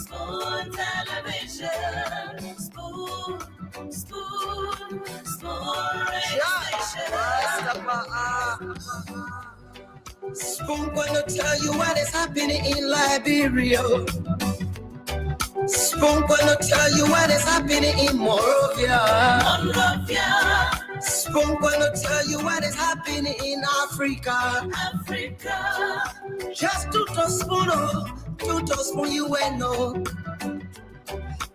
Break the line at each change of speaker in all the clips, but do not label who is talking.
Spoon television. Spoon radio station.
Spoon gonna tell you what is happening in Liberia. Spoon gonna tell you what is happening in Monrovia. Spoon gonna tell you what is happening in Africa. Just to spoon you will know.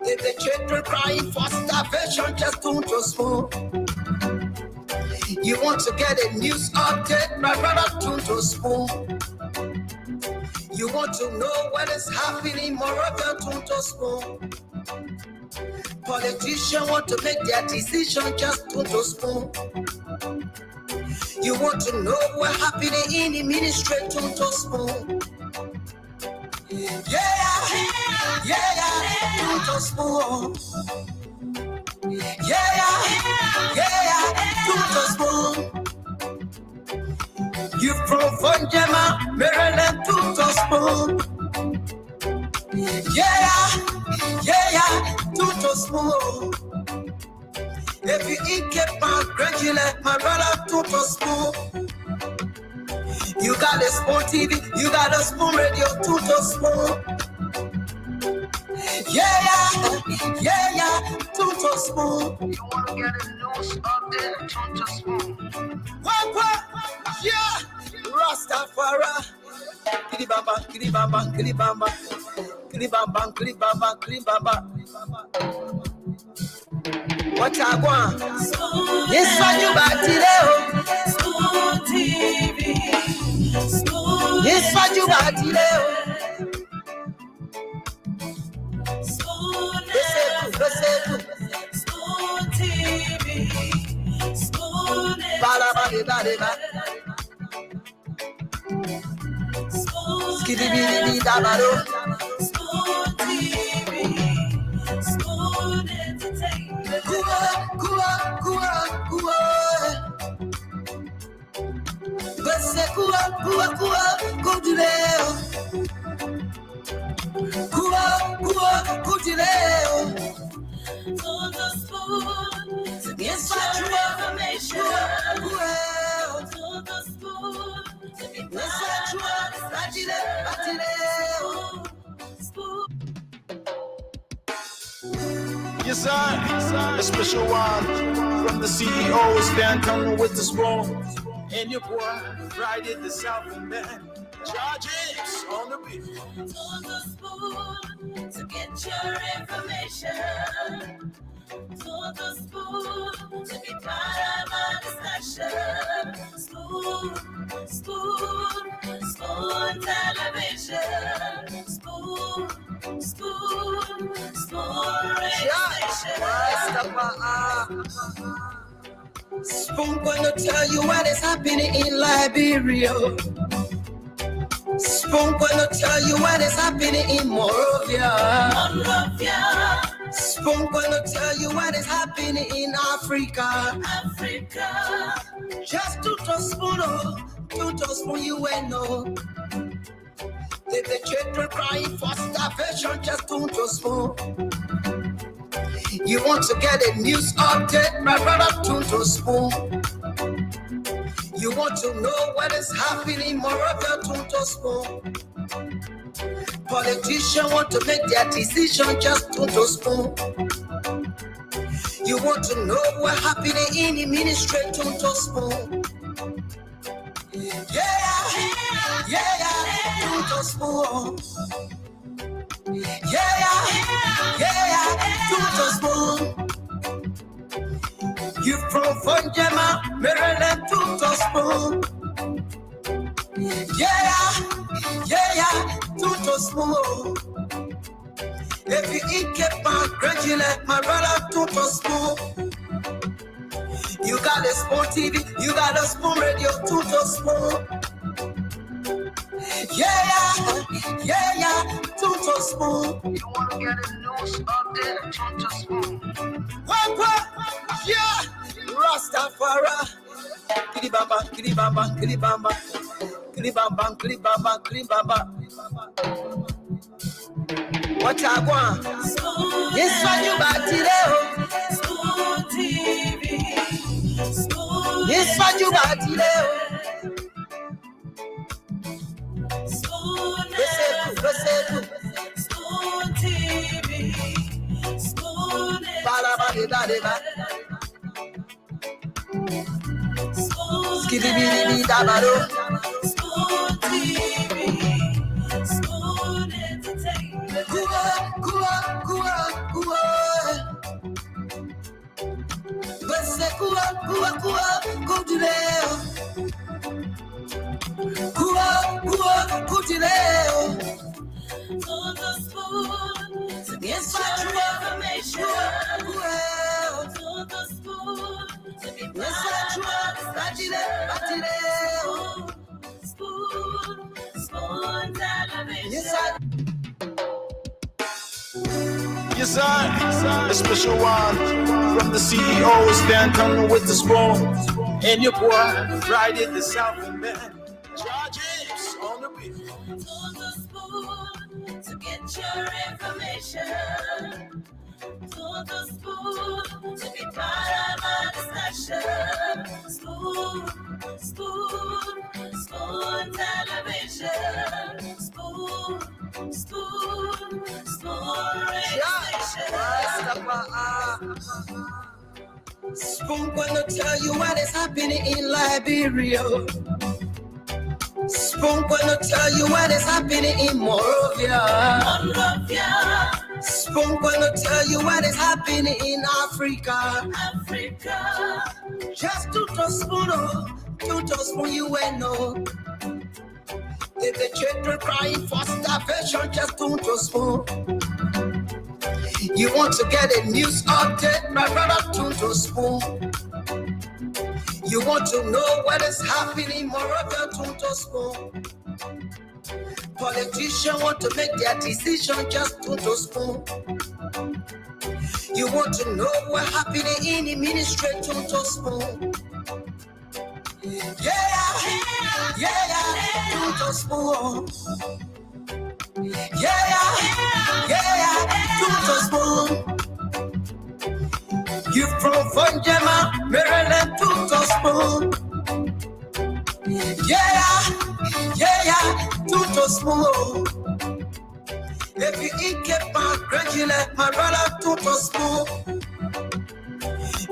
If the children crying for starvation, just to spoon. You want to get a news update, my brother, to spoon. You want to know what is happening in Monrovia, to spoon. Politicians want to make their decision, just to spoon. You want to know what's happening in the ministry, to spoon. Yeah, to spoon. Yeah, to spoon. You from Fonjema, Maryland, to spoon. Yeah, to spoon. If you eat keep my grandchildren, my brother, to spoon. You got a Spoon TV, you got a Spoon Radio, to spoon. Yeah, to spoon. You want to get a news update, to spoon. What? Yeah, Rastafari. Kilibamba. What I want? Yes, what you back today?
Spoon TV.
Yes, what you back today?
Spoon TV. Spoon Spoon entertainment. To get your information. To the spoon. To be
Yes, sir. A special one from the CEO, Stan coming with the spoon. And your boy, Friday the Southern Band. Charges on the beat.
To the spoon to get your information. To the spoon to be part of our discussion. Spoon television. Spoon radio station.
Spoon gonna tell you what is happening in Liberia. Spoon gonna tell you what is happening in Monrovia. Spoon gonna tell you what is happening in Africa. Just to spoon you will know. If the children crying for starvation, just to spoon. You want to get a news update, my brother, to spoon. You want to know what is happening in Monrovia, to spoon. Politicians want to make their decision, just to spoon. You want to know what's happening in the ministry, to spoon. Yeah, to spoon. Yeah, to spoon. You from Fonjema, Maryland, to spoon. Yeah, to spoon. If you eat keep my grandchildren, my brother, to spoon. You got a Spoon TV, you got a Spoon Radio, to spoon. Yeah, to spoon. You want to get a news update, to spoon. What? Yeah, Rastafari. Kilibamba. What I want?
Spoon
Yes, what you back today?
Spoon TV. Spoon
Yes, what you back today?
Spoon Spoon TV. Spoon Spoon TV. Spoon Entertainment. On the spoon to get your information. On the spoon to be Spoon television.
Yes, sir. A special one from the CEO, Stan coming with the spoon. And your boy, Friday the South Man. Charges on the beat.
On the spoon to get your information. On the spoon to be part of our discussion. Spoon television. Spoon radio station.
Spoon gonna tell you what is happening in Liberia. Spoon gonna tell you what is happening in Monrovia. Spoon gonna tell you what is happening in Africa. Just to spoon you will know. If the children crying for starvation, just to spoon. You want to get a news update, my brother, to spoon. You want to know what is happening, Moreover, to spoon. Politicians want to make their decision, just to spoon. You want to know what's happening in the ministry, to spoon. Yeah, to spoon. Yeah, to spoon. You from Funjama, Maryland, to spoon. Yeah, to spoon. If you eat kepa, gradually, my brother, to spoon.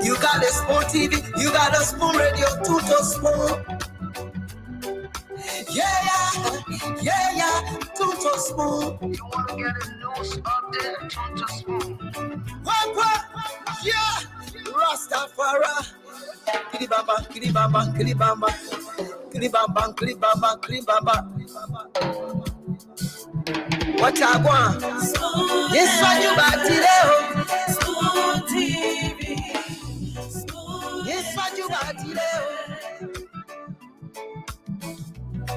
You got a spoon TV, you got a spoon radio, to spoon. Yeah, to spoon. You want to get a news update, to spoon. What? Yeah, Rastafari. Kiribamba. What I want? Yes, what you back today?
Spoon TV.
Yes, what you back today?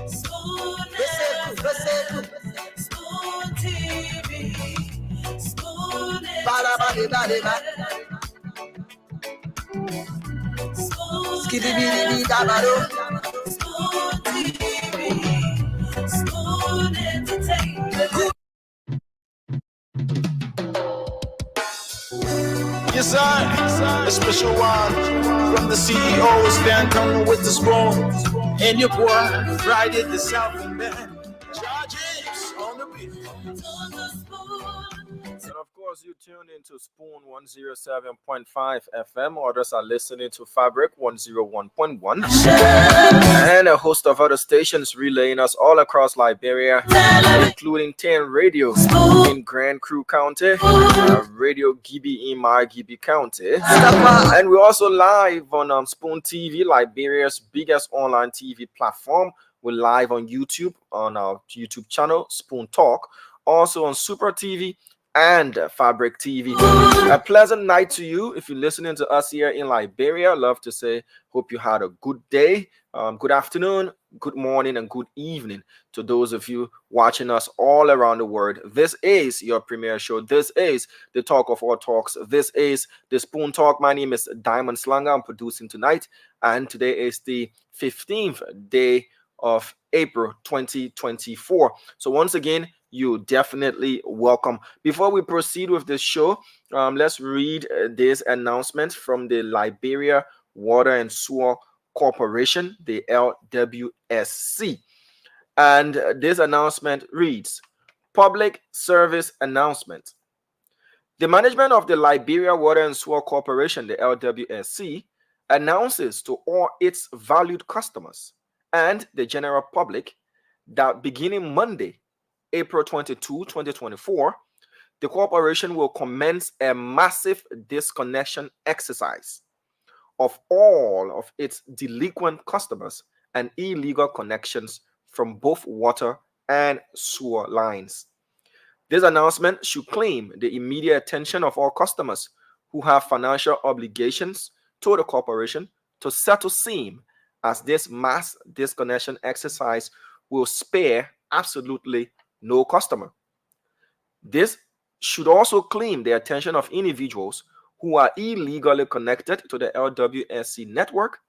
Spoon TV. Spoon Spoon Entertainment.
Yes, sir. A special one from the CEO, Stan coming with the spoon. And your boy, Friday the South Man. Charges on the beat.
On the spoon.
And of course, you tuned into Spoon 107.5 FM. Others are listening to Fabric 101.1. And a host of other stations relaying us all across Liberia, including 10 Radio in Grand Crew County, Radio Gibi in Margibi County. And we're also live on Spoon TV, Liberia's biggest online TV platform. We're live on YouTube, on our YouTube channel, Spoon Talk. Also on Super TV and Fabric TV. A pleasant night to you. If you're listening to us here in Liberia, love to say, hope you had a good day, good afternoon, good morning, and good evening to those of you watching us all around the world. This is your premiere show. This is the talk of all talks. This is the Spoon Talk. My name is Diamond Slanger. I'm producing tonight, and today is the 15th day of April 2024. So once again,
you're definitely welcome. Before we proceed with the show, let's read this announcement from the Liberia Water and Sewer Corporation, the LWSC. And this announcement reads: Public Service Announcement. The management of the Liberia Water and Sewer Corporation, the LWSC, announces to all its valued customers and the general public that beginning Monday, April 22, 2024, the corporation will commence a massive disconnection exercise of all of its delinquent customers and illegal connections from both water and sewer lines. This announcement should claim the immediate attention of all customers who have financial obligations to the corporation to settle same, as this mass disconnection exercise will spare absolutely no customer. This should also claim the attention of individuals who are illegally connected to the LWSC network,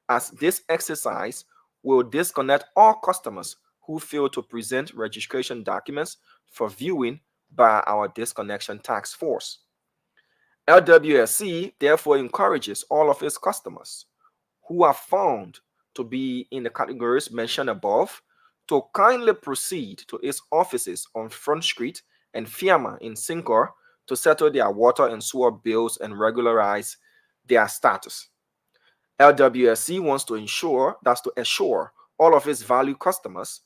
as this exercise will disconnect all customers who fail to present registration documents for viewing by our disconnection task force. LWSC therefore encourages all of its customers who are found to be in the categories mentioned above to kindly proceed to its offices on Front Street and Fiamma in Sincor to settle their water and sewer bills and regularize their status. LWSC wants to assure all of its valued customers,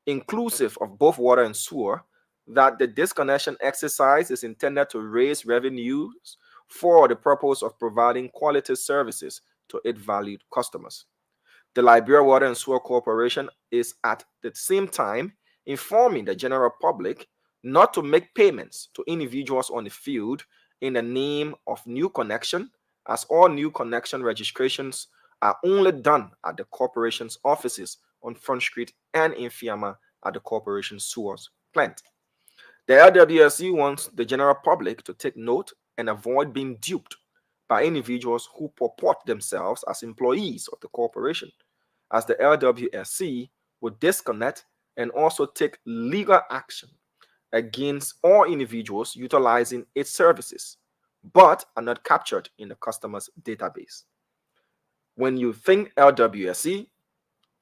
inclusive of both water and sewer, that the disconnection exercise is intended to raise revenues for the purpose of providing quality services to its valued customers. The Liberia Water and Sewer Corporation is at the same time informing the general public not to make payments to individuals on the field in the name of new connection, as all new connection registrations are only done at the corporation's offices on Front Street and in Fiamma at the corporation's sewers plant. The LWSC wants the general public to take note and avoid being duped by individuals who purport themselves as employees of the corporation, as the LWSC will disconnect and also take legal action against all individuals utilizing its services, but are not captured in the customer's database. When you think LWSC,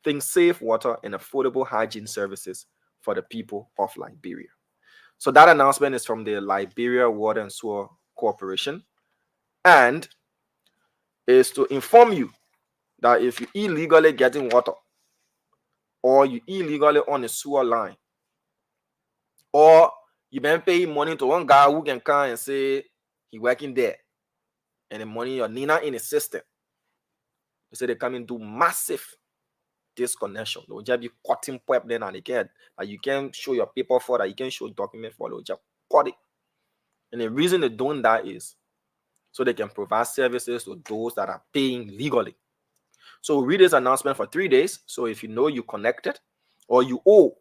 think safe water and affordable hygiene services for the people of Liberia. So that announcement is from the Liberia Water and Sewer Corporation, and is to inform you that if you illegally getting water, or you illegally on a sewer line, or you been paying money to one guy who can come and say he working there, and the money you're Nina in the system, they say they come and do massive disconnection. They'll just be cutting pipe then, and again, that you can show your paper for, that you can show document for, they'll just cut it. And the reason they're doing that is so they can provide services to those that are paying legally. So read this announcement for 3 days. So if you know you connected or you owe,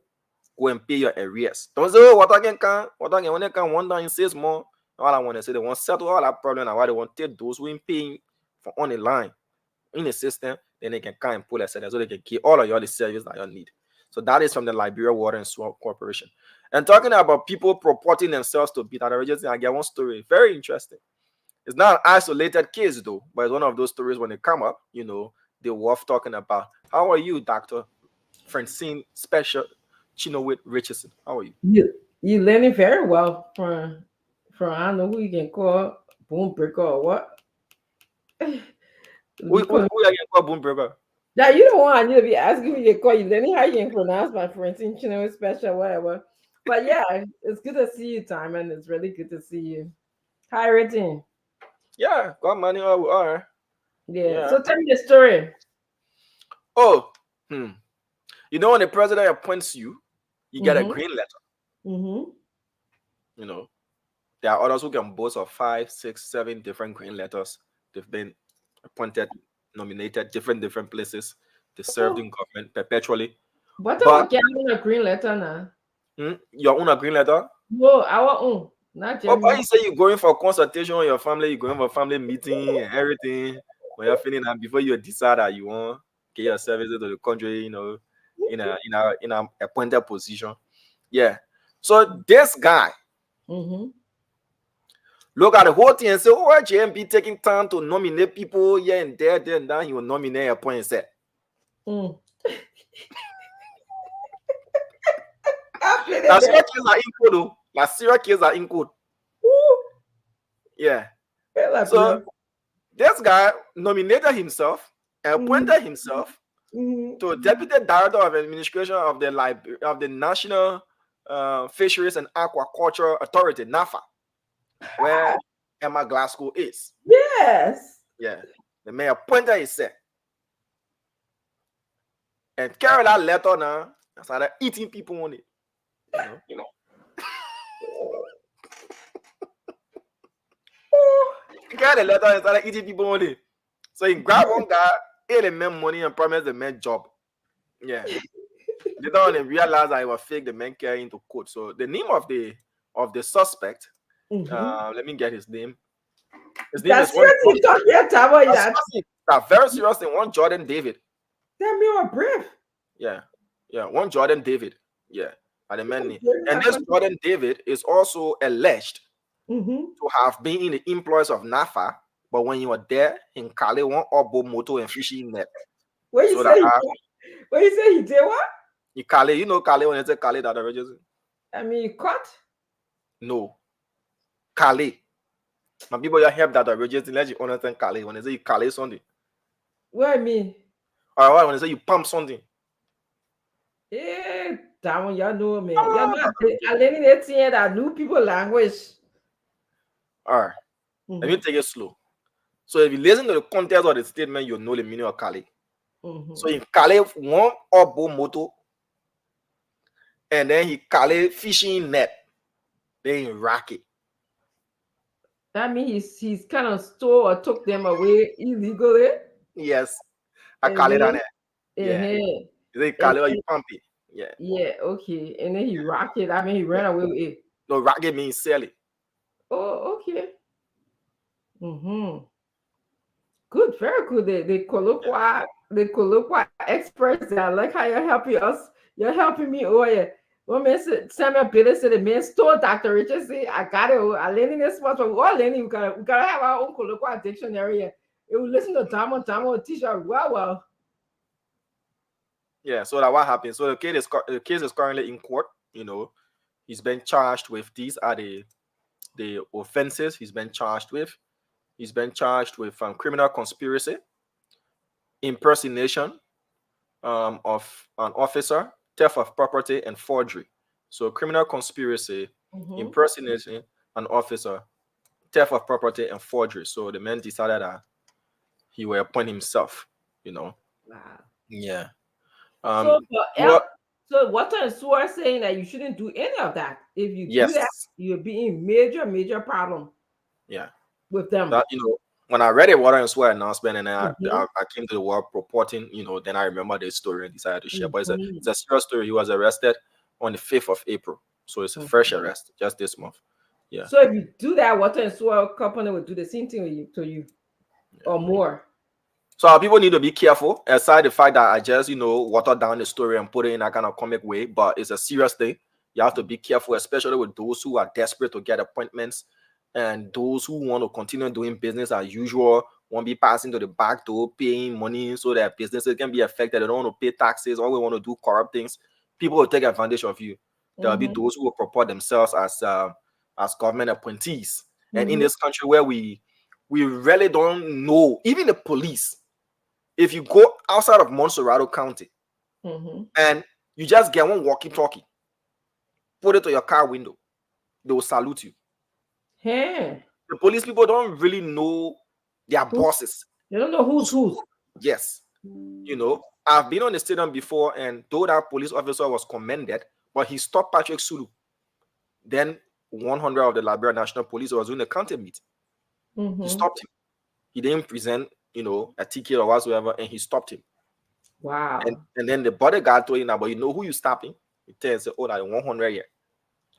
go and pay your arrears. Don't say, oh, what I can when they can 1 day in 6 months. All I want to say, they want to settle all that problem, and why they want to take those who ain't paying for on the line in the system, then they can come and pull a set so they can keep all of you the service that you need. So that is from the Liberia Water and Sewer Corporation. And talking about people purporting themselves to be that, I get one story, very interesting. It's not an isolated case though, but it's one of those stories when they come up, they're worth talking about. How are you, Dr. Francine Special Chinowit Richardson? How are you?
You learning very well from I don't know who you can call boom breaker or what.
Who you can call boom breaker?
Yeah, you don't want you to be asking me to call you learning how you can pronounce my Francine Chinowit Special, whatever. But yeah, it's good to see you, Timon. It's really good to see you. Hi, Regine.
Yeah, got money all right.
Yeah. So tell me the story.
Oh, when the president appoints you, you get a green letter. There are others who can boast of 5, 6, 7 different green letters. They've been appointed, nominated, different places. They served in government perpetually.
But we can a green letter now.
Your own a green letter?
No, our own. Not
but you say you're going for consultation with your family, you're going for family meeting and everything. When you're feeling that before you decide that you want to get your services to the country, in a appointed position. Yeah. So this guy look at the whole thing and say, oh, JMB taking time to nominate people here and there, then he will nominate a point set. Now, serious kids are in code, though. Like, serious kids are in code. Yeah. So, this guy nominated himself and appointed himself to Deputy Director of Administration of the National Fisheries and Aquaculture Authority, NAFA, where Emma Glasgow is.
Yes.
Yeah. The mayor appointed himself. And carry that letter now and started eating people on it. You know. He carried the letter and started eating people on it. So he grabbed one guy, ate the man money and promised the man job. Yeah. Later on, they realized that it was fake. The man carried into court. So the name of the suspect, let me get his name. His name is very serious thing. One Jordan David.
Tell me a brief.
Yeah, one Jordan David. Yeah, and the man name. And this Jordan David is also alleged to have been in the employs of NAFA, but when you were there in Cali, one obo moto and fishing net.
What you say he did what?
In Cali, you know Cali when you say Cali that register.
I mean, he caught?
No, Cali. My people, you have that register. Let you understand Cali when they say you Cali something.
What I mean?
All right, when they say you pump something.
Yeah, that one y'all know, man. Y'all not I learning that thing that new people language.
All right, let me take it slow. So if you listen to the context of the statement, you know the meaning of Cali. So in Cali, one obo moto, and then he Cali fishing net, then he rack it.
That means he's kind of stole or took them away illegally.
Yes, I Cali down there.
Yeah.
They Cali or you pump it. Yeah.
Yeah, okay. And then he rocked it. I mean, he ran away with it.
No, rock it means sell it.
Oh, okay. Good, very good. The colloquial experts. I like how you're helping us. You're helping me. Oh yeah. One man said, Samuel Bailey said the man stole Dr. Richard. Say, I got it. I learning this much. But we're all learning. We gotta have our own colloquial dictionary. It will listen to Tamo teacher. Well.
Yeah, so that what happened. So the case is currently in court. You know, he's been charged with these are the offenses he's been charged with. He's been charged with criminal conspiracy, impersonation of an officer, theft of property, and forgery. So criminal conspiracy, impersonation an officer, theft of property, and forgery. So the man decided that he will appoint himself. You know.
Wow.
Yeah.
So what are you are saying that you shouldn't do any of that? If you do that, you'll be in major problem.
Yeah.
With them.
That, you know, when I read a water and swear announcement and I came to the world reporting, you know, then I remember the story and decided to share. But it's a serious story. He was arrested on the 5th of April. So it's a fresh arrest just this month. Yeah.
So if you do that, water and swear company will do the same thing to you or more.
So people need to be careful, aside the fact that I just, you know, water down the story and put it in a kind of comic way, but it's a serious thing. You have to be careful, especially with those who are desperate to get appointments and those who want to continue doing business as usual, won't be passing to the back door, paying money so that businesses can be affected. They don't want to pay taxes, or they want to do corrupt things. People will take advantage of you. There will be those who will purport themselves as government appointees. And in this country where we really don't know, even the police, if you go outside of Montserrat County and you just get one walkie-talkie, put it to your car window, they will salute you.
Hey.
The police people don't really know their bosses.
They don't know who's who.
Yes. You know, I've been on the stadium before, and though that police officer was commended, but he stopped Patrick Sulu. Then 100 of the Liberia National Police was doing a counter meet. He stopped him. He didn't present, you know, a ticket or whatsoever, and he stopped him.
Wow.
And then the bodyguard told him, but you know who you stopping? He tells him, oh, that 100 here.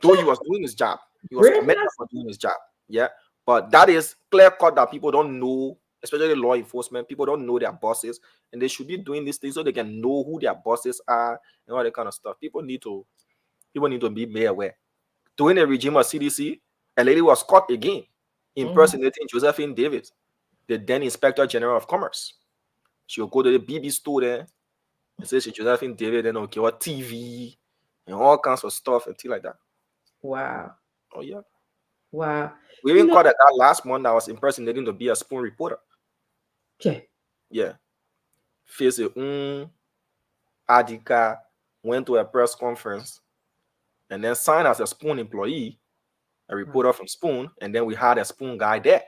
Though he was doing his job. He was commended for doing his job. Yeah. But that is clear cut that people don't know, especially law enforcement. People don't know their bosses, and they should be doing these things so they can know who their bosses are and all that kind of stuff. People need to be made aware. During the regime of CDC, a lady was caught again impersonating Josephine Davis, the then Inspector General of Commerce. She'll go to the BB store there and say she's Josephine Davis, then okay, what TV and all kinds of stuff and things like that.
Wow.
Oh yeah.
Wow.
We even caught a guy last month that was impersonating to be a Spoon reporter.
Okay.
Yeah. Face Adika went to a press conference and then signed as a Spoon employee, a reporter from Spoon, and then we had a Spoon guy there.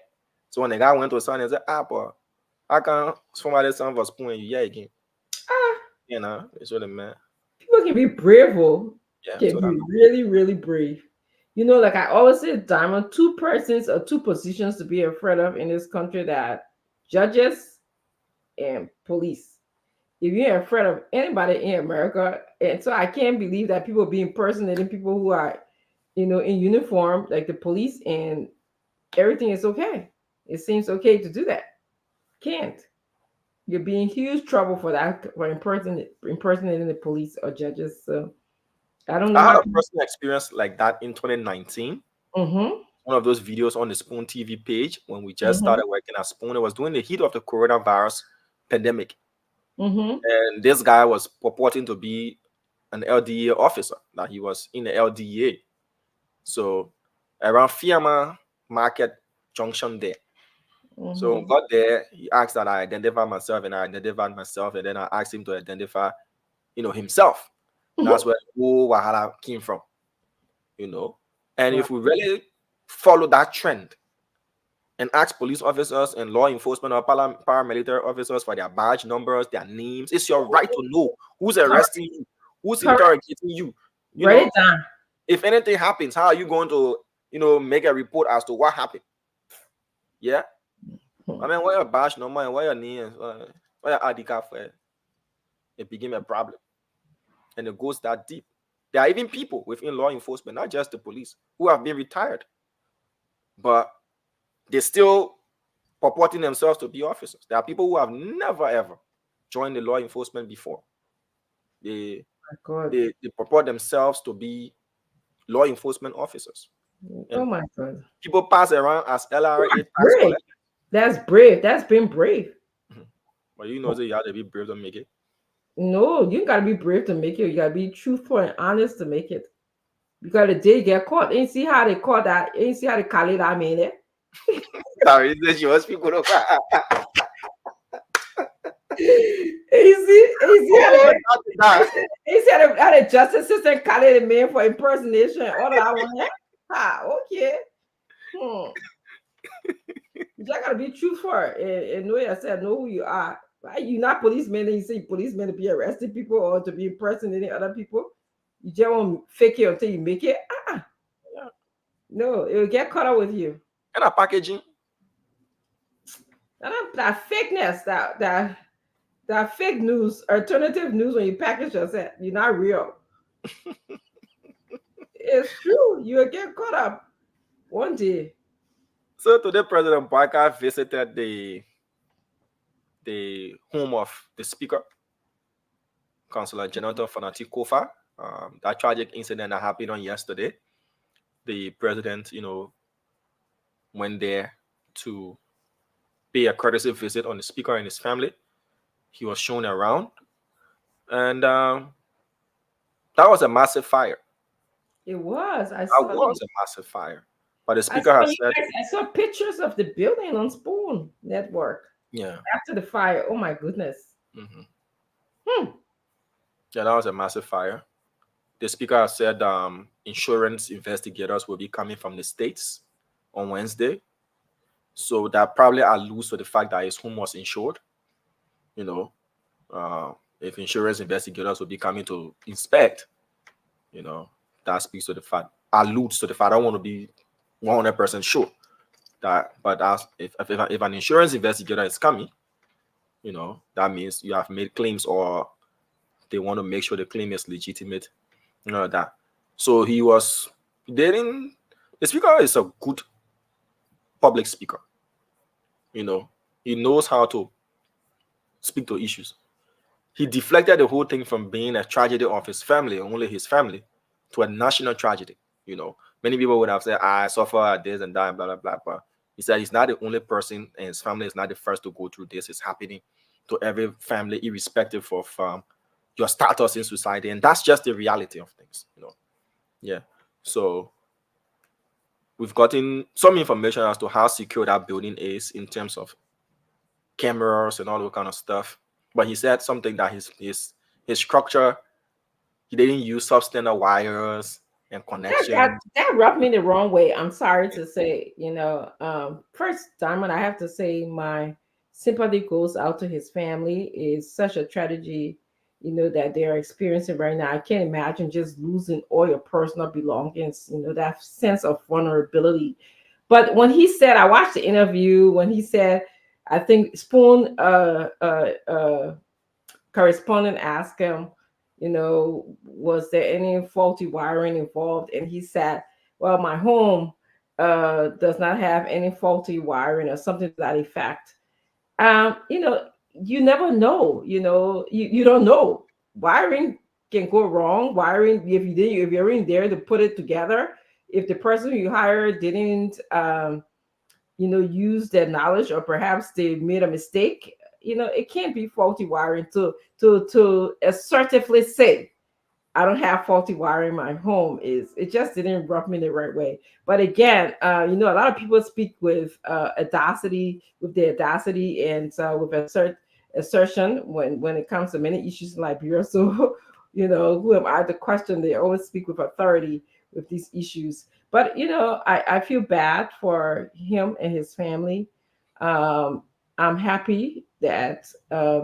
So when the guy went to sign and said, but I can't somebody sign for Spoon and you again. You know, it's really man.
People can be brave,
Yeah,
can be really, really brave. You know, like I always say, Diamond, two persons or two positions to be afraid of in this country, that judges and police. If you're afraid of anybody in America, and so I can't believe that people be impersonating people who are, you know, in uniform, like the police, and everything is okay. It seems okay to do that. Can't. You'll be in huge trouble for that, for impersonating the police or judges. So I don't know.
I had a personal experience like that in 2019.
Mm-hmm.
One of those videos on the Spoon TV page when we just started working at Spoon. It was during the heat of the coronavirus pandemic. And this guy was purporting to be an LDA officer, that he was in the LDA. So around Fiamma Market Junction there. So when got there, he asked that I identify myself, and I identified myself, and then I asked him to identify, you know, himself. That's where the whole Wahala came from, you know. And if we really follow that trend and ask police officers and law enforcement or paramilitary officers for their badge numbers, their names, it's your right to know who's arresting you, who's interrogating you. You know, if anything happens, how are you going to, you know, make a report as to what happened? Yeah. I mean, what your badge number and what your name, what your ID card for it became a problem. And it goes that deep. There are even people within law enforcement, not just the police, who have been retired, but they're still purporting themselves to be officers. There are people who have never ever joined the law enforcement before. They purport themselves to be law enforcement officers.
Oh my God!
People pass around as LRA tax collectors.
That's brave. That's been brave.
But you know that you have to be brave to make it.
No, you gotta be brave to make it. You gotta be truthful and honest to make it. Because the day you get caught, ain't see how they caught that, ain't see how they call it that man.
Sorry, that you must people don't.
Easy how the justice system call it a man for impersonation. All that one. Okay. You just gotta be truthful and know yourself, know who you are. Right? You're not policemen and you say policemen to be arresting people or to be impersonating other people. You just won't fake it until you make it. No, it will get caught up with you.
And a packaging.
That fakeness, that fake news, alternative news when you package yourself, you're not real. It's true. You will get caught up one day.
So today, President Barker visited the home of the Speaker, Councillor Jonathan Fanati Kofa. That tragic incident that happened on yesterday, the president, you know, went there to pay a courtesy visit on the Speaker and his family. He was shown around, and that was a massive fire.
It was.
That was a massive fire. But the Speaker has said,
I saw pictures of the building on Spoon Network.
Yeah.
After the fire. Oh my goodness.
Yeah, that was a massive fire. The Speaker has said insurance investigators will be coming from the States on Wednesday. So that probably alludes to the fact that his home was insured. You know, if insurance investigators will be coming to inspect, you know, that speaks to the fact, alludes to the fact. I don't want to be 100% sure that, but as if an insurance investigator is coming, you know, that means you have made claims or they want to make sure the claim is legitimate, you know, that. So he was dating. The Speaker is a good public speaker. You know, he knows how to speak to issues. He deflected the whole thing from being a tragedy of his family, only his family, to a national tragedy. You know, Many people would have said, I suffer at this and that, and blah, blah, blah. But he said he's not the only person, and his family is not the first to go through this. It's happening to every family, irrespective of your status in society. And that's just the reality of things, you know. Yeah. So we've gotten some information as to how secure that building is in terms of cameras and all that kind of stuff. But he said something that his structure, he didn't use substandard wires and connections.
That rubbed me the wrong way. I'm sorry to say, first, Diamond, I have to say my sympathy goes out to his family. It's such a tragedy, that they're experiencing right now. I can't imagine just losing all your personal belongings, that sense of vulnerability. But when he said, I watched the interview when he said, I think Spoon correspondent asked him, was there any faulty wiring involved? And he said, well, my home does not have any faulty wiring or something to that effect. You never know, you don't know. Wiring can go wrong. Wiring, if you're in there to put it together, if the person you hired didn't, use their knowledge, or perhaps they made a mistake, it can't be faulty wiring to assertively say, I don't have faulty wiring in my home. It just didn't rub me the right way. But again, a lot of people speak with audacity, and with assertion when it comes to many issues in Liberia. So, who am I to question? They always speak with authority with these issues. But I feel bad for him and his family. I'm happy that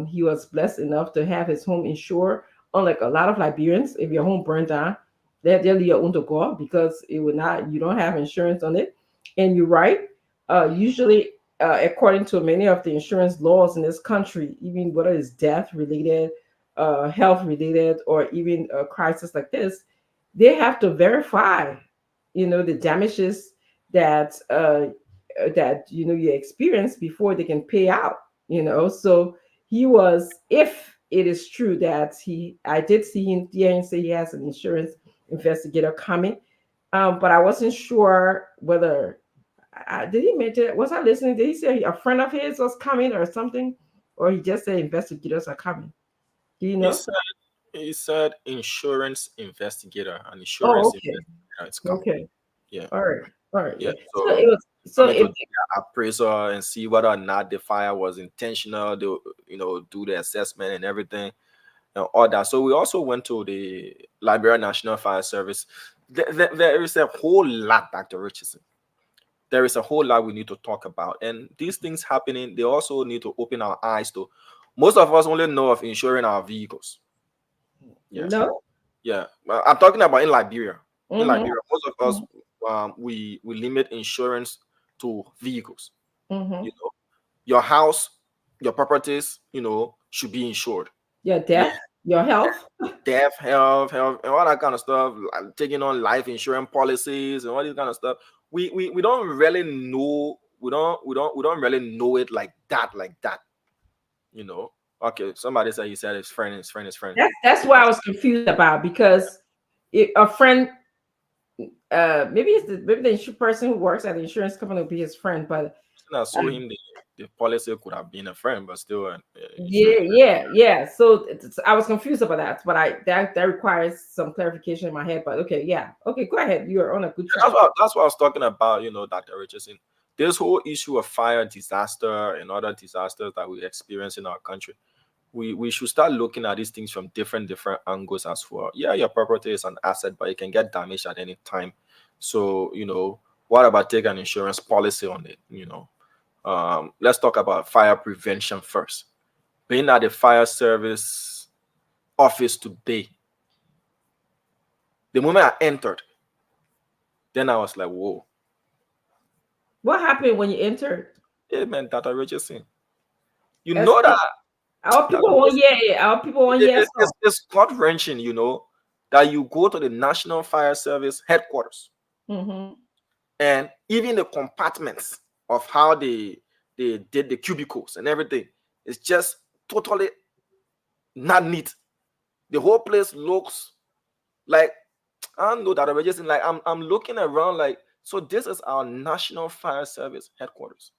he was blessed enough to have his home insured. Unlike a lot of Liberians, if your home burned down, they'll leave your own to go because you don't have insurance on it. And you're right. Usually, according to many of the insurance laws in this country, even whether it's death related, health related, or even a crisis like this, they have to verify, the damages that you experience before they can pay out. So he was, if it is true that I did see him hear him say he has an insurance investigator coming, but I wasn't sure whether did he mention, was I listening? Did he say a friend of his was coming or something, or he just said investigators are coming? Do you know?
He said insurance investigator, and
Oh,
insurance
okay,
investigator is coming.
okay,
Yeah.
all right,
Yeah.
yeah. So it was
Coming to the appraisal and see whether or not the fire was intentional. They, do the assessment and everything and all that. So we also went to the Liberia National Fire Service. There is a whole lot, Dr. Richardson. There is a whole lot we need to talk about. And these things happening, they also need to open our eyes to. Most of us only know of insuring our vehicles. Yeah.
No.
Yeah. I'm talking about in Liberia.
Mm-hmm.
In Liberia, most of us, we limit insurance to vehicles.
Mm-hmm.
Your house, your properties, should be insured.
Your death, your health,
health, and all that kind of stuff. Taking on life insurance policies and all this kind of stuff. We don't really know. We don't really know it like that. Okay, somebody said he said his friend.
That's what I was confused about, because a friend, maybe the person who works at the insurance company will be his friend, but
I saw him. The policy could have been a friend, but still.
Yeah. So I was confused about that, but that requires some clarification in my head. But okay, yeah, okay, go ahead. You are on a good track.
That's what I was talking about. Dr. Richardson. This whole issue of fire, disaster, and other disasters that we experience in our country, we should start looking at these things from different angles as well. Yeah, your property is an asset, but it can get damaged at any time. So, what about taking an insurance policy on it? Let's talk about fire prevention first. Being at the fire service office today, the moment I entered, then I was like, whoa.
What happened when you entered?
Hey, man, Dr. Richardson. That
our people want
it's gut-wrenching, that you go to the National Fire Service headquarters,
mm-hmm.
and even the compartments of how they did the cubicles and everything, it's just totally not neat. The whole place looks like I know that already. Just like I'm looking around like, so this is our National Fire Service headquarters,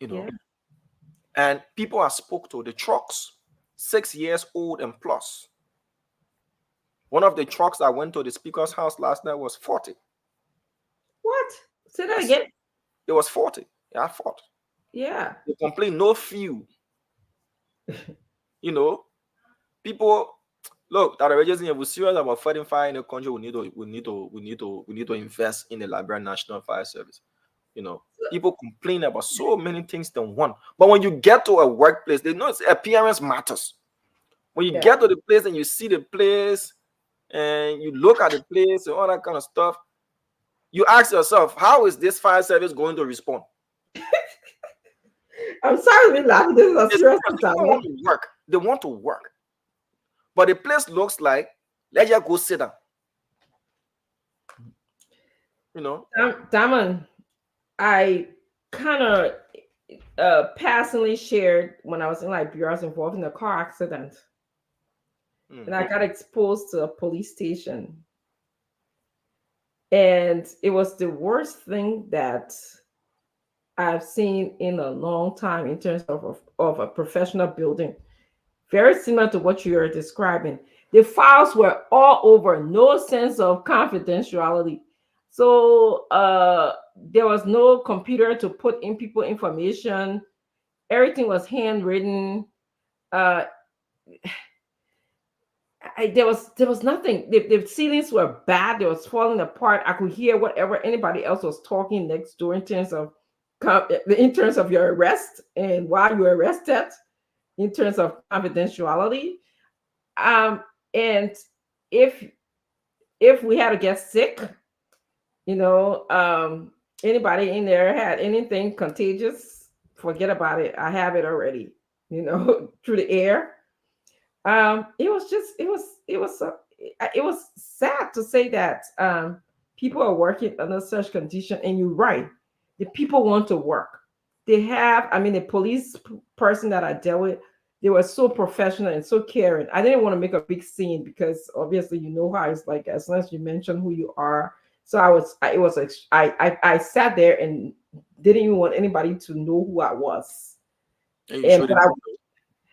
you
Yeah.
know, and people I spoke to, the trucks, 6 years old and plus. One of the trucks I went to the speaker's house last night was 40.
What? Say that
Yes,
again.
it was 40. Yeah, I fought.
Yeah.
They complain no fuel. You know, people look that already if we're serious about fighting fire in the country, we need to invest in the Liberian National Fire Service. You know, people complain about so many things than one. But when you get to a workplace, they know it's appearance matters. When you
Yeah.
get to the place and you see the place and you look at the place and all that kind of stuff, you ask yourself, how is this fire service going to respond?
I'm sorry to be laughing. This is a
It's
serious
because people
topic.
want to work. They want to work. But the place looks like, let's just go sit down. You know?
Damon, I kind of passingly shared when I was in Liberia, I was involved in a car accident and I got exposed to a police station. And it was the worst thing that I've seen in a long time in terms of a professional building. Very similar to what you are describing. The files were all over, no sense of confidentiality. So there was no computer to put in people information. Everything was handwritten. Uh, there was nothing. The ceilings were bad. They was falling apart. I could hear whatever anybody else was talking next door in terms of your arrest and why you were arrested, in terms of confidentiality. And if we had to get sick, anybody in there had anything contagious, forget about it. I have it already, through the air. It was just it was sad to say that people are working under such condition. And you're right, the people want to work. They have, I mean, the police person that I dealt with, they were so professional and so caring. I didn't want to make a big scene because obviously you know how it's like as long as you mention who you are. So I sat there and didn't even want anybody to know who I was.
And you sure
But
they didn't know?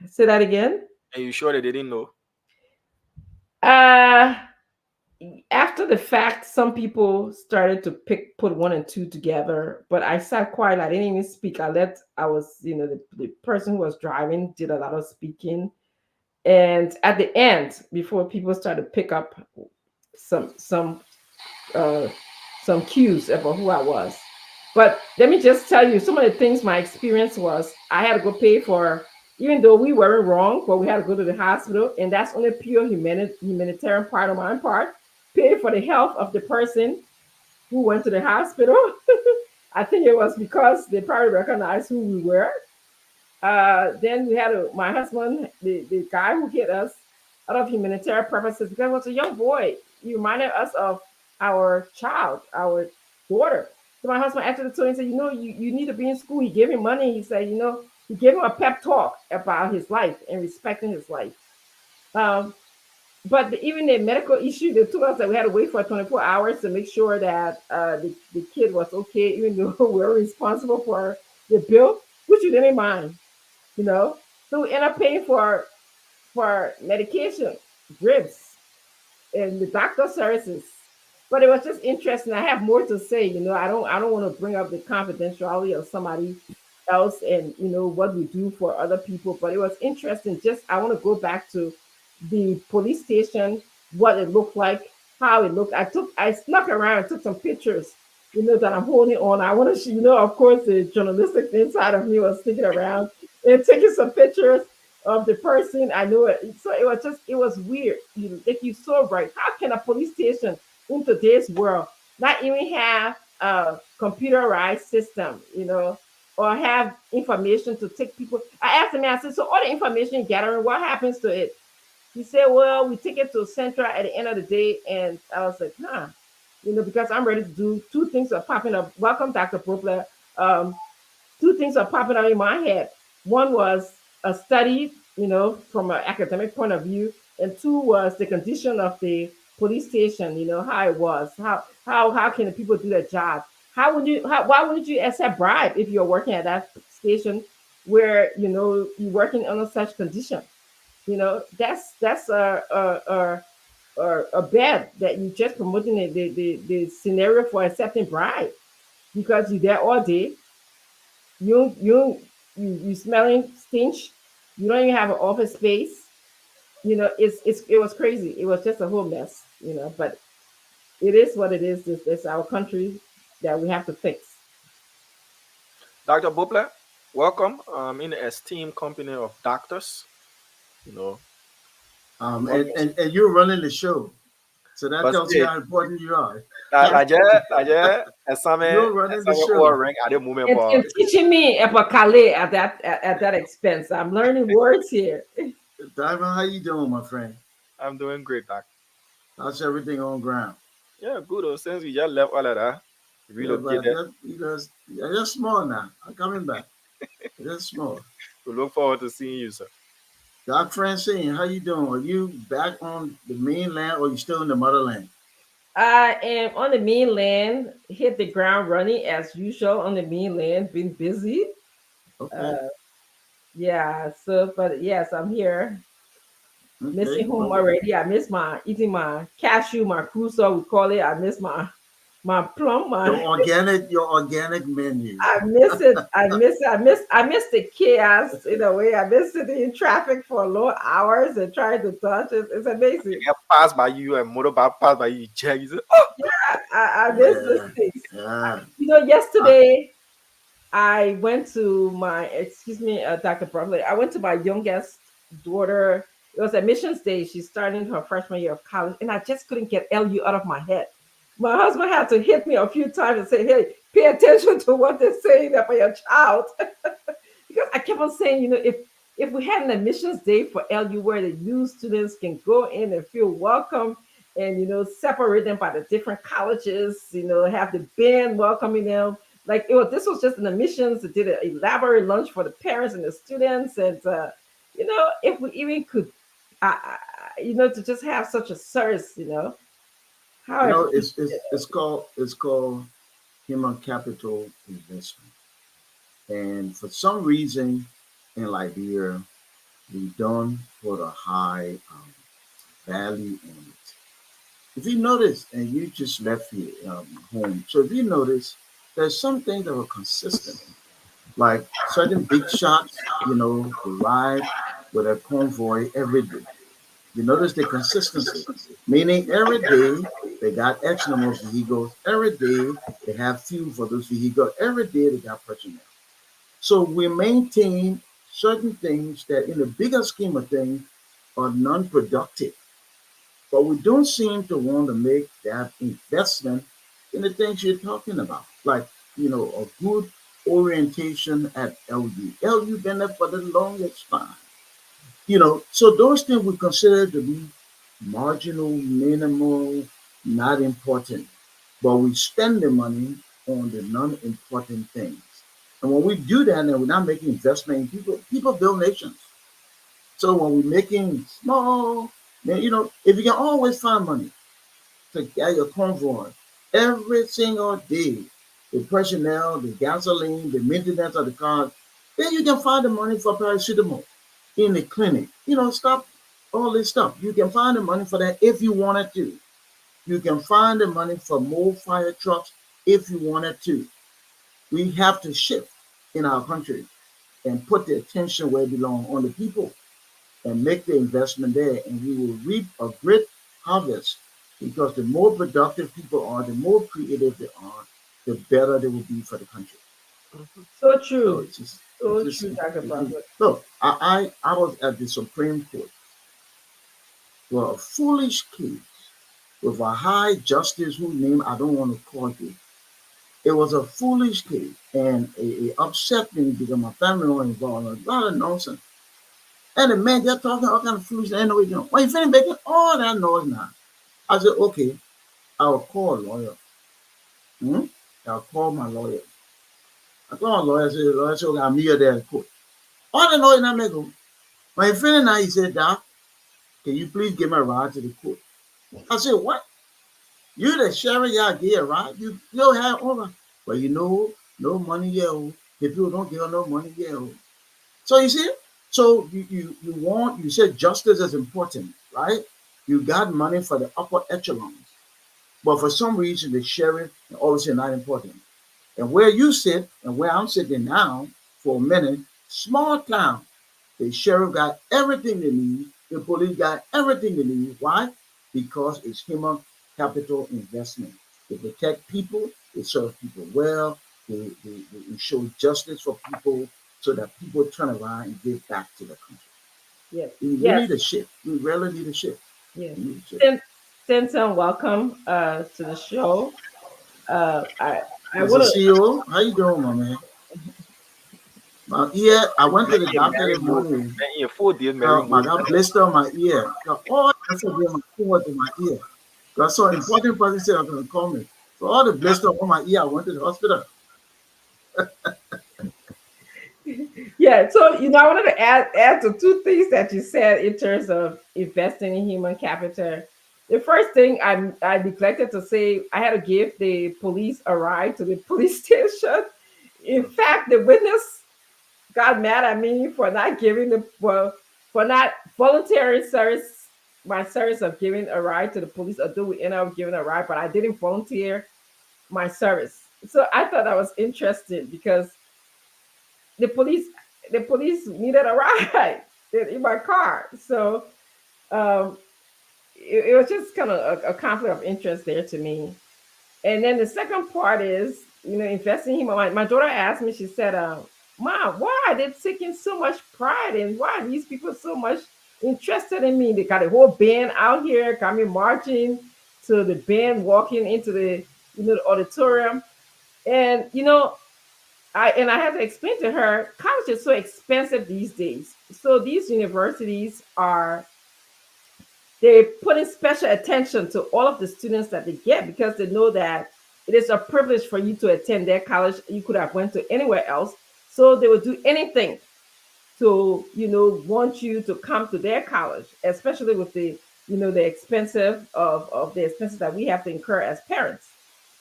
say that again.
And you sure they didn't know?
Uh After the fact, some people started to put one and two together, but I sat quiet. I didn't even speak. I was, the person who was driving did a lot of speaking. And at the end, before people started to pick up some some uh some cues about who I was. But let me just tell you some of the things my experience was. I had to go pay for, even though we weren't wrong, but we had to go to the hospital, and that's only pure humanitarian part of my part. Pay for the health of the person who went to the hospital. I think it was because they probably recognized who we were. Then we had my husband, the guy who hit us, out of humanitarian purposes, because he was a young boy. He reminded us of our child, our daughter. So my husband after the told him, said, you need to be in school. He gave him money. He said, he gave him a pep talk about his life and respecting his life. But even the medical issue, they told us that we had to wait for 24 hours to make sure that the kid was okay, even though we were responsible for the bill, which we didn't mind. So we end up paying for medication, drips, and the doctor services. But it was just interesting. I have more to say. I don't want to bring up the confidentiality of somebody else and what we do for other people. But it was interesting. Just I want to go back to the police station, what it looked like, how it looked. I snuck around and took some pictures, that I'm holding on. I want to, of course, the journalistic inside of me was sticking around and taking some pictures of the person. I knew it. So it was weird. Like you so right. How can a police station in today's world not even have a computerized system, or have information to take people? I asked him, I said, so all the information you're gathering, what happens to it? He said, well, we take it to Central at the end of the day. And I was like, because I'm ready to do two things are popping up. Welcome, Dr. Propler. Two things are popping up in my head. One was a study, from an academic point of view. And two was the condition of the police station, how it was. How can the people do their job? Why wouldn't you accept bribe if you're working at that station where you're working under such condition? That's a bad that you just promoting the scenario for accepting bribe because you're there all day. You smelling stench. You don't even have an office space. It was crazy. It was just a whole mess. But it is what it is. It's our country that we have to fix.
Dr. Buble, welcome. In the esteemed company of doctors. You know,
and you're running the show, so that tells you how important you are. You're running the show.
And teaching me about Calais at that expense. I'm learning words here.
Diamond, how you doing, my friend?
I'm doing great, Doc.
How's everything on ground?
Yeah, good. Since we just left all of that, relocated.
You're just small now. I'm coming back. Just small.
We look forward to seeing you, sir.
Doc Francine, how you doing? Are you back on the mainland or are you still in the motherland?
I am on the mainland, hit the ground running as usual on the mainland, been busy.
Okay.
Yeah, but yes, I'm here.
Okay.
Missing home already. I miss eating my cashew, my crusoe, we call it. I miss my plum,
your organic menu.
I miss it. I miss the chaos in a way. I miss sitting in traffic for long hours and trying to touch it. It's amazing.
I pass by you and motorbike pass by you.
Yeah, I miss those things.
Yeah.
Yesterday I went to Dr. Bromley. I went to my youngest daughter. It was admissions day. She's starting her freshman year of college, and I just couldn't get LU out of my head. My husband had to hit me a few times and say, "Hey, pay attention to what they're saying about your child," because I kept on saying, if we had an admissions day for LU where the new students can go in and feel welcome, and separate them by the different colleges, have the band welcoming them. Like this was just an admissions. They did an elaborate lunch for the parents and the students, and if we even could, to just have such a service, how
it's called human capital investment, and for some reason in Liberia, we don't put a high value on it. If you notice, and you just left here home, so if you notice, there's some things that were consistent, like certain big shots, arrive with a convoy every day. You notice the consistency, meaning every day they got X number of vehicles, every day they have fuel for those vehicles, every day they got personnel. So we maintain certain things that in the bigger scheme of things are non-productive. But we don't seem to want to make that investment in the things you're talking about, like, a good orientation at LU. LU been there for the longest time. So those things we consider to be marginal, minimal, not important. But we spend the money on the non-important things. And when we do that, and we're not making investment in people, people build nations. So when we're making small, if you can always find money to get your convoy every single day, the personnel, the gasoline, the maintenance of the cars, then you can find the money for paracetamol in the clinic. Stop all this stuff. You can find the money for that if you wanted to. You can find the money for more fire trucks if you wanted to. We have to shift in our country and put the attention where it belongs, on the people, and make the investment there, and we will reap a great harvest, because the more productive people are, the more creative they are, the better they will be for the country.
So true. So true, Dr. Bromley.
Look, I was at the Supreme Court for a foolish case with a high justice whose name I don't want to call you. It was a foolish case, and it upset me because my family was involved in a lot of nonsense. And the man just talking all kind of foolishness. I know what he's doing. When you finish making all that noise now, I said, okay, I'll call a lawyer. I'll call my lawyer. I called my lawyer. I said, the lawyer said, okay, I'm here there in court. All the noise I make. When you finish now, he said, Doc, can you please give me a ride to the court? I said, what? You the sheriff, y'all get right? You don't have over. But you know, no money yet. The people don't give her no money yet. So you see, so you want, you said justice is important, right? You got money for the upper echelons, but for some reason the sheriff and all this is not important. And where you sit and where I'm sitting now, for a minute, small town, the sheriff got everything they need, the police got everything they need. Why? Because it's human capital investment. They protect people, they serve people well, they show justice for people so that people turn around and give back to the country.
Yes.
We
Yes.
need a shift. We really need a shift.
Yes.
We need a shift.
Stenton, welcome to the show. I
Mr.
want to.
CEO, how you doing, my man? My ear, I went to the doctor
Mary
this
move.
morning.
Man, in 4 days, Mary
My
move.
got blister on my ear. All I said, my forward in my ear. Because so important person said I'm going to call me. So all the blister on my ear, I went to the hospital.
Yeah, so I wanted to add to two things that you said in terms of investing in human capital. The first thing I neglected to say, I had to give the police a ride to the police station. In fact, the witness got mad at me for not giving for not volunteering service my service of giving a ride to the police, although we ended up giving a ride, but I didn't volunteer my service. So I thought that was interesting because the police the police needed a ride in my car. So um, it was just kind of a conflict of interest there to me. And then the second part is, investing in him. My daughter asked me, she said, Mom, why are they taking so much pride and why are these people so much interested in me? They got a whole band out here, got me marching to the band, walking into the auditorium. And, I had to explain to her, college is so expensive these days. So these universities they're putting special attention to all of the students that they get because they know that it is a privilege for you to attend their college. You could have went to anywhere else. So they will do anything to, want you to come to their college, especially with the expenses that we have to incur as parents.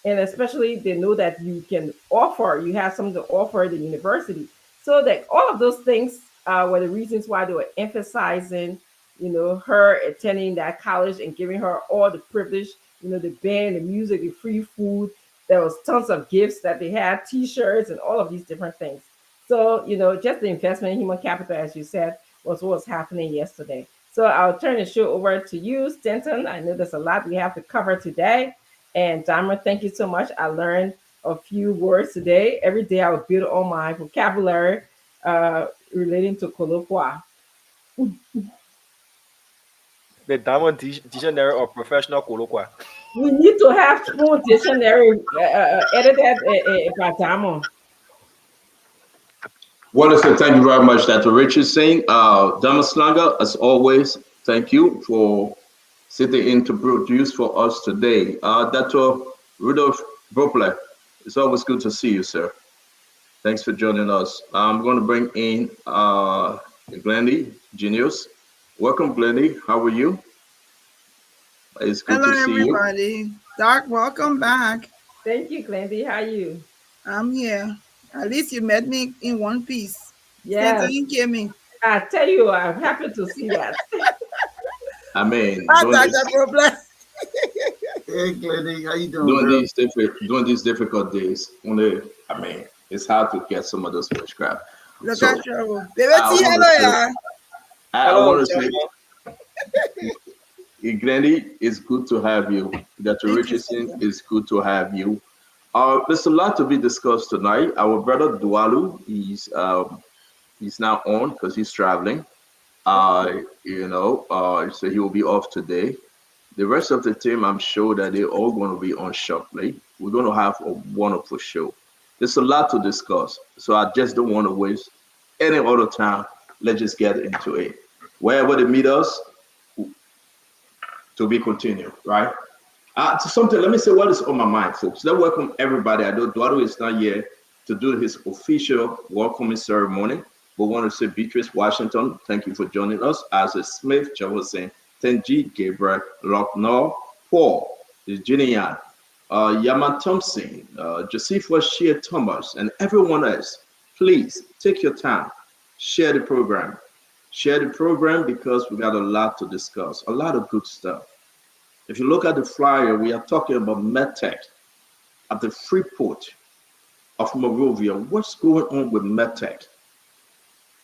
And especially they know that you have something to offer the university. So that all of those things were the reasons why they were emphasizing, her attending that college and giving her all the privilege, the band, the music, the free food. There was tons of gifts that they had, t-shirts and all of these different things. So, just the investment in human capital, as you said, was what was happening yesterday. So I'll turn the show over to you, Stenton. I know there's a lot we have to cover today. And Dama, thank you so much. I learned a few words today. Every day I will build on my vocabulary relating to colloquia.
The Diamond Dictionary of Professional Colloquia.
We need to have Spoon Dictionary edited by Dama.
Well, listen, thank you very much, Dr. Richardson. Dama Slanger, as always, thank you for sitting in to produce for us today. Dr. Rudolph Bropler, it's always good to see you, sir. Thanks for joining us. I'm going to bring in Glendy Genius. Welcome, Glendy. How are you? It's good
Hello,
to see
everybody.
you.
Doc, welcome back.
Thank you, Glendy. How are you?
I'm here. At least you met me in one piece.
Yeah.
Santa, you hear me.
I tell you, I'm happy to see that.
I mean,
Dr. Problem.
Hey, Glendy, how you doing,
during these difficult days, it's hard to get some of those witchcraft.
Look
So,
at you. Baby, see hello, yeah.
I want to say, Glendy, it's good to have you. Dr. Richardson, it's good to have you. There's a lot to be discussed tonight. Our brother Dualu, he's now on because he's traveling. So he will be off today. The rest of the team, I'm sure that they're all going to be on shortly. We're going to have a wonderful show. There's a lot to discuss, so I just don't want to waste any other time. Let's just get into it. Wherever they meet us, to be continued, right? Let me say what is on my mind, folks. Let's welcome everybody. I know Eduardo is not here to do his official welcoming ceremony. We want to say Beatrice Washington, thank you for joining us. As Smith was saying, Tenji Gabriel, Lochner, Paul, Virginia, Yaman Thompson, Josephus Shea Thomas, and everyone else. Please take your time, share the program. Share the program because we got a lot to discuss, a lot of good stuff. If you look at the flyer, we are talking about MedTech at the Freeport of Monrovia. What's going on with MedTech?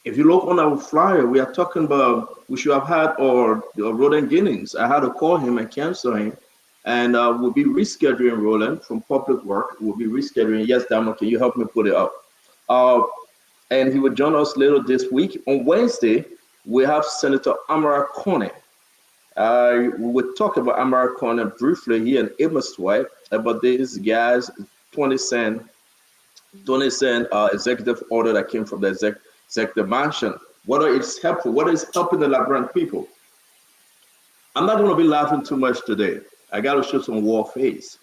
If you look on our flyer, we are talking about, we should have had Roland Ginnings. I had to call him and cancel him. And we'll be rescheduling Roland from public work. We'll be rescheduling. Yes, Damo, can you help me put it up? And he will join us later this week. On Wednesday, we have Senator Amara Corning. We will talk about Amara Corning briefly here in Emerson about these guys, 20 cent executive order that came from the executive mansion. Whether it's helpful, whether it's helping the Liberian people. I'm not going to be laughing too much today. I got to show some war face.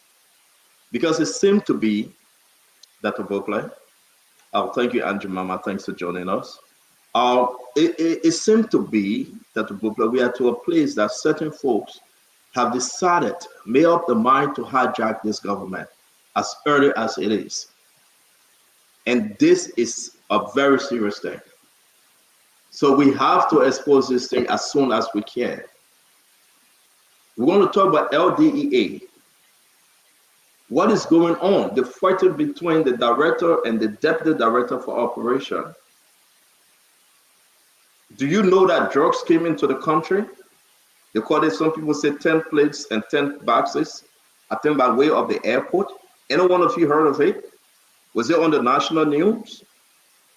Because it seemed to be, Dr. Bopley, thank you, Andrew Mama, thanks for joining us. It seemed to be that we are to a place that certain folks have decided, made up the mind to hijack this government as early as it is. And this is a very serious thing. So we have to expose this thing as soon as we can. We're going to talk about LDEA. What is going on? The fighting between the director and the deputy director for operation. Do you know that drugs came into the country? They call it, some people say 10 plates and 10 boxes, I think by way of the airport. Any one of you heard of it? Was it on the national news?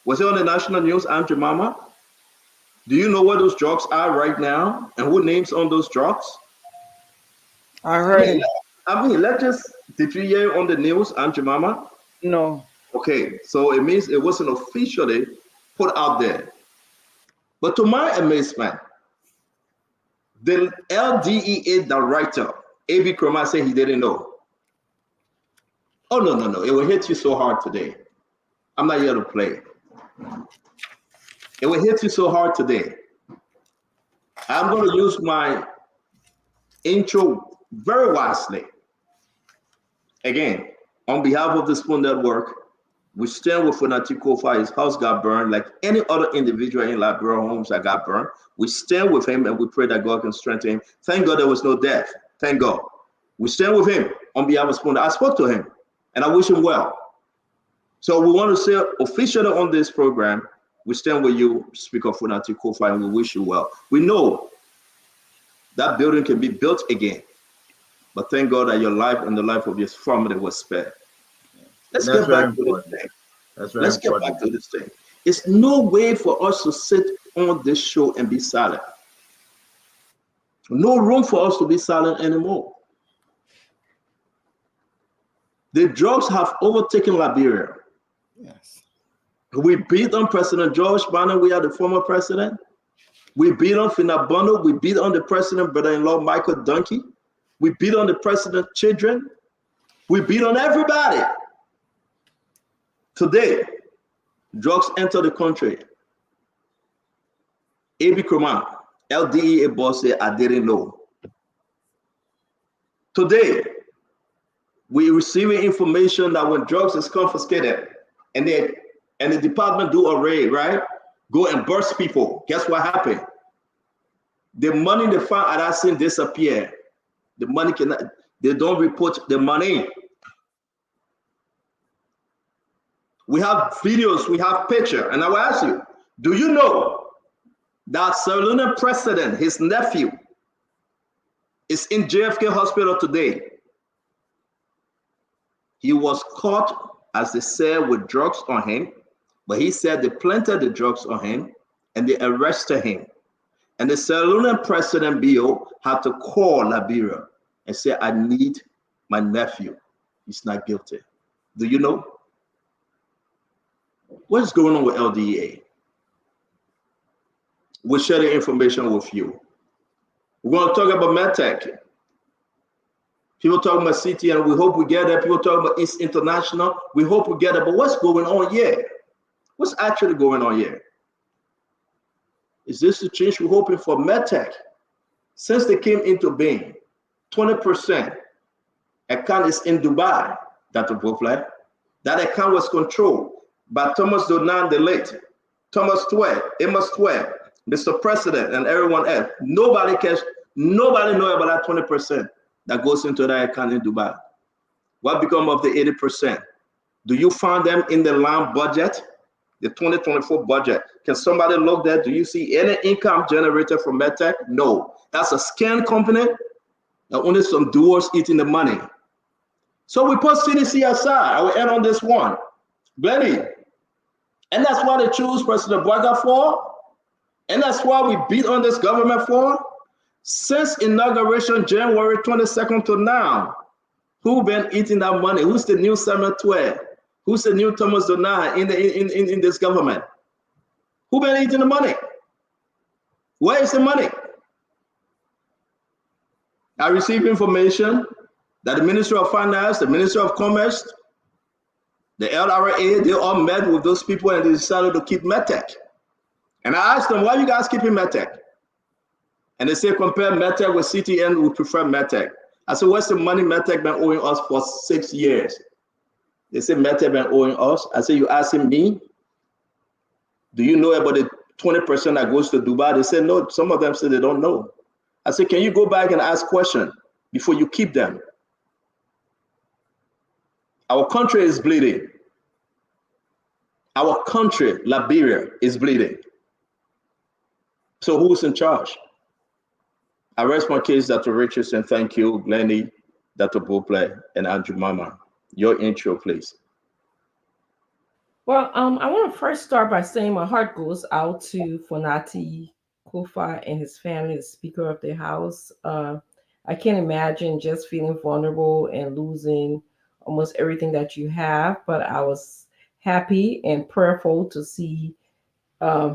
Was it on the national news, Andrew Mama? Do you know where those drugs are right now? And who names on those drugs?
I heard it.
Did you hear on the news, Andrew Mama?
No.
Okay, so it means it wasn't officially put out there. But to my amazement, the LDEA director, A.B. Kroma, said he didn't know. Oh, no. It will hit you so hard today. I'm not here to play. It will hit you so hard today. I'm going to use my intro very wisely. Again, on behalf of the Spoon Network, we stand with Funati Kofa. His house got burned like any other individual in Liberia homes that got burned. We stand with him and we pray that God can strengthen him. Thank God there was no death. Thank God. We stand with him on behalf of Spoon. I spoke to him and I wish him well. So we want to say officially on this program, we stand with you, Speaker Funati Kofa, and we wish you well. We know that building can be built again. But thank God that your life and the life of your family was spared. Let's get back to this thing. Let's get back to this thing. It's no way for us to sit on this show and be silent. No room for us to be silent anymore. The drugs have overtaken Liberia.
Yes.
We beat on President George Bannon. We are the former president. We beat on Finabono. We beat on the president, brother-in-law Michael Dunkey. We beat on the president's children. We beat on everybody. Today, drugs enter the country. A.B. Kroman, LDEA boss said, I didn't know. Today, we receiving information that when drugs is confiscated and the department do a raid, right? Go and burst people. Guess what happened? The money they found at that scene disappear. The money cannot, they don't report the money. We have videos, we have picture, and I will ask you, do you know that Sierra Leone president, his nephew, is in JFK hospital today? He was caught, as they said, with drugs on him, but he said they planted the drugs on him and they arrested him. And the Sierra Leone president, BO, had to call Liberia and say, I need my nephew. He's not guilty. Do you know? What is going on with LDEA? We'll share the information with you. We're going to talk about MedTech. People talking about CT, and we hope we get there. People talking about East International. We hope we get there. But what's going on here? What's actually going on here? Is this the change we're hoping for? MedTech Since they came into being, 20% account is in Dubai, Dr. Bofle. That account was controlled by Thomas Donan the late, Thomas Twe, Amos Twe, Mr. President, and everyone else. Nobody know about that 20% that goes into that account in Dubai. What become of the 80%? Do you find them in the land budget, the 2024 budget? Can somebody look there? Do you see any income generated from MedTech? No. That's a scam company, and only some doers eating the money. So we put CDC aside. I will end on this one. Glenny. And that's why they choose President Bouaga for. And that's why we beat on this government for. Since inauguration, January 22nd to now, who been eating that money? Who's the new Samuel Twe? Who's the new Thomas Donat in this government? Who been eating the money? Where is the money? I received information that the Ministry of Finance, the Ministry of Commerce, the LRA, they all met with those people and they decided to keep MedTech. And I asked them, why are you guys keeping MedTech? And they say, compare MedTech with CTN, we prefer MedTech. I said, what's the money MedTech been owing us for 6 years? They said, MedTech been owing us. I said, you asking me? Do you know about the 20% that goes to Dubai? They said, no, some of them said they don't know. I said, can you go back and ask questions before you keep them? Our country is bleeding. Our country, Liberia, is bleeding. So who's in charge? I rest my case, Dr. Richardson. Thank you, Glennie, Dr. Boplay, and Andrew Mama. Your intro, please.
Well, I want to first start by saying my heart goes out to Fonati Kofa and his family, the Speaker of the House. I can't imagine just feeling vulnerable and losing almost everything that you have, but I was happy and prayerful to see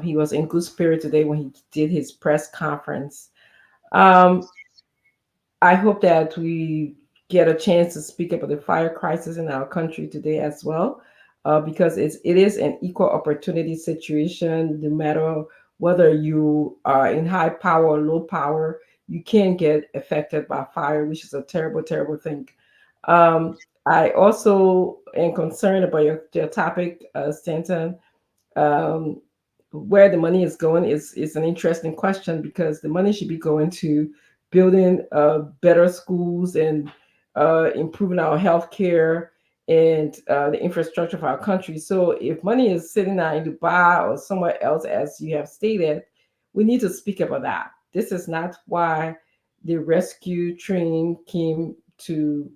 he was in good spirit today when he did his press conference. I hope that we get a chance to speak about the fire crisis in our country today as well, because it is an equal opportunity situation. No matter whether you are in high power or low power, you can get affected by fire, which is a terrible, terrible thing. I also am concerned about your topic, Stanton. Where the money is going is an interesting question, because the money should be going to building better schools and improving our healthcare and the infrastructure of our country. So if money is sitting out in Dubai or somewhere else, as you have stated, we need to speak about that. This is not why the rescue train came to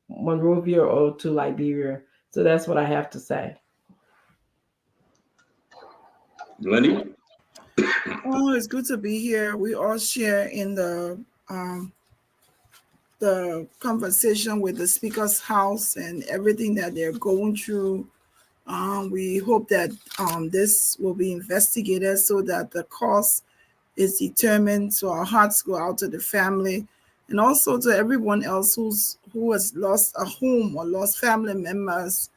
Monrovia or to Liberia. So that's what I have to say.
Lenny?
Oh, it's good to be here. We all share in the conversation with the Speaker's House and everything that they're going through. We hope that this will be investigated so that the cause is determined. So our hearts go out to the family and also to everyone else who has lost a home or lost family members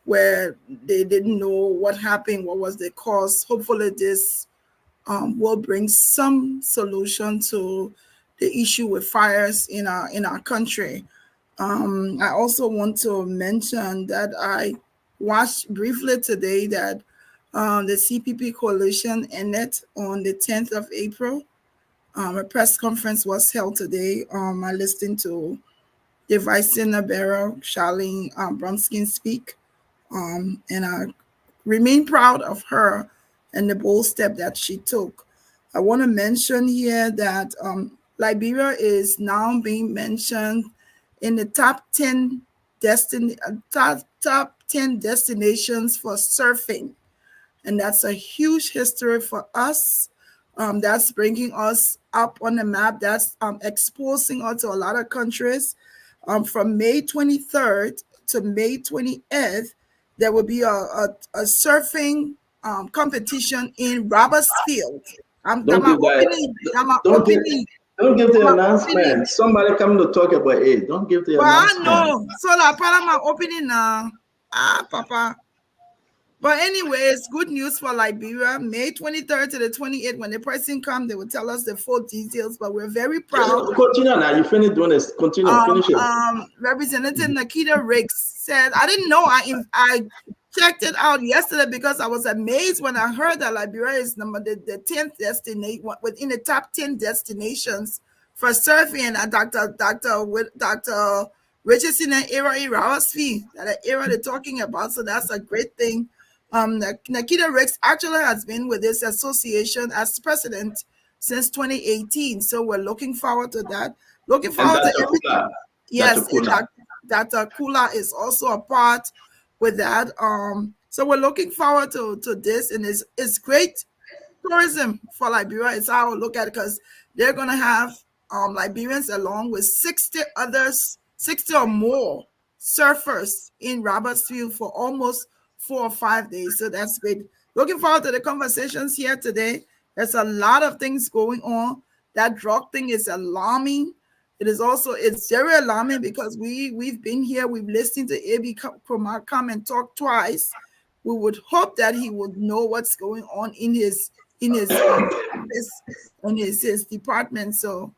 where they didn't know what happened, what was the cause. Hopefully this will bring some solution to the issue with fires in our country. I also want to mention that I watched briefly today that the CPP coalition ended on the 10th of April. A press conference was held today. I listened to the Vice Senator Beryl Charlene Bronskin speak, and I remain proud of her and the bold step that she took. I want to mention here that Liberia is now being mentioned in the top 10 destinations for surfing. And that's a huge history for us. That's bringing us up on the map. That's exposing us to a lot of countries. From May 23rd to May 28th, there will be a surfing competition in Robertsfield.
Don't give the announcement. Somebody coming to talk about it. Don't give the announcement.
I know. So la para my opening now. Papa. But anyway, it's good news for Liberia. May 23rd to the 28th, when the person comes, they will tell us the full details. But we're very proud.
Continue now. You finish doing this. Continue. Finish it.
Representative Nikita Riggs said, I didn't know. I checked it out yesterday because I was amazed when I heard that Liberia is the 10th destination within the top 10 destinations for surfing. And Dr. Richardson and Era Rawasfi, that era they're talking about. So that's a great thing. Nikita Riggs actually has been with this association as president since 2018. So we're looking forward to that. Looking forward to everything. Yes, Dr. Kula is also a part with that. So we're looking forward to this, and it's great tourism for Liberia. It's how I look at it, because they're gonna have Liberians along with 60 others, 60 or more surfers in Robertsfield for almost 4 or 5 days. So that's great. Looking forward to the conversations here today. There's a lot of things going on. That drug thing is alarming. It's very alarming because we've been here, we've listened to A.B. Kumar come and talk twice. We would hope that he would know what's going on in his office and his department. So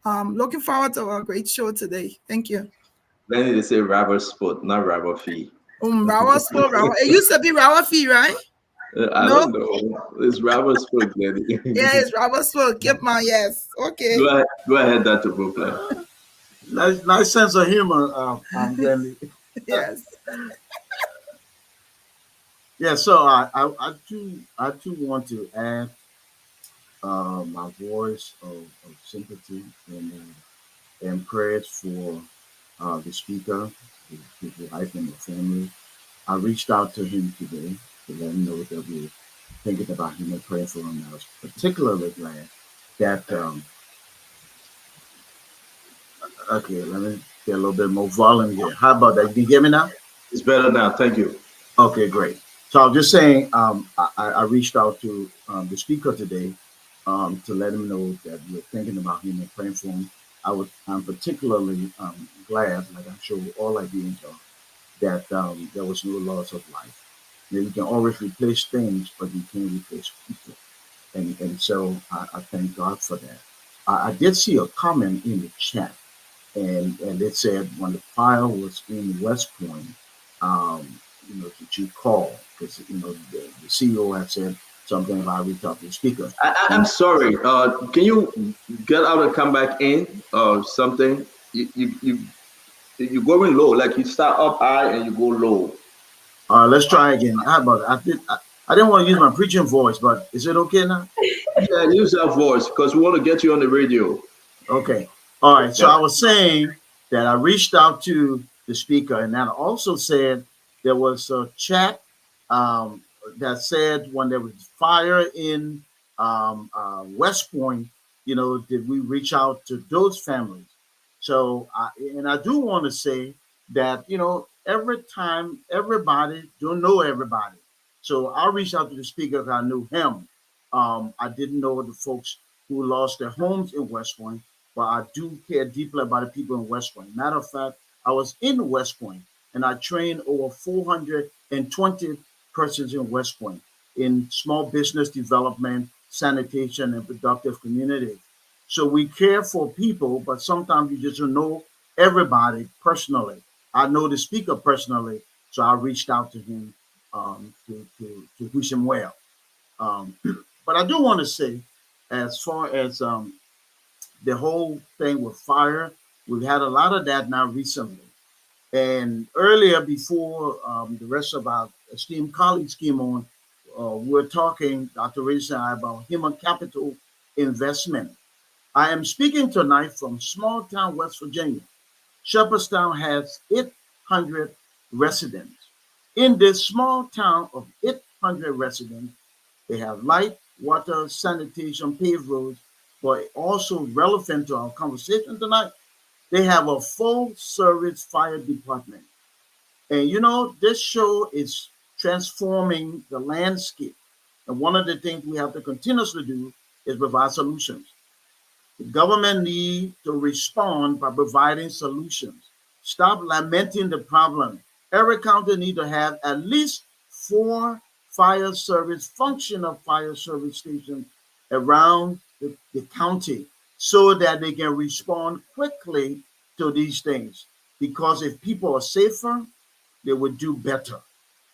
looking forward to a great show today. Thank you.
Then they say Robert Sport, not Robert Fee.
It used to be Robert Fee, right?
I don't know. It's Robert Sport, lady.
Yeah, it's Robert Sport. Keep my yes. Okay.
Go ahead, Dr. Brooklyn.
Nice sense of humor, Glendy.
Yes.
Yeah, so I too want to add my voice of sympathy and prayers for the speaker, his wife, and the family. I reached out to him today to let him know that we're thinking about him and praying for him. I was particularly glad that. Okay, let me get a little bit more volume here. How about that? Can you hear me now?
It's better now. Thank you.
Okay, great. So I was just saying, I reached out to the speaker today to let him know that we're thinking about him and praying for him. I'm particularly glad, like I'm sure all Liberians are, that there was no loss of life. You can always replace things, but you can't replace people. And so I thank God for that. I did see a comment in the chat, and it said when the fire was in West Point, that you call, because the CEO had said something about reach out to the speaker.
I'm sorry. Can you get out and come back in or something? You're going low, like you start up high and you go low.
Let's try again. How about it? I didn't want to use my preaching voice, but is it okay now?
Yeah, use that voice because we want to get you on the radio.
Okay. All right. So I was saying that I reached out to the speaker, and that also said there was a chat that said when there was fire in West Point, did we reach out to those families? So, I do want to say that, every time everybody don't know everybody. So I reached out to the speaker because I knew him. I didn't know the folks who lost their homes in West Point, but I do care deeply about the people in West Point. Matter of fact, I was in West Point and I trained over 420 persons in West Point in small business development, sanitation, and productive community. So we care for people, but sometimes you just don't know everybody personally. I know the speaker personally, so I reached out to him to wish him well. But I do want to say, as far as the whole thing with fire, we've had a lot of that now recently. And earlier, before the rest of our esteemed colleagues came on, we were talking, Dr. Rich and I, about human capital investment. I am speaking tonight from small town West Virginia. Shepherdstown has 800 residents. In this small town of 800 residents, they have light, water, sanitation, paved roads, but also relevant to our conversation tonight, they have a full service fire department. And this show is transforming the landscape. And one of the things we have to continuously do is provide solutions. The government needs to respond by providing solutions. Stop lamenting the problem. Every county needs to have at least 4 fire service, functional fire service stations around the county so that they can respond quickly to these things. Because if people are safer, they would do better.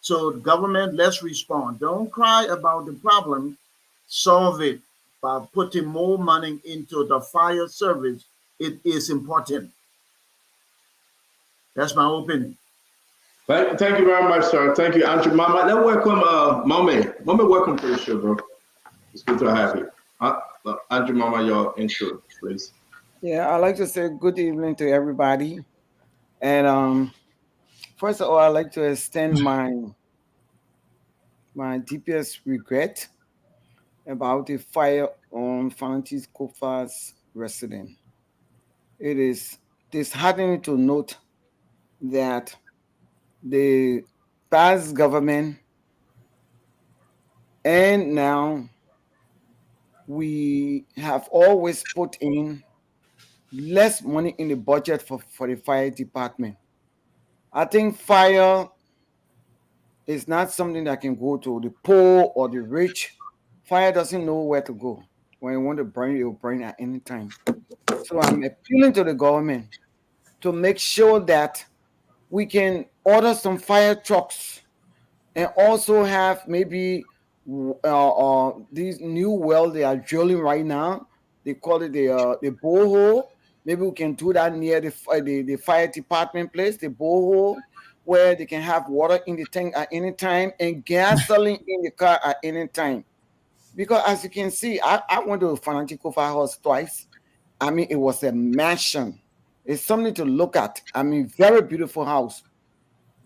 So, government, let's respond. Don't cry about the problem, solve it by putting more money into the fire service. It is important. That's my opinion.
Thank you very much, sir. Thank you, Andrew Mama. Let's welcome Mame. Mame, welcome to the show, bro. It's good to have you. Andrew Mama, your intro, please.
Yeah, I'd like to say good evening to everybody. And first of all, I'd like to extend my deepest regret about the fire on Francis Kofa's residence. It is disheartening to note that the past government and now we have always put in less money in the budget for the fire department. I think fire is not something that can go to the poor or the rich. Fire doesn't know where to go. When you want to burn, it will burn at any time. So I'm appealing to the government to make sure that we can order some fire trucks and also have maybe these new well they are drilling right now. They call it the borehole. Maybe we can do that near the fire department place, the borehole, where they can have water in the tank at any time and gasoline in the car at any time. Because as you can see, I went to Fanatico Firehouse twice. I mean, it was a mansion. It's something to look at. I mean, very beautiful house.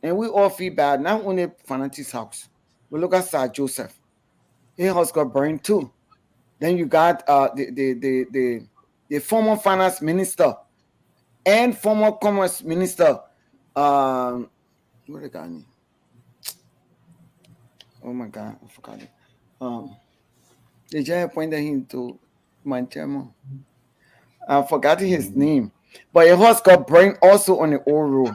And we all feel bad, not only Fanatic's house. We look at Sir Joseph. His house got burned too. Then you got the former finance minister and former commerce minister. What the guy name? Oh my God, I forgot it. They just appointed him to my chairman. I forgot his name. But a horse got burned also on the old road.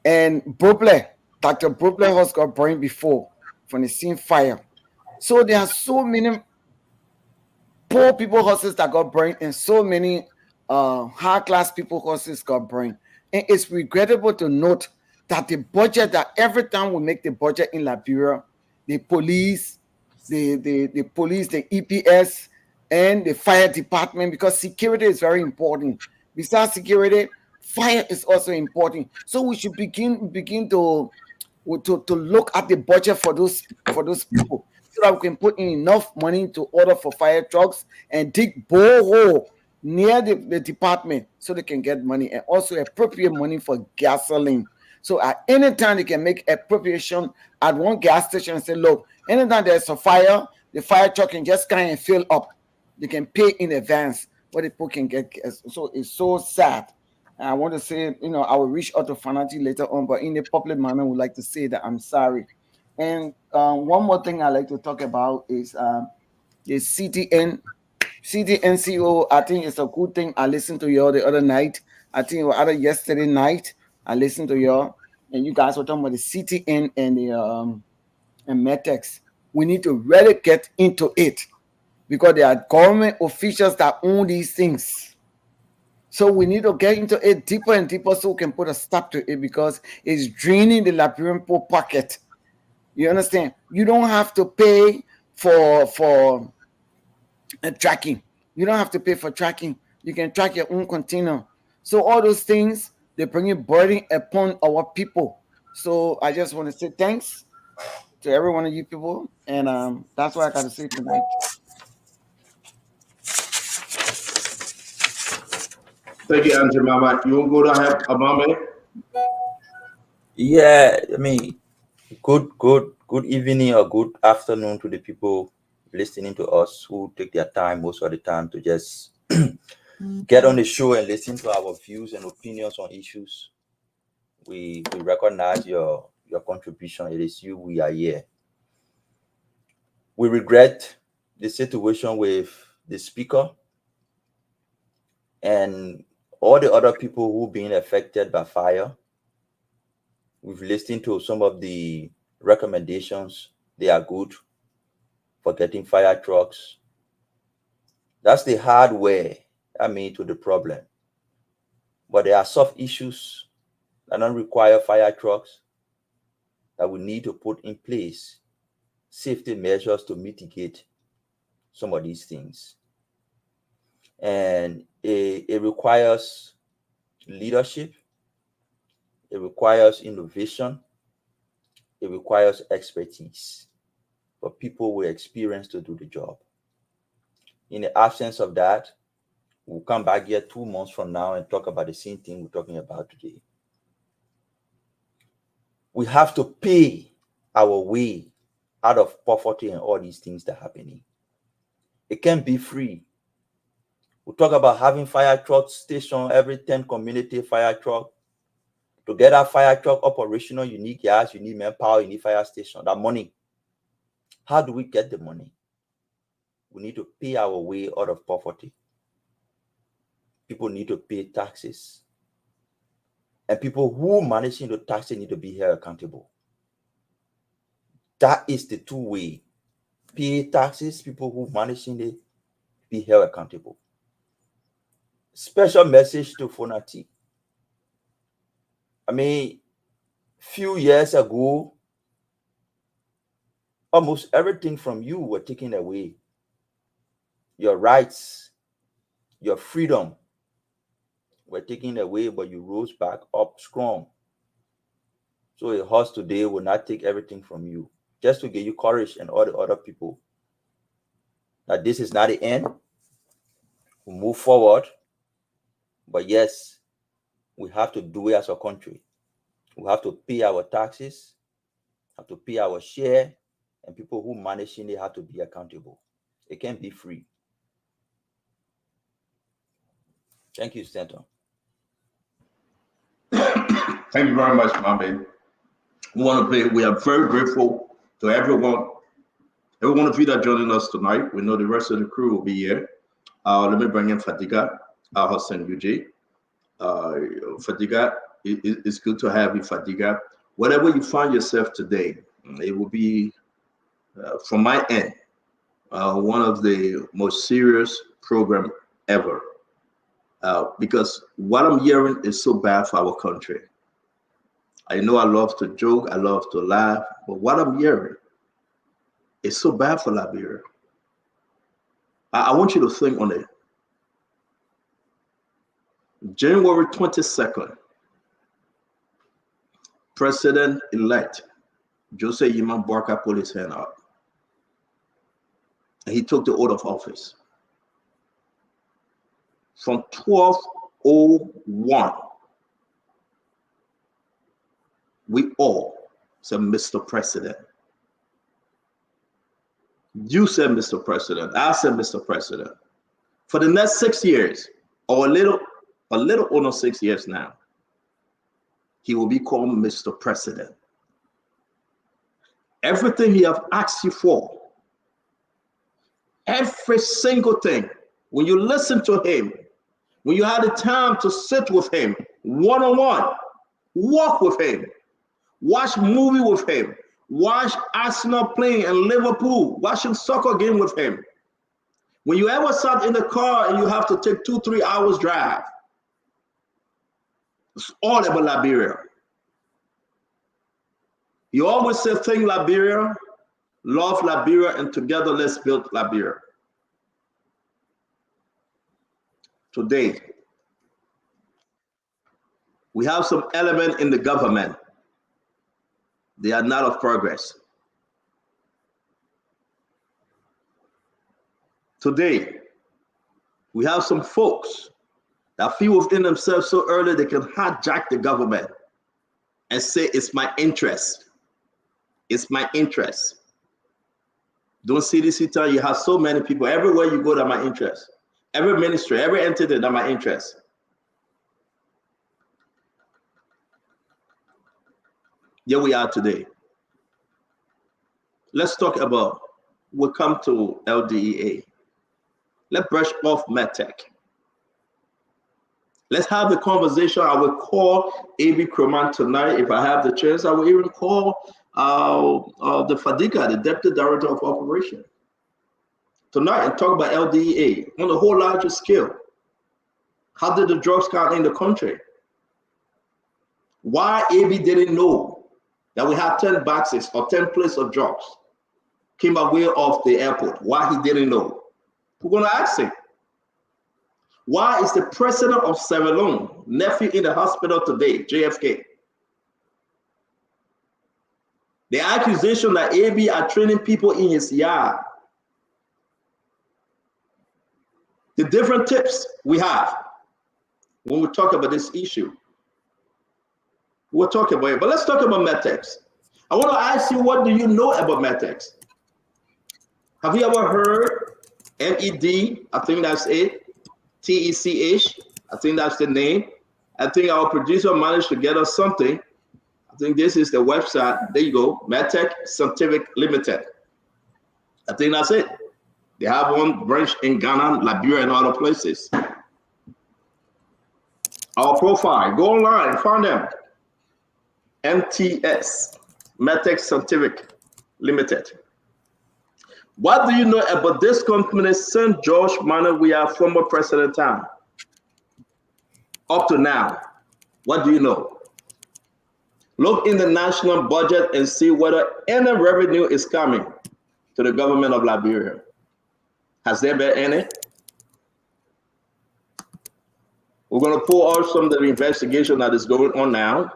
And Dr. Buble horse got burned before from the same fire. So there are so many poor people horses that got burned and so many high class people horses got burned. And it's regrettable to note that the budget, that every time we make the budget in Liberia, the police, the police, the EPS, and the fire department, because security is very important. Besides security, fire is also important. So we should begin to look at the budget for those people, so that we can put in enough money to order for fire trucks and dig borehole near the department so they can get money, and also appropriate money for gasoline. So at any time they can make appropriation at one gas station and say, look, anytime there's a fire, the fire truck can just kind of fill up. They can pay in advance what the people can get. So it's so sad. And I want to say, I will reach out to Fanati later on, but in a public manner, I would like to say that I'm sorry. And one more thing I like to talk about is the CTNCO. I think it's a good thing. I listened to y'all the other night. I think it was either yesterday night. I listened to y'all, and you guys were talking about the CTN and the and Metch. We need to really get into it, because there are government officials that own these things. So we need to get into it deeper and deeper so we can put a stop to it, because it's draining the Liberian poor pocket. You understand? You don't have to pay for tracking. You don't have to pay for tracking. You can track your own container. So all those things, they bring a burden upon our people. So I just want to say thanks to every one of you people, and that's what I got to say tonight.
Thank you, Andrew Mama. You want to go to have a Mama?
Yeah, I mean, good evening or good afternoon to the people listening to us who take their time most of the time to just get on the show and listen to our views and opinions on issues. We recognize your contribution. It is you. We are here. We regret the situation with the speaker and all the other people who being affected by fire. We've listened to some of the recommendations They are good for getting fire trucks. That's the hardware, to the problem. But there are soft issues that don't require fire trucks that we need to put in place safety measures to mitigate some of these things. And it requires leadership, it requires innovation, it requires expertise for people with experience to do the job. In the absence of that, we'll come back here 2 months from now and talk about the same thing we're talking about today. We have to pay our way out of poverty and all these things that are happening. It can't be free. We talk about having fire truck station, every 10 community fire truck. To get that fire truck operational, you need gas, you need manpower, you need fire station, that money. How do we get the money? We need to pay our way out of poverty. People need to pay taxes. And people who managing the taxes need to be held accountable. That is the two-way. Pay taxes, people who managing it, be held accountable. Special message to Fonati. Few years ago, almost everything from you were taken away. Your rights, your freedom were taken away, but you rose back up strong. So a horse today will not take everything from you, just to give you courage and all the other people that this is not the end. We'll move forward. But yes, we have to do it as a country. We have to pay our taxes, have to pay our share, and people who manage it have to be accountable. It can't be free. Thank you, Stanton.
Thank you very much, my man. We are very grateful to every one of you that joining us tonight. We know the rest of the crew will be here. Let me bring in Fadiga, Hassan UJ. Fadiga, it's good to have you, Fadiga. Whatever you find yourself today, it will be, from my end, one of the most serious program ever. Because what I'm hearing is so bad for our country. I know I love to joke, I love to laugh, but what I'm hearing is so bad for Liberia. I want you to think on it. January 22nd, President-elect Jose Yiman Barka pulled his hand up. And he took the oath of office. From 12:01, we all said, Mr. President. You said, Mr. President. I said, Mr. President. For the next 6 years, or a little under 6 years now, he will be called Mr. President. Everything he have asked you for, every single thing, when you listen to him, when you had the time to sit with him one-on-one, walk with him, watch movie with him, watch Arsenal playing in Liverpool, watching soccer game with him. When you ever sat in the car and you have to take 2-3 hours drive, it's all about Liberia. He always said, think Liberia, love Liberia, and together let's build Liberia. Today, we have some element in the government. They are not of progress. Today, we have some folks that feel within themselves so early they can hijack the government and say, it's my interest. It's my interest. Don't see this time, you have so many people. Everywhere you go, that's my interest. Every ministry, every entity, that's my interest. Here we are today. Let's talk about, we'll come to LDEA. Let's brush off Metch. Let's have the conversation. I will call A.B. Croman tonight. If I have the chance, I will even call the Fadiga, the Deputy Director of Operation, tonight and talk about LDEA on a whole larger scale. How did the drugs count in the country? Why AB didn't know that we have 10 boxes or 10 plates of drugs came by way of the airport. Why he didn't know? We're going to ask him. Why is the president of Sierra Leone nephew in the hospital today, JFK? The accusation that AB are training people in his yard. The different tips we have when we talk about this issue. We'll talk about it, but let's talk about Metch. I want to ask you, what do you know about Metch? Have you ever heard MED? I think that's it. TECH, I think that's the name. I think our producer managed to get us something. I think this is the website. There you go, Metch Scientific Limited. I think that's it. They have one branch in Ghana, Liberia, and other places. Our profile, go online, find them. MTS, Metch Scientific Limited. What do you know about this company since George Manuel Weah, former president, time? Up to now, what do you know? Look in the national budget and see whether any revenue is coming to the government of Liberia. Has there been any? We're going to pull out some of the investigation that is going on now.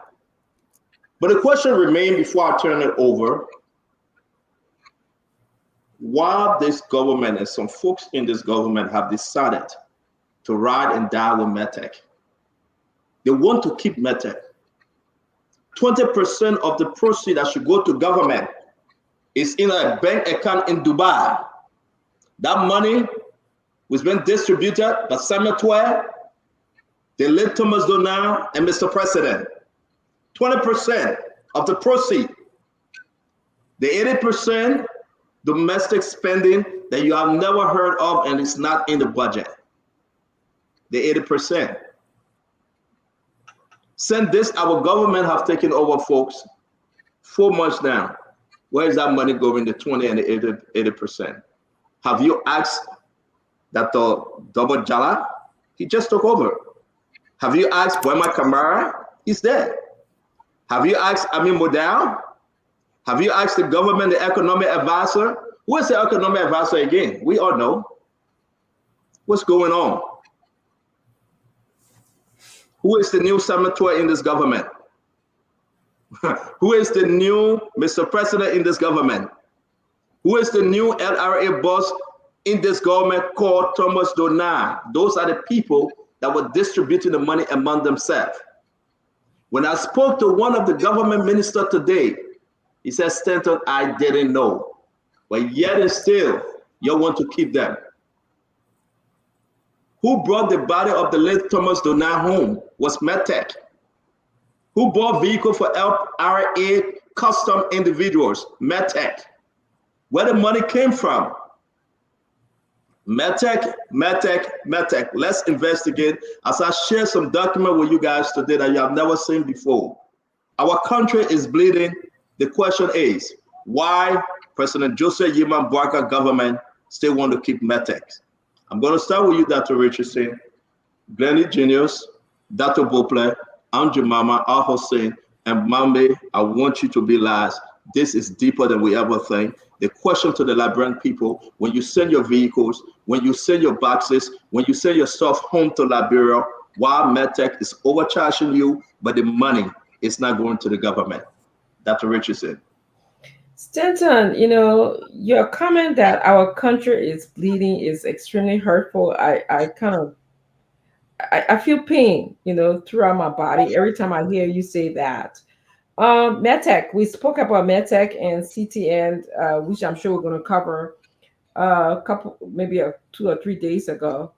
But the question remains before I turn it over. Why this government and some folks in this government have decided to ride and die with Metch? They want to keep Metch. 20% of the proceeds that should go to government is in a bank account in Dubai. That money was being distributed by Samuel Twere, the late Thomas Donald, and Mr. President. 20% of the proceeds. The 80% domestic spending that you have never heard of and it's not in the budget. The 80%. Since this, our government have taken over, folks, 4 months now. Where is that money going, the 20 and the 80%? Have you asked that the Double Jala? He just took over. Have you asked Wema Kamara? He's there. Have you asked Amin Modal? Have you asked the government, the economic advisor? Who is the economic advisor again? We all know. What's going on? Who is the new senator in this government? Who is the new Mr. President in this government? Who is the new LRA boss in this government called Thomas Donald? Those are the people that were distributing the money among themselves. When I spoke to one of the government ministers today, he said, Stanton, I didn't know. But yet and still, you want to keep them. Who brought the body of the late Thomas Donald home was Metch. Who bought vehicle for LRA custom individuals? Metch. Where the money came from? Metch. Let's investigate as I share some document with you guys today that you have never seen before. Our country is bleeding. The question is, why President Joseph Yeman Boakai government still want to keep Metch? I'm going to start with you, Dr. Richardson, Glennie Genius, Dr. Bople, Andrew Mama, Al Hussein, and Mambe. I want you to be last. This is deeper than we ever think. The question to the Liberian people, when you send your vehicles, when you send your boxes, when you send your stuff home to Liberia, why Metch is overcharging you, but the money is not going to the government? Dr. Richardson.
Stanton, you know, your comment that our country is bleeding is extremely hurtful. I feel pain, you know, throughout my body every time I hear you say that. Metch, we spoke about Metch and CTN, which I'm sure we're going to cover a couple, maybe 2 or 3 days ago.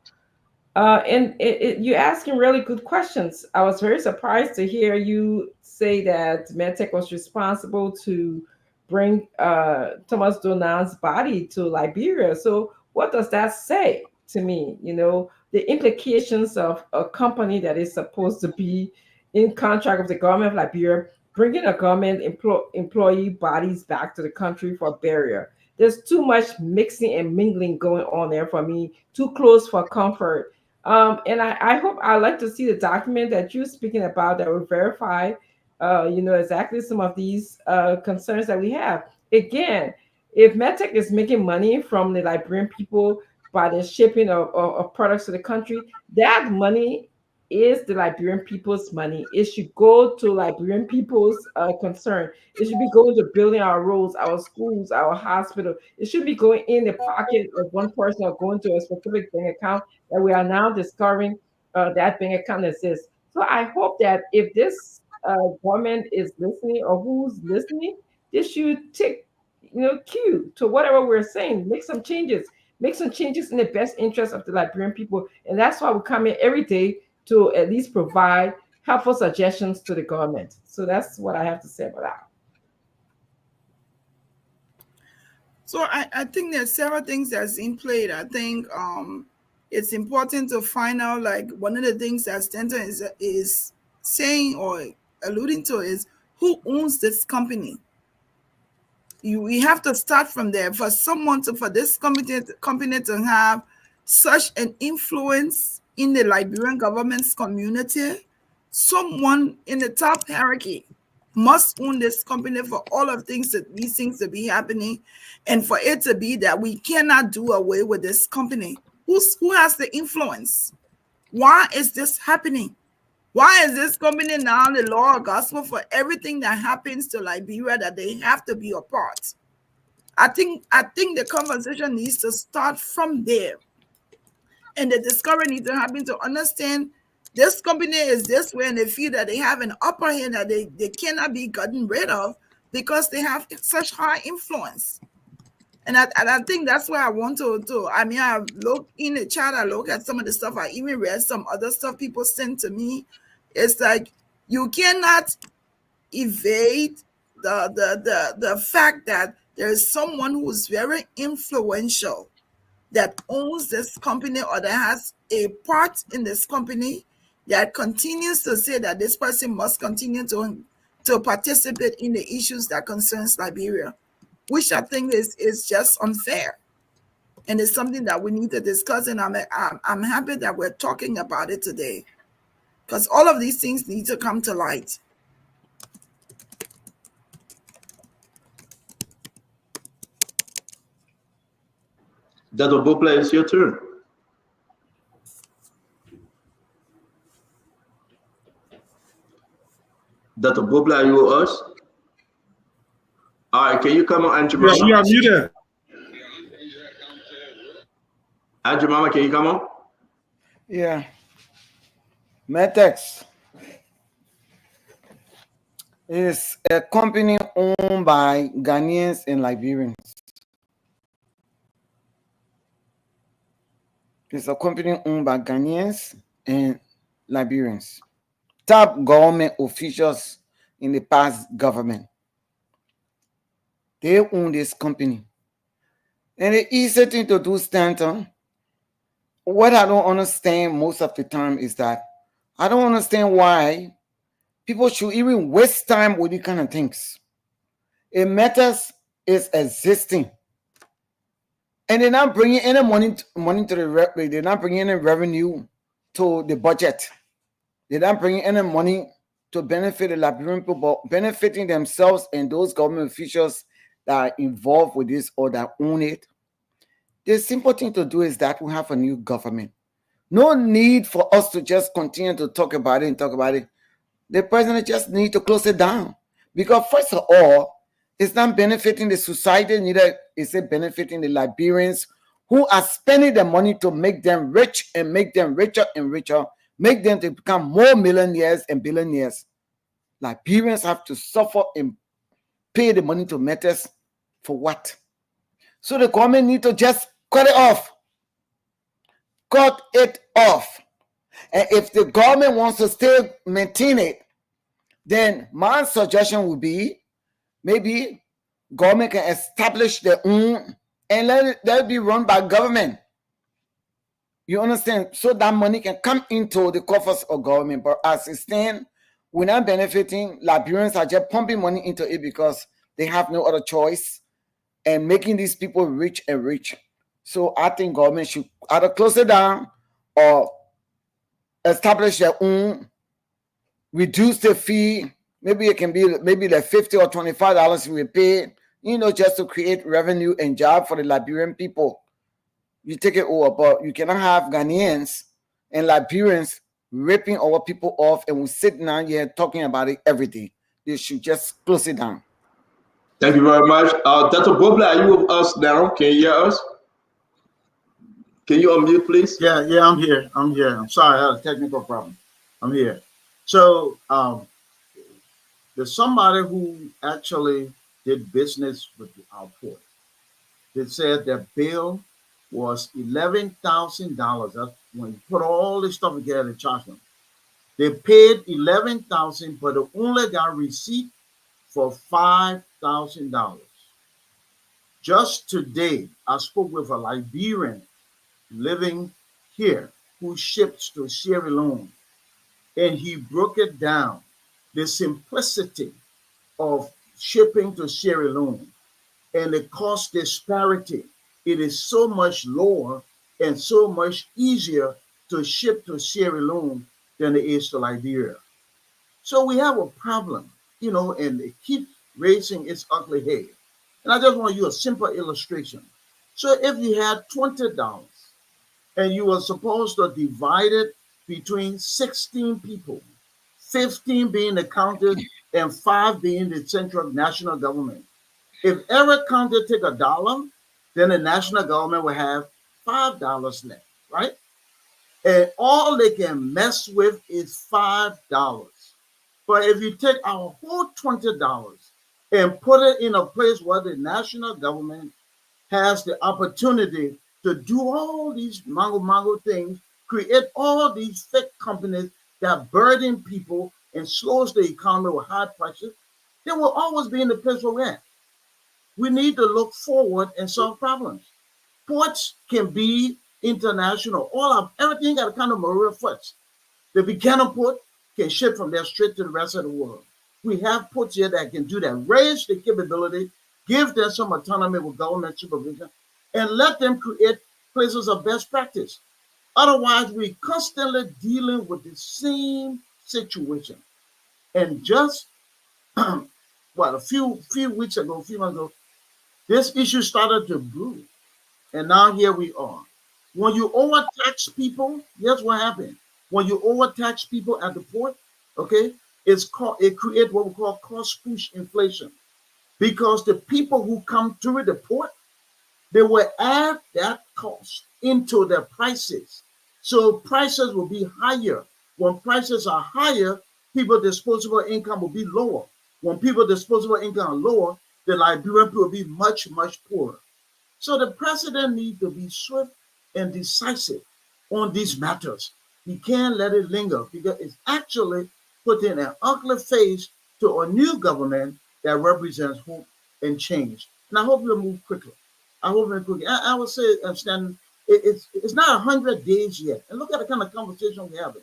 And you're asking really good questions. I was very surprised to hear you say that Metch was responsible to bring Thomas Donald's body to Liberia. So what does that say to me? You know, the implications of a company that is supposed to be in contract with the government of Liberia bringing a government employee bodies back to the country for a barrier. There's too much mixing and mingling going on there for me, too close for comfort. And I hope I like to see the document that you're speaking about that will verify, exactly some of these concerns that we have. Again, if MedTech is making money from the Liberian people by the shipping of products to the country, that money is the Liberian people's money. It should go to Liberian people's concern. It should be going to building our roads, our schools, our hospital. It should be going in the pocket of one person or going to a specific bank account that we are now discovering that bank account exists. So I hope that if this government is listening or who's listening, they should take cue to whatever we're saying, make some changes in the best interest of the Liberian people. And that's why we come in every day to at least provide helpful suggestions to the government. So that's what I have to say about that.
So I think there's several things that's in play. I think it's important to find out, like, one of the things that Stanton is saying or alluding to is who owns this company. We have to start from there. For this company to have such an influence in the Liberian government's community, someone in the top hierarchy must own this company for all of these things to be happening, and for it to be that we cannot do away with this company. Who has the influence? Why is this happening? Why is this company now the law or gospel for everything that happens to Liberia that they have to be a part? I think the conversation needs to start from there. And the discovery needs to happen to understand this company is this way, and they feel that they have an upper hand that they cannot be gotten rid of because they have such high influence. And I think that's where I want to. I mean, I look in the chat, I look at some of the stuff, I even read some other stuff people sent to me. It's like you cannot evade the fact that there is someone who's very influential that owns this company or that has a part in this company that continues to say that this person must continue to participate in the issues that concerns Liberia, which I think is just unfair. And it's something that we need to discuss, and I'm happy that we're talking about it today, because all of these things need to come to light.
Dr. Bopla, it's your turn. Dr. Bopla, are you with us? All right, can you come on, Aunt Jemima?
Yeah, you there.
Aunt Jemima, can you come on?
Yeah. Metex is a company owned by Ghanaians and Liberians. It's a company owned by Ghanaians and Liberians. Top government officials in the past government. They own this company. And the easy thing to do, Stanton, what I don't understand most of the time is that I don't understand why people should even waste time with these kind of things. It matters is existing. And they're not bringing any money to the they're not bringing any revenue to the budget. They're not bringing any money to benefit the Liberian people, benefiting themselves and those government officials that are involved with this or that own it. The simple thing to do is that we have a new government. No need for us to just continue to talk about it. The president just needs to close it down. Because first of all, it's not benefiting the society, neither is it benefiting the Liberians who are spending the money to make them rich and make them richer and richer, make them to become more millionaires and billionaires. Liberians have to suffer and pay the money to matters for what? So the government need to just cut it off. Cut it off. And if the government wants to still maintain it, then my suggestion would be maybe government can establish their own and let it be run by government. You understand? So that money can come into the coffers of government. But as it stands, We're not benefiting. Liberians are just pumping money into it because they have no other choice and making these people rich and rich. So I think government should either close it down or establish their own, reduce the fee. Maybe it can be maybe like $50 or $25 we pay, just to create revenue and job for the Liberian people. You take it over, but you cannot have Ghanaians and Liberians ripping our people off and we sit down here talking about it every day. They should just close it down.
Thank you very much. Dr. Bobla, are you with us now? Can you hear us? Can you unmute, please?
Yeah, I'm here. I'm sorry, I had a technical problem. I'm here. So there's somebody who actually did business with our port. They said their bill was $11,000. That's when you put all this stuff together and charge them. They paid $11,000, but they only got receipt for $5,000. Just today, I spoke with a Liberian living here who ships to Sierra Leone, and he broke it down, the simplicity of shipping to Sierra Leone and the cost disparity. It is so much lower and so much easier to ship to Sierra Leone than it is to Liberia. So we have a problem, and it keeps raising its ugly head. And I just want to use a simple illustration. So if you had $20 and you were supposed to divide it between 16 people, 15 being the county and 5 being the central national government. If every county take $1, then the national government will have $5 left, right? And all they can mess with is $5. But if you take our whole $20 and put it in a place where the national government has the opportunity to do all these mango things, create all these fake companies that burden people and slows the economy with high prices, then we'll always be in the place where we're at. We need to look forward and solve problems. Ports can be international. Everything got a kind of Maria first. The Buchanan port can ship from there straight to the rest of the world. We have ports here that can do that. Raise the capability, give them some autonomy with government supervision, and let them create places of best practice. Otherwise, we're constantly dealing with the same situation. And just a few months ago, this issue started to brew. And now here we are. When you overtax people, guess what happened? When you overtax people at the port, okay, it creates what we call cost push inflation. Because the people who come through the port, they will add that cost into their prices. So prices will be higher. When prices are higher, people's disposable income will be lower. When people's disposable income are lower, the Liberian people will be much, much poorer. So the president needs to be swift and decisive on these matters. He can't let it linger because it's actually putting an ugly face to a new government that represents hope and change. And I hope we'll move quickly. I would say, Stan, it's not 100 days yet. And look at the kind of conversation we're having.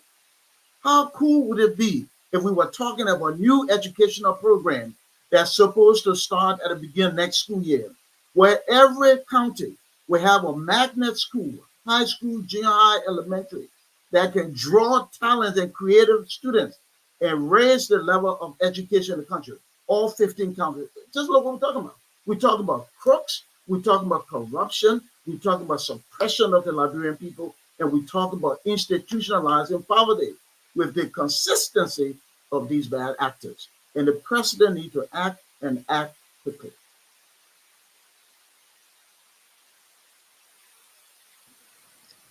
How cool would it be if we were talking about a new educational program that's supposed to start at the beginning of next school year, where every county will have a magnet school, high school, junior high, elementary, that can draw talent and creative students and raise the level of education in the country. All 15 counties. Just look what we're talking about. We talk about crooks, we talk about corruption, we talk about suppression of the Liberian people, and we talk about institutionalizing poverty with the consistency of these bad actors. And the president needs to act and act quickly.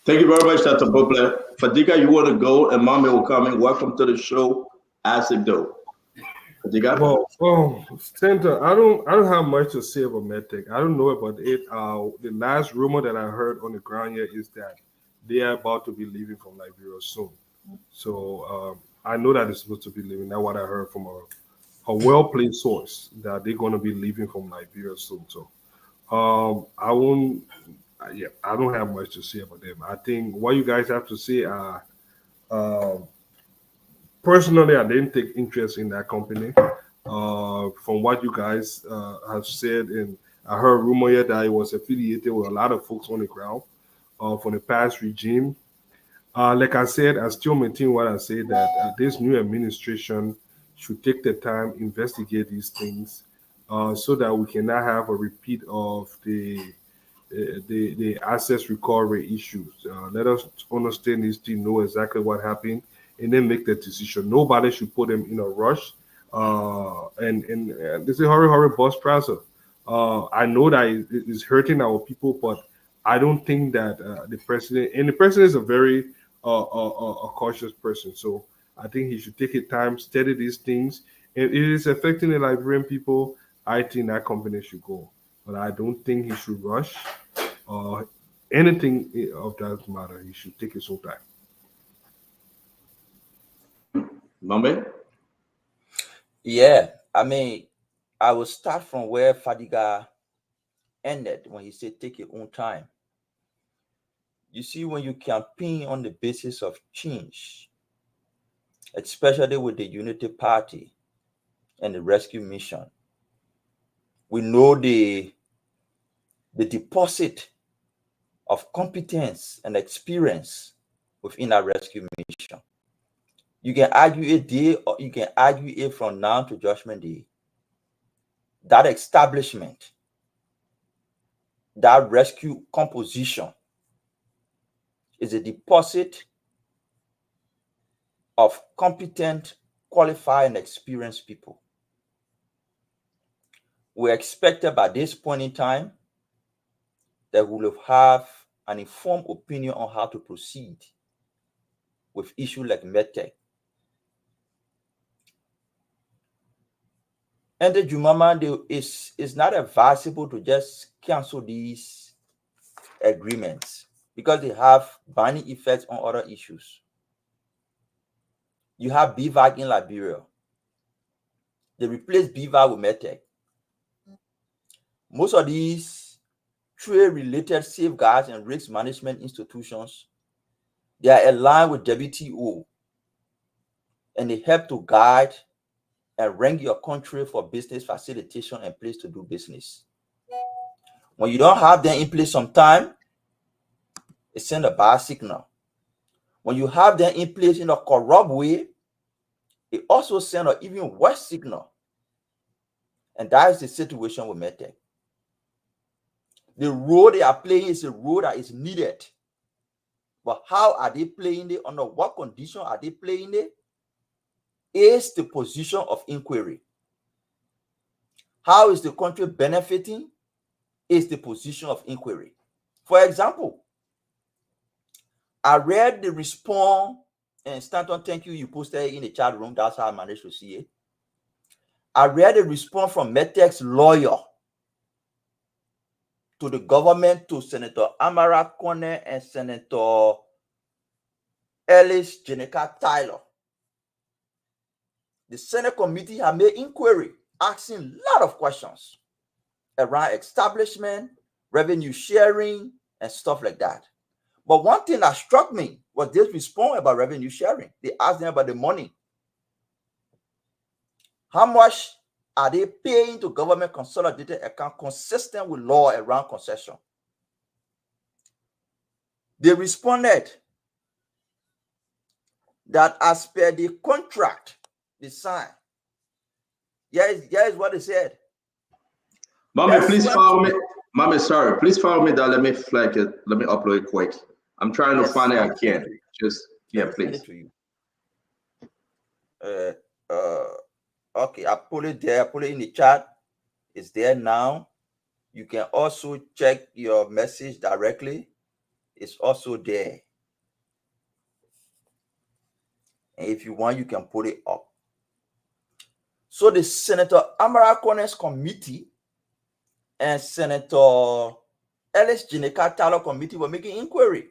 Thank you very much, Dr. Bobla. Fadiga, you want to go, and Mommy will come in. Welcome to the show, as it do. Fadiga?
Well, Senator, I don't have much to say about MedTech. I don't know about it. The last rumor that I heard on the ground here is that they are about to be leaving from Liberia soon. So I know that they're supposed to be leaving. That's what I heard from a well-placed source, that they're going to be leaving from Liberia soon. So I don't have much to say about them. I think what you guys have to say are personally, I didn't take interest in that company. From what you guys have said, and I heard rumor here that it was affiliated with a lot of folks on the ground from the past regime. Like I said, I still maintain what I say that this new administration should take the time, investigate these things, so that we cannot have a repeat of the access recovery issues. Let us understand these things, know exactly what happened, and then make the decision. Nobody should put them in a rush. And this is hurry bus process. I know that it's hurting our people, but I don't think that the president is a very a cautious person. So I think he should take his time, study these things. And it is affecting the Liberian people. I think that company should go, but I don't think he should rush anything of that matter. He should take his own time.
Mame?
Yeah, I mean, I will start from where Fadiga ended when he said, take your own time. You see, when you campaign on the basis of change, especially with the Unity Party and the Rescue Mission, we know the deposit of competence and experience within our rescue mission. You can argue a day, or you can argue it from now to Judgment Day. That establishment, that rescue composition is a deposit of competent, qualified, and experienced people. We expected by this point in time that we will have an informed opinion on how to proceed with issues like Metch. And the Jumama is not advisable to just cancel these agreements because they have binding effects on other issues. You have BVAC in Liberia. They replace BVAC with Metch. Most of these trade-related safeguards and risk management institutions, they are aligned with WTO, and they help to guide and rank your country for business facilitation and place to do business. When you don't have them in place sometime, it sends a bad signal. When you have them in place in a corrupt way, it also sends an even worse signal. And that is the situation with Metch. The role they are playing is a role that is needed. But how are they playing it? Under what condition are they playing it? Is the position of inquiry. How is the country benefiting? Is the position of inquiry. For example, I read the response, and Stanton, thank you, you posted in the chat room. That's how I managed to see it. I read the response from Metch's lawyer to the government, to Senator Amara Kone and Senator Ellis Jeneka Tyler. The Senate committee have made inquiry, asking a lot of questions around establishment, revenue sharing, and stuff like that. But one thing that struck me was this response about revenue sharing. They asked them about the money. How much are they paying to government consolidated account consistent with law around concession? They responded that as per the contract they signed, here is what they said.
Mame, please follow me. Mame, sorry, please follow me down. Let me flag it. Let me upload it quick. I'm trying to find it. I can't. Just, yeah, please.
Okay, I put it there. I put it in the chat. It's there now. You can also check your message directly. It's also there. And if you want, you can put it up. So the Senator Amara Kone's committee and Senator Ellis Jeneka Tyler committee were making inquiry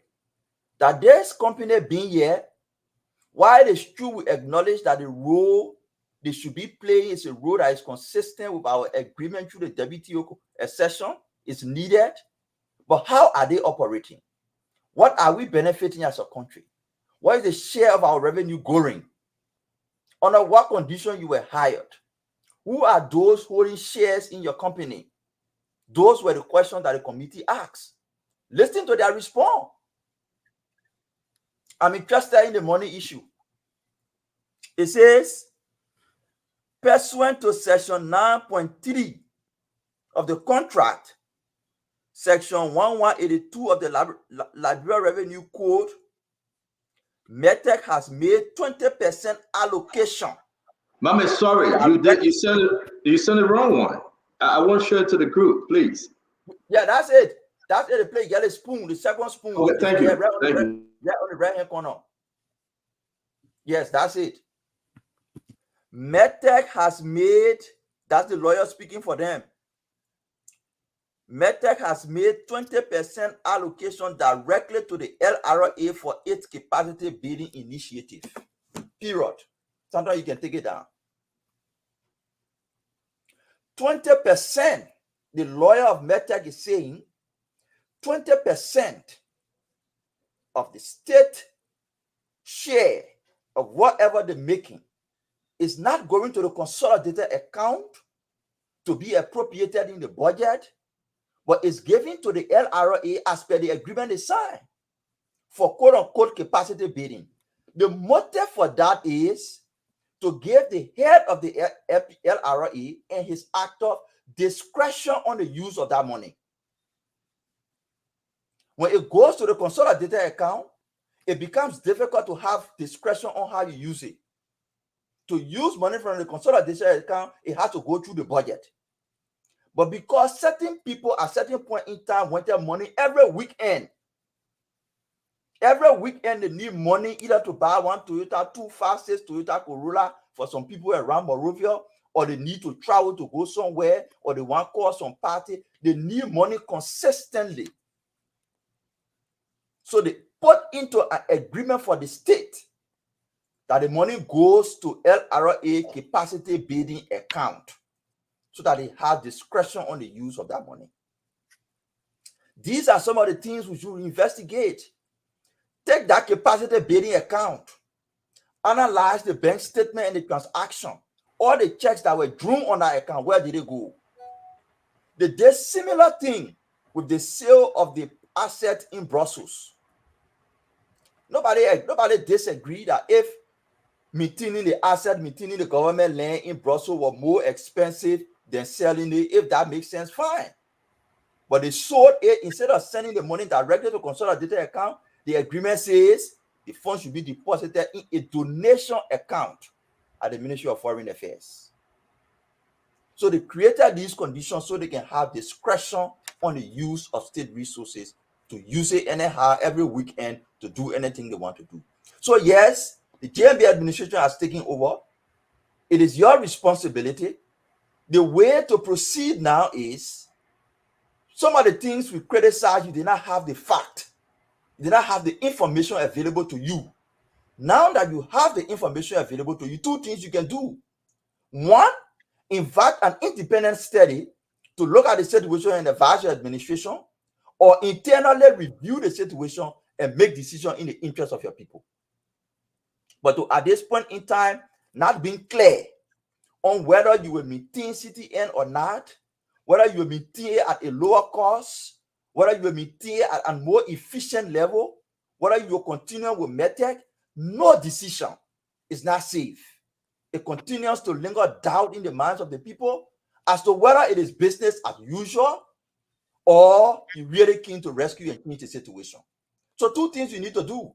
that this company being here, while it is true we acknowledge that the role they should be playing is a role that is consistent with our agreement through the WTO accession, is needed. But how are they operating? What are we benefiting as a country? What is the share of our revenue going? Under what condition you were hired? Who are those holding shares in your company? Those were the questions that the committee asked. Listen to their response. I'm interested in the money issue. It says, pursuant to section 9.3 of the contract, section 1182 of the Liberia Revenue Code, Metch has made 20% allocation.
Mama, sorry, you sent the wrong one. I want to share it to the group, please.
Yeah, that's it. That's it. They play yellow spoon, the second spoon.
Okay, thank you.
Right on the right hand corner. Yes, that's it. Metch has made, that's the lawyer speaking for them. Metch has made 20% allocation directly to the LRA for its capacity building initiative. Period. Sometimes you can take it down. 20%, the lawyer of Metch is saying 20% of the state share of whatever they're making is not going to the consolidated account to be appropriated in the budget, but is given to the LRA as per the agreement they signed for quote-unquote capacity building. The motive for that is to give the head of the LRA and his actor discretion on the use of that money. When it goes to the consolidated account, it becomes difficult to have discretion on how you use it. To use money from the consolidated account, it has to go through the budget. But because certain people at certain point in time wanted money every weekend they need money either to buy one Toyota 256 Toyota Corolla for some people around Monrovia, or they need to travel to go somewhere, or they want to call some party. They need money consistently. So they put into an agreement for the state that the money goes to LRA capacity building account so that they have discretion on the use of that money. These are some of the things we should investigate. Take that capacity building account, analyze the bank statement and the transaction, all the checks that were drawn on that account, where did they go? They did similar thing with the sale of the asset in Brussels. Nobody disagree that if maintaining the asset, maintaining the government land in Brussels was more expensive than selling it. If that makes sense, fine. But they sold it instead of sending the money directly to consolidated account. The agreement says the funds should be deposited in a donation account at the Ministry of Foreign Affairs. So they created these conditions so they can have discretion on the use of state resources to use it anyhow every weekend to do anything they want to do. So yes, the JMB administration has taken over. It is your responsibility. The way to proceed now is some of the things we criticize, you did not have the fact. You did not have the information available to you. Now that you have the information available to you, two things you can do. One, invite an independent study to look at the situation and advise your administration, or internally review the situation and make decisions in the interest of your people. But at this point in time, not being clear on whether you will maintain CTN or not, whether you will maintain at a lower cost, whether you will maintain at a more efficient level, whether you will continue with Metch, no decision is not safe. It continues to linger doubt in the minds of the people as to whether it is business as usual or you really keen to rescue and change the situation. So two things you need to do.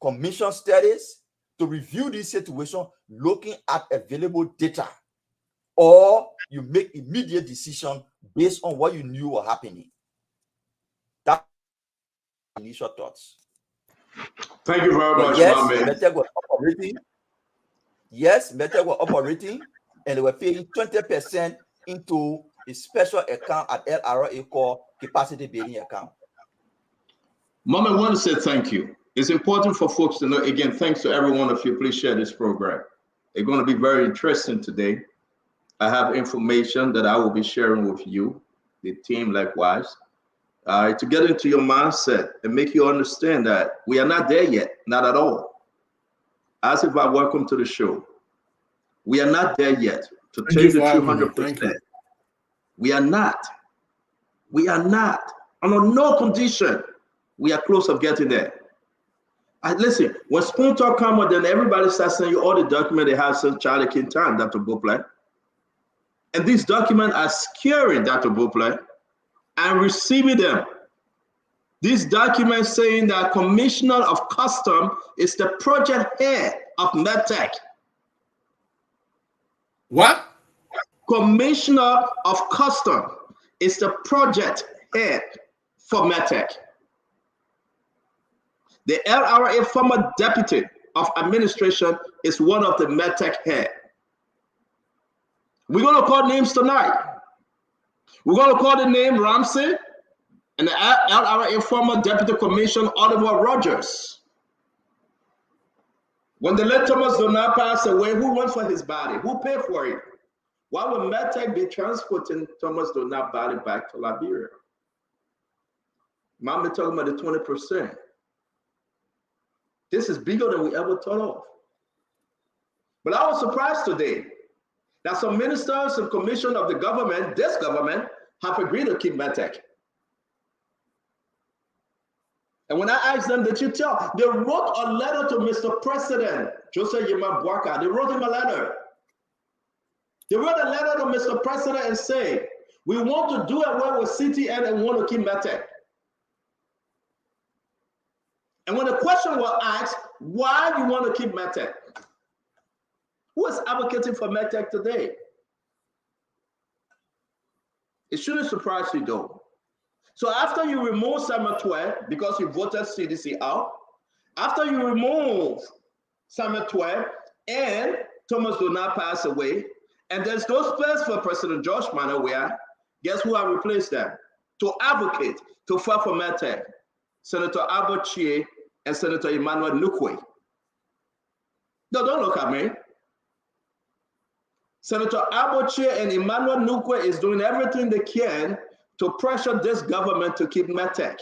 Commission studies to review this situation, looking at available data, or you make immediate decision based on what you knew were happening. That's initial thoughts.
Thank you very much,
yes,
my man.
Metch was operating. Yes, Metch was operating, and they were paying 20% into a special account at LRA called capacity building account.
Mama, I want to say thank you. It's important for folks to know, again, thanks to every one of you. Please share this program. It's going to be very interesting today. I have information that I will be sharing with you, the team likewise, to get into your mindset and make you understand that we are not there yet, not at all. As if I welcome to the show. We are not there yet. To
Thank
tell
you
you the
for
truth,
having me. Thank
100%.
you.
We are not. We are not. Under no condition. We are close of getting there. Listen, when Spoon Talk come out, then everybody starts sending you all the documents they have since Charlie King time, Dr. Beauplan. And these documents are securing Dr. Beauplan and receiving them. These documents saying that Commissioner of Custom is the project head of Metch.
What?
Commissioner of Custom is the project head for Metch. The LRA former deputy of administration is one of the Metch head. We're going to call names tonight. We're going to call the name Ramsey and the LRA former deputy commissioner Oliver Rogers. When the late Thomas Donald passed away, who went for his body? Who paid for it? Why would Metch be transporting Thomas Donald's body back to Liberia? Mama talking about the 20%. This is bigger than we ever thought of. But I was surprised today that some ministers and commission of the government, this government, have agreed to keep Metch. And when I asked them, did you tell? They wrote a letter to Mr. President, Joseph Yema Bwaka. They wrote him a letter. They wrote a letter to Mr. President and say, we want to do away with CTN and want to keep Metch. And when the question was asked, why you want to keep Metch? Who is advocating for Metch today? It shouldn't surprise you though. So after you remove Samuel Twelve, because you voted CDC out, after you remove Samuel Twelve and Thomas Donald passed away, and there's no space for President George Manawea, guess who I replaced them? To advocate, to fight for Metch, Senator Albert Chie and Senator Emmanuel Nukwe. No, don't look at me. Senator Albert Chie and Emmanuel Nukwe is doing everything they can to pressure this government to keep Metch.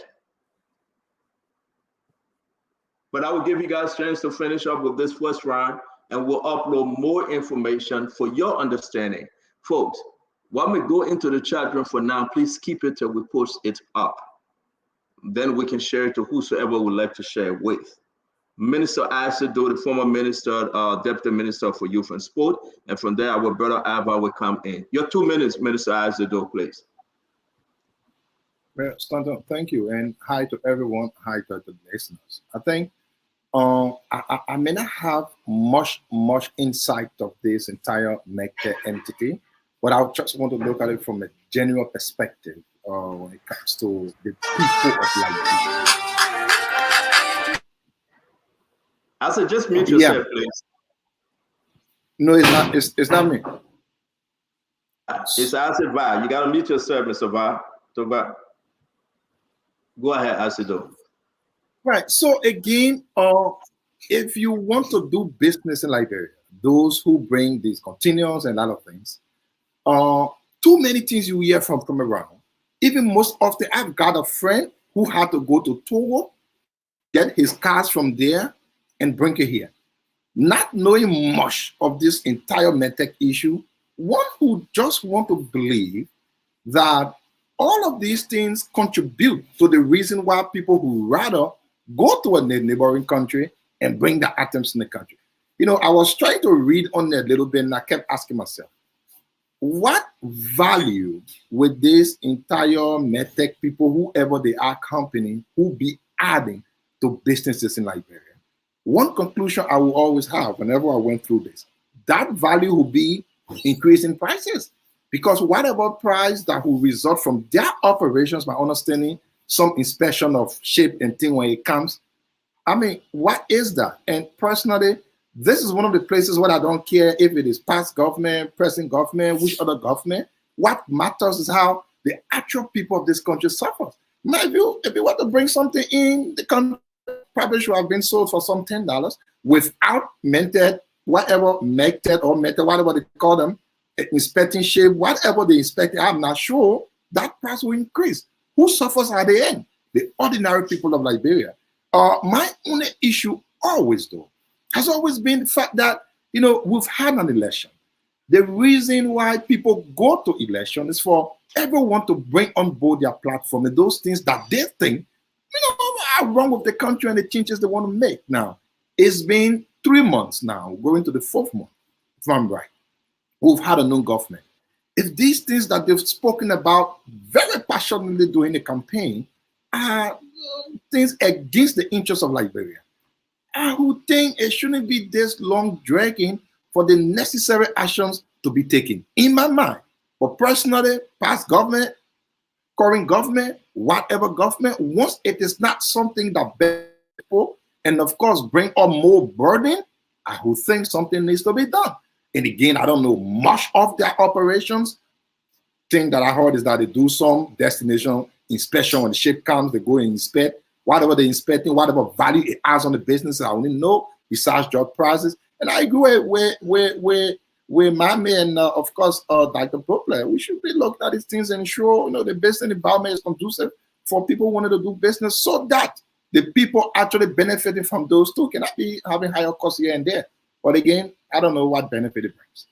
But I will give you guys a chance to finish up with this first round, and we'll upload more information for your understanding. Folks, while we go into the chat room for now, please keep it till we post it up. Then we can share it to whosoever would like to share it with. Minister Asido, the former minister, deputy minister for youth and sport, and from there our brother Ava will come in. Your 2 minutes, Minister Asido, please.
Well, Stanton, thank you, and hi to everyone. Hi to the listeners. I think I may not have much insight of this entire Metch entity, but I just want to look at it from a general perspective when it comes to the people of Liberia.
I said, just mute yourself, please.
No, it's not. It's not me.
It's Acid Va. You gotta mute yourself, Mr. Va. Go ahead, Asido.
Right. So again, if you want to do business in Liberia, those who bring these containers and a lot of things, too many things you hear from around. Even most often, I've got a friend who had to go to Togo, get his cars from there, and bring it here. Not knowing much of this entire Metch issue, one who just want to believe that all of these things contribute to the reason why people who rather go to a neighboring country and bring the items in the country. You know, I was trying to read on it a little bit and I kept asking myself, what value would this entire Metch people, whoever they are, company, who be adding to businesses in Liberia? One conclusion I will always have whenever I went through this, that value will be increasing prices. Because whatever price that will result from their operations, my understanding, some inspection of shape and thing when it comes, I mean, what is that? And personally, this is one of the places where I don't care if it is past government, present government, which other government. What matters is how the actual people of this country suffer. Now, if you want to bring something in, the country probably should have been sold for some $10 without mented, whatever mented or mented, whatever they call them, inspecting shape, whatever they inspect, I'm not sure that price will increase. Who suffers at the end? The ordinary people of Liberia. My only issue always, though, has always been the fact that, you know, we've had an election. The reason why people go to election is for everyone to bring on board their platform and those things that they think, are wrong with the country and the changes they want to make. Now, it's been 3 months now, going to the 4th month, if I'm right. We've had a new government. If these things that they've spoken about very passionately during the campaign are things against the interests of Liberia, I would think it shouldn't be this long dragging for the necessary actions to be taken, in my mind. But personally, past government, current government, whatever government, once it is not something that benefits people, and of course bring up more burden, I would think something needs to be done. And again, I don't know much of their operations. Thing that I heard is that they do some destination inspection. When the ship comes, they go and inspect whatever they're inspecting, whatever value it has on the business. I only know besides job prices. And I agree with my man, of course, Dr. Butler. We should be looking at these things and ensure the business environment is conducive for people wanting to do business, so that the people actually benefiting from those two cannot be having higher costs here and there. But again, I don't know what benefit it brings.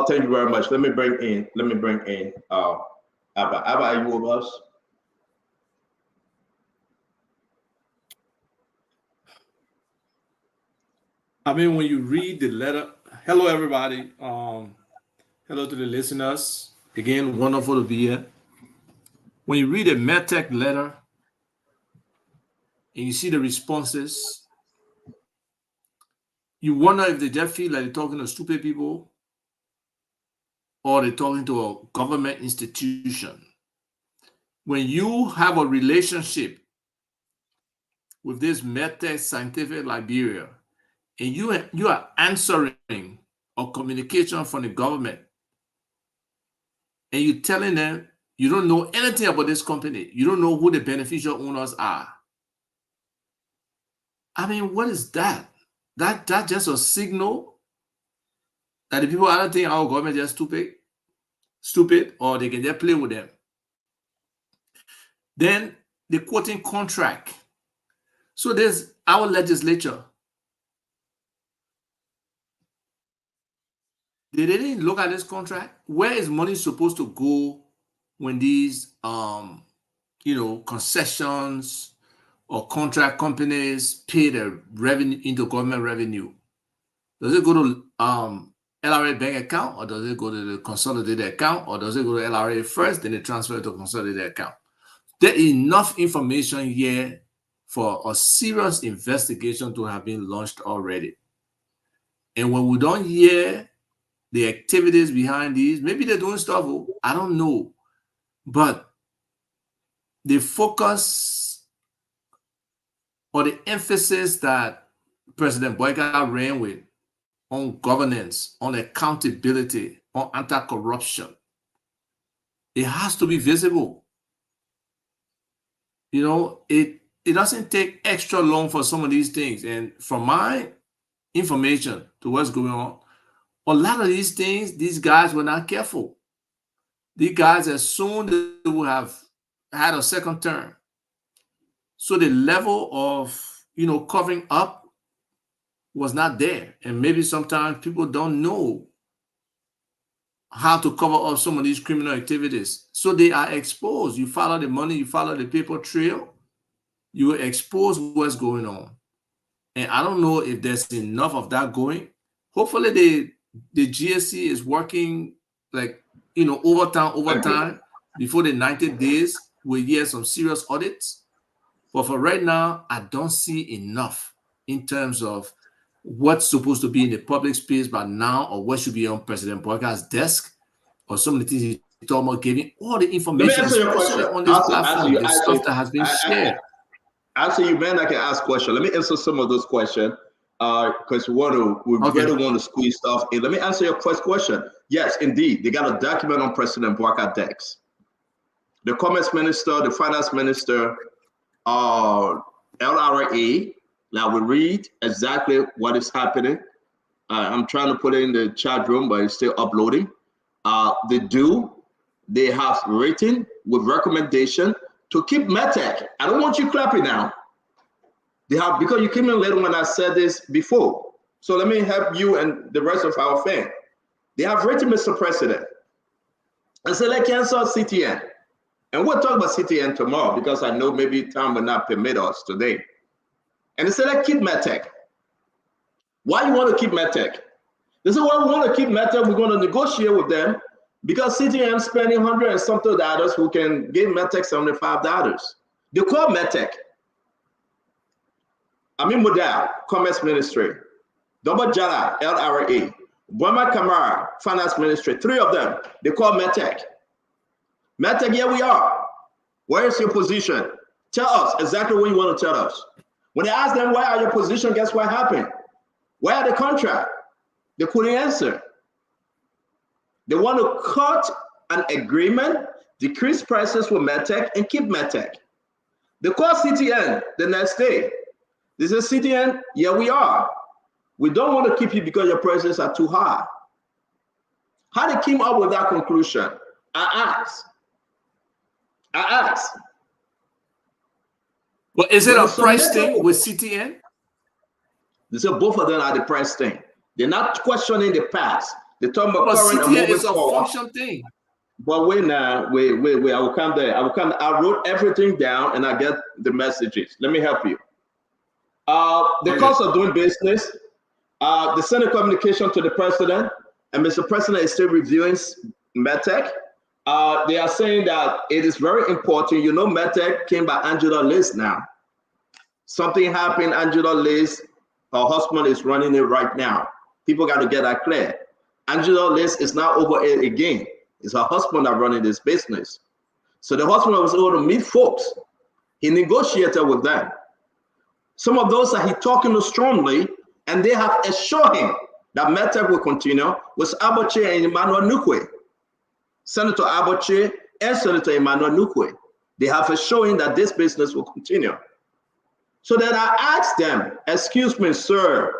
Thank you very much. Let me bring in Abba. Abba, are you with us?
I mean, when you read the letter, hello everybody. Hello to the listeners. Again, wonderful to be here. When you read a MedTech letter and you see the responses, you wonder if they just feel like they're talking to stupid people or they're talking to a government institution. When you have a relationship with this MedTech Scientific Liberia, and you are answering a communication from the government, and you're telling them you don't know anything about this company, you don't know who the beneficial owners are. I mean, what is that? That's just a signal that the people either think our government is just stupid, or they can just play with them. Then the quoting contract. So there's our legislature. They didn't look at this contract. Where is money supposed to go when these concessions or contract companies pay the revenue into government revenue? Does it go to LRA bank account, or does it go to the consolidated account, or does it go to LRA first, then they transfer it to consolidated account? There is enough information here for a serious investigation to have been launched already. And when we don't hear the activities behind these, maybe they're doing stuff, I don't know. But the focus or the emphasis that President Boyka ran with on governance, on accountability, on anti-corruption, it has to be visible. It doesn't take extra long for some of these things. And from my information to what's going on, a lot of these things, these guys were not careful. These guys, as soon as they would have had a second term, so the level of covering up was not there. And maybe sometimes people don't know how to cover up some of these criminal activities. So they are exposed. You follow the money, you follow the paper trail, you expose what's going on. And I don't know if there's enough of that going. Hopefully the GSC is working overtime before the 90 days. We'll hear some serious audits. But for right now, I don't see enough in terms of what's supposed to be in the public space by now, or what should be on President Boyka's desk, or some of the things he's talking about, giving all the information, especially on this platform, the stuff that has been shared.
After you, man, I can ask questions. Let me answer some of those questions because we really want to squeeze stuff in. Let me answer your first question. Yes, indeed, they got a document on President Boyka's desk. The Commerce Minister, the Finance Minister, LRA. Now we read exactly what is happening. I'm trying to put it in the chat room, but it's still uploading. They have written with recommendation to keep MedTech. I don't want you clapping now. They have, because you came in later when I said this before. So let me help you and the rest of our fans. They have written Mr. President and said, let's cancel CTN. And we'll talk about CTN tomorrow because I know maybe time will not permit us today. And they said, let's keep Metech. Why you want to keep Metech? They said, well, we want to keep Metech. We're going to negotiate with them because CTN spending $100 and something who can give Metech $75. They call Metech. Amin Modal, Commerce Ministry. Double Jala, LRA. Bwema Kamara, Finance Ministry. 3 of them. They call Metech. Metech, here we are. Where is your position? Tell us exactly what you want to tell us. When they ask them, where are your position? Guess what happened? Where are the contract? They couldn't answer. They want to cut an agreement, decrease prices for Metech, and keep Metech. They call CTN the next day. They say, CTN, here we are. We don't want to keep you because your prices are too high. How they came up with that conclusion? I asked.
But is it a price thing with CTN?
They say both of them are the price thing. They're not questioning the past. They're talking about current and
CTN
moving
is a
forward.
function thing.
But wait now, wait. I will come there. I wrote everything down and I get the messages. Let me help you. The cost of doing business, the sending communication to the president, and Mr. President is still reviewing Metech. They are saying that it is very important. You know, Metech came by Angela Liz now. Something happened, Angela Liz, her husband is running it right now. People got to get that clear. Angela Liz is not over it again. It's her husband that running this business. So the husband was able to meet folks. He negotiated with them. Some of those that he talking to strongly, and they have assured him that Metech will continue with Aboche and Emmanuel Nukwe. Senator Aboche and Senator Emmanuel Nukwe. They have assured that this business will continue. So then I asked them, excuse me, sir,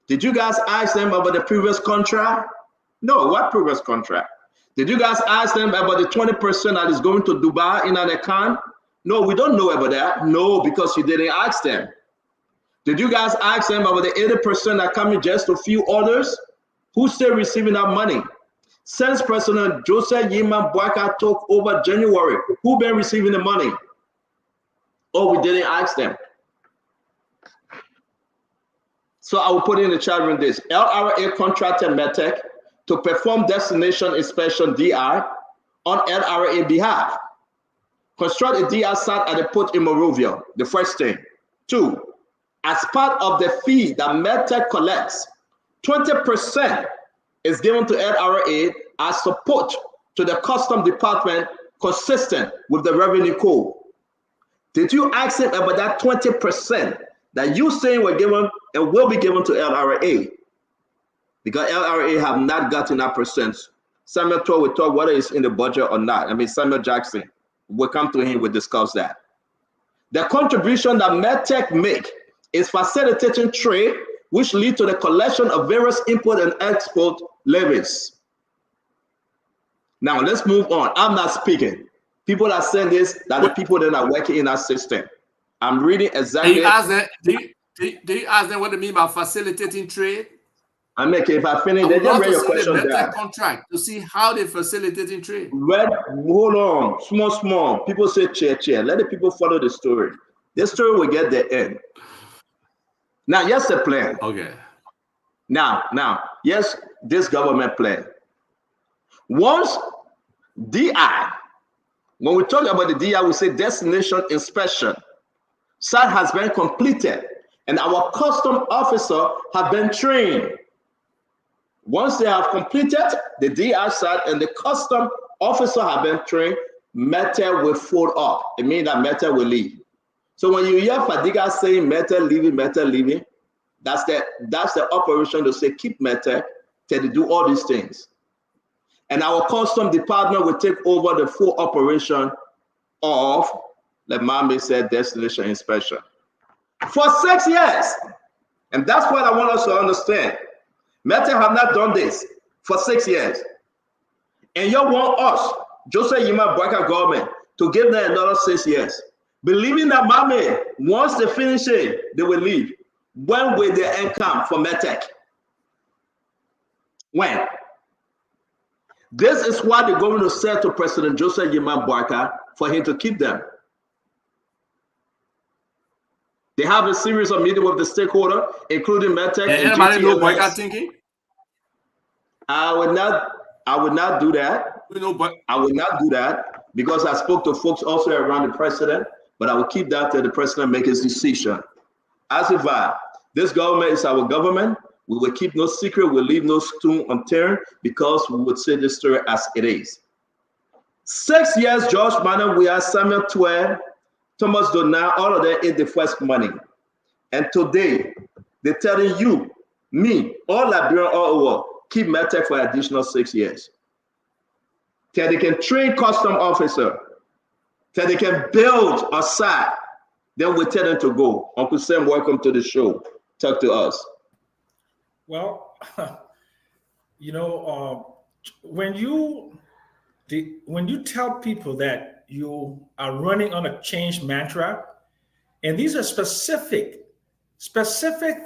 did you guys ask them about the previous contract? No, what previous contract? Did you guys ask them about the 20% that is going to Dubai in an account? No, we don't know about that. No, because you didn't ask them. Did you guys ask them about the 80% that coming just a few orders? Who's still receiving that money? Since President Joseph Yiman Boakai took over January, who been receiving the money? Oh, we didn't ask them. So I will put in the chat room this. LRA contracted Metech to perform destination inspection DI on LRA behalf. Construct a DI site at the port in Monrovia, the first thing. 2, as part of the fee that Metech collects, 20% is given to LRA as support to the custom department consistent with the revenue code. Did you ask him about that 20% that you saying were given and will be given to LRA? Because LRA have not gotten that percent. Samuel Todd will talk whether it's in the budget or not. I mean, Samuel Jackson, we'll come to him, we'll discuss that. The contribution that Metech make is facilitating trade, which lead to the collection of various import and export levies. Now, let's move on. I'm not speaking. People are saying this, that the people that are working in that system. I'm reading exactly.
Do you ask them what they mean by facilitating trade?
I make if I finish, they just read your question down.
Contract to see how they're facilitating trade.
Hold on, small. People say chair. Let the people follow the story. This story will get the end. Now, yes, the plan.
Okay.
Now, yes, this government plan. Once DI, when we talk about the DI, we say destination inspection. Site has been completed, and our custom officer have been trained. Once they have completed the DI site and the custom officer have been trained, Metech will fold up. It means that Metech will leave. So when you hear Fadiga saying Metech leaving, that's the operation to say keep Metech to do all these things. And our custom department will take over the full operation of, like Mami said, destination inspection for 6 years. And that's what I want us to understand. Metech have not done this for 6 years. And you want us, Joseph Yima Boakai government, to give them another 6 years. Believing that Mami, once they finish it, they will leave. When will the end come for Metch? When? This is what the governor said to President Joseph Yeman Boakai for him to keep them. They have a series of meetings with the stakeholder, including Metch and
anybody know Boakai thinking?
I would not do that. I would not do that because I spoke to folks also around the president, but I will keep that till the president makes his decision. As if this government is our government, we will keep no secret, we'll leave no stone unturned because we would say this story as it is. 6 years, George Manning, we are Samuel Twell, Thomas Donald, all of them in the first money. And today, they're telling you, me, all Liberian, all over, keep Metch for additional 6 years. Till they can train custom officer, till they can build a site, then we tell them to go. Uncle Sam, welcome to the show. Talk to us.
Well, you know, when you tell people that you are running on a change mantra, and these are specific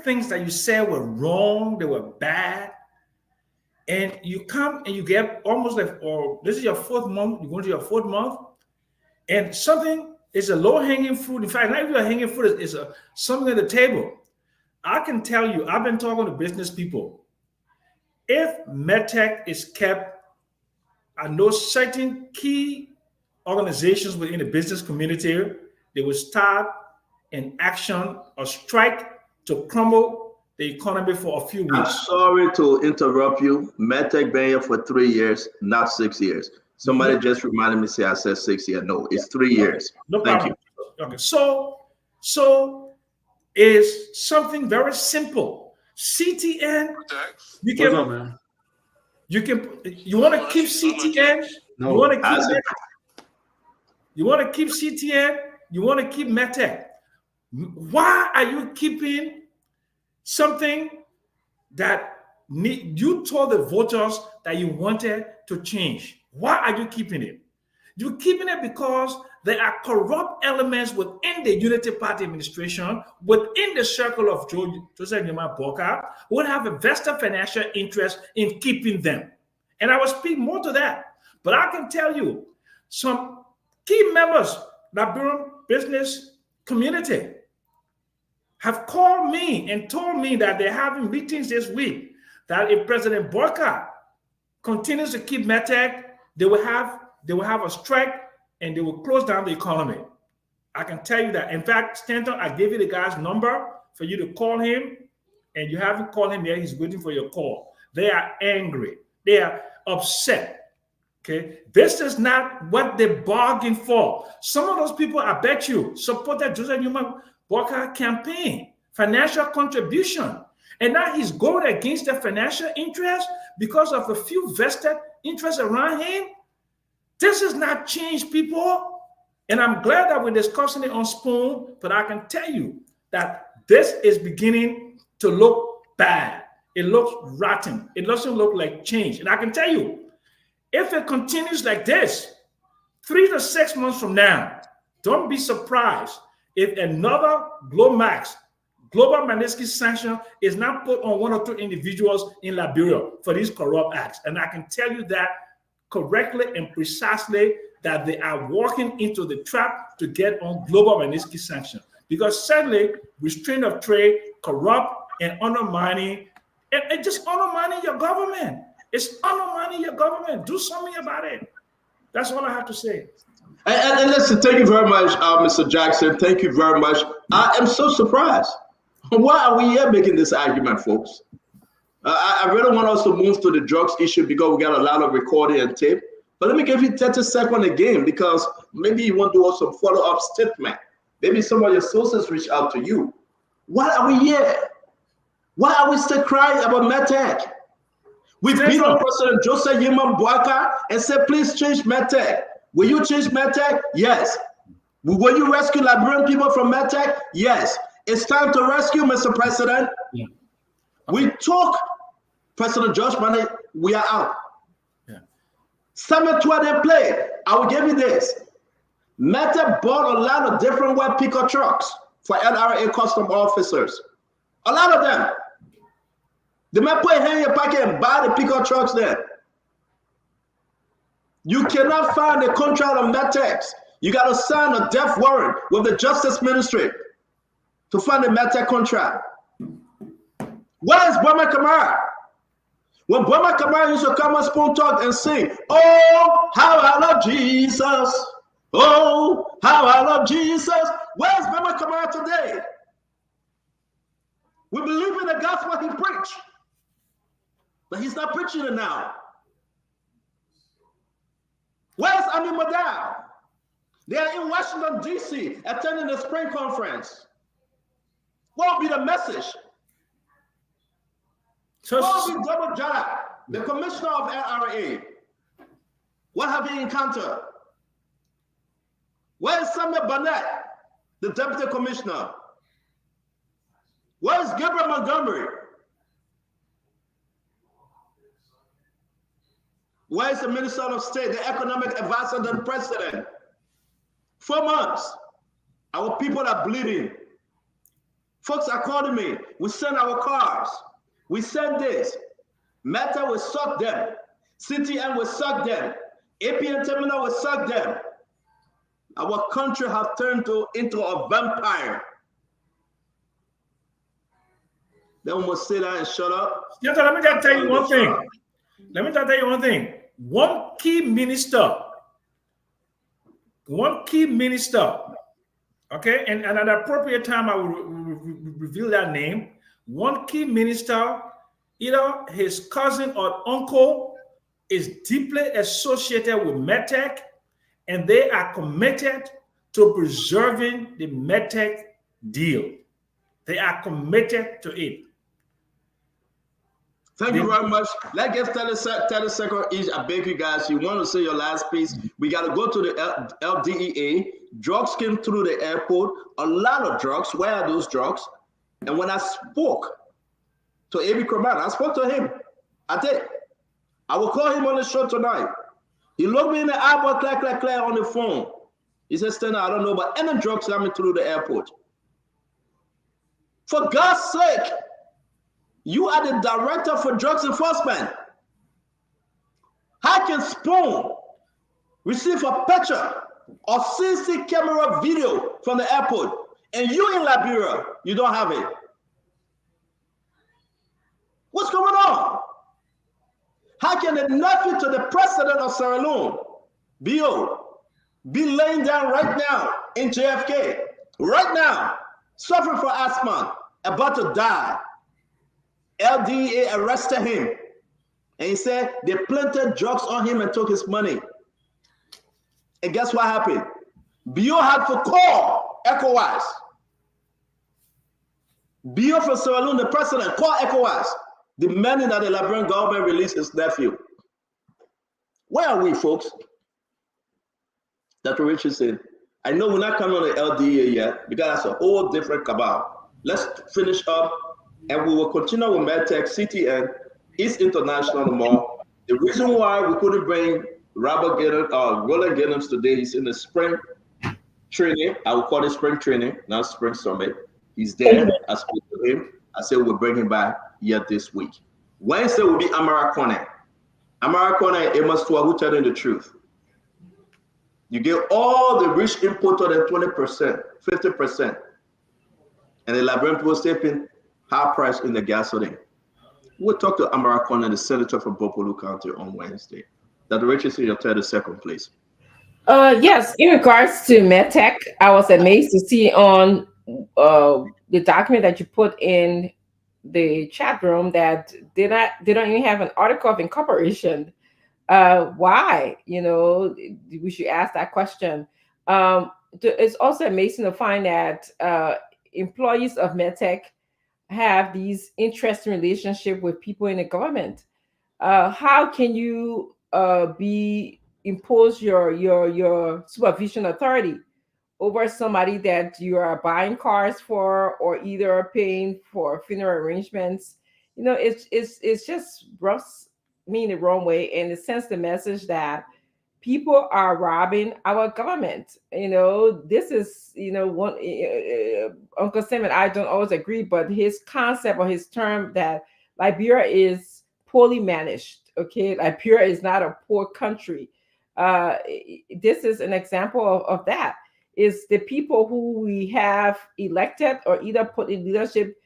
things that you said were wrong, they were bad, and you come and you get almost like, oh, this is your 4th month, you're going to your 4th month, and something is a low-hanging fruit. In fact, not even a hanging fruit, is something at the table. I can tell you, I've been talking to business people. If Metch is kept, I know certain key organizations within the business community, they will start an action or strike to crumble the economy for a few weeks.
I'm sorry to interrupt you. Metch been here for 3 years, not 6 years. Somebody just reminded me, say I said 6 years. No, it's 3 years.
No
Thank
problem.
you.
Okay, so is something very simple. CTN, you want to keep CTN,
No,
you want to keep CTN, you want to keep Metch. Why are you keeping something that you told the voters that you wanted to change? Why are you keeping it? You're keeping it because there are corrupt elements within the Unity Party administration, within the circle of Joseph Yeman Boakai, who would have a vested financial interest in keeping them. And I will speak more to that. But I can tell you, some key members of the Liberian business community have called me and told me that they're having meetings this week, that if President Boakai continues to keep Metch, they will have a strike and they will close down the economy. I can tell you that. In fact, Stanton, I gave you the guy's number for you to call him, and you haven't called him yet. He's waiting for your call. They are angry. They are upset. Okay, this is not what they bargained for. Some of those people, I bet you, supported Joseph Yeman Boakai campaign, financial contribution, and now he's going against their financial interest because of a few vested interests around him. This is not change, people. And I'm glad that we're discussing it on Spoon, but I can tell you that this is beginning to look bad. It looks rotten. It doesn't look like change. And I can tell you, if it continues like this, 3 to 6 months from now, don't be surprised if another global Magnitsky sanction is not put on 1 or 2 individuals in Liberia for these corrupt acts. And I can tell you that correctly and precisely, that they are walking into the trap to get on global Magnitsky sanction. Because certainly, restraint of trade, corrupt and undermining, and just undermining your government. It's undermining your government. Do something about it. That's all I have to say.
And listen, thank you very much, Mr. Jackson. Thank you very much. I am so surprised. Why are we here making this argument, folks? I really want us to move to the drugs issue because we got a lot of recording and tape. But let me give you 30 seconds again, because maybe you want to do some follow-up statement. Maybe some of your sources reach out to you. Why are we here? Why are we still crying about Metch? We beat on President Joseph Yeman Boakai and said, please change Metch. Will you change Metch? Yes. Will you rescue Liberian people from Metch? Yes. It's time to rescue, Mr. President.
Yeah.
We took President George Manning, we are out.
Yeah.
Summit 20 play. I will give you this. Metch bought a lot of different white pickup trucks for LRA custom officers. A lot of them. They might put a hand in your pocket and buy the pickup trucks there. You cannot find a contract on Metch. You got to sign a death warrant with the Justice Ministry to find a Metch contract. Where is Burma Kamara? When Burma Kamara used to come on Spoon Talk and sing, oh, how I love Jesus. Oh, how I love Jesus. Where's Burma Kamara today? We believe in the gospel he preached, but he's not preaching it now. Where's Ami Madal? They are in Washington, D.C., attending the spring conference. What will be the message? What will be Double Jada, the commissioner of LRA? What have he encountered? Where is Samuel Barnett, the deputy commissioner? Where is Gabriel Montgomery? Where is the Minister of State, the economic advisor to the president? 4 months. Our people are bleeding. Folks are calling me. We send our cars. We send this. Meta will suck them. CTM will suck them. APN Terminal will suck them. Our country has turned into a vampire. Then we must sit down and shut up.
Yes, let me just tell you one thing. Let me just tell you one thing. One key minister, okay, and at an appropriate time, I will reveal that name. One key minister, either his cousin or uncle, is deeply associated with Metch, and they are committed to preserving the Metch deal. They are committed to it.
Thank you very much. Let's get 30 seconds each. I beg you guys, you want to say your last piece, we got to go to the LDEA. Drugs came through the airport, a lot of drugs. Where are those drugs? And when I spoke to A.B. Croman, I spoke to him. I did. I will call him on the show tonight. He looked me in the eyeball, clack on the phone. He said, Stena, I don't know about any drugs coming through the airport. For God's sake, you are the director for drugs enforcement. How can Spoon receive a picture or CC camera video from the airport and you in Liberia, you don't have it? What's going on? How can the nephew to the president of Sierra Leone, B.O., be laying down right now in JFK, right now, suffering from asthma, about to die? LDA arrested him, and he said they planted drugs on him and took his money. And guess what happened? B.O. had to call ECOWAS. B.O. from Sierra Leone, the president, called ECOWAS, demanding that the Liberian government release his nephew. Where are we, folks? Dr. Richardson, I know we're not coming on the LDA yet, because that's a whole different cabal. Let's finish up. And we will continue with MedTech, CTN, East International Mall. The reason why we couldn't bring Roland Giddens today, he's in the spring training. I will call it spring training, not spring summit. He's there. I spoke to him. I said we'll bring him back yet this week. Wednesday will be Amara Kone. Amara Kone and Amos Tua, who telling the truth. You get all the rich input on the 20%, 50%. And the Liberian people stepping high price in the gasoline. We'll talk to Amara Kone, the senator from Bopolu County, on Wednesday. Dr. Richardson, your 32nd, please.
Yes, in regards to MedTech, I was amazed to see on the document that you put in the chat room that they don't even have an article of incorporation. Why? You know, we should ask that question. It's also amazing to find that employees of MedTech have these interesting relationship with people in the government. How can you impose your supervision authority over somebody that you are buying cars for, or either paying for funeral arrangements? You know, it's just rubs me in the wrong way, and it sends the message that people are robbing our government. This is, one Uncle Sam and I don't always agree, but his concept or his term that Liberia is poorly managed. Okay, Liberia is not a poor country. This is an example of that. Is the people who we have elected or either put in leadership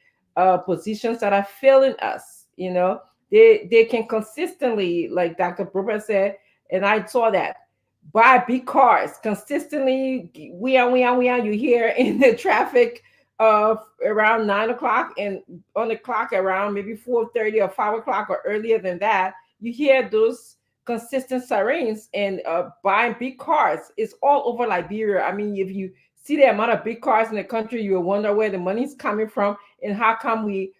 positions that are failing us. They can consistently, like Dr. Brooker said, and I saw that, buy big cars consistently. We are. You hear in the traffic of around 9 o'clock, and on the clock around maybe 4:30 or 5 o'clock or earlier than that, you hear those consistent sirens and buying big cars. It's all over Liberia. I mean, if you see the amount of big cars in the country, you will wonder where the money's coming from and how come we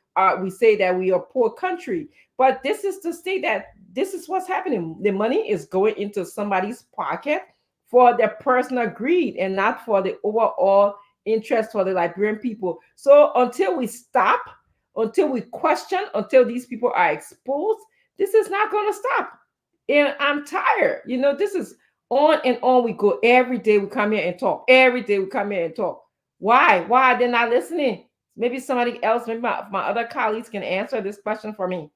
say that we are a poor country. But this is to say that this is what's happening. The money is going into somebody's pocket for their personal greed and not for the overall interest for the Liberian people. So until we stop, until we question, until these people are exposed, this is not going to stop. And I'm tired. This is on and on we go. Every day we come here and talk. Every day we come here and talk. Why? Why are they not listening? Maybe somebody else, maybe my other colleagues can answer this question for me.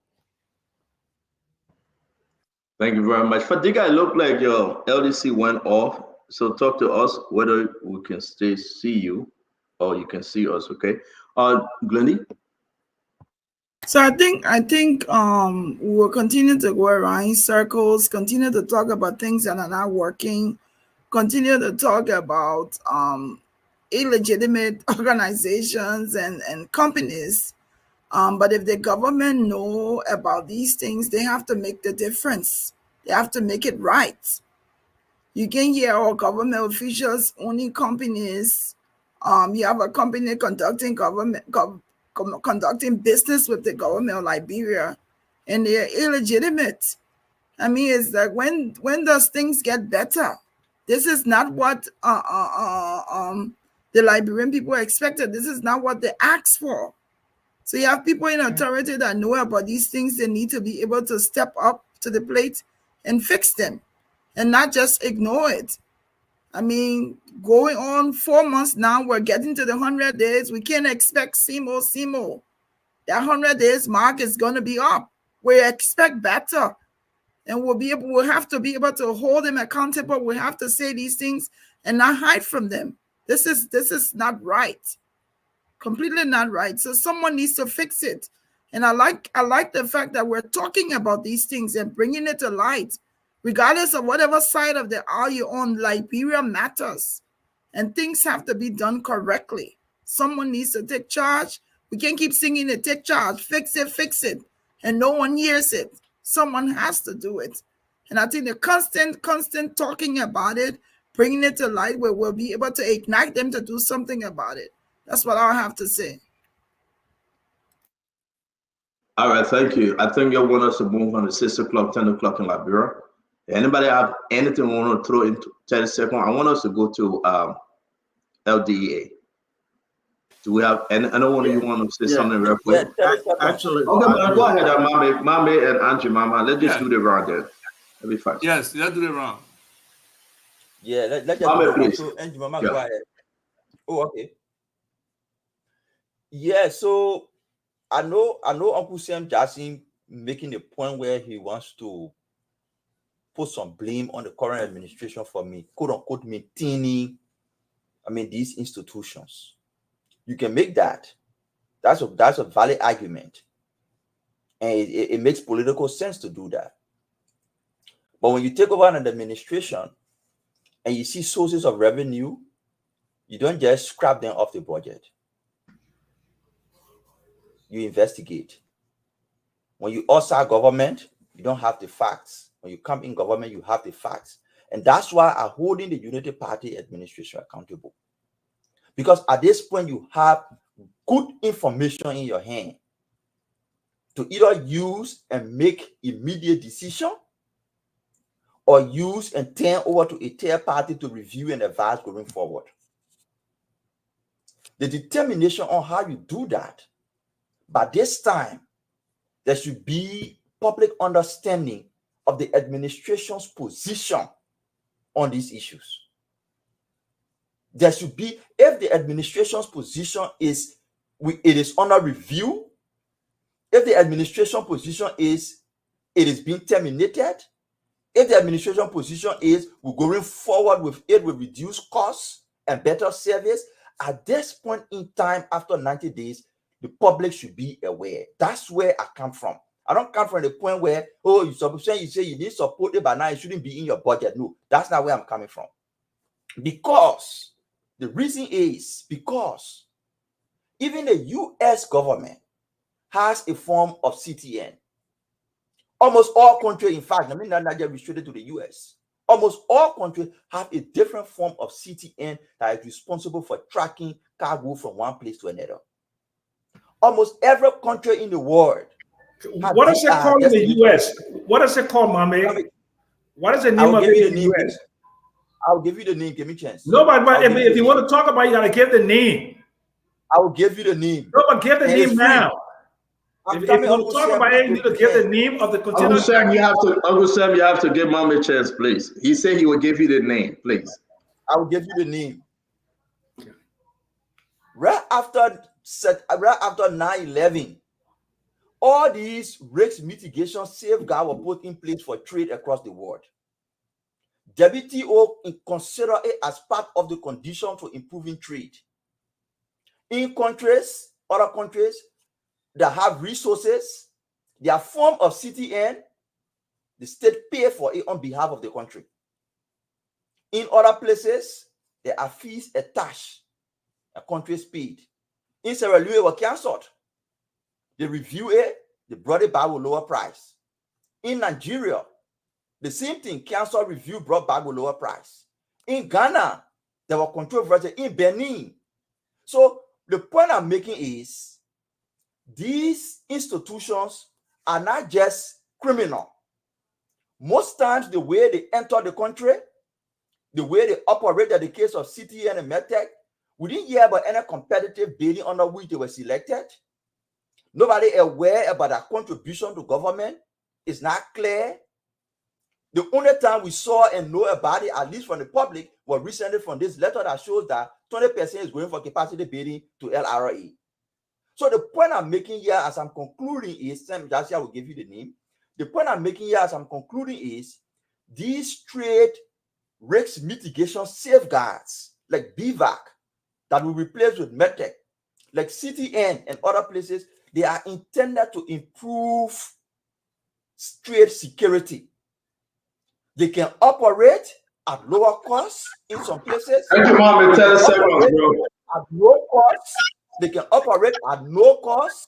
Thank you very much. Fadiga, it looked like your LDC went off. So talk to us whether we can stay see you or you can see us, okay? Glendy?
So I think we'll continue to go around in circles, continue to talk about things that are not working, continue to talk about illegitimate organizations and companies. But if the government know about these things, they have to make the difference. They have to make it right. You can hear our government officials owning companies. You have a company conducting conducting business with the government of Liberia, and they're illegitimate. I mean, it's like when does things get better? This is not what the Liberian people expected. This is not what they asked for. So you have people in authority that know about these things. They need to be able to step up to the plate and fix them and not just ignore it. I mean, going on 4 months now, we're getting to the 100 days. We can't expect SEMO. That 100 days mark is going to be up. We expect better. And we'll have to be able to hold them accountable. We have to say these things and not hide from them. This is not right. Completely not right. So someone needs to fix it. And I like the fact that we're talking about these things and bringing it to light. Regardless of whatever side of the aisle you're on, Liberia matters. And things have to be done correctly. Someone needs to take charge. We can't keep singing it, take charge, fix it. And no one hears it. Someone has to do it. And I think the constant talking about it, bringing it to light, where we'll be able to ignite them to do something about it. That's what I have to say.
All right, thank you. I think you want us to move on to 6 o'clock, 10 o'clock in Liberia. Anybody have anything we want to throw into 30 seconds? I want us to go to LDEA. Do we have anyone you want to say something real quick?
Actually,
okay, go ahead, Mame and Angie, Mama. Let's just do the round there. That'll be fine.
Yes, let's do the round.
Yeah, let's just
Mame,
do the
please.
so Angie, Mama, go ahead. Oh, okay. Yeah, so I know Uncle Sam Jackson making the point where he wants to put some blame on the current administration for me, quote unquote, maintaining, these institutions. You can make that. That's a valid argument. And it makes political sense to do that. But when you take over an administration and you see sources of revenue, you don't just scrap them off the budget. You investigate. When you outside government, you don't have the facts. When you come in government, you have the facts. And that's why I'm holding the Unity Party administration accountable. Because at this point, you have good information in your hand to either use and make immediate decision or use and turn over to a third party to review and advise going forward. The determination on how you do that, by this time, there should be public understanding of the administration's position on these issues. There should be, if the administration's position is it is under review, if the administration position is it is being terminated, if the administration position is we're going forward with it with reduced costs and better service, at this point in time, after 90 days, the public should be aware. That's where I come from. I don't come from the point where, oh, you say you need support, but now it shouldn't be in your budget. No, that's not where I'm coming from. Because the reason is because even the US government has a form of CTN. Almost all countries, in fact, I mean, not just restricted to the US. Almost all countries have a different form of CTN that is responsible for tracking cargo from one place to another. Almost every country in the world.
What is it called in the US? What is it called, Mame? What is the name of it in the US?
I'll give you the name. Give me a chance.
No, but if you want to talk about it, you gotta give the name.
I will give you the name.
No, but give the name now. If you want to talk about it, you need to give the name of the container.
Uncle Sam, you have to give Mom a chance, please. He said he will give you the name, please.
I will give you the name. Right after 9/11, all these risk mitigation safeguards were put in place for trade across the world. WTO consider it as part of the condition for improving trade. In countries, other countries that have resources, their form of CTN, the state pay for it on behalf of the country. In other places, there are fees attached, a country's paid. In Sierra Leone, it was cancelled. They review it, they brought it back with lower price. In Nigeria, the same thing, cancelled, review, brought back with lower price. In Ghana, there were controversy. In Benin. So the point I'm making is these institutions are not just criminal. Most times, the way they enter the country, the way they operate, in the case of CTN and Metch, we didn't hear about any competitive bidding under which they were selected. Nobody aware about their contribution to government. It's not clear. The only time we saw and know about it, at least from the public, was recently from this letter that shows that 20% is going for capacity bidding to LRA. So the point I'm making here as I'm concluding is, Sam Jasia will give you the name. The point I'm making here as I'm concluding is these trade risk mitigation safeguards like BVAC that will replace with Metch, like CTN and other places, they are intended to improve trade security. They can operate at lower costs in some places.
Thank you, Mom. In 10 seconds, bro.
At low cost. They can operate at no cost.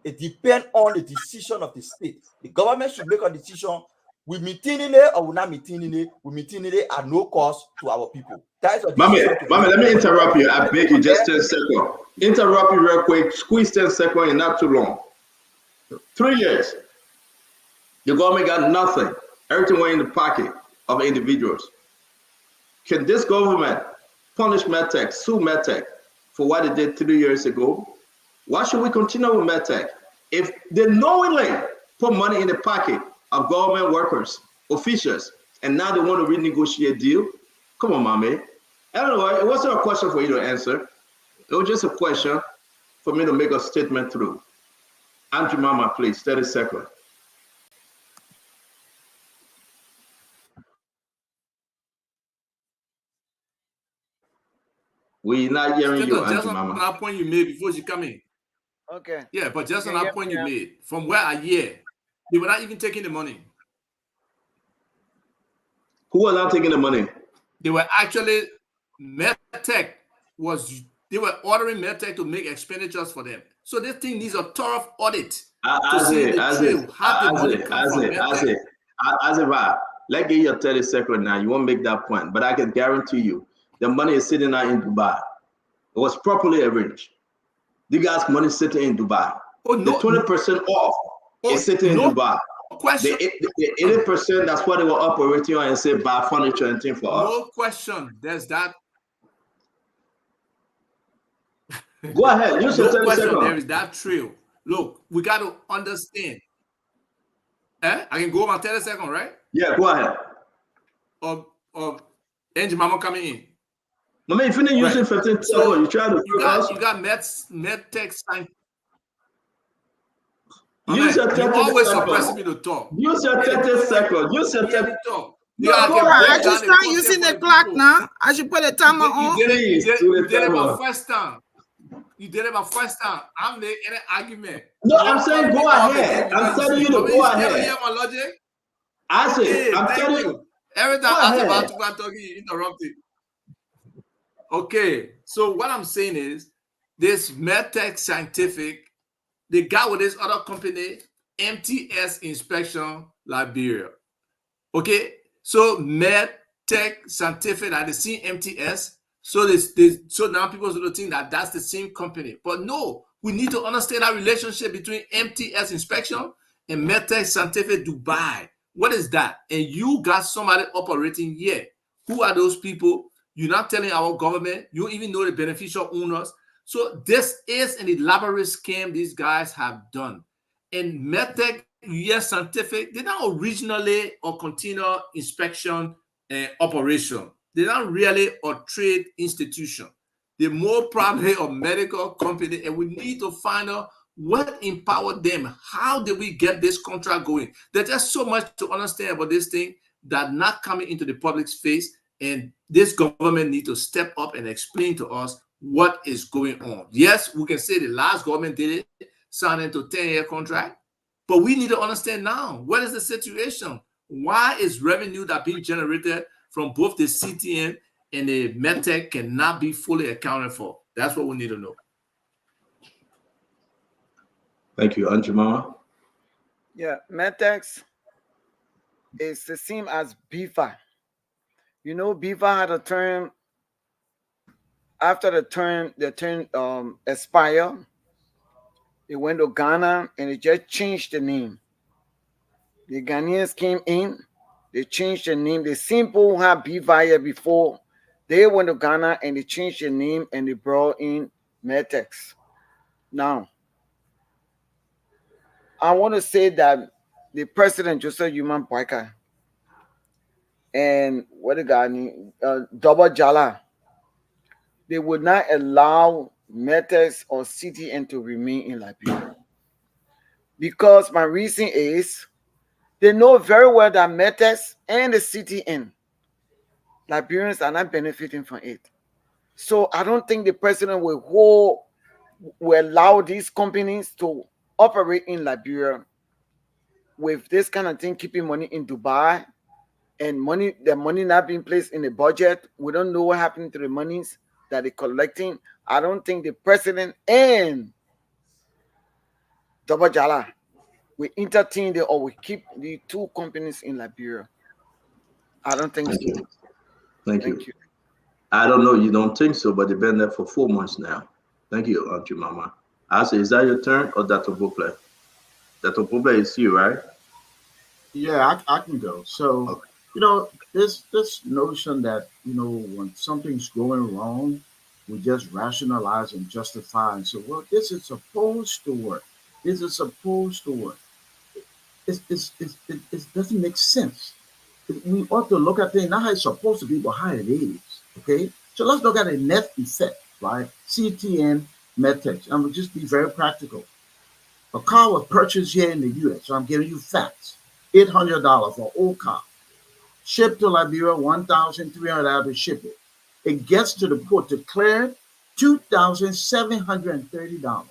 It depends on the decision of the state. The government should make a decision. We maintaining it or we're not maintaining it. We maintaining it at no cost to our people. That is a decision.
Mami, let me interrupt you. I beg you, just 10 seconds. Interrupt you real quick. Squeeze 10 seconds and not too long. 3 years. The government got nothing. Everything went in the pocket of individuals. Can this government punish Metch, sue Metch for what they did 3 years ago? Why should we continue with Metch? If they knowingly put money in the pocket of government workers, officials, and now they want to renegotiate a deal, come on, mommy. Anyway, it wasn't a question for you to answer. It was just a question for me to make a statement through. Andrew Mama, please, 30 seconds. We're not hearing you,
just
Andrew Mama.
On that point you made before she come in.
Okay.
Yeah, but just on that point you made, from where I hear, they were not even taking the money.
Who was not taking the money?
They were actually, Metch they were ordering Metch to make expenditures for them. So this thing needs a thorough audit to see how the money comes from Metch.
Let's get your 30 seconds now. You won't make that point, but I can guarantee you, the money is sitting now in Dubai. It was properly arranged. The guys' money is sitting in Dubai.
Oh, no,
the 20% off is sitting in Dubai.
Question.
The 80%, that's what they were operating on and say buy furniture and things for us.
No question. There's that.
Go ahead. Use your 30 seconds.
There is that trail. Look, we got to understand. I can go on 30 seconds, right?
Yeah, go ahead.
of Angie Mama coming in.
I mean, if you're using
Right.
15
So
seconds, you try to
you
us.
got MedTech science.
Use your 30
You always
seconds.
suppressing me to talk.
Use your 30 seconds. Use your 30
talk.
No,
Yeah, I
go
can
ahead.
I
break
should
down the
start
concept
using
for
the
the
clock
people.
now. I should put a timer
You
on.
did it.
Please, do
You
the
did it
timer.
my first time. You did it my first time. I'm making an argument.
No,
You
I'm
won't
saying
cut me
go
off
ahead.
again
I'm
because
telling you to
I mean,
go
you scared to
ahead.
hear my logic.
I say,
Okay,
I'm
thank
telling
you. Every time
go
I was
ahead.
about to go and talk, you interrupted. Okay, so what I'm saying is this MedTech Scientific, they got with this other company, MTS Inspection Liberia. Okay, so MedTech Scientific, like the same MTS. So so now people sort of think that that's the same company, but no, we need to understand that relationship between MTS Inspection and MedTech Scientific Dubai. What is that? And you got somebody operating here. Who are those people? You're not telling our government. You don't even know the beneficial owners. So this is an elaborate scam these guys have done. And MedTech US Scientific, they're not originally a continual inspection operation. They're not really a trade institution. They're more probably a medical company, and we need to find out what empowered them. How did we get this contract going? There's just so much to understand about this thing that not coming into the public's face, and this government need to step up and explain to us what is going on. Yes, we can say the last government did it, signed into a 10-year contract, but we need to understand now, what is the situation? Why is revenue that being generated from both the CTN and the MedTech cannot be fully accounted for? That's what we need to know.
Thank you, Anjumama.
Yeah, MedTech is the same as BIFA. You know, BIFA had a term after the term expire. They went to Ghana and they just changed the name. The Ghanaians came in, they changed the name. The simple had BIFA here before. They went to Ghana and they changed the name and they brought in MedTech. Now, I want to say that the president, Joseph Human Boyka, and what the guy named Double Jala, they would not allow MedTech or CTN to remain in Liberia. Because my reason is they know very well that MedTech and the CTN, Liberians are not benefiting from it. So I don't think the president will allow these companies to operate in Liberia with this kind of thing, keeping money in Dubai and the money not being placed in the budget. We don't know what happened to the monies that they're collecting. I don't think the president and Double Jala will entertain or will keep the two companies in Liberia. I don't think
Thank
so.
you. Thank you.
Thank you.
I don't know, you don't think so, but they've been there for 4 months now. Thank you, Anjumama. I say, is that your turn or Dr. Buple? Dr. Buple is you, right?
Yeah, I can go. So,
Okay.
you know, this notion that, you know, when something's going wrong, we just rationalize and justify and say, well, this is supposed to work. This is supposed to work. It doesn't make sense. We ought to look at things not how it's supposed to be, but how it is. Okay? So let's look at a net effect, right? CTN MedTech. And we'll just be very practical. A car was purchased here in the US, so I'm giving you facts. $800 for old car. Shipped to Liberia, $1,300 to ship it. It gets to the port declared $2,730.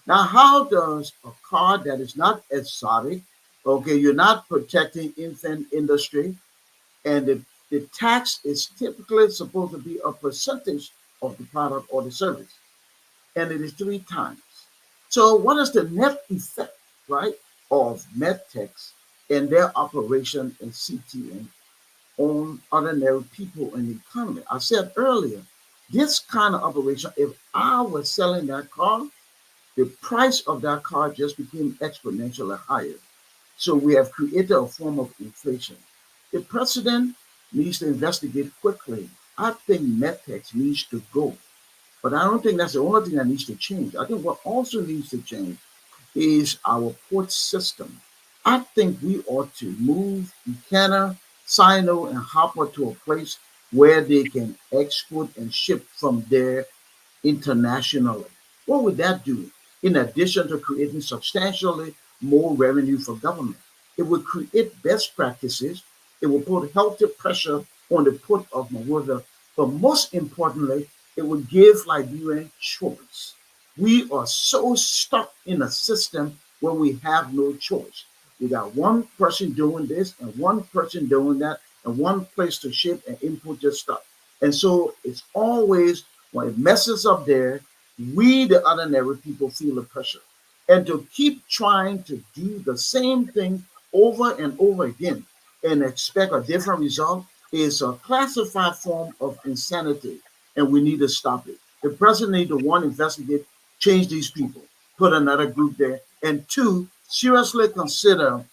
Now, how does a car that is not exotic, okay, you're not protecting infant industry, and the tax is typically supposed to be a percentage of the product or the service, and it is 3 times. So what is the net effect, right, of MedTech and their operation in CTN on ordinary people in the economy? I said earlier, this kind of operation, if I was selling that car, the price of that car just became exponentially higher. So we have created a form of inflation. The president needs to investigate quickly. I think MedTech needs to go. But I don't think that's the only thing that needs to change. I think what also needs to change is our port system. I think we ought to move Buchanan Sino and Hopper to a place where they can export and ship from there internationally. What would that do? In addition to creating substantially more revenue for government, it would create best practices. It will put healthy pressure on the port of Monrovia, but most importantly, it would give Liberian choice. We are so stuck in a system where we have no choice. We got one person doing this and one person doing that, and one place to ship and import your stuff. And so it's always when it messes up there, we, the ordinary people, feel the pressure. And to keep trying to do the same thing over and over again and expect a different result is a classified form of insanity, and we need to stop it. The president needs to, one, investigate, change these people, put another group there, and two, seriously consider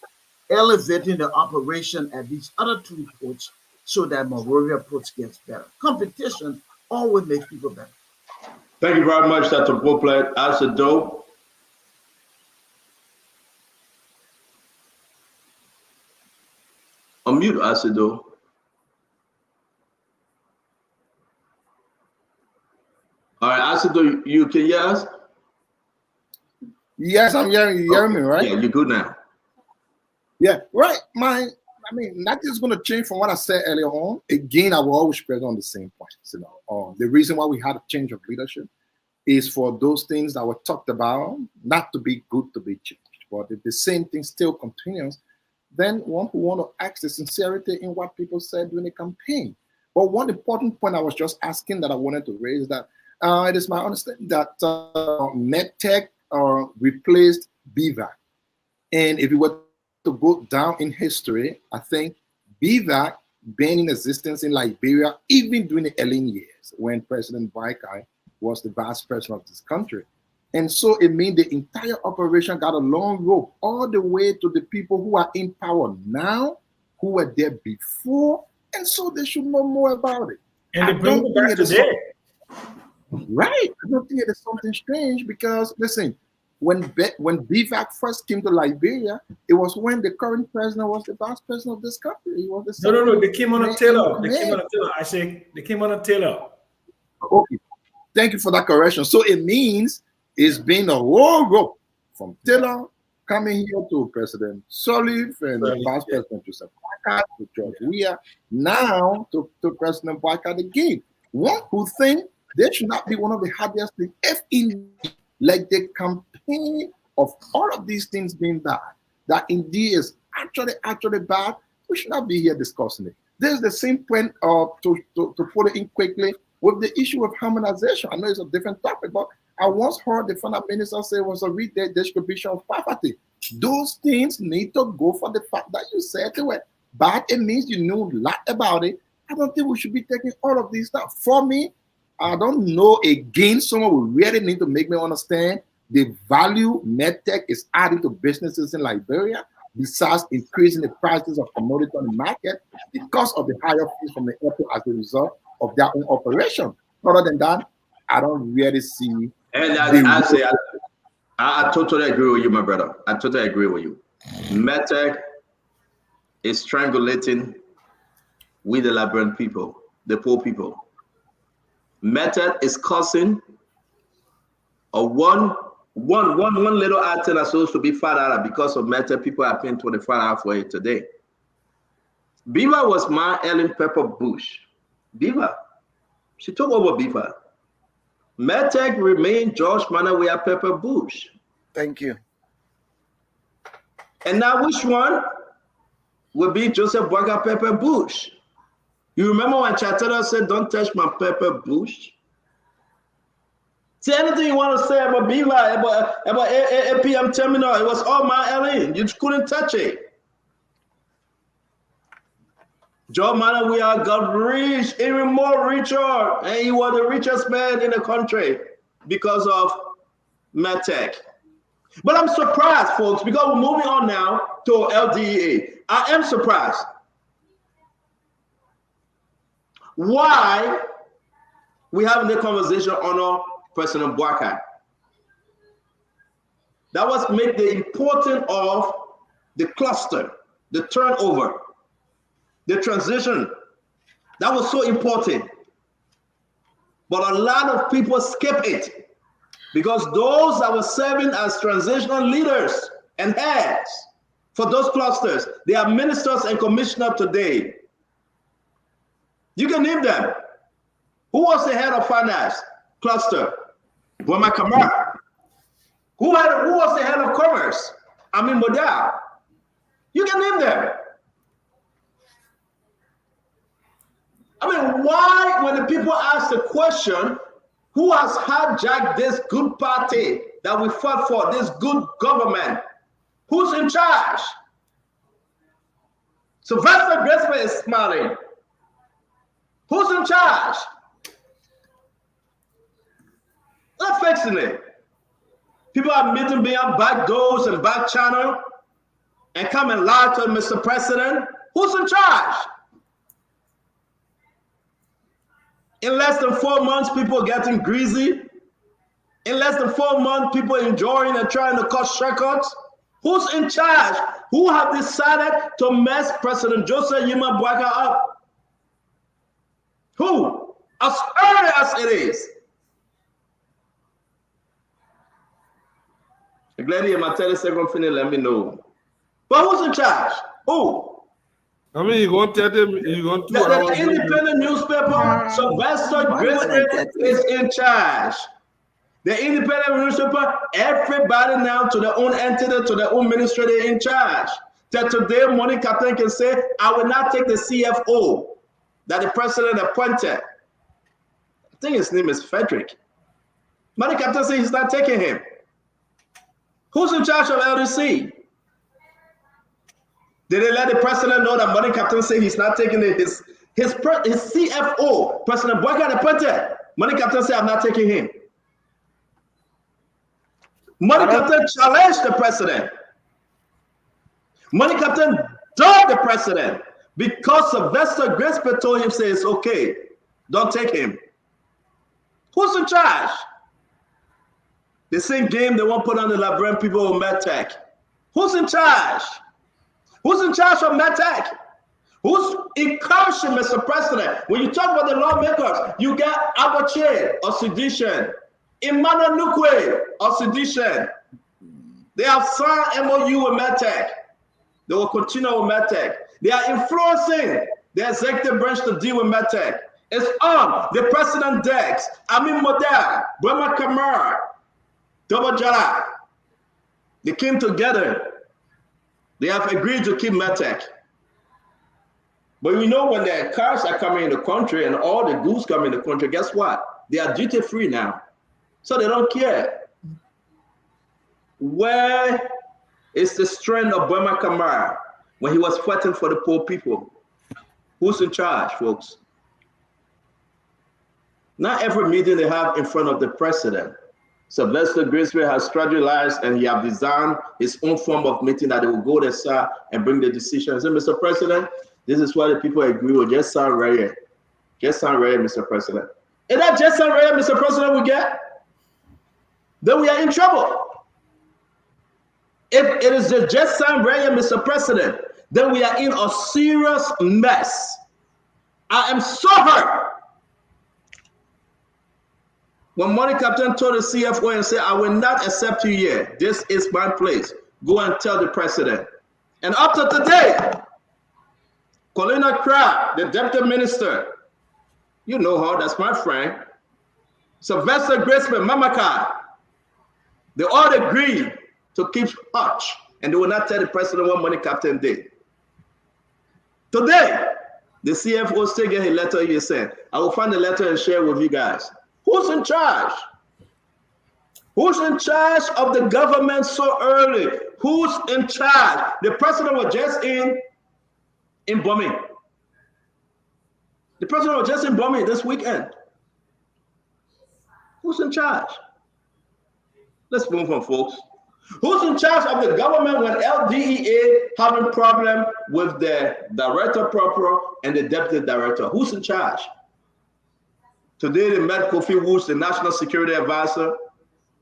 elevating the operation at these other two ports so that Monrovia ports gets better. Competition always makes people better.
Thank you very much, Dr. Boplet. Asido. Unmute Asido. All right, Asido, you can hear us?
Yes, I'm hearing you. Hearing me, right?
Yeah, you're good now.
Yeah, right. Nothing is going to change from what I said earlier on. Again, I will always press on the same points. The reason why we had a change of leadership is for those things that were talked about not to be good to be changed. But if the same thing still continues, then one who want to ask the sincerity in what people said during the campaign. But one important point I was just asking that I wanted to raise that it is my understanding that MedTech replaced BVAC. And if you were to go down in history, I think BVAC been in existence in Liberia even during the early years when President Boakai was the vice president of this country. And so it means the entire operation got a long rope all the way to the people who are in power now, who were there before, and so they should know more about it.
And they bring it back today.
Right. I don't think it is something strange because, listen, when BVAC first came to Liberia, it was when the current president was the vice president of this country. He was the
No. They came on a tail. I say they came on a tail.
Okay. Thank you for that correction. So it means it's been a whole rope from Taylor coming here to President Sirleaf and the Vice President Joseph Boakai to George Weah, now to President Boakai again. One who think they should not be one of the hardest things, if in like the campaign of all of these things being bad, that indeed is actually bad, we should not be here discussing it. There's the same point to put it in quickly with the issue of harmonization. I know it's a different topic, but I once heard the finance minister say it was a redistribution of poverty. Those things need to go for the fact that you said they were bad. It means you knew a lot about it. I don't think we should be taking all of these stuff. For me, I don't know. Again, someone will really need to make me understand the value MedTech is adding to businesses in Liberia, besides increasing the prices of commodities on the market because of the higher fees from the airport as a result of their own operation. Other than that, I don't really see.
And I totally agree with you, my brother. I totally agree with you. MedTech is strangulating with the Liberian people, the poor people. MedTech is causing a one little item that's supposed to be $5 because of MedTech. People are paying $25 for it today. Beaver was my Ellen Pepper Bush. Beaver, she took over Beaver. MedTech remained George Manawea Pepper Bush.
Thank you.
And now which one will be Joseph Boakai Pepper Bush? You remember when Chatera said, "Don't touch my pepper bush"? Say anything you want to say about Beaver, about APM terminal. It was all my Ellen. You couldn't touch it. Joe Manawea got rich, even more richer, and he was the richest man in the country because of MedTech. But I'm surprised, folks, because we're moving on now to LDEA. I am surprised. Why we having the conversation on President Boakai? That was make the importance of the cluster, the turnover. The transition, that was so important. But a lot of people skip it because those that were serving as transitional leaders and heads for those clusters, they are ministers and commissioners today. You can name them. Who was the head of finance cluster? Boma Kamara. Who was the head of commerce? Amin Modal. You can name them. I mean, why, when the people ask the question, who has hijacked this good party that we fought for, this good government? Who's in charge? Sylvester Grisman is smiling. Who's in charge? They're fixing it. People are meeting behind back doors and back channel and come and lie to Mr. President. Who's in charge? In less than 4 months, people getting greasy. In less than 4 months, people enjoying and trying to cut shortcuts. Who's in charge? Who have decided to mess President Joseph Yima Bwaka up? Who? As early as it is. Glad in my 30-second finish, let me know. But who's in charge? Who?
I mean, you're going to tell them, you're going to
The independent newspaper, Sylvester Grisman is in charge. The independent newspaper, everybody now to their own entity, to their own ministry, they're in charge. That today, Money Captain can say, I will not take the CFO that the president appointed. I think his name is Frederick. Money Captain says he's not taking him. Who's in charge of LWSC? Did they let the president know that Money Captain said he's not taking his CFO, President Bwaka appointed? Money Captain said, I'm not taking him. Money Captain challenged the president. Money Captain dogged the president because Sylvester Grisman told him, say it's okay, don't take him. Who's in charge? The same game they won't put on the Labrador people with MedTech. Who's in charge? Who's in charge of MedTech? Who's encouraging Mr. President? When you talk about the lawmakers, you got Abache of sedition, Emmanuel Nukwe of sedition. They have signed MOU with MedTech. They will continue with MedTech. They are influencing the executive branch to deal with MedTech. It's on the president decks. Amin Modal, Boma Kamara, Double Jala. They came together. They have agreed to keep MedTech. But we know when the cars are coming in the country and all the goods come in the country, guess what? They are duty free now. So they don't care. Where is the strength of Boma Kamara when he was fighting for the poor people? Who's in charge, folks? Not every meeting they have in front of the president. Sylvester Grisman has strategized and he has designed his own form of meeting that they will go there, sir, and bring the decision. Say, Mr. President, this is what the people agree with. Just sound right. Just sound right, Mr. President. If that just sound right, Mr. President, we get, then we are in trouble. If it is the just sound right, Mr. President, then we are in a serious mess. I am so hurt. When Money Captain told the CFO and said, I will not accept you here. This is my place. Go and tell the president. And up to today, Colina Crab, the deputy minister, you know her, that's my friend. Sylvester Grisman, Mamaka, they all agreed to keep hush and they will not tell the president what Money Captain did. Today, the CFO still get a letter he sent. I will find the letter and share with you guys. Who's in charge? Who's in charge of the government so early? Who's in charge? The president was just in bombing. The president was just in bombing this weekend. Who's in charge? Let's move on, folks. Who's in charge of the government when LDEA having problem with the director proper and the deputy director? Who's in charge? Today, they met Kofi Woods, the National Security Advisor.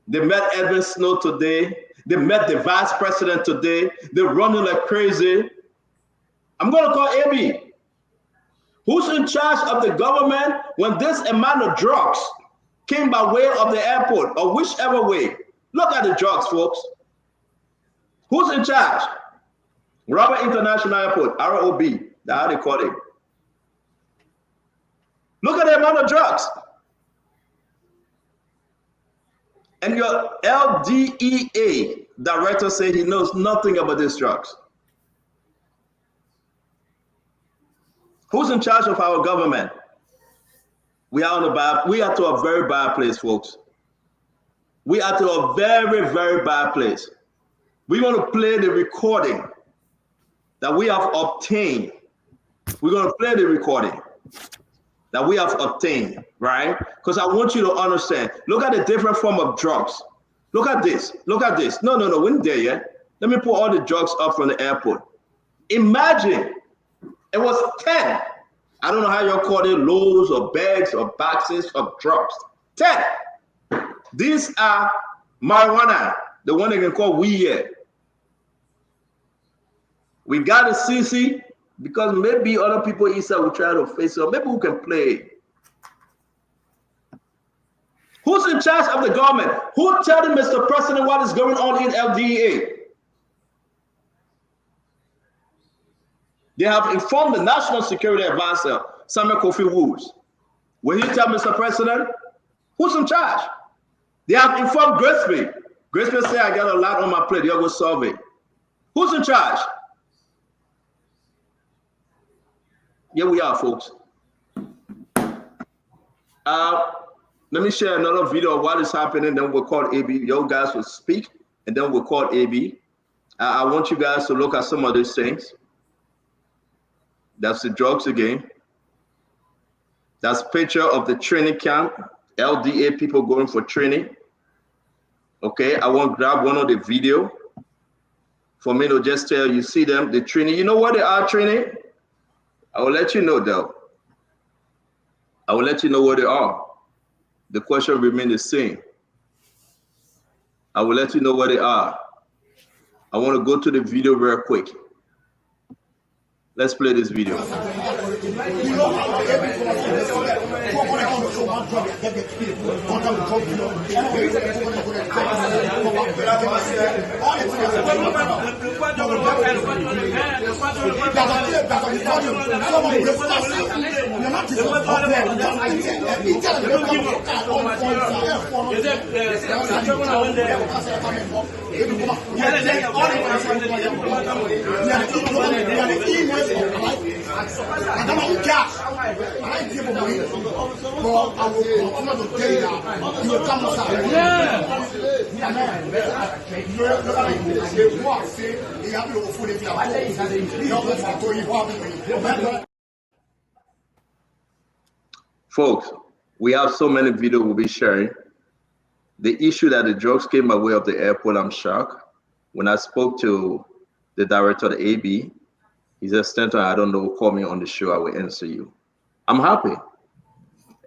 They met Edwin Snow today. They met the Vice President today. They're running like crazy. I'm going to call AB. Who's in charge of the government when this amount of drugs came by way of the airport or whichever way? Look at the drugs, folks. Who's in charge? Robert International Airport, ROB, that's how they call it. Look at the amount of drugs. And your LDEA director said he knows nothing about these drugs. Who's in charge of our government? We are to a very bad place, folks. We are to a very, very bad place. We want to play the recording that we have obtained. We're going to play the recording that we have obtained, right? Because I want you to understand. Look at the different form of drugs. Look at this. Look at this. No, we're not there yet. Let me pull all the drugs up from the airport. Imagine it was 10. I don't know how y'all call it, loads or bags or boxes of drugs. 10. These are marijuana, the one they can call weed here. We got a CC because maybe other people inside will try to face it, or maybe we can play. Who's in charge of the government? Who telling Mr. President what is going on in LDEA? They have informed the National Security Advisor, Samuel Kofi Woods. Will he tell Mr. President? Who's in charge? They have informed Grisby. Grisby said, I got a lot on my plate. You're going to solve it. Who's in charge? Here we are, folks. Let me share another video of what is happening. Then we'll call AB. You guys will speak, and then we'll call AB. I want you guys to look at some of these things. That's the drugs again. That's a picture of the training camp. LDA people going for training. Okay, I want to grab one of the video for me to just tell you, see them, the training. You know what they are training? I will let you know though. I will let you know what they are. The question remains the same. I will let you know what they are. I want to go to the video very quick. Let's play this video. Folks, we have so many videos we'll be sharing. The issue that the drugs came by way of the airport, I'm shocked. When I spoke to the director of the AB, he said, Stanton, I don't know, call me on the show, I will answer you. I'm happy,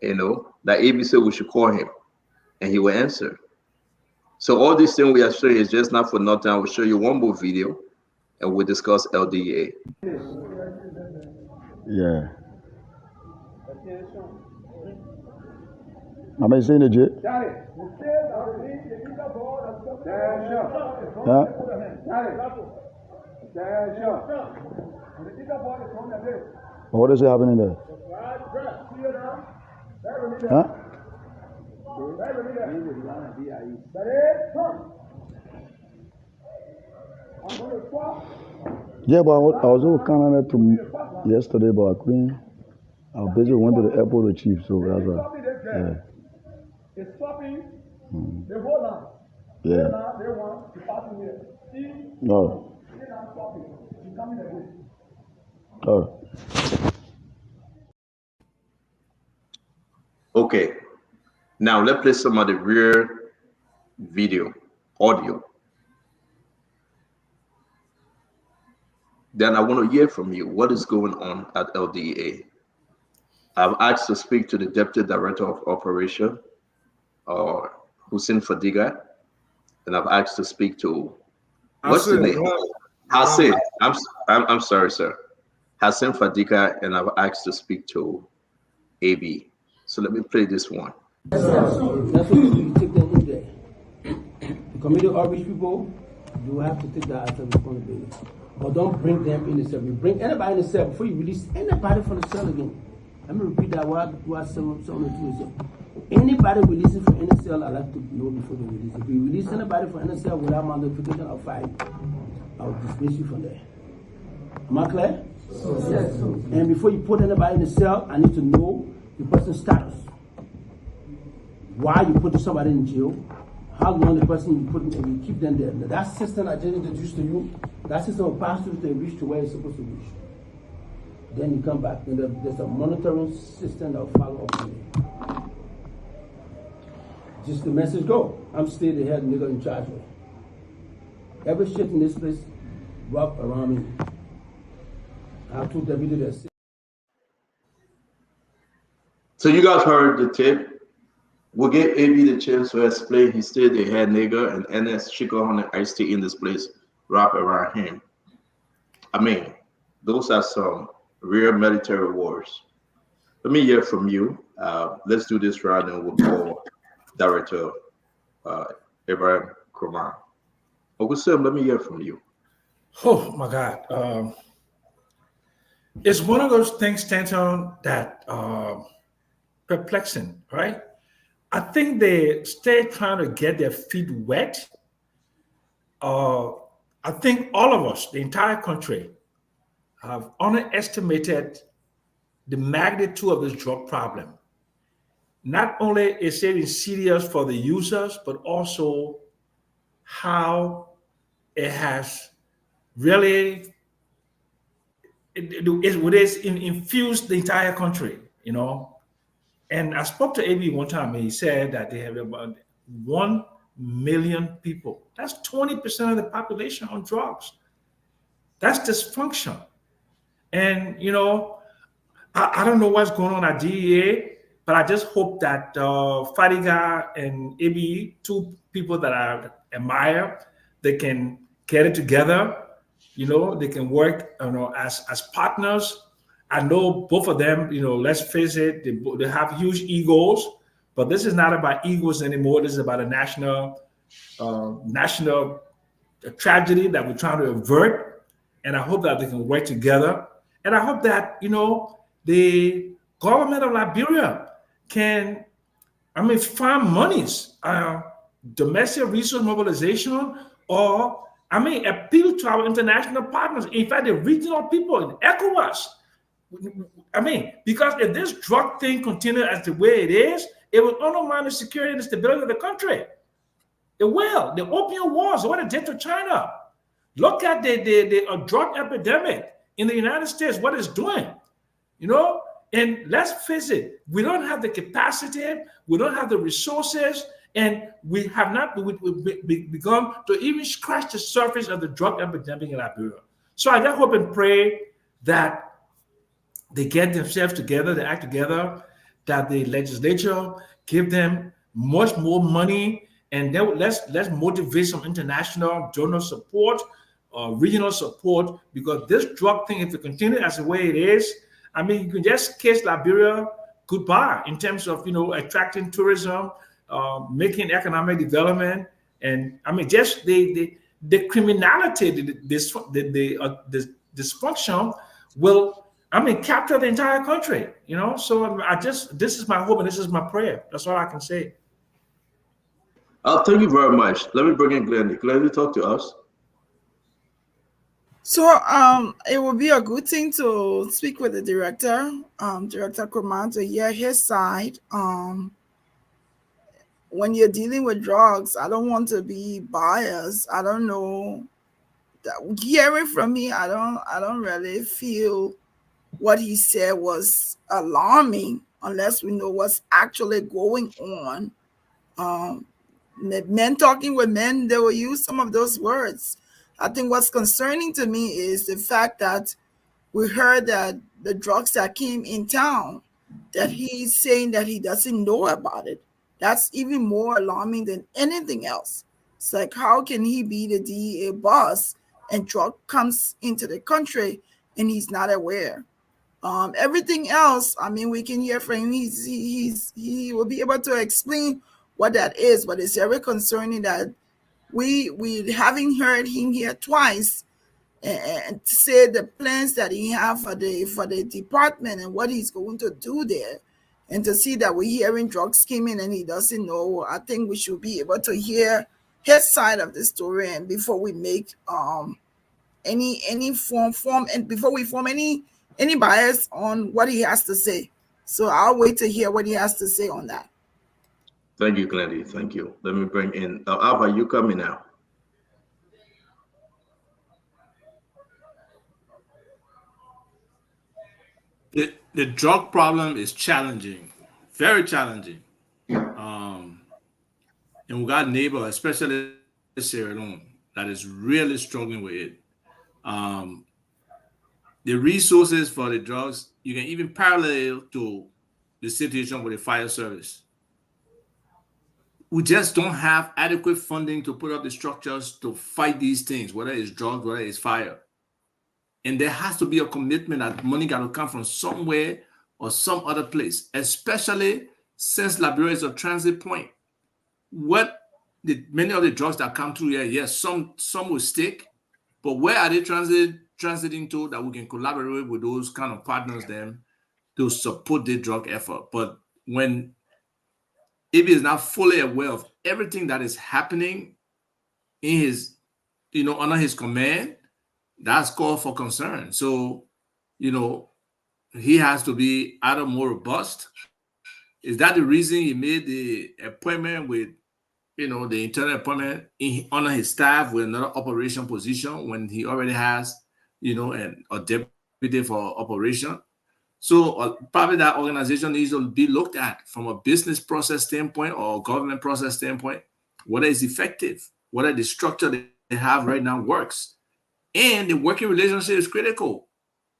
that AB said we should call him, and he will answer. So all these things we are showing is just not for nothing. I will show you one more video, and we'll discuss LDA.
Yeah. Am I saying it, Jay? Huh? What is happening there? Huh? Yeah, but I was over Canada yesterday, but I couldn't. I was busy. Went to the airport with Chief, so that's why. Yeah.
It's stopping the whole line.
Yeah.
They want to pass here. See?
No.
They're not stopping. It's coming again.
Oh.
Okay. Now let's play some of the rear video, audio. Then I want to hear from you. What is going on at LDA? I've asked to speak to the Deputy Director of Operation, Hussein Fadiga, and I've asked to speak to what's the name? Hassan. I'm sorry, sir. Hassan Fadika, and I've asked to speak to AB. So let me play this one.
That's what you take them in there. The community outreach people, you have to take that as a responsibility. But don't bring them in the cell. You bring anybody in the cell before you release anybody from the cell again. Let me repeat that what someone is. Anybody releasing from any cell, I like to know before they release. If you release anybody from any cell without my notification, I'll fire you. I'll dismiss you from there. Am I clear? Yes. And before you put anybody in the cell, I need to know the person's status. Why you put somebody in jail? How long the person you put in, and you keep them there. That system I just introduced to you, that system will pass through to reach to where it's supposed to reach. Then you come back, and there's a monitoring system that will follow up on you. Just the message go. I'm still the head nigga in charge of. Every shit in this place wrap around me. I have two deputies that.
So you guys heard the tip. We'll give AB the chance to explain. He stayed the head nigger and NS Chico on the iced tea in this place wrap around him. I mean, those are some real military wars. Let me hear from you. Let's do this right now with our director, Ibrahim Kurman. Uncle Sam, let me hear from you.
Oh my God. It's one of those things, Stanton, that perplexing, right? I think they stay trying to get their feet wet. I think all of us, the entire country, have underestimated the magnitude of this drug problem. Not only is it insidious for the users, but also how it has really infused the entire country, you know. And I spoke to AB one time, and he said that they have about 1 million people. That's 20% of the population on drugs. That's dysfunction. And, you know, I don't know what's going on at DEA, but I just hope that Fadiga and AB, two people that I admire, they can get it together. You know, they can work, you know, as partners. I know both of them, you know, let's face it, they have huge egos, but this is not about egos anymore. This is about a national tragedy that we're trying to avert. And I hope that they can work together. And I hope that, you know, the government of Liberia can, find monies, domestic resource mobilization, or, appeal to our international partners. In fact, the regional people in ECOWAS. Because if this drug thing continues as the way it is, it will undermine the security and the stability of the country. It will. The opium wars, what it did to China. Look at the drug epidemic in the United States, what it's doing. You know, and let's face it, we don't have the capacity, we don't have the resources, and we have not begun to even scratch the surface of the drug epidemic in Liberia. So I just hope and pray that they get themselves together, they act together, that the legislature give them much more money, and then let's motivate some international donor support, regional support, because this drug thing, if it continues as the way it is, you can just kiss Liberia goodbye in terms of, you know, attracting tourism, making economic development, and just the criminality, the dysfunction will capture the entire country, you know. So this is my hope and this is my prayer. That's all I can say.
Thank you very much. Let me bring in Glenn. Glenn, talk to us.
So it would be a good thing to speak with the director, Director Kurman, to hear his side. When you're dealing with drugs, I don't want to be biased. I don't know. Hearing from me, I don't really feel what he said was alarming unless we know what's actually going on. Men talking with men, they will use some of those words. I think what's concerning to me is the fact that we heard that the drugs that came in town, that he's saying that he doesn't know about it. That's even more alarming than anything else. It's like, how can he be the DEA boss and drug comes into the country and he's not aware. Everything else, I mean, we can hear from him. He will be able to explain what that is, but it's very concerning that we having heard him here twice and say the plans that he have for the department and what he's going to do there, and to see that we're hearing drugs scheming and he doesn't know. I think we should be able to hear his side of the story, and before we make any form and before we form any bias on what he has to say. So I'll wait to hear what he has to say on that.
Thank you, Glendy. Thank you. Let me bring in Alva. You coming now?
The drug problem is challenging, very challenging. And we got neighbor, especially Sierra Leone, that is really struggling with it. The resources for the drugs, you can even parallel to the situation with the fire service. We just don't have adequate funding to put up the structures to fight these things, whether it's drugs, whether it's fire. And there has to be a commitment that money got to come from somewhere or some other place, especially since Liberia is a transit point. Many of the drugs that come through here, yes, some will stick, but where are they transiting to that we can collaborate with those kind of partners then to support the drug effort? But when if is not fully aware of everything that is happening in his, under his command, that's cause for concern. So, he has to be either more robust. Is that the reason he made the appointment with, the internal appointment under his staff with another operation position when he already has, a deputy for operation? So probably that organization needs to be looked at from a business process standpoint or government process standpoint, whether it's effective, whether the structure they have right now works. And the working relationship is critical.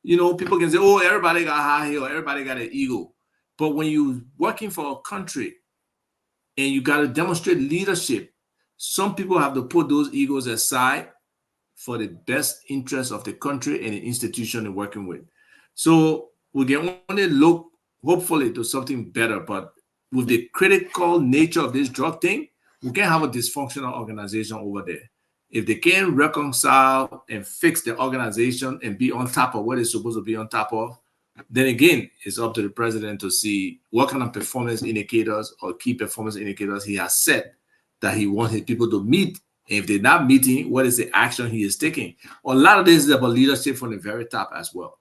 People can say, oh, everybody got high heel, everybody got an ego. But when you're working for a country and you got to demonstrate leadership, some people have to put those egos aside for the best interest of the country and the institution they're working with. So we can only look, hopefully, to something better. But with the critical nature of this drug thing, we can have a dysfunctional organization over there. If they can reconcile and fix the organization and be on top of what it's supposed to be on top of, then again, it's up to the president to see what kind of performance indicators or key performance indicators he has set that he wants his people to meet. And if they're not meeting, what is the action he is taking? A lot of this is about leadership from the very top as well.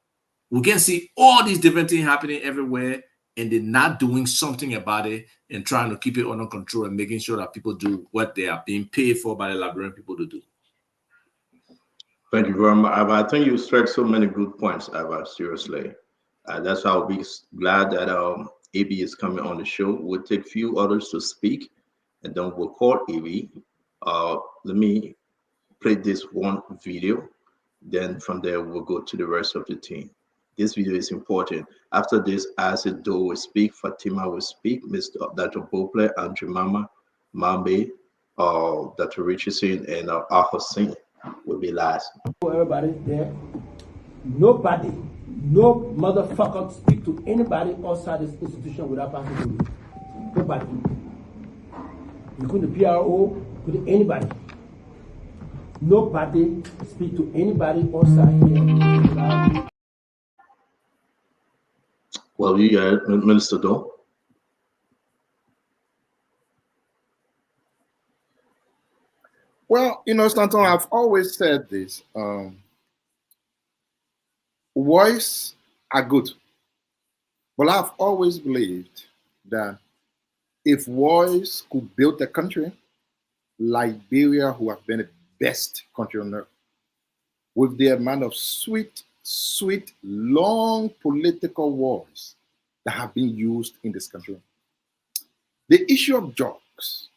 We can see all these different things happening everywhere, and they're not doing something about it and trying to keep it under control and making sure that people do what they are being paid for by the Liberian people to do.
Thank you very much, Ava. I think you struck so many good points, Ava, seriously. That's why I'll be glad that AB is coming on the show. We'll take a few others to speak, and then we'll call AB. Let me play this one video. Then from there, we'll go to the rest of the team. This video is important. After this, Acid Do will speak, Fatima will speak, Mr. Dr. Bople, Andrew Mama, Mambe, Dr. Richardson, and Hussein will be last.
Everybody there, nobody, no motherfucker speak to anybody outside this institution without passing through me. Nobody. You couldn't the PRO, couldn't anybody. Nobody speak to anybody outside here.
Well, you got Minister Do.
Well, Stanton, I've always said this. Voice are good. But I've always believed that if voice could build a country, Liberia would have been the best country on earth. With the amount of sweet, long political wars that have been used in this country. The issue of drugs,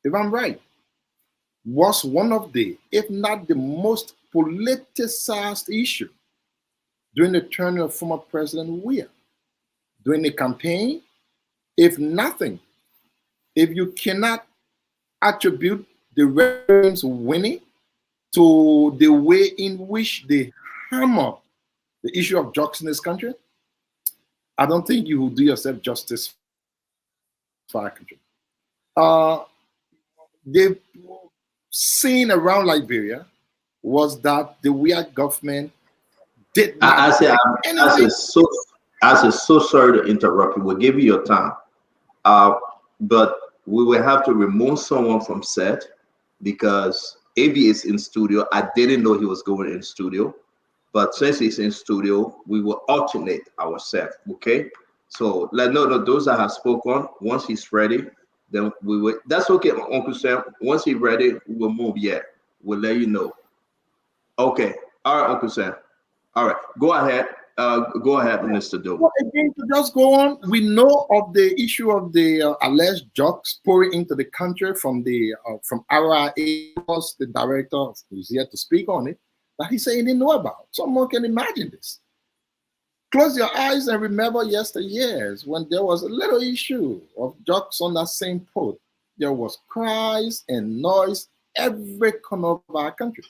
if I'm right, was one of the, if not the most politicized issue during the term of former President Weir. During the campaign, if nothing, if you cannot attribute the Republicans winning to the way in which they hammer the issue of drugs in this country, I don't think you will do yourself justice for our country. The scene around Liberia was that the weird government did not
I say,
anything.
I say so sorry to interrupt you. We'll give you your time. But we will have to remove someone from set because AB is in studio. I didn't know he was going in studio, but since he's in studio, we will alternate ourselves. Okay, so let know those that have spoken. Once he's ready, then we will. That's okay, Uncle Sam. Once he's ready, we'll move. Yeah, we'll let you know. Okay, all right, Uncle Sam. All right, go ahead. Go ahead, Mr. Doe.
Well, again, to just go on, we know of the issue of the alleged drugs pouring into the country from the from RIA, the director who's here to speak on it, that he said he didn't know about. Someone can imagine this. Close your eyes and remember yesteryears when there was a little issue of drugs on that same port. There was cries and noise every corner of our country.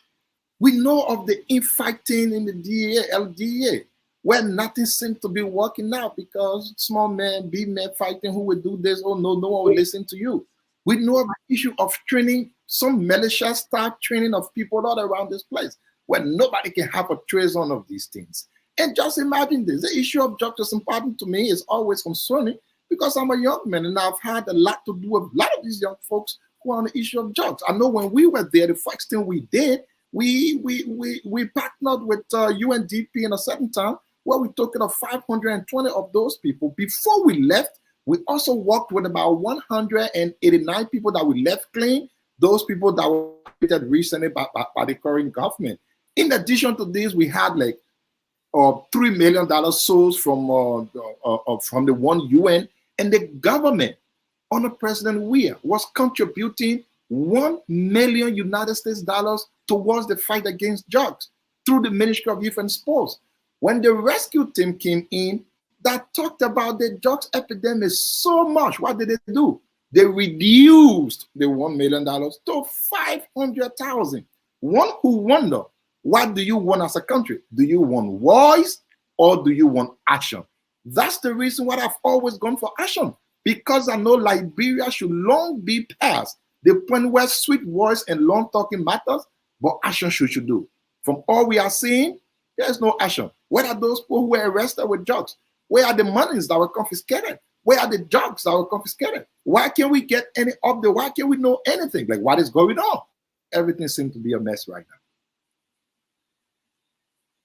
We know of the infighting in the DEA, LDA, where nothing seemed to be working out because small men, big men fighting who will do this. Oh, no, no one will listen to you. We know of the issue of training, some militia start training of people all around this place where nobody can have a trace on of these things. And just imagine this, the issue of drugs is important to me, is always concerning because I'm a young man and I've had a lot to do with a lot of these young folks who are on the issue of drugs. I know when we were there, the first thing we did, we partnered with UNDP in a certain time where we took it of 520 of those people. Before we left, we also worked with about 189 people that we left clean, those people that were created recently by the current government. In addition to this, we had like $3 million source from the one UN, and the government under President Weah was contributing $1 million United States towards the fight against drugs through the Ministry of Youth and Sports. When the rescue team came in that talked about the drugs epidemic so much, what did they do? They reduced the $1 million to 500,000. One who wonder, what do you want as a country? Do you want voice or do you want action? That's the reason why I've always gone for action, because I know Liberia should long be past the point where sweet voice and long talking matters, but action should do. From all we are seeing, there's no action. Where are those people who were arrested with drugs? Where are the monies that were confiscated? Where are the drugs that were confiscated? Why can't we get any update? Why can't we know anything? Like, what is going on? Everything seems to be a mess right now.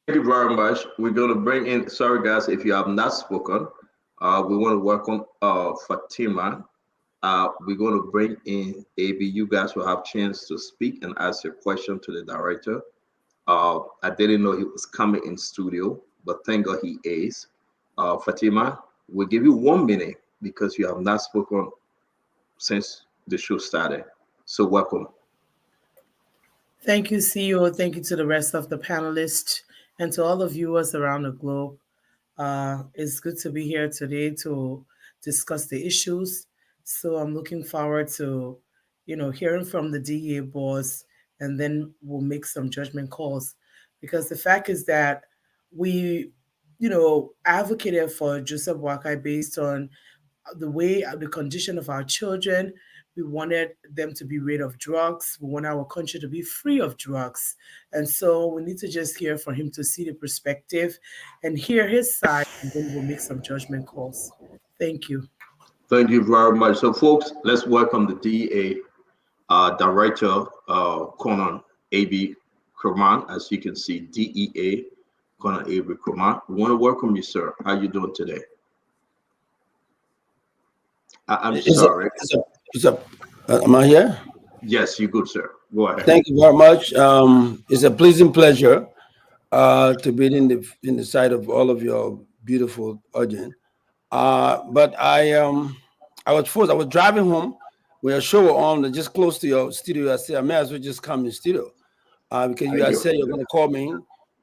Thank you very much. We're going to bring in, sorry guys, if you have not spoken, we want to welcome Fatima. We're going to bring in AB. You guys will have a chance to speak and ask your question to the director. I didn't know he was coming in studio, but thank God he is. Fatima, we'll give you 1 minute because you have not spoken since the show started. So welcome.
Thank you, CEO. Thank you to the rest of the panelists and to all the viewers around the globe. It's good to be here today to discuss the issues. So I'm looking forward to, hearing from the DEA boss, and then we'll make some judgment calls. Because the fact is that we, advocated for Joseph Boakai based on the condition of our children. We wanted them to be rid of drugs. We want our country to be free of drugs. And so we need to just hear from him to see the perspective and hear his side, and then we'll make some judgment calls. Thank you.
Thank you very much. So folks, let's welcome the DEA Director, Conan A.B. Kerman. As you can see, DEA, Conan A.B. Kerman. We want to welcome you, sir. How are you doing today? I'm sorry.
Am I here?
Yes, you're good, sir. Go ahead.
Thank you very much. It's a pleasing pleasure to be in the sight of all of your beautiful audience. But I was driving home with a show on just close to your studio. I said, I may as well just come in the studio because you guys said you're going to call me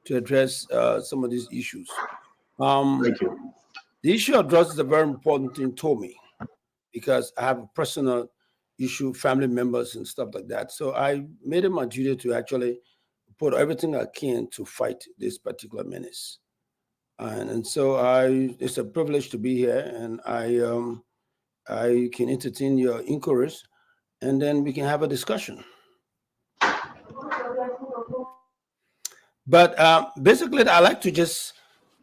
to address some of these issues.
Thank you.
The issue of drugs is a very important thing to me because I have a personal issue, family members and stuff like that. So I made it my duty to actually put everything I can to fight this particular menace. And so it's a privilege to be here, and I can entertain your inquiries, and then we can have a discussion. But basically, I like to just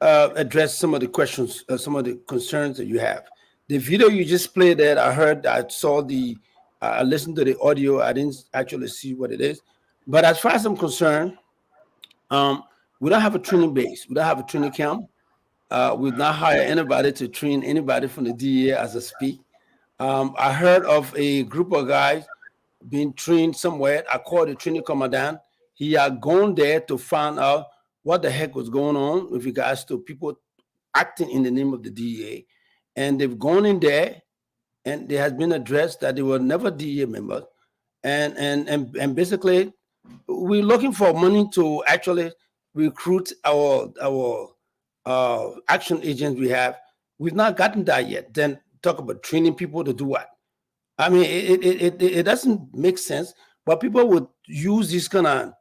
address some of the questions, some of the concerns that you have. The video you just played, that I saw I listened to the audio. I didn't actually see what it is. But as far as I'm concerned, we don't have a training base. We don't have a training camp. We've not hired anybody to train anybody from the DEA as I speak. I heard of a group of guys being trained somewhere. I called the training commandant. He had gone there to find out what the heck was going on with regards to people acting in the name of the DEA. And they've gone in there, and there has been addressed that they were never DEA members. And basically, we're looking for money to actually recruit our action agents we have. We've not gotten that yet. Then talk about training people to do what? I mean, it doesn't make sense, but people would use this kind of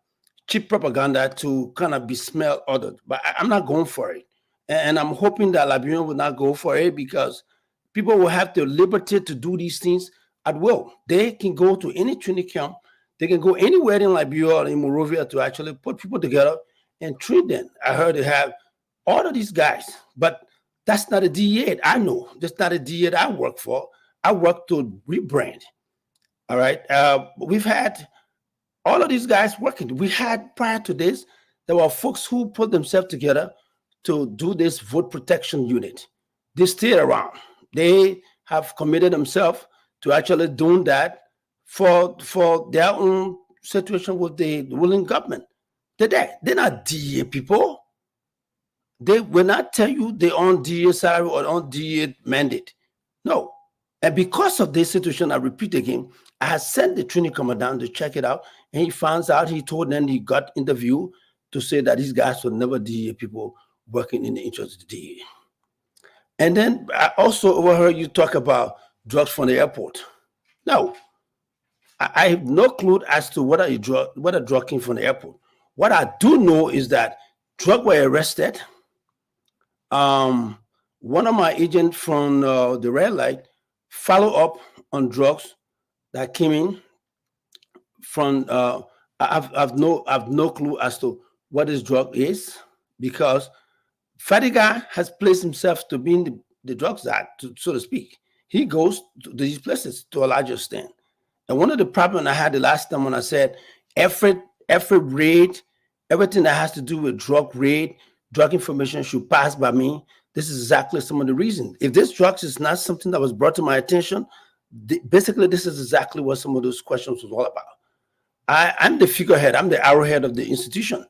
cheap propaganda to kind of besmirch others. But I'm not going for it. And I'm hoping that Liberian will not go for it, because people will have the liberty to do these things at will. They can go to any training camp. They can go anywhere in Liberia or in Monrovia to actually put people together and treat them. I heard they have all of these guys, but that's not a DEA. I know that's not a DEA that I work for. I work to rebrand. All right. We've had all of these guys working. We had, prior to this, there were folks who put themselves together to do this vote protection unit. They stay around. They have committed themselves to actually doing that for their own situation with the ruling government. They're not DEA people. They will not tell you they're on DEA salary or on DEA mandate. No. And because of this situation, I repeat again, I had sent the training commandant to check it out, and he finds out, he told them he got interview to say that these guys were never DEA people working in the interest of the DEA. And then I also overheard you talk about drugs from the airport. No, I have no clue as to what a drug came from the airport. What I do know is that drugs were arrested. One of my agents from the red light follow up on drugs that came in from. I've no clue as to what this drug is, because Fadiga has placed himself to be in the drugs act, so to speak. He goes to these places to a larger extent. And one of the problems I had the last time when I said every raid, everything that has to do with drug raid, drug information should pass by me. This is exactly some of the reasons. If this drugs is not something that was brought to my attention, basically this is exactly what some of those questions was all about. I'm the figurehead. I'm the arrowhead of the institution.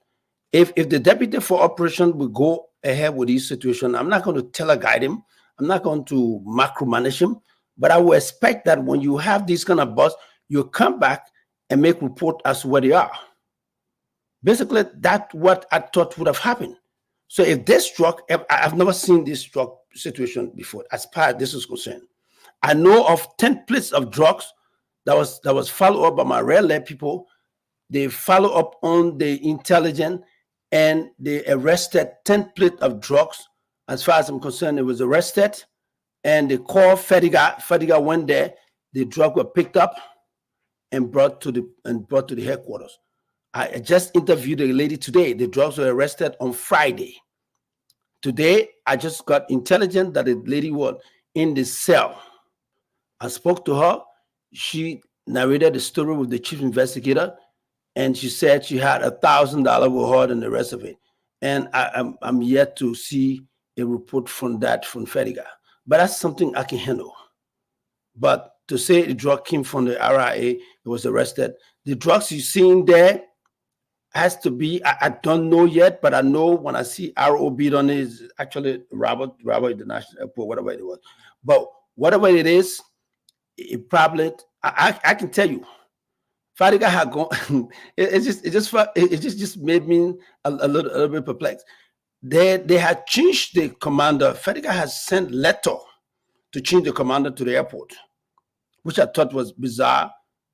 If the deputy for operation will go ahead with this situation, I'm not going to teleguide him. I'm not going to macromanage him. But I will expect that when you have this kind of boss, you come back and make report as to where they are. Basically, that's what I thought would have happened. So if this drug, I've never seen this drug situation before, as far as this is concerned. I know of 10 plates of drugs that was followed up by my red lab people. They follow up on the intelligence, and they arrested 10 plates of drugs. As far as I'm concerned, it was arrested, and they called Fadiga. Fadiga went there. The drugs were picked up and brought to the headquarters. I just interviewed a lady today. The drugs were arrested on Friday. Today, I just got intelligence that the lady was in the cell. I spoke to her. She narrated the story with the chief investigator, and she said she had $1,000 reward and the rest of it. And I'm yet to see a report from Fediga. But that's something I can handle. But to say the drug came from the RIA, it was arrested. The drugs you see in there has to be, I don't know yet, but I know when I see ROB on it, is actually Robert International Airport, whatever it was. But whatever it is, it probably, I can tell you, Fadiga had gone. it just made me a little bit perplexed. They had changed the commander. Fadiga has sent letter to change the commander to the airport, which I thought was bizarre.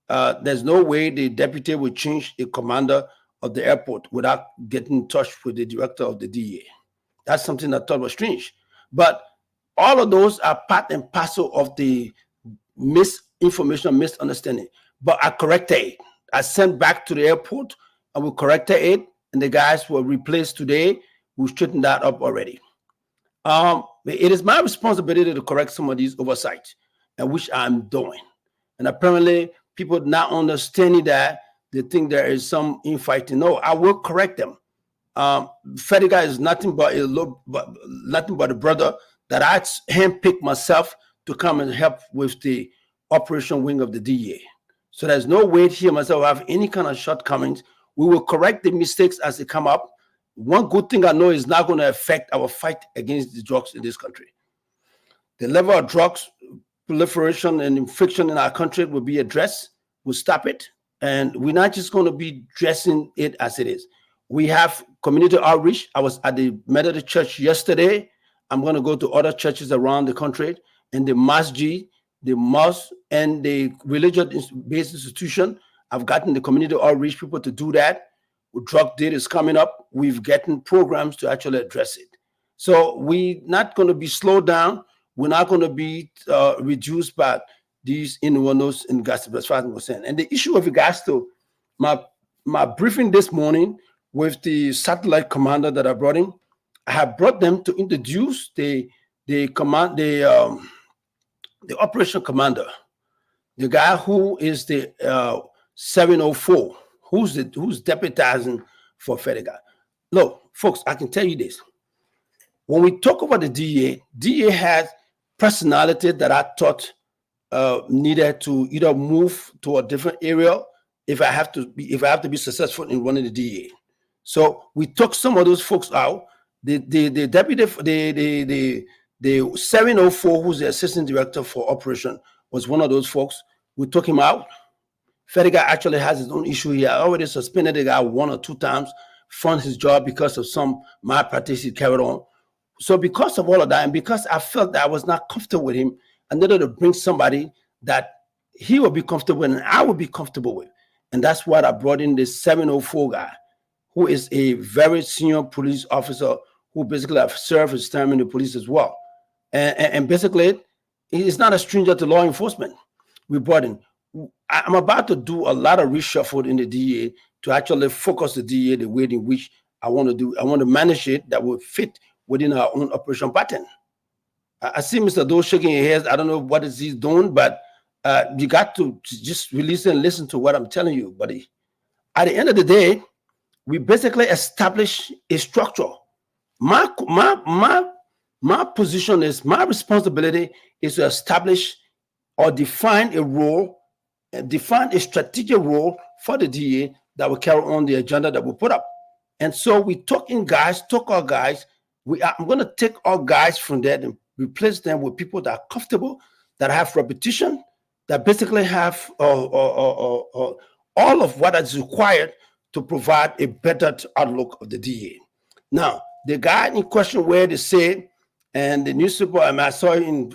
There's no way the deputy would change the commander of the airport without getting in touch with the director of the DEA. That's something I thought was strange. But all of those are part and parcel of the misinformation, misunderstanding. But I corrected it. I sent back to the airport and we corrected it, and the guys were replaced today. We straightened that up already. It is my responsibility to correct some of these oversights, and which I'm doing. And apparently, people not understanding that, they think there is some infighting. No, I will correct them. Fediga is nothing but a brother that I handpicked myself to come and help with the operation wing of the DEA. So there's no way he or myself have any kind of shortcomings. We will correct the mistakes as they come up. One good thing I know is not going to affect our fight against the drugs in this country. The level of drugs proliferation and infection in our country will be addressed. We'll stop it. And we're not just going to be dressing it as it is. We have community outreach. I was at the Methodist Church yesterday. I'm going to go to other churches around the country, and the masjid, the mosque, and the religious-based institution. I've gotten the community outreach people to do that. Drug deal is coming up. We've gotten programs to actually address it. So we're not going to be slowed down. We're not going to be reduced by these innuendos and gossip, as far as I'm concerned. And the issue with regards to my briefing this morning with the satellite commander that I brought in, I have brought them to introduce the operation commander, the guy who is the 704, who's deputizing for Fediga. Look, folks, I can tell you this. When we talk about the DEA has personality that I thought needed to either move to a different area if I have to be successful in running the DEA. So we took some of those folks out. The deputy, the 704, who's the assistant director for operation, was one of those folks. We took him out. Fediga actually has his own issue here. I already suspended the guy 1 or 2 times from his job because of some malpractice he carried on. So because of all of that, and because I felt that I was not comfortable with him, I needed to bring somebody that he would be comfortable with and I would be comfortable with. And that's why I brought in this 704 guy, who is a very senior police officer who basically have served his time in the police as well. And basically, he's not a stranger to law enforcement. We brought in. I'm about to do a lot of reshuffle in the DEA to actually focus the DEA the way in which I want to do. I want to manage it that will fit within our own operation pattern. I see Mr. Doe shaking his head. I don't know what is he doing, but you got to just release and listen to what I'm telling you, buddy. At the end of the day, we basically establish a structure. My position is, my responsibility is to establish or define a role, define a strategic role for the DA that will carry on the agenda that we put up. And so we took our guys. I'm going to take our guys from there and replace them with people that are comfortable, that have repetition, that basically have all of what is required to provide a better outlook of the DA. Now, the guy in question where they say, and the newspaper, I saw in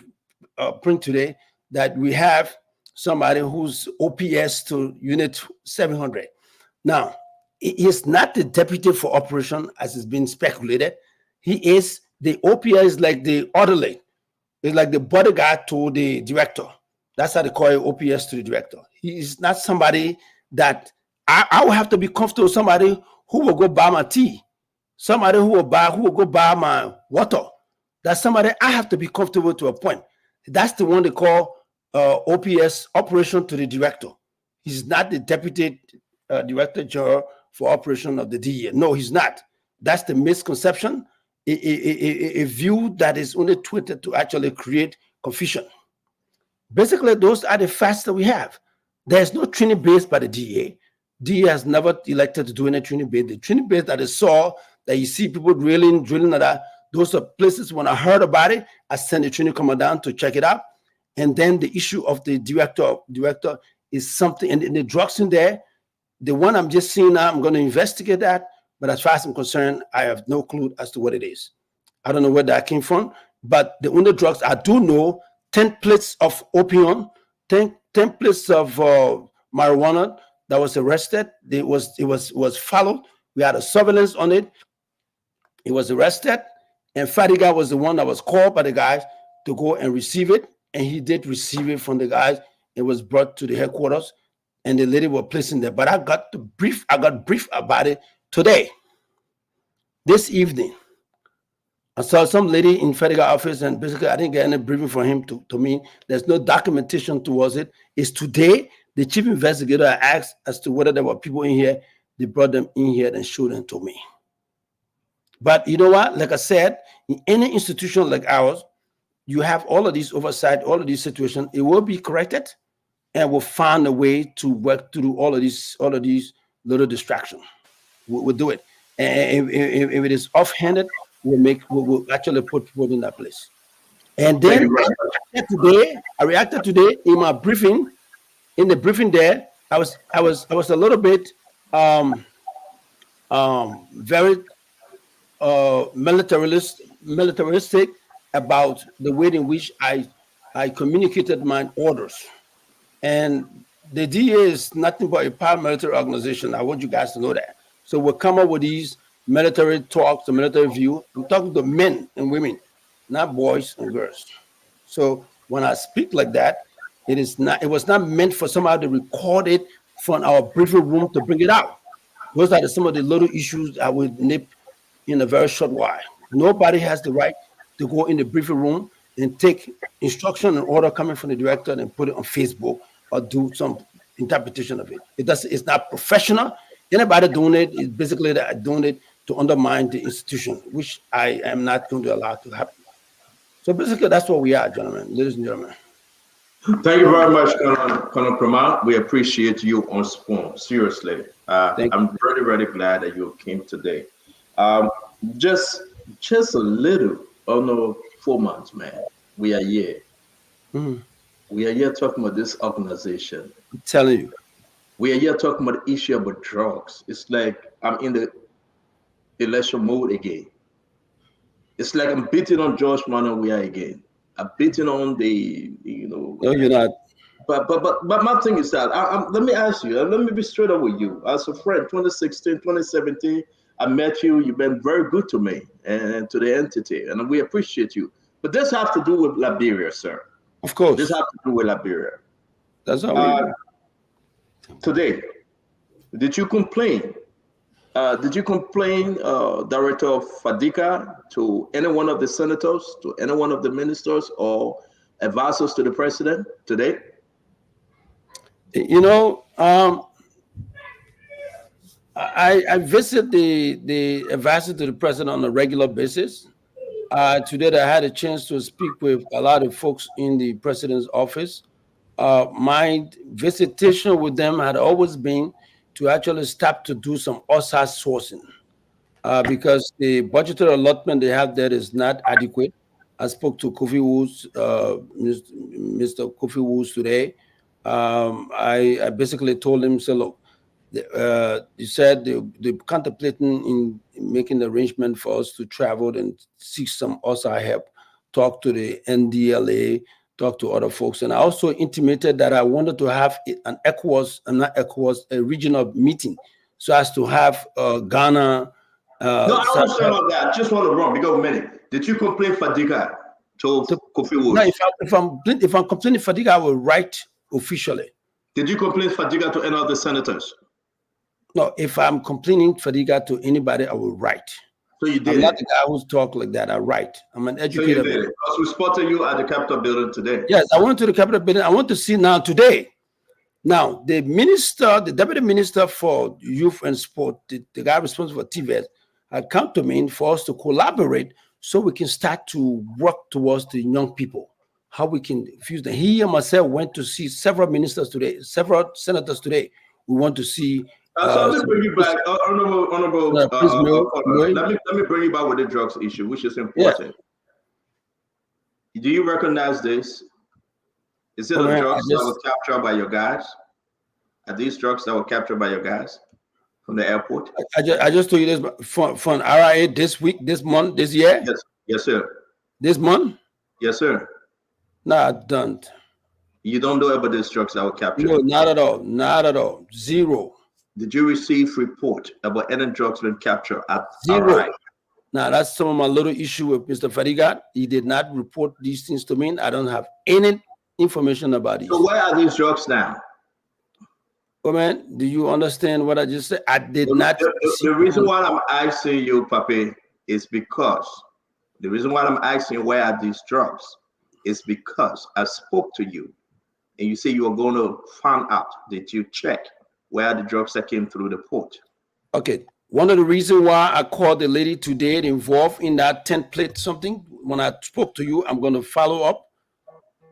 print today, that we have somebody who's OPS to unit 700. Now, he is not the deputy for operation as has been speculated. He is the OPS, like the orderly. It's like the bodyguard to the director. That's how they call it, OPS to the director. He is not somebody that I will have to be comfortable with, somebody who will go buy my tea, somebody who will go buy my water. That's somebody I have to be comfortable to a point. That's the one they call OPS, operation to the director. He's not the deputy director general for operation of the DEA. No, he's not. That's the misconception, a view that is only tweeted to actually create confusion. Basically, those are the facts that we have. There's no training base by the DEA. DEA has never elected to do any training base. The training base that I saw, that you see people drilling at that, those are places when I heard about it, I sent the training commander down to check it out. And then the issue of the director is something, and the drugs in there, the one I'm just seeing now, I'm going to investigate that. But as far as I'm concerned, I have no clue as to what it is. I don't know where that came from. But the only drugs I do know, 10 plates of opium, 10 plates of marijuana that was arrested. It was followed. We had a surveillance on it. It was arrested. And Fadiga was the one that was called by the guys to go and receive it. And he did receive it from the guys. It was brought to the headquarters and the lady was placed in there. But I got brief about it today, this evening. I saw some lady in Fadiga office and basically I didn't get any briefing from him to me. There's no documentation towards it. It's today the chief investigator asked as to whether there were people in here. They brought them in here and showed them to me. But you know what? Like I said, in any institution like ours, you have all of these oversight, all of these situations. It will be corrected, and we'll find a way to work through all of these little distractions. We'll do it. And if it is offhanded, we'll actually put people in that place. And then I reacted today in my briefing. In the briefing there, I was a little bit very militaristic about the way in which I communicated my orders. And the DA is nothing but a paramilitary organization. I want you guys to know that. So we'll come up with these military talks, the military view. I'm talking to men and women, not boys and girls. So when I speak like that, it was not meant for somebody to record it from our briefing room to bring it out. Those are some of the little issues I would nip in a very short while. Nobody has the right to go in the briefing room and take instruction and order coming from the director and put it on Facebook or do some interpretation of it. It's not professional. Anybody doing it is basically doing it to undermine the institution, which I am not going to allow to happen. So basically, that's what we are, gentlemen, ladies and gentlemen.
Thank you very much, Colonel Pramar. We appreciate you on Spoon. Seriously, I'm very, very glad that you came today. Just a little, 4 months, man. We are here.
Mm-hmm.
We are here talking about this organization.
I'm telling you.
We are here talking about the issue about drugs. It's like I'm in the election mode again. It's like I'm beating on George Manoia again. I'm beating on the. No,
you're not.
But my thing is that let me ask you. Let me be straight up with you. As a friend, 2016, 2017, I met you. You've been very good to me and to the entity, and we appreciate you. But this has to do with Liberia, sir.
Of course.
This has to do with Liberia.
That's how we do.
Today, did you complain? Director of FADICA, to any one of the senators, to any one of the ministers, or advisors to the president today?
I visit the advisor to the president on a regular basis. Today, I had a chance to speak with a lot of folks in the president's office. My visitation with them had always been to actually start to do some outside sourcing because the budgetary allotment they have there is not adequate. I spoke to Kofi Woods, Mr. Kofi Woods today. I basically told him, so look, you said they're contemplating in making the arrangement for us to travel and seek some outside help, talk to the NDLA, talk to other folks. And I also intimated that I wanted to have a regional meeting so as to have Ghana.
No, I understand all that. I just want to run because a minute. Did you complain FADICA to Kofi Woods?
No, if I'm complaining FADICA, I will write officially.
Did you complain FADICA to any of the senators?
No, if I'm complaining FADICA to anybody, I will write.
So you did.
I'm not the guy who's talk like that. I write. I'm an educator.
So you did. Because we spotted you at the Capitol building today.
Yes, I went to the Capitol building. I want to see now today. Now, the deputy minister for youth and sport, the guy responsible for TVET, had come to me for us to collaborate so we can start to work towards the young people, how we can fuse them. He and myself went to see several ministers today, several senators today. We want to see.
So let me bring you back, honorable. Let me bring you back with the drugs issue, which is important. Yeah. Do you recognize this? Is it the drugs that were captured by your guys? Are these drugs that were captured by your guys from the airport?
I just told you this from RIA this week, this month, this year.
Yes, sir.
This month?
Yes, sir.
No, I don't.
You don't know about these drugs that were captured?
No, not at all. Not at all. Zero.
Did you receive report about any drugs being captured at
Zero?
RIA?
Now, that's some of my little issue with Mr. Fadiga. He did not report these things to me. I don't have any information about these.
So where are these drugs now?
Oh man, do you understand what I just said? I did not.
The reason why I'm asking you, Papi, is because the reason why I'm asking where are these drugs is because I spoke to you and you say you are going to find out. Did you check where are the drugs that came through the port?
Okay. One of the reasons why I called the lady today involved in that template something, when I spoke to you, I'm going to follow up.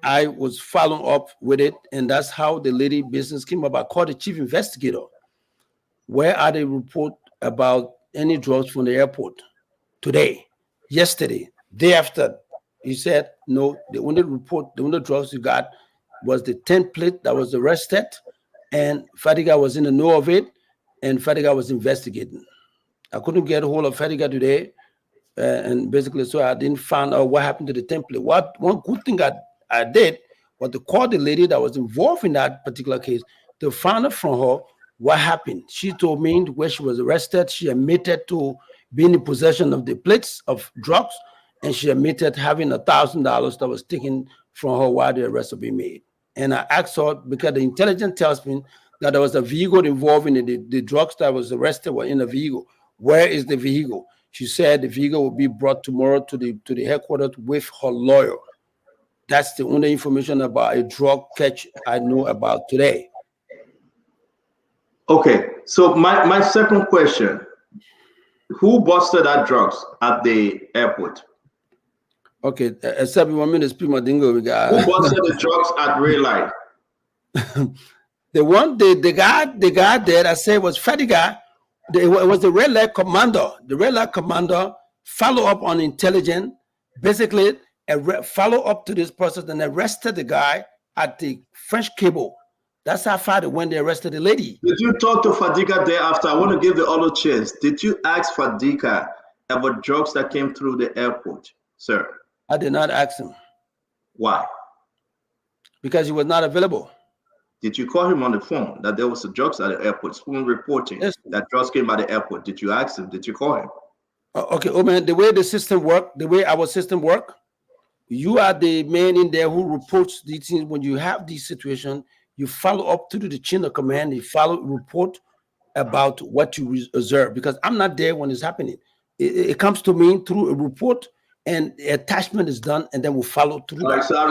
I was following up with it, and that's how the lady business came up. I called the chief investigator. Where are they report about any drugs from the airport? Today, yesterday, day after. He said, no, the only report, the only drugs you got was the template that was arrested, and Fadiga was in the know of it, and Fadiga was investigating. I couldn't get a hold of Fadiga today, and basically, so I didn't find out what happened to the template. One good thing I did was to call the lady that was involved in that particular case to find out from her what happened. She told me where she was arrested. She admitted to being in possession of the plates of drugs, and she admitted having $1,000 that was taken from her while the arrest was being made. And I asked her, because the intelligence tells me that there was a vehicle involved in the drugs that was arrested were in a vehicle. Where is the vehicle? She said the vehicle will be brought tomorrow to the headquarters with her lawyer. That's the only information about a drug catch I know about today.
Okay, so my second question, who busted that drugs at the airport?
Okay, except you want me to speak my dingo.
Who busted the drugs at Red Light?
The guy there I said was Fadiga. It was the Red Light commander. The Red Light commander follow up on intelligence, basically follow up to this process and arrested the guy at the French cable. That's how far they went. They arrested the lady.
Did you talk to Fadiga there after? I want to give the other chance. Did you ask Fadiga about drugs that came through the airport, sir?
I did not ask him.
Why?
Because he was not available.
Did you call him on the phone that there was a drugs at the airport? Phone reporting that drugs came by the airport. Did you ask him? Did you call him?
Okay, oh man, the way the system work, the way our system work, you are the man in there who reports these things. When you have these situations, you follow up to the chain of command. You report about what you observe, because I'm not there when it's happening. It comes to me through a report, and the attachment is done, and then we'll follow through.
All right, so I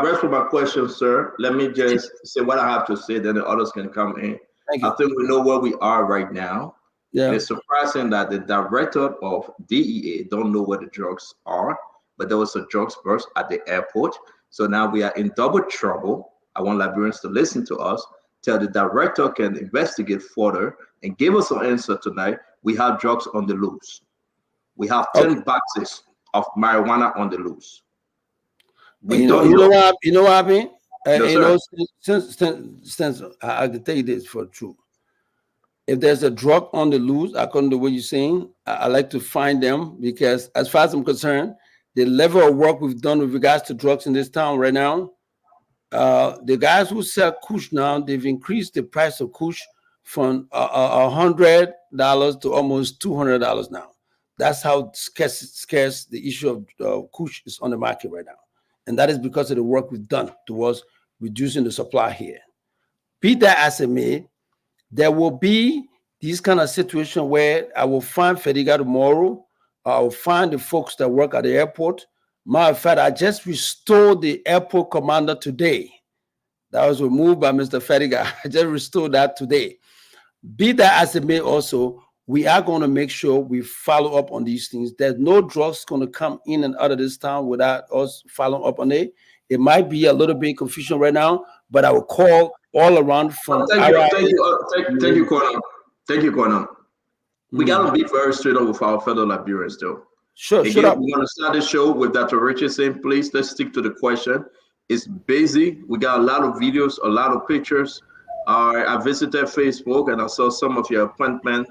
rest for my question, sir. Let me just say what I have to say, then the others can come in. I think we know where we are right now.
Yeah.
It's surprising that the director of DEA don't know where the drugs are, but there was a drugs burst at the airport. So now we are in double trouble. I want Liberians to listen to us, till the director can investigate further and give us an answer tonight. We have drugs on the loose. We have 10 boxes of marijuana on the loose.
You know what I mean?
Yes,
Since I can tell you this for true. If there's a drug on the loose, according to what you're saying, I like to find them, because as far as I'm concerned, the level of work we've done with regards to drugs in this town right now, the guys who sell Kush now, they've increased the price of Kush from $100 to almost $200 now. That's how scarce the issue of Kush is on the market right now. And that is because of the work we've done towards reducing the supply here. Be that as it may, there will be this kind of situation where I will find Fadiga tomorrow. I will find the folks that work at the airport. Matter of fact, I just restored the airport commander today. That was removed by Mr. Fadiga. I just restored that today. Be that as it may also, we are going to make sure we follow up on these things. There's no drugs going to come in and out of this town without us following up on it. It might be a little bit confusion right now, but I will call all around from.
Thank you, Conan. Thank you, Conan. We gotta be very straight up with our fellow Liberians, though.
Sure.
Again, we're gonna start the show with Dr. Richardson. Please, let's stick to the question. It's busy. We got a lot of videos, a lot of pictures. I visited Facebook and I saw some of your appointment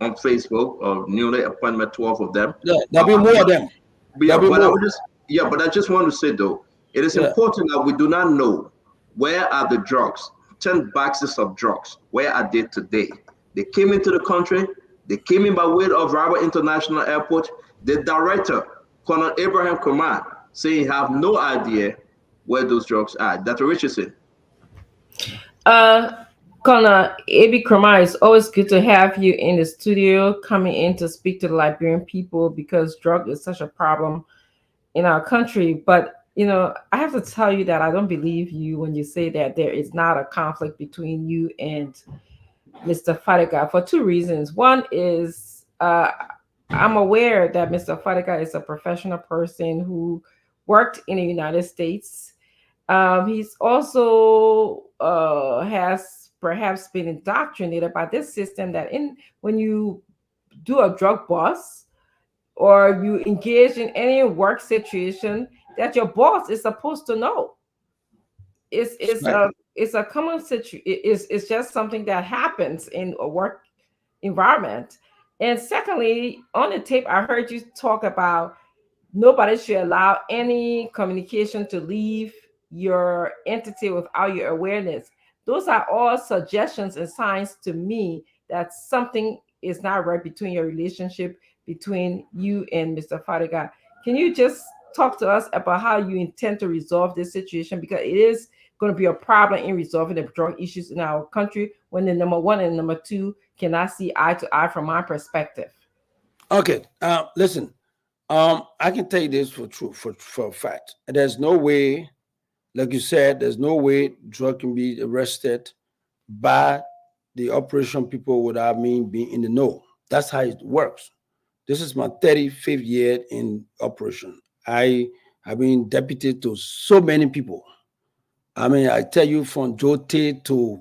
on Facebook, or newly appointment, 12 of them.
Yeah, there'll be more of them.
But I just want to say, though, it is important that we do not know where are the drugs, 10 boxes of drugs, where are they today? They came into the country, They came in by way of Robert International Airport. The director, Colonel Abraham Kerman, saying he have no idea where those drugs are. Dr. Richardson.
Colonel A.B. Kerman, it's always good to have you in the studio, coming in to speak to the Liberian people, because drug is such a problem in our country. But I have to tell you that I don't believe you when you say that there is not a conflict between you and Mr. Fadiga, for two reasons. One is I'm aware that Mr. Fadiga is a professional person who worked in the United States. He's also has perhaps been indoctrinated by this system that when you do a drug bust or you engage in any work situation, that your boss is supposed to know. It's a common situation. It's just something that happens in a work environment. And secondly, on the tape, I heard you talk about nobody should allow any communication to leave your entity without your awareness. Those are all suggestions and signs to me that something is not right between your relationship between you and Mr. Fadiga. Can you just talk to us about how you intend to resolve this situation? Because it is going to be a problem in resolving the drug issues in our country when the number one and number two cannot see eye to eye from my perspective.
Okay, listen. I can tell you this for a fact. There's no way, like you said, there's no way drug can be arrested by the operation people without me being in the know. That's how it works. This is my 35th year in operation. I have been deputy to so many people. I mean, I tell you, from Joe Tate to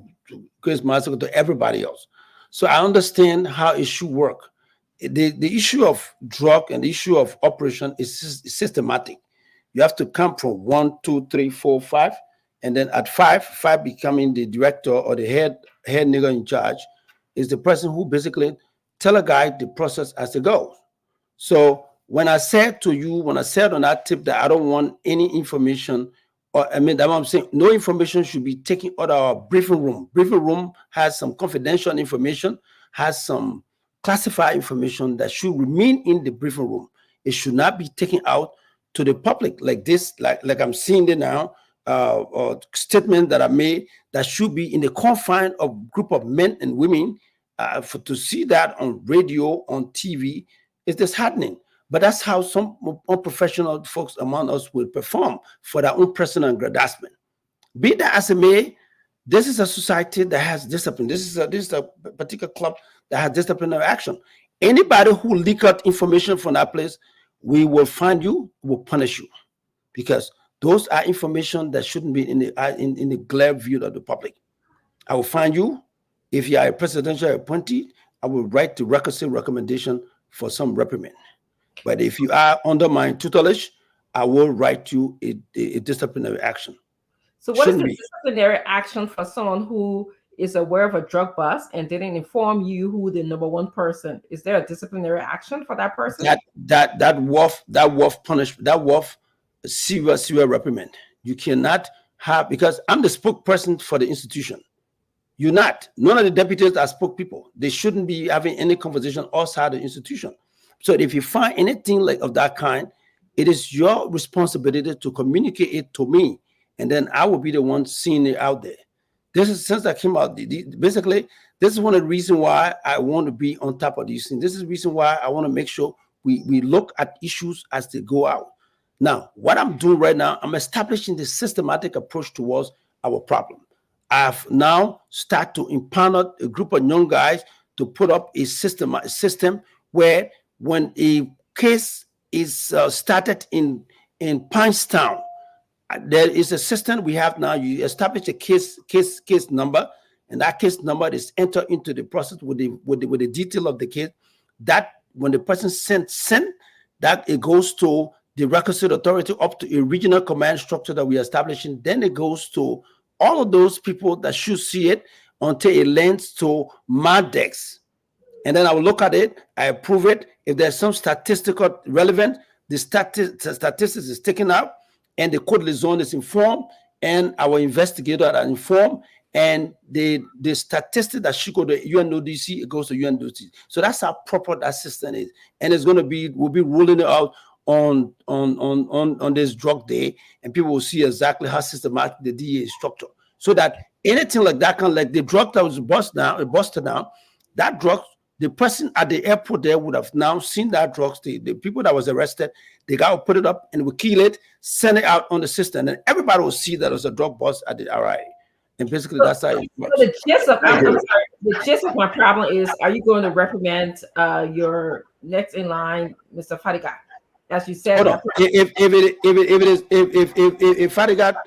Chris Massacre to everybody else. So I understand how it should work. The issue of drug and the issue of operation is systematic. You have to come from 1, 2, 3, 4, 5, and then at five becoming the director or the head nigger in charge is the person who basically tell a guy the process as it goes. So when I said on that tip that I don't want any information, or I mean, that I'm saying no information should be taken out of our briefing room. Briefing room has some confidential information, has some classified information that should remain in the briefing room. It should not be taken out to the public like this, like I'm seeing it now, or statement that I made that should be in the confine of group of men and women. To see that on radio, on TV, is disheartening. But that's how some unprofessional folks among us will perform for their own personal aggrandizement. Be that as it may, this is a society that has discipline. This is a particular club that has disciplinary action. Anybody who leak out information from that place, we will find you, will punish you, because those are information that shouldn't be in the glare view of the public. I will find you. If you are a presidential appointee, I will write the requisite recommendation for some reprimand. But if you are under my tutelage, I will write you a disciplinary action.
So what is the disciplinary action for someone who is aware of a drug bust and didn't inform you who the number one person? Is there a disciplinary action for that person?
That worth punishment, that worth serious reprimand. You cannot have, because I'm the spokesperson for the institution. You're not. None of the deputies are spokespeople. They shouldn't be having any conversation outside the institution. So if you find anything like of that kind, it is your responsibility to communicate it to me, and then I will be the one seeing it out there. This is, since I came out, basically, this is one of the reasons why I want to be on top of these things. This is the reason why I want to make sure we look at issues as they go out. Now, what I'm doing right now, I'm establishing the systematic approach towards our problem. I've now started to empower a group of young guys to put up a system where when a case is started in Pinetown, there is a system we have now. You establish a case number, and that case number is entered into the process with the detail of the case. That when the person sent that, it goes to the requisite authority up to a regional command structure that we are establishing. Then it goes to all of those people that should see it until it lands to my desk. And then I will look at it, I approve it. If there's some statistical relevant, the statistics is taken out, and the code liaison is informed, and our investigator are informed, and the statistic that should go to UNODC, it goes to UNODC. So that's how proper that system is, and it's going to be, we'll be rolling it out on this drug day, and people will see exactly how systematic the DEA is structured, so that anything like that can, like the drug that was busted now, that drug, the person at the airport there would have now seen that drugs, the people that was arrested, they got to put it up and we kill it, send it out on the system, and everybody will see that there's a drug bust at the RIA. And basically that's how it works.
So the gist of the gist of my problem is, are you going to recommend your next in line, Mr. Fadiga? As you said,
hold on. If Fadiga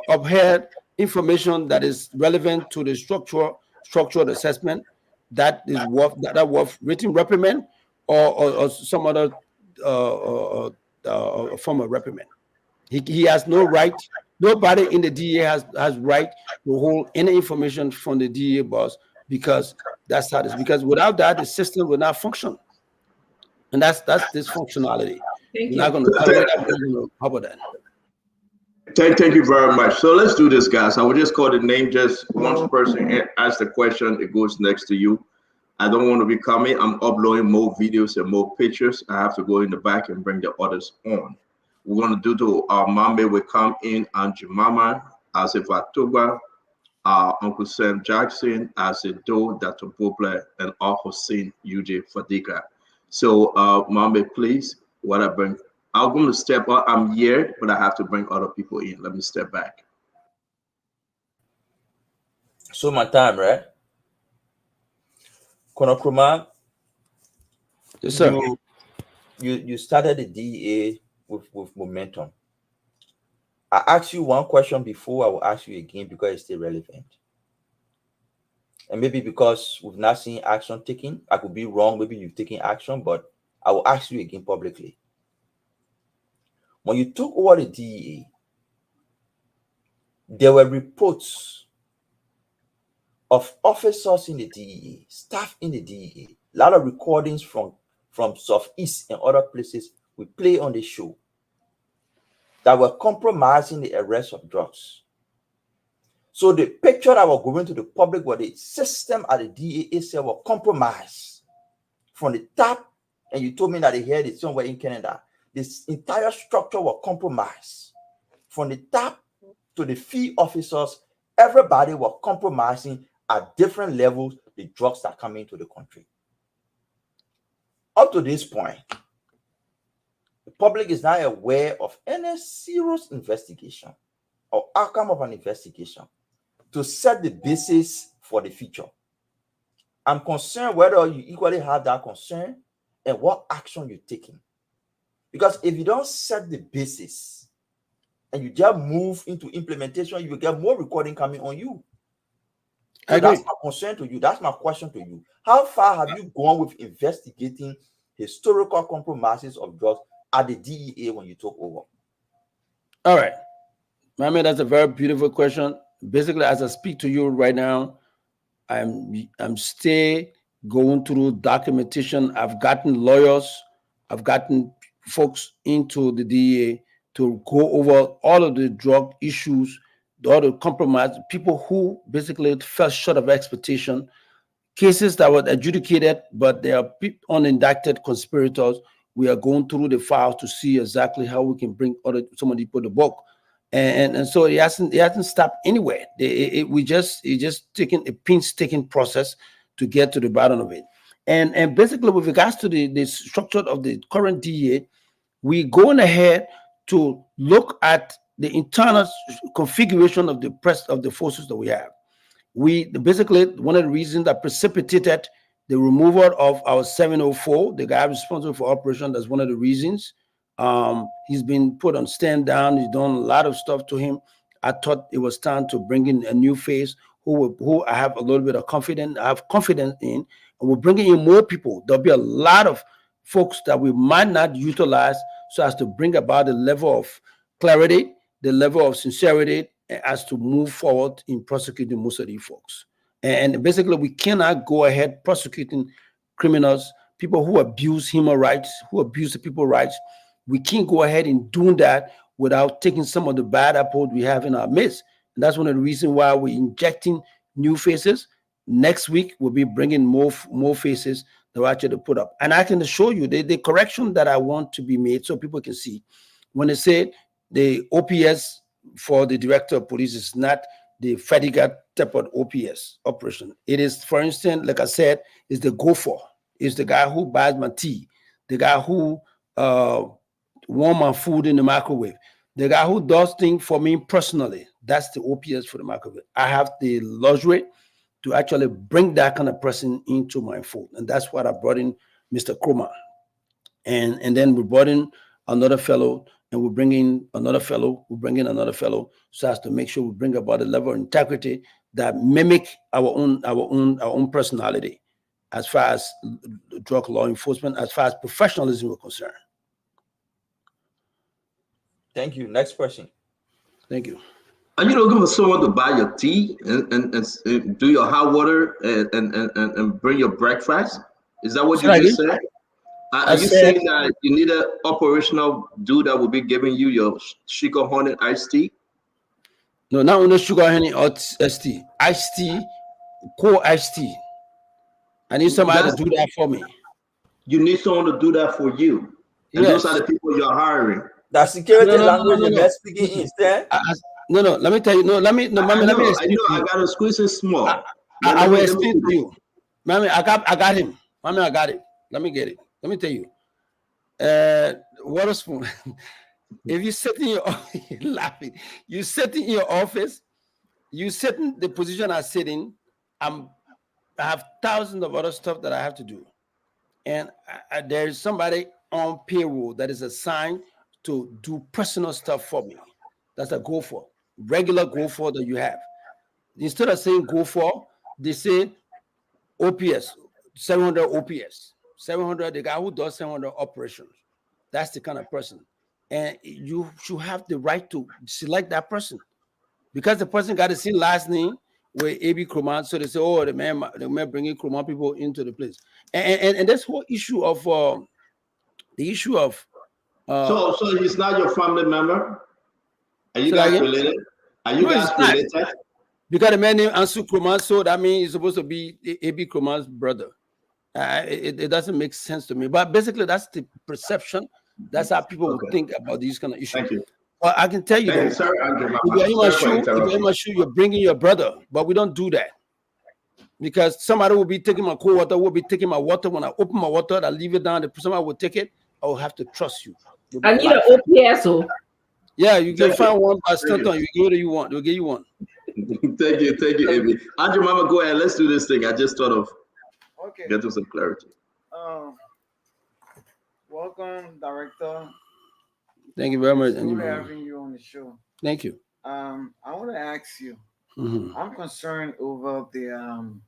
upheld information that is relevant to the structural assessment, that is worth written reprimand or some other form of reprimand. He has no right. Nobody in the DEA has right to hold any information from the DEA boss, because that's how it is. Because without that, the system will not function, and that's dysfunctionality.
Thank
We're
you.
not going to tolerate that. How about that?
Thank you very much. So let's do this, guys. I will just call the name. Just one person asks the question, it goes next to you. I don't want to be coming. I'm uploading more videos and more pictures. I have to go in the back and bring the others on. We're going to do to Mambe will come in, and Jemama, Asif Atuba, Uncle Sam Jackson, Asif Do, Dr. Bobler, and Al Hussein UJ Fadiga. So Mambe, please, I'm going to step up. I'm here, but I have to bring other people in. Let me step back.
So my time, right? Konokroma,
yes, sir.
You started the DEA with momentum. I asked you one question before, I will ask you again because it's still relevant. And maybe because we've not seen action taken, I could be wrong, maybe you've taken action, but I will ask you again publicly. When you took over the DEA, there were reports of officers in the DEA, staff in the DEA, a lot of recordings from Southeast and other places we play on the show that were compromising the arrest of drugs. So the picture that was going to the public was the system at the DEA itself was compromised from the top, and you told me that they heard it somewhere in Canada. This entire structure was compromised from the top to the field officers. Everybody was compromising at different levels the drugs that come into the country. Up to this point, the public is not aware of any serious investigation or outcome of an investigation to set the basis for the future. I'm concerned whether you equally have that concern and what action you're taking. Because if you don't set the basis and you just move into implementation, you will get more recording coming on you. So that's my concern to you. That's my question to you. How far have you gone with investigating historical compromises of drugs at the DEA when you took over?
All right. I mean, that's a very beautiful question. Basically, as I speak to you right now, I'm still going through documentation. I've gotten lawyers, I've gotten folks into the DEA to go over all of the drug issues, all the compromise, people who basically fell short of expectation, cases that were adjudicated, but they are unindicted conspirators. We are going through the files to see exactly how we can bring somebody put the book. And so it hasn't stopped anywhere. We just taking a painstaking process to get to the bottom of it. And basically, with regards to the structure of the current DEA, we going ahead to look at the internal configuration of the forces that we have. We basically, one of the reasons that precipitated the removal of our 704, the guy responsible for operation, that's one of the reasons. He's been put on stand down. He's done a lot of stuff to him. I thought it was time to bring in a new face who I have a little bit of confidence. I have confidence in, and we're bringing in more people. There'll be a lot of folks that we might not utilize so as to bring about the level of clarity, the level of sincerity, as to move forward in prosecuting most of these folks. And basically, we cannot go ahead prosecuting criminals, people who abuse human rights, who abuse the people's rights. We can't go ahead and do that without taking some of the bad apples we have in our midst. That's one of the reasons why we're injecting new faces. Next week, we'll be bringing more faces that we're actually put up. And I can assure you the correction that I want to be made so people can see. When they say the OPS for the director of police is not the Fediga type of OPS operation. It is, for instance, like I said, is the gopher. Is the guy who buys my tea, the guy who warm my food in the microwave, the guy who does things for me personally. That's the OPS for the microwave. I have the luxury to actually bring that kind of person into my fold. And that's what I brought in Mr. Kroma. And then we brought in another fellow, and we bring in another fellow, we bring in another fellow, so as to make sure we bring about a level of integrity that mimic our own personality as far as drug law enforcement, as far as professionalism is concerned.
Thank you. Next question.
Thank you.
Are you looking for someone to buy your tea and do your hot water and bring your breakfast? Is that what you just said? Are you saying that you need an operational dude that will be giving you your sugar honey iced tea?
No, not only sugar honey or iced tea. Iced tea, cold iced tea. I need somebody to do that for me.
You need someone to do that for you. And those are the people you're hiring.
The security language the best speaking instead.
No, let me tell you. No, let me explain.
I got to squeeze it small.
I will explain to you. Mommy, I got him. Mommy, I got it. Let me get it. Let me tell you. Water spoon. If you sit in your laughing, you sit in your office, you sit in the position I sit in. I have thousands of other stuff that I have to do, and there is somebody on payroll that is assigned to do personal stuff for me. That's a go for regular go for that you have. Instead of saying go for, they say OPS 700 OPS 700. The guy who does 700 operations. That's the kind of person, and you should have the right to select that person because the person got the same last name with AB Kroma. So they say, oh, the man bringing Kroma people into the place, and this whole issue of the issue of.
So he's not your family member? Are you guys related? Are you guys related?
You got a man named Ansu Kroma, so that means he's supposed to be AB Kroma's brother. It doesn't make sense to me. But basically, that's the perception. That's how people would think about these kind of issues.
Thank you.
Well, I can tell you, though, if you're in my shoe, you're bringing your brother. But we don't do that. Because somebody will be taking my cold water, will be taking my water. When I open my water, I leave it down. Somebody will take it. I will have to trust you.
I need an OPS.
Yeah, you can find one by Stanton. You get what you want. They'll give you one.
Thank you, Amy. Andrew, Mama, go ahead. Let's do this thing. I just thought of get to some clarity.
Welcome, Director.
Thank you very much.
It's good having you on the show.
Thank you.
I want to ask you. I'm concerned over the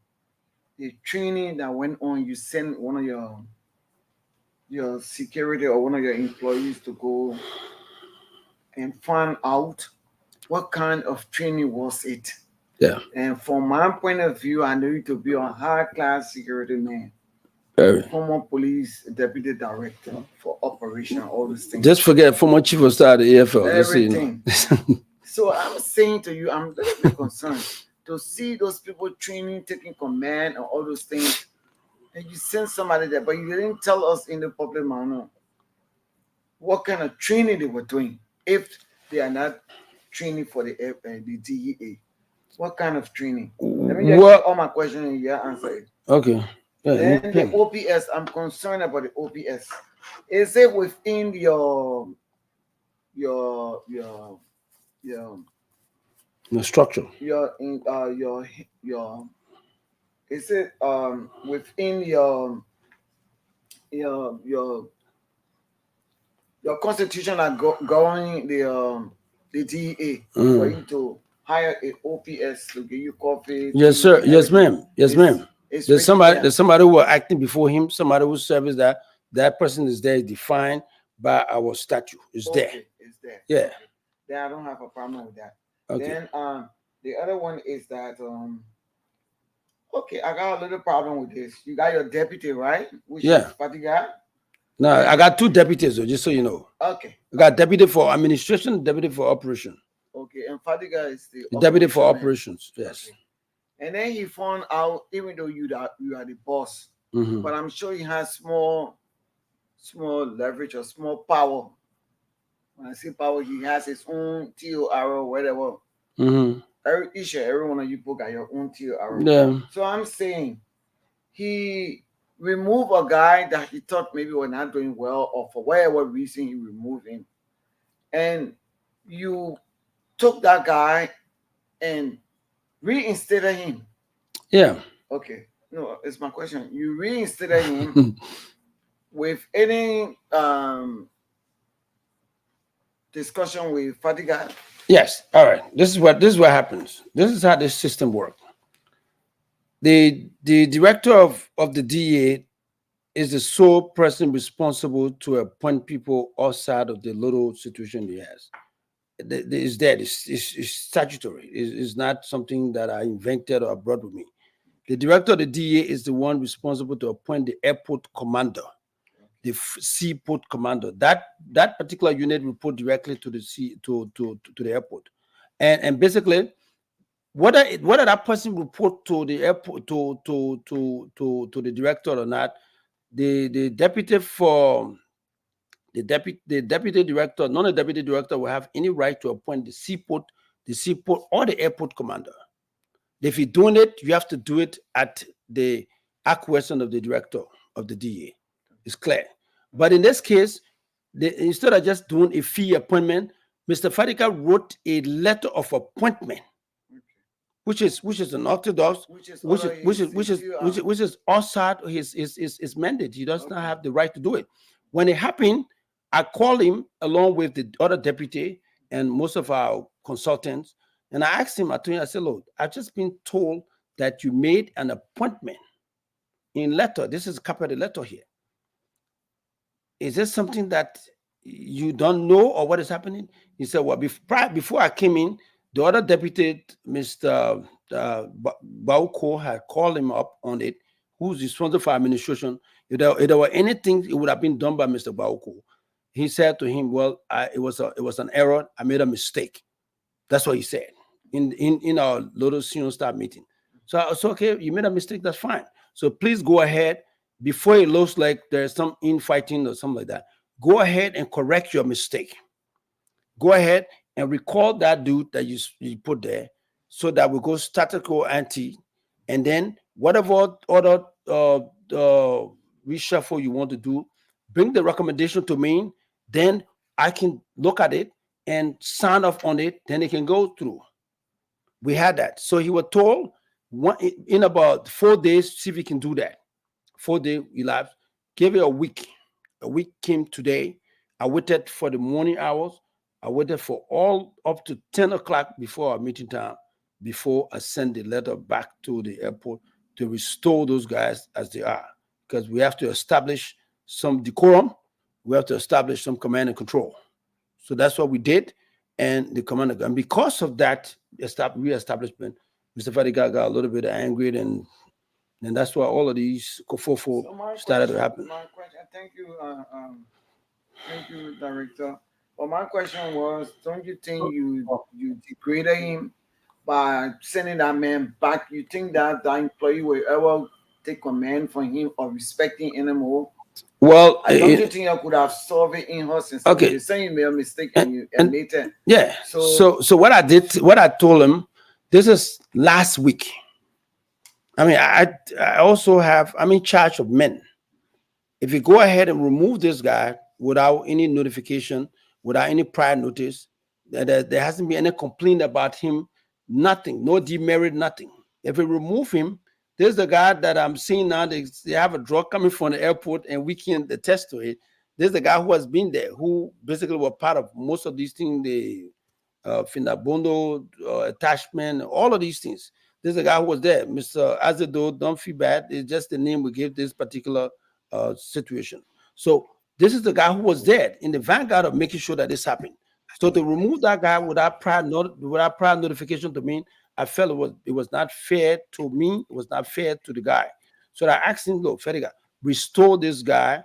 training that went on. You sent one of your security or one of your employees to go and find out what kind of training was it.
Yeah.
And from my point of view, I know you to be a high-class security man. Former police deputy director for operation, all these things.
Just forget former chief of staff of the AFL.
Everything. So I'm saying to you, I'm a little bit concerned to see those people training, taking command, and all those things. And you send somebody there, but you didn't tell us in the public manner what kind of training they were doing. If they are not training for the DEA, what kind of training? Let me just get all my questions and you answer it.
Okay.
Then the OPS, I'm concerned about the OPS. Is it within your
structure?
Is it within your constitution that governing the DEA for you to hire a OPS to give you coffee?
Yes, sir. Yes, ma'am. Yes, ma'am. There's somebody who are acting before him, somebody who serves that person is there, defined by our statute. It's there.
It's there.
Yeah.
Okay. Then I don't have a problem with that.
Okay.
Then the other one is that okay, I got a little problem with this. You got your deputy, right? Which is Fatiga?
No, I got two deputies, though, just so you know.
Okay.
I got deputy for administration, deputy for operation.
Okay, and Fadiga is the
The deputy for
operation man.
operations. Yes.
Okay. And then he found out, even though you are the boss,
Mhm.
but I'm sure he has small leverage or small power. When I say power, he has his own TOR or whatever.
Mhm.
Every one of you people got your own TOR.
Yeah.
So I'm saying he removed a guy that he thought maybe was not doing well, or for whatever reason he removed him, and you took that guy and reinstated him.
Yeah.
Okay. No, it's my question. You reinstated him with any discussion with Fadiga?
Yes. All right. This is what happens. This is how this system works. The director of the DA is the sole person responsible to appoint people outside of the little situation he has. It's that it's statutory. It's not something that I invented or brought with me. The director of the DA is the one responsible to appoint the airport commander, the seaport commander. That particular unit report directly to the to the airport, and basically whether that person report to the airport to the director or not, the deputy for the deputy director, none of the deputy director will have any right to appoint the seaport or the airport commander. If you're doing it, you have to do it at the acquiescence of the director of the DA. It's clear. But in this case, instead of just doing a fee appointment, Mr. Fadika wrote a letter of appointment, which is unorthodox, which is outside his mandate. He does not have the right to do it. When it happened, I called him along with the other deputy and most of our consultants, and I asked him, I said, look, I've just been told that you made an appointment in letter. This is a copy of the letter here. Is this something that you don't know, or what is happening? He said, well, before I came in, the other deputy, Mr. Bauko, had called him up on it, who's responsible for administration. If there were anything, it would have been done by Mr. Bauko. He said to him, well, it was an error. I made a mistake. That's what he said in our little senior staff meeting. So okay, you made a mistake, that's fine. So please go ahead, before it looks like there's some infighting or something like that, go ahead and correct your mistake. Go ahead and recall that dude that you put there, so that we go status quo ante, and then whatever other reshuffle you want to do, bring the recommendation to me, then I can look at it and sign off on it, then it can go through. We had that. So he was told in about 4 days, see if he can do that. 4 days elapsed, gave it a week. A week came today. I waited for the morning hours. I waited for all up to 10 o'clock before our meeting time, before I sent the letter back to the airport to restore those guys as they are. Because we have to establish some decorum. We have to establish some command and control. So that's what we did. And the commander, and because of that reestablishment, Mr. Fadiga got a little bit angry, and that's why all of these kofofo started to happen.
My question, thank you, Director. But my question was, don't you think you degraded him by sending that man back? You think that the employee will ever take command from him or respect him anymore?
Well,
don't you think you could have solved it in house instead of you saying you made a mistake and you admit it?
Yeah. So what I did, what I told him, this is last week. I mean, I also have, I'm in charge of men. If you go ahead and remove this guy without any notification, without any prior notice, there hasn't been any complaint about him, nothing, no demerit, nothing. If you remove him, there's the guy that I'm seeing now, they have a drug coming from the airport and we can attest to it. There's the guy who has been there, who basically were part of most of these things, the Finabondo attachment, all of these things. There's a guy who was there, Mr. Azedo, don't feel bad. It's just the name we give this particular situation. So this is the guy who was there in the vanguard of making sure that this happened. So to remove that guy without prior notification to me, I felt it was not fair to me. It was not fair to the guy. So I asked him, look, Fediga, restore this guy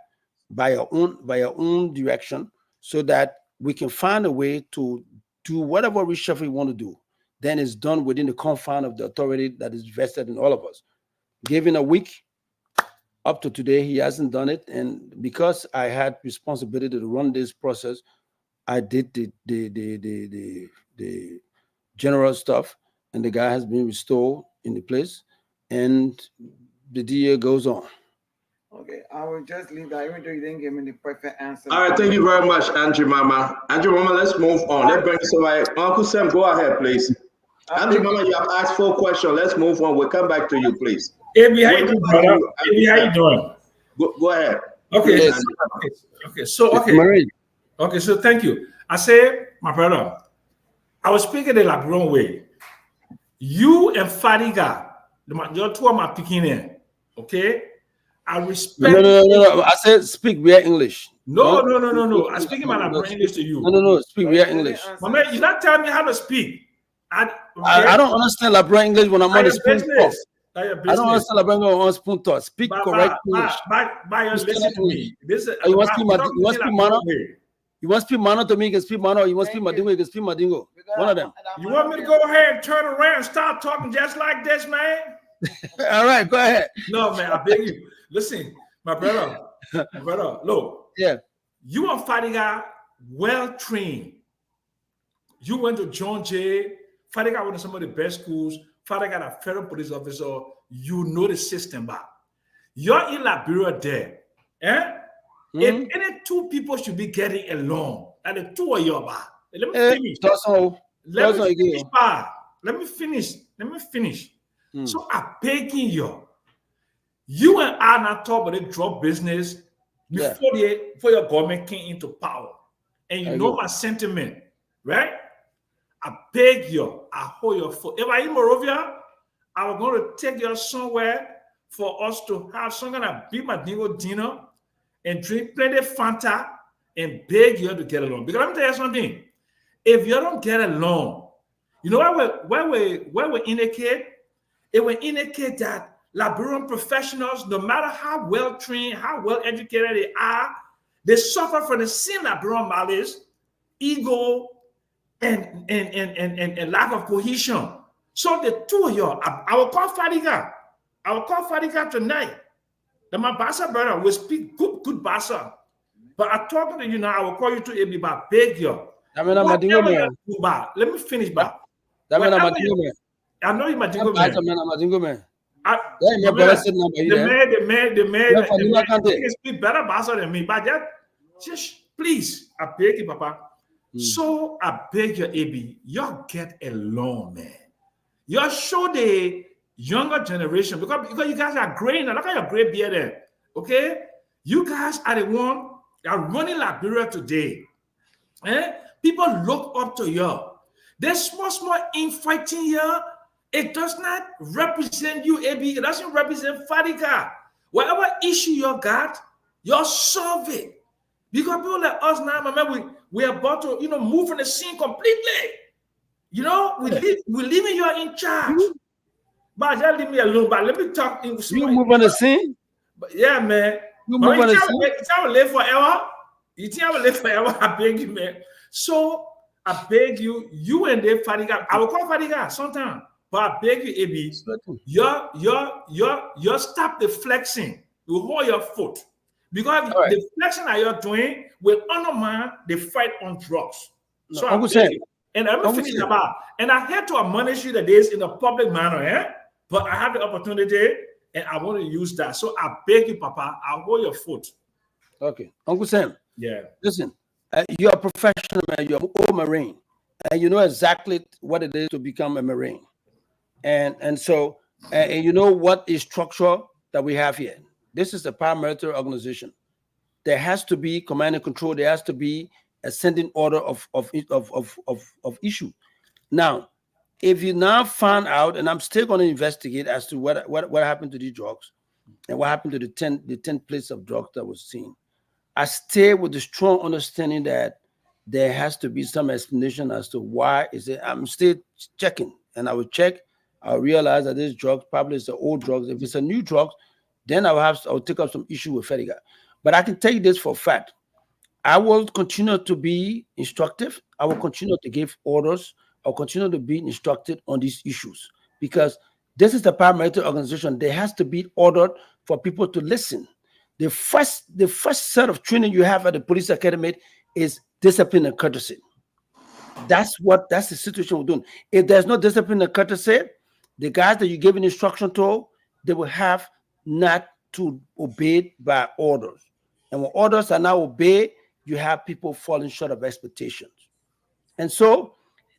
by your own direction, so that we can find a way to do whatever reshuffle you want to do, then it's done within the confine of the authority that is vested in all of us. Given a week, up to today, he hasn't done it. And because I had responsibility to run this process, I did the general stuff, and the guy has been restored in the place, and the DA goes on.
Okay, I will just leave that, even though you didn't give me the perfect answer.
All right, thank you very much, Andrew Mama. Andrew Mama, let's move on. Let's bring somebody. Uncle Sam, go ahead, please. Andrew Mama, you have asked 4 questions. Let's move on. We'll come back to you, please.
Amy, how you doing, brother? Amy, how you doing?
Go ahead.
Okay.
Yes.
Okay, so thank you. I say, my brother, I was speaking the Labron way. You and Fadiga, you're 2 of my picking in. Okay? I respect.
No. I said speak real English.
No. I'm speaking my Labron English to you.
No. Speak real English.
My man, you're not telling me how to speak.
I don't understand Labron English when I'm on the spoon talk. I don't understand Labron on spoon talk. Speak correct English.
Listen to me.
You want to speak Mano? You want to speak Mano to me? You can speak Mano. You want to speak Madingo? You can speak Madingo. One of them.
You want me to go ahead and turn around and start talking just like this, man?
All right, go ahead.
No, man, I beg you. Listen, my brother, look.
Yeah.
You are Fadiga, well trained. You went to John Jay. Fadiga went to some of the best schools. Fadiga a federal police officer. You know the system, but you're in Liberia there. If any 2 people should be getting along, and the 2 of you, let me finish. Let me finish. So I'm begging you. You and I not talk about the drug business before your government came into power. And you know my sentiment, right? I beg you, I hold your foot. If I in Morovia, I was going to take you somewhere for us to have some kind of big Madingo dinner and drink plenty of Fanta and beg you to get along. Because let me tell you something. If you don't get along, you know where we indicate? It will indicate that Liberian professionals, no matter how well trained, how well educated they are, they suffer from the same Liberian malice, ego, and lack of cohesion. So the 2 of you, I will call Fadiga. I will call Fadiga tonight. That my Bassa brother will speak good Bassa. But I'm talking to you now, I will call you to Ebi, but beg you.
Let me
finish, but
I know
you're Madingo man. The man can speak better Bassa than me, but just please, I beg you, Papa. So I beg you, Abi, y'all get along, man. Y'all show the younger generation because you guys are gray now. Look at your gray beard there. Okay? You guys are the one that are running Liberia today. People look up to you. There's small infighting here. It does not represent you, AB. It doesn't represent Fadiga. Whatever issue you got, you solve it. Because people like us now, remember, we are about to, move from the scene completely. We're leaving you in charge. But just leave me alone. But let me talk.
You move on the scene?
But yeah, man.
You move on the scene?
You think I will live forever? You think I will live forever? I beg you, man. So I beg you, you and they Fadiga. I will call Fadiga sometime. But I beg you, AB, you stop the flexing. You hold your foot. Because the flexing that you're doing will undermine the fight on drugs. So I'm saying, and I'm finishing about, and I had to admonish you that this in a public manner, but I have the opportunity and I want to use that. So I beg you, Papa, I'll hold your foot.
Okay. Uncle Sam.
Yeah.
Listen, you're a professional man, you're an old Marine, and you know exactly what it is to become a Marine. And so you know what is structure that we have here. This is a paramilitary organization. There has to be command and control. There has to be a sending order of issue. Now, if you now find out, and I'm still going to investigate as to what happened to these drugs and what happened to the 10 plates of drugs that was seen, I stay with the strong understanding that there has to be some explanation as to why is it. I'm still checking, and I will check. I'll realize that this drug probably is the old drugs. If it's a new drug, then I'll take up some issue with Fediga. But I can tell you this for a fact. I will continue to be instructive. I will continue to give orders. I'll continue to be instructed on these issues because this is the paramilitary organization. There has to be ordered for people to listen. The first set of training you have at the police academy is discipline and courtesy. That's the situation we're doing. If there's no discipline and courtesy, the guys that you give an instruction to, they will have not to obey by orders. And when orders are not obeyed, you have people falling short of expectations. And so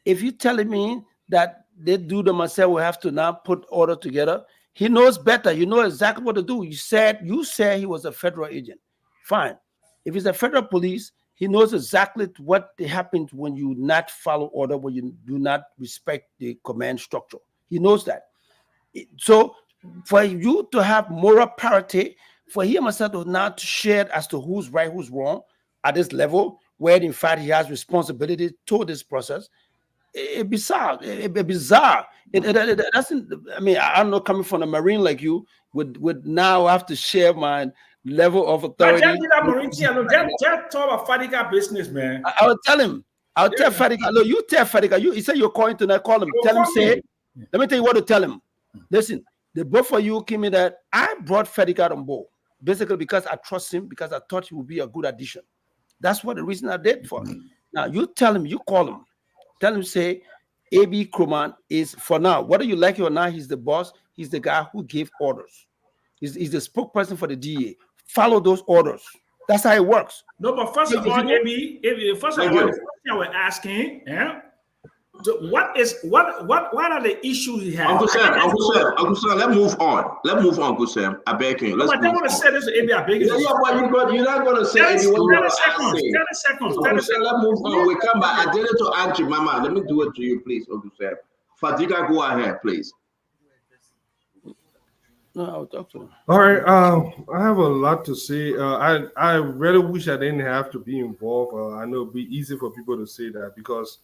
if you're telling me that they do the myself, we have to now put order together, he knows better. You know exactly what to do. You said he was a federal agent. Fine. If he's a federal police, he knows exactly what happens when you not follow order, when you do not respect the command structure. He knows that. So for you to have moral parity, for him to not share as to who's right, who's wrong at this level, where in fact he has responsibility to this process, it's bizarre. It doesn't. I mean, I'm not coming from a Marine like you. Would now have to share my level of authority.
Just talk about Fadiga business, man.
I will tell him. I'll tell Fadiga. No, you tell Fadiga. He said you're calling tonight. Call him. Tell him. Say. Let me tell you what to tell him. Listen, the both of you came in that I brought Fadiga on board basically because I trust him, because I thought he would be a good addition. That's what the reason I did for. Now you tell him. You call him. Tell him, say, A.B. Kruman is, for now, whether you like it or not, he's the boss. He's the guy who gave orders. He's the spokesperson for the DEA. Follow those orders. That's how it works.
No, but first of all, A.B., first of all, the first thing we're asking, what are the issues he has?
Uncle Sam, let's move on. Let's move on, Uncle Sam. I beg you.
I don't want to say this to A.B. I beg you.
But you're not going to say
30
what
seconds.
Let's move on. We come back. I did it to Auntie Mama. Let me do it to you, please, Uncle Sam. Fadiga, go ahead, please.
No, I'll talk to him.
All right. I have a lot to say. I really wish I didn't have to be involved. I know it'd be easy for people to say that because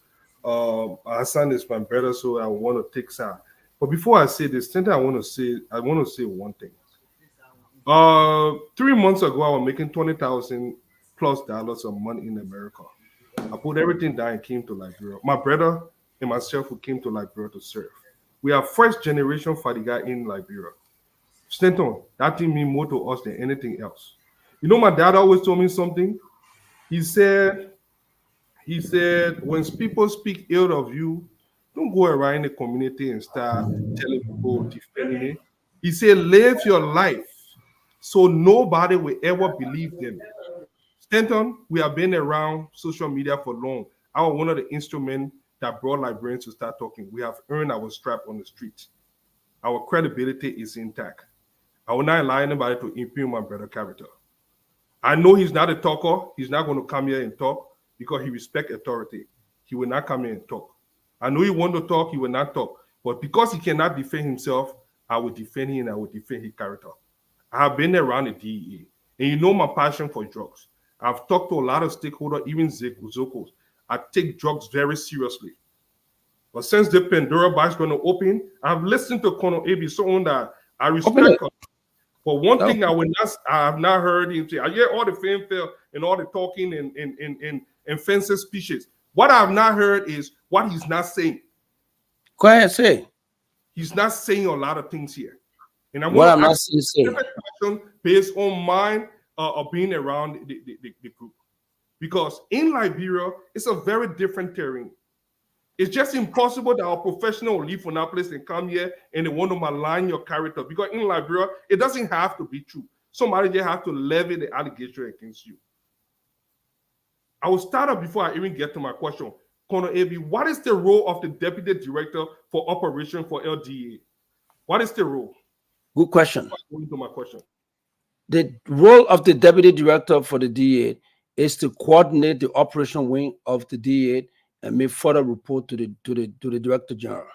Hassan is my brother, so I want to take side. But before I say this, I want to say one thing. 3 months ago, I was making $20,000+ of money in America. I put everything down and came to Liberia. My brother and myself who came to Liberia to serve. We are first generation Fadiga in Liberia. Stanton, that thing means more to us than anything else. You know, my dad always told me something. He said, when people speak ill of you, don't go around the community and start telling people, defending it. He said, live your life so nobody will ever believe them. Stanton, we have been around social media for long. I was one of the instruments that brought Liberians to start talking. We have earned our strap on the street. Our credibility is intact. I will not allow anybody to impugn my brother character. I know he's not a talker. He's not going to come here and talk because he respects authority. He will not come here and talk. I know he wants to talk. He will not talk. But because he cannot defend himself, I will defend him and I will defend his character. I have been around the DEA. And you know my passion for drugs. I've talked to a lot of stakeholders, even Zokos. I take drugs very seriously. But since the Pandora box is going to open, I've listened to Colonel A.B., someone that I respect. But one thing I have not heard him say. I hear all the fanfare and all the talking and fancy speeches. What I have not heard is what he's not saying.
Go ahead, say.
He's not saying a lot of things here. And I'm
not saying
based on mine of being around the group. Because in Liberia, it's a very different terrain. It's just impossible that a professional will leave from that place and come here and they want to malign your character. Because in Liberia, it doesn't have to be true. Somebody just have to levy the allegation against you. I will start up before I even get to my question. Colonel A.B., what is the role of the Deputy Director for Operation for LDA? What is the role?
Good question.
Going to my question.
The role of the Deputy Director for the DA is to coordinate the operation wing of the DA and make further report to the Director General.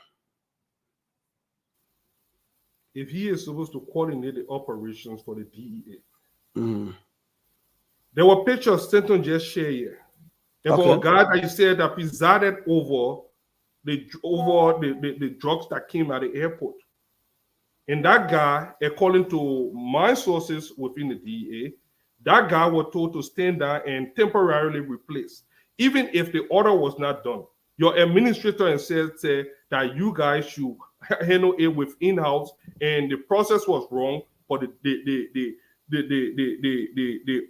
If he is supposed to coordinate the operations for the DEA, there were pictures Stanton just shared here. There were a guy that you said that presided over the drugs that came at the airport. And that guy, according to my sources within the DEA, that guy was told to stand down and temporarily replace, even if the order was not done. Your administrator said that you guys should handle it with in-house, and the process was wrong, but the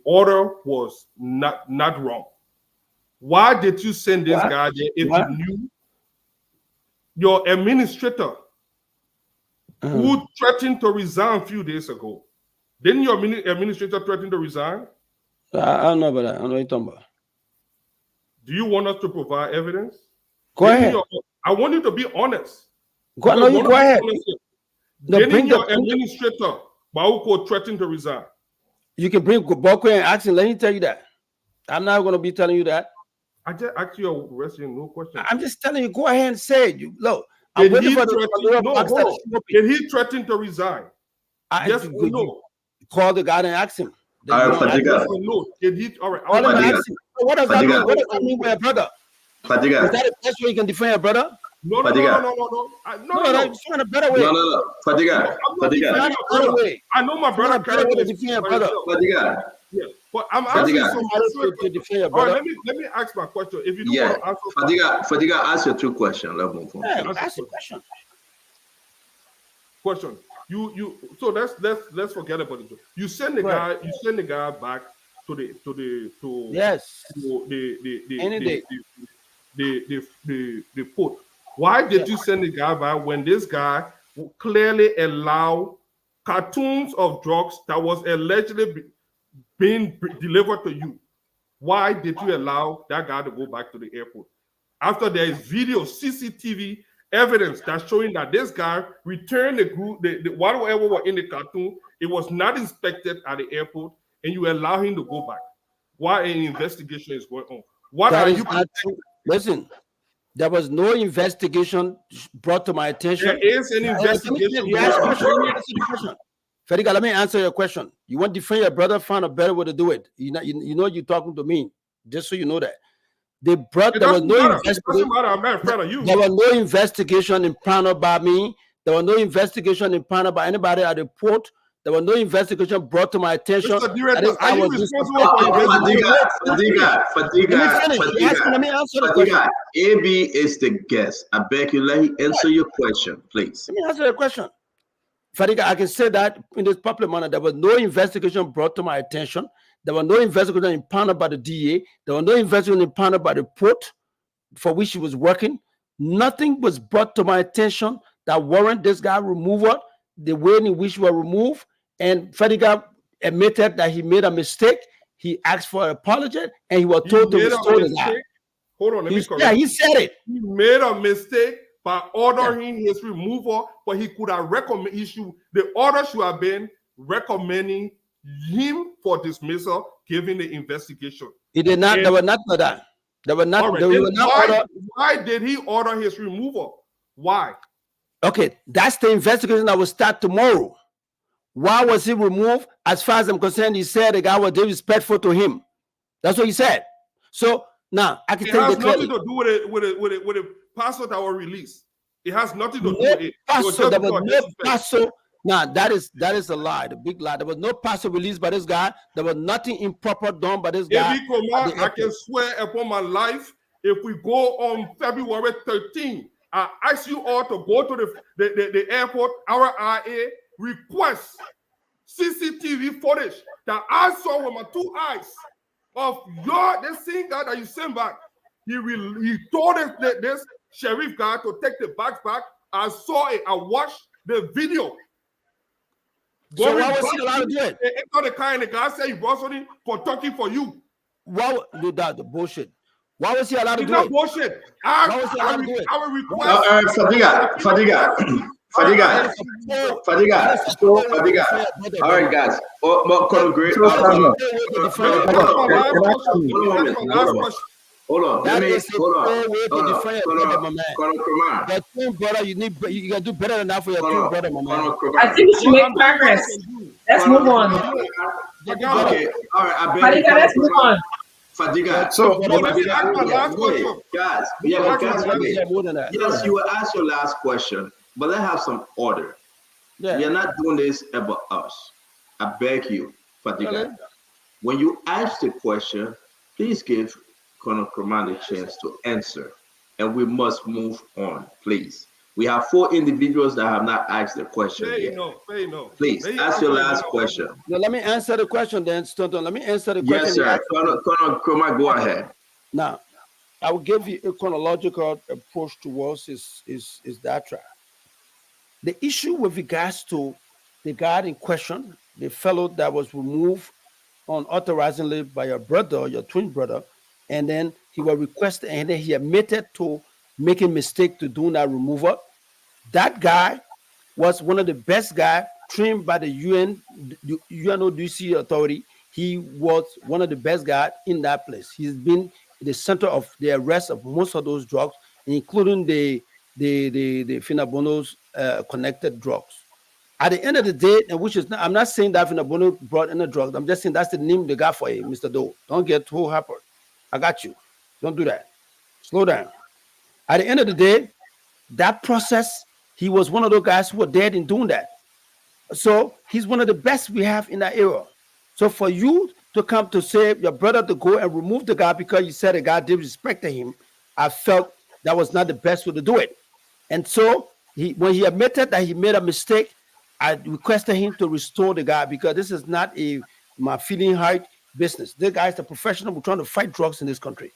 order was not wrong. Why did you send this guy there if you knew your administrator who threatened to resign a few days ago? Didn't your administrator threaten to resign?
I don't know about that. I don't know what you're talking about.
Do you want us to provide evidence?
Go ahead.
I want you to be honest.
Go ahead.
Didn't your administrator, Bauko, threaten to resign?
You can bring Bauko and ask him. Let me tell you that. I'm not going to be telling you that.
I just asked you a question, no question.
I'm just telling you, go ahead and say it. Look,
Did he threaten to resign? Yes or no?
Call the guy and ask him.
Yes or no? Did he? All right.
What does that mean? What does that mean by a brother?
Fadiga.
Is that the best way you can defend your brother?
No. Find a better way.
No. Fadiga.
I know my brother can't defend your brother.
Fadiga.
Yeah, but I'm asking somebody to defend your brother. All right, let me ask my question. If you don't want to answer,
Fadiga, ask your two questions.
Ask the question.
Question. So let's forget about it. You send the guy. You send the guy back to the port. Why did you send the guy back when this guy clearly allowed cartoons of drugs that was allegedly being delivered to you? Why did you allow that guy to go back to the airport after there is video, CCTV evidence that's showing that this guy returned the group, whatever was in the cartoon, it was not inspected at the airport, and you allow him to go back? Why an investigation is going on? What
that
are
is
you?
Not true. Listen, there was no investigation brought to my attention.
There is an investigation.
Fediga, let me answer your question. You want to defend your brother? Find a better way to do it. You know you're talking to me, just so you know that. There was no investigation.
I'm not afraid of you.
There was no investigation impaneled by me. There was no investigation impaneled by anybody at the port. There was no investigation brought to my attention.
Mr. Director, are you responsible for
Fadiga.
Let me answer the question.
AB is the guest. I beg you, let him answer your question, please.
Let me answer the question. Fadiga, I can say that in this popular manner, there was no investigation brought to my attention. There was no investigation impounded by the DA. There was no investigation impounded by the port for which he was working. Nothing was brought to my attention that warranted this guy removal, the way in which he was removed. And Fadiga admitted that he made a mistake. He asked for an apology, and he was told to restore the guy.
Hold on, let me correct.
Yeah, he said it.
He made a mistake by ordering his removal, but he could have recommended. The order should have been recommending him for dismissal, given the investigation.
He did not. There was not for that. There were not.
Right,
there were not
why did he order his removal? Why?
Okay, that's the investigation that will start tomorrow. Why was he removed? As far as I'm concerned, he said the guy was disrespectful to him. That's what he said. So now I can tell you
it has nothing to do with a passport that was released. It has nothing to do with it.
There was no passport. Now that is a lie, the big lie. There was no passport released by this guy. There was nothing improper done by this guy.
I can swear upon my life, if we go on February 13th, I ask you all to go to the airport. Our IA request CCTV footage that I saw with my two eyes of the same guy that you sent back. He told this sheriff guy to take the bags back. I saw it. I watched the video.
So why was he allowed to do it?
The car and the guy said he brought something for talking for you.
Why do that? The bullshit. Why was he allowed to do
it?
It's not
bullshit.
Why was he allowed to do it?
I will request.
Fadiga. All right, guys. Great. Hold on.
That is a way to defend your brother, my man. Your twin brother, you can do better than that for your twin brother, my man.
I think we should make progress. Let's move on.
Okay. All right.
Fadiga, let's move on.
Fadiga.
So, let me ask my last question.
Guys, yes, you will ask your last question, but let's have some order.
Yeah.
We are not doing this about us. I beg you, Fadiga. When you ask the question, please give Colonel Kraman a chance to answer, and we must move on, please. We have 4 individuals that have not asked the question
Fair
yet.
enough. Fair enough.
Please
Let you
ask your
answer it,
last
then I'll
question.
Now, let me answer the question then, Stanton. Let me answer the
Yes,
question. you
sir.
asked.
Colonel Kraman, go ahead.
Now, I will give you a chronological approach towards is that track. The issue with regards to the guard in question, the fellow that was removed unauthorizedly by your brother, your twin brother, and then he was requested, and then he admitted to making mistake to doing that removal. That guy was one of the best guys trained by the UNODC authority. He was one of the best guys in that place. He's been the center of the arrest of most of those drugs, including the Finabono's connected drugs. At the end of the day, and which is not, I'm not saying that Finabono brought in the drugs. I'm just saying that's the name they got for you, Mr. Doe. Don't get too hyper. I got you. Don't do that. Slow down. At the end of the day, that process, he was one of those guys who were dead in doing that. So he's one of the best we have in that era. So for you to come to say your brother to go and remove the guy because you said the guy did respect to him, I felt that was not the best way to do it. And so when he admitted that he made a mistake, I requested him to restore the guy because this is not my feeling hurt business. This guy is a professional. We're trying to fight drugs in this country.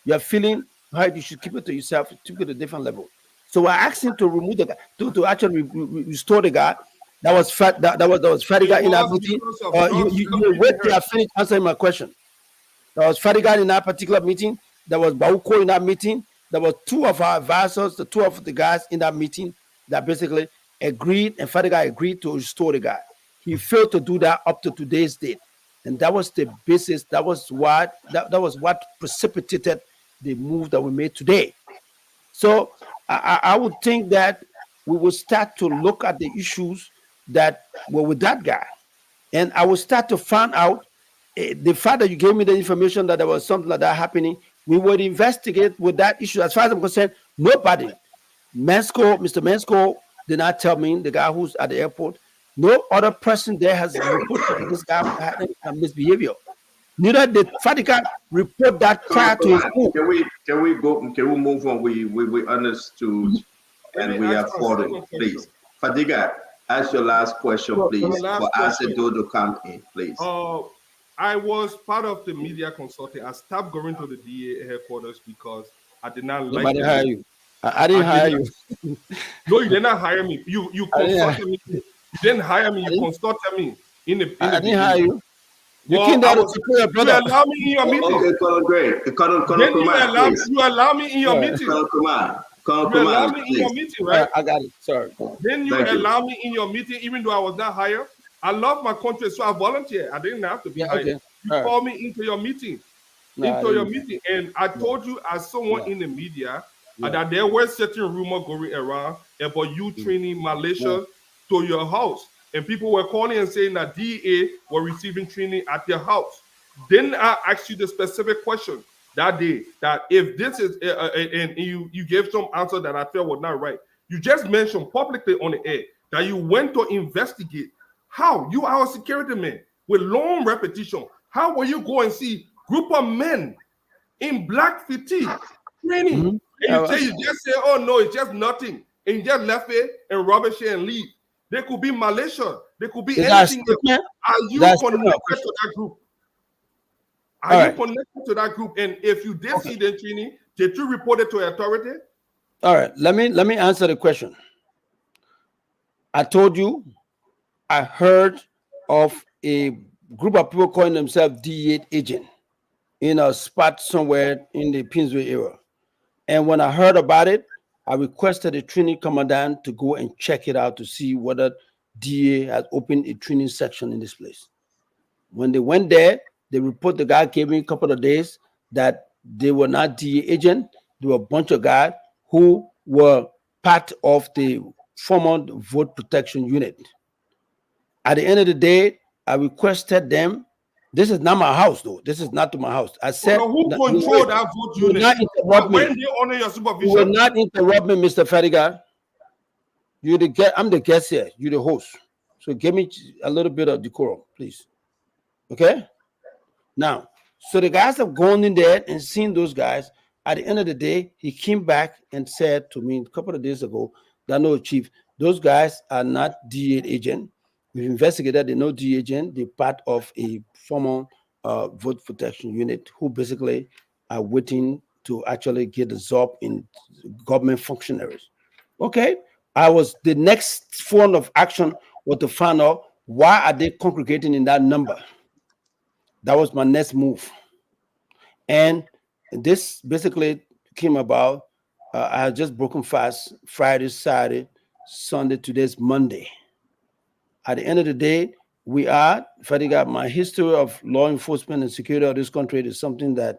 You're feeling hurt, you should keep it to yourself, keep it at a different level. So I asked him to remove the guy, to actually restore the guy. That was fat. That was fatty guy in that meeting. You wait till I finish answering my question. There was fatty guy in that particular meeting. There was Bauko in that meeting. There were 2 of our advisors, the 2 of the guys in that meeting that basically agreed, and fatty guy agreed to restore the guy. He failed to do that up to today's date, and that was the basis. That was what precipitated the move that we made today. So I would think that we will start to look at the issues that were with that guy. And I will start to find out the fact that you gave me the information that there was something like that happening. We would investigate with that issue. As far as I'm concerned, nobody, Mr. Mansko did not tell me, the guy who's at the airport, no other person there has reported this guy had a misbehavior. Neither did Fatika report that prior to his move.
Can we move on? We understood and we have followed. Please. Fadiga, ask your last question, please, for Asedo to come in, please.
I was part of the media consulting. I stopped going to the DA headquarters because I did not like
Nobody hire you. I didn't hire you.
No, you did not hire me. You consulted me. You didn't hire me. You consulted me in the
I didn't hire you. You
well,
came down to support your brother.
You allow me in your meeting.
Okay, Colonel Gray.
You allow me in your meeting.
Colonel Kumar.
You allow me in your meeting, right?
I got it. Sorry.
Then you allow me in your meeting, even though I was not hired. I love my country, so I volunteered. I didn't have to be hired.
Okay.
You called me into your meeting. And I told you as someone in the media that there were certain rumors going around about you training Malaysia to your house. And people were calling and saying that DA were receiving training at their house. Then I asked you the specific question that day, that if this is, and you gave some answer that I felt was not right. You just mentioned publicly on the air that you went to investigate. How? You are a security man with long repetition. How will you go and see group of men in black fatigue training? And you just say, oh no, it's just nothing. And you just left it and rubbish it and leave. They could be Malaysia. They could be anything. Are you connected to that group? Are you connected to that group? And if you did see the training, did you report it to authority?
All right. Let me answer the question. I told you I heard of a group of people calling themselves D8 agent in a spot somewhere in the Pinsway area. And when I heard about it, I requested the training commandant to go and check it out to see whether DA has opened a training section in this place. When they went there, they report the guy gave me a couple of days that they were not DA agent. They were a bunch of guys who were part of the former vote protection unit. At the end of the day, I requested them. This is not my house, though. This is not to my house. I said,
who control that vote unit? When they honor your supervision?
You will not interrupt me, Mr. Fadiga. You're the guest. I'm the guest here. You're the host. So give me a little bit of decorum, please. Okay? Now, so the guys have gone in there and seen those guys. At the end of the day, he came back and said to me a couple of days ago that no, chief, those guys are not DA agent. We've investigated, they're no DA agent. They're part of a formal vote protection unit who basically are waiting to actually get a job in government functionaries. Okay, the next form of action was to find out why are they congregating in that number. That was my next move. And this basically came about. I had just broken fast Friday, Saturday, Sunday, today's Monday. At the end of the day, if I got my history of law enforcement and security of this country is something that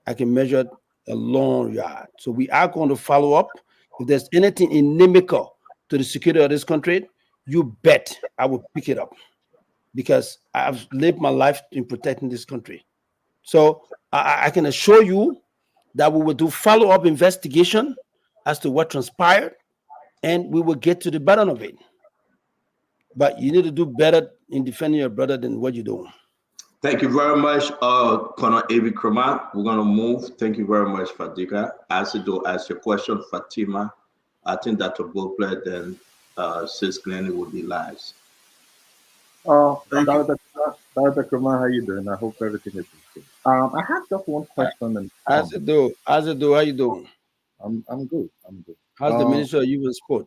I can measure a long yard. So we are going to follow up. If there's anything inimical to the security of this country, you bet I will pick it up because I've lived my life in protecting this country. So I can assure you that we will do follow-up investigation as to what transpired, and we will get to the bottom of it. But you need to do better in defending your brother than what you're doing.
Thank you very much, Colonel Avi Kramat. We're going to move. Thank you very much, Fadika. As you do, ask your question, Fatima. I think Dr. Bopler, then Sis Glennie will be last.
Dr. Kramat, how you doing? I hope everything is good. I have just one question. And
As it do, how you doing?
I'm good.
How's the Ministry of Youth and Sport?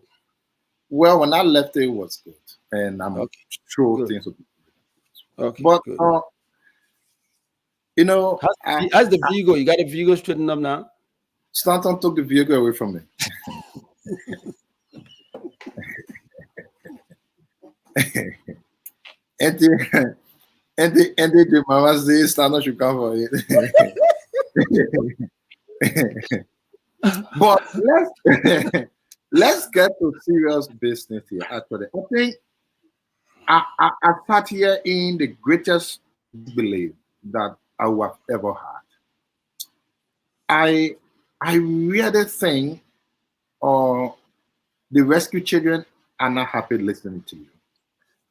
Well, when I left, it was good, and I'm sure things will be good.
Okay,
but
good.
you know,
how's the vehicle? You got the vehicle straightened up now?
Stanton took the vehicle away from me. and the mama says Stanton should come for it. But let's get to serious business here. Actually, I think I sat here in the greatest belief that I would have ever had. I really think the rescue children are not happy listening to you.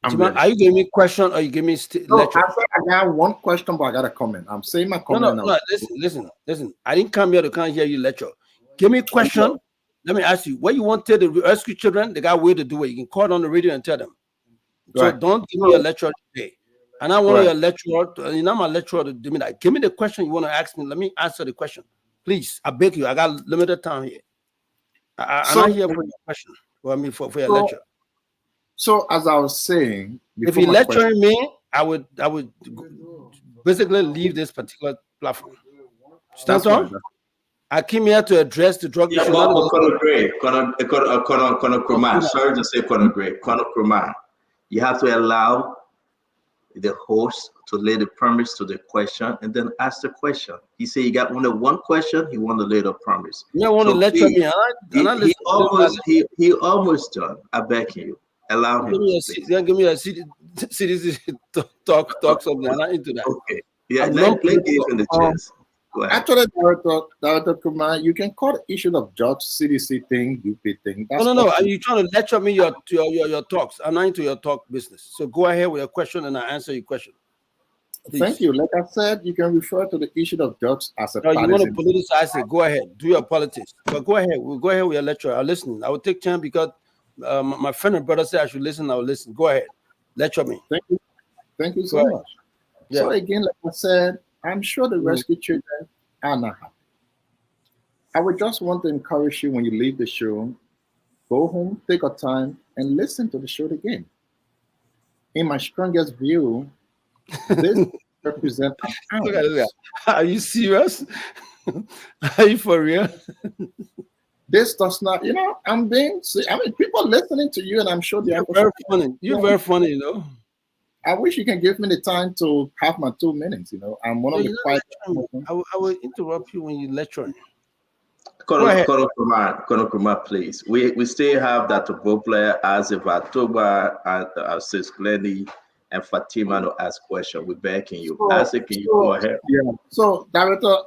Are you giving me a question or you give me lecture?
I got one question, but I got a comment. I'm saying my comment.
No, listen. I didn't come here to come hear you lecture. Give me a question. Let me ask you, what you want to tell the rescue children? They got a way to do it. You can call on the radio and tell them. So don't give me a lecture today. And I want your lecturer, you're my lecturer to do me that. Give me the question you want to ask me. Let me answer the question. Please, I beg you. I got limited time here. I'm not here for your question. For your lecture.
So as I was saying,
if you're lecturing me, I would basically leave this particular platform. Stand on? I came here to address the drug issue.
Conor Gray, Conor Kramat. Sorry to say Conor Gray. Conor Kramat. You have to allow the host to lay the premise to the question and then ask the question. He said he got only one question. He wanted to lay the premise.
You want to lecture me?
He almost done. I beg you. Allow him.
Give me a CDC talk something. I'm not into that.
Okay. Yeah, let give him the chance.
Actually, Director Kumar, you can call the issue of judge CDC thing, UP thing.
No. Are you trying to lecture me your talks? I'm not into your talk business. So go ahead with your question and I answer your question. Please.
Thank you. Like I said, you can refer to the issue of judge as a
you want to politicize it, go ahead. Do your politics. But go ahead. We'll go ahead with your lecture. I'm listening. I will take time because my friend and brother said I should listen. I will listen. Go ahead. Lecture me.
Thank you. Thank you so much. Yeah. So again, like I said, I'm sure the rescue children are not happy. I would just want to encourage you when you leave the show, go home, take a time, and listen to the show again. In my strongest view, this represents.
Are you serious? Are you for real?
This does not, people listening to you, and I'm sure they are
very funny. You're very funny,
I wish you can give me the time to have my 2 minutes. I'm one of the quiet.
I will interrupt you when you lecture.
Colonel Kumar, please. We still have Dr. Bopler, as of October, and Sis Glennie and Fatima to ask questions. We're backing you. Can you go ahead?
Yeah. So, Director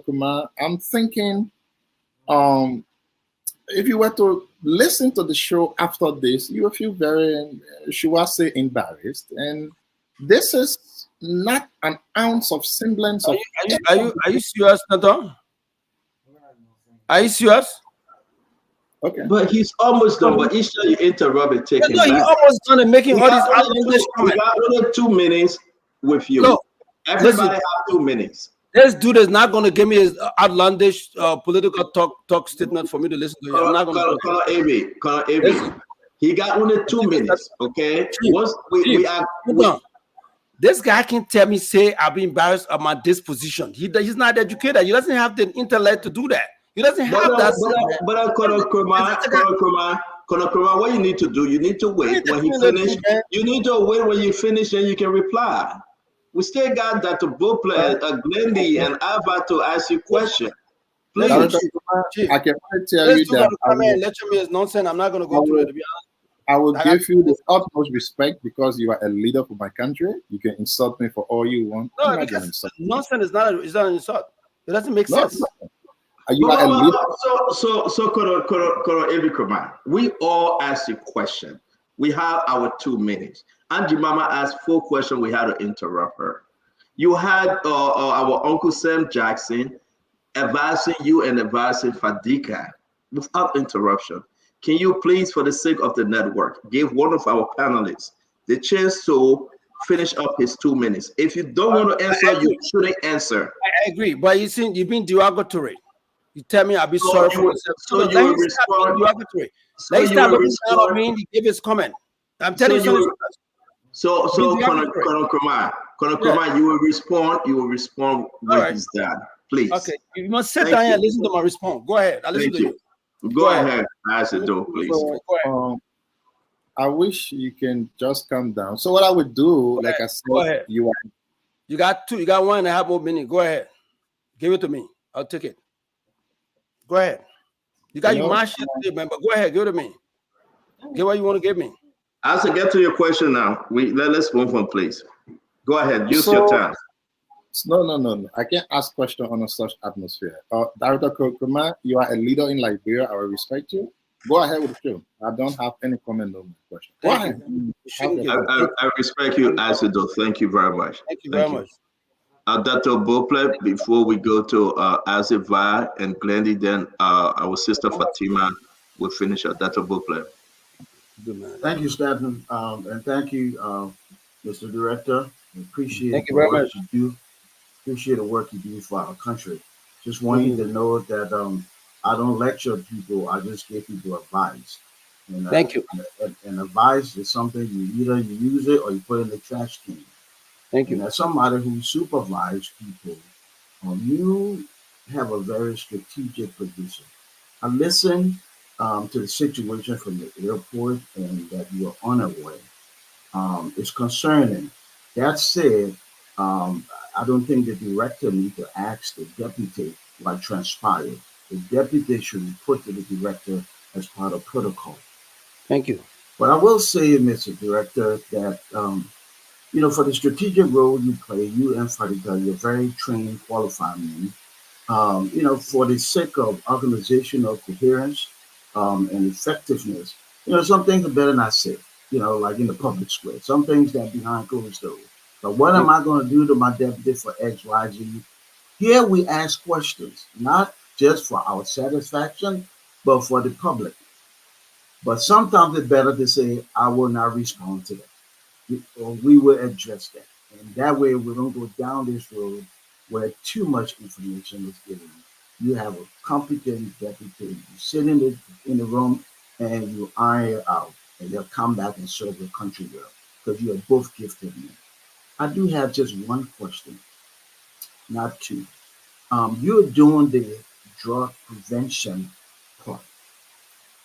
Kumar, I'm thinking, if you were to listen to the show after this, you will feel very, should I say, embarrassed. And this is not an ounce of semblance of.
Are you serious, Nathan? Are you serious?
Okay.
But he's almost done. But each time you interrupt and take him
No, he
back.
almost done and making
We
all
got
these
only
outlandish
we
comments.
got only 2 minutes with you.
No,
Everybody
listen.
have 2 minutes.
This dude is not going to give me his outlandish political talk statement for me to listen to. I'm not going to.
Colonel AB. He got only 2 minutes. Okay. Once we are.
This guy can tell me, say, I'll be embarrassed of my disposition. He's not educated. He doesn't have the intellect to do that. He doesn't have that.
But Colonel Kurma, what you need to do, you need to wait when he finish. You need to wait when you finish, and you can reply. We still got Dr. Bople, Glendy, and Ava to ask you questions. Please.
I can tell you that.
Lecture me is nonsense. I'm not going to go through it. To be honest.
I will give you the utmost respect because you are a leader for my country. You can insult me for all you want.
No, because nonsense is not an insult. It doesn't make sense.
You are a leader.
So, Colonel Avery Kurma, we all ask you question. We have our 2 minutes. Angie Mama asked 4 questions. We had to interrupt her. You had our Uncle Sam Jackson advising you and advising Fadika without interruption. Can you please, for the sake of the network, give one of our panelists the chance to finish up his 2 minutes? If you don't want to answer, you shouldn't answer.
I agree, but you see, you've been derogatory. You tell me I'll be sorry for myself.
So you will respond.
Derogatory. Let me stop looking down on me and give his comment. I'm telling you.
So Colonel Kurma, you will respond. You will respond when he's done. Please.
Okay. You must sit down here and listen to my response. Go ahead. I listen to you.
Go ahead. Ask the door, please.
I wish you can just calm down. So what I would do, like I said,
you got 2. You got 1.5 more minutes. Go ahead. Give it to me. I'll take it. Go ahead. You got your mind shit today, man. But go ahead. Give it to me. Get what you want to give me.
As I get to your question now, let's move on, please. Go ahead. Use your time.
No. I can't ask questions on such atmosphere. Dr. Kurma, you are a leader in Liberia. I will respect you. Go ahead with the show. I don't have any comment on the question. Go ahead.
I respect you, Asido. Thank you very much.
Thank you very much.
Dr. Bople, before we go to Aziva and Glendy, then our sister Fatima will finish up. Dr. Bople.
Thank you, Stanton, and thank you, Mr. Director. Appreciate
you very much.
You do. Appreciate the work you do for our country. Just want you to know that I don't lecture people. I just give people advice. And,
thank you.
And advice is something you use it or you put in the trash can.
Thank you.
And as somebody who supervises people, you have a very strategic position. I listen to the situation from the airport and that you're unaware. It's concerning. That said, I don't think the director needs to ask the deputy what transpired. The deputy should report to the director as part of protocol.
Thank you.
But I will say, Mr. Director, that for the strategic role you play, you and Fadika, you're very trained, qualified men. For the sake of organizational coherence and effectiveness, some things are better not said, like in the public square. Some things that behind closed doors. But what am I going to do to my deputy for X, Y, Z? Here we ask questions, not just for our satisfaction, but for the public. But sometimes it's better to say, I will not respond to that. Or we will address that. And that way we don't go down this road where too much information is given. You have a competent deputy. You sit in the room and you iron it out. And they'll come back and serve your country well. Because you are both gifted men. I do have just one question, not 2. You're doing the drug prevention part,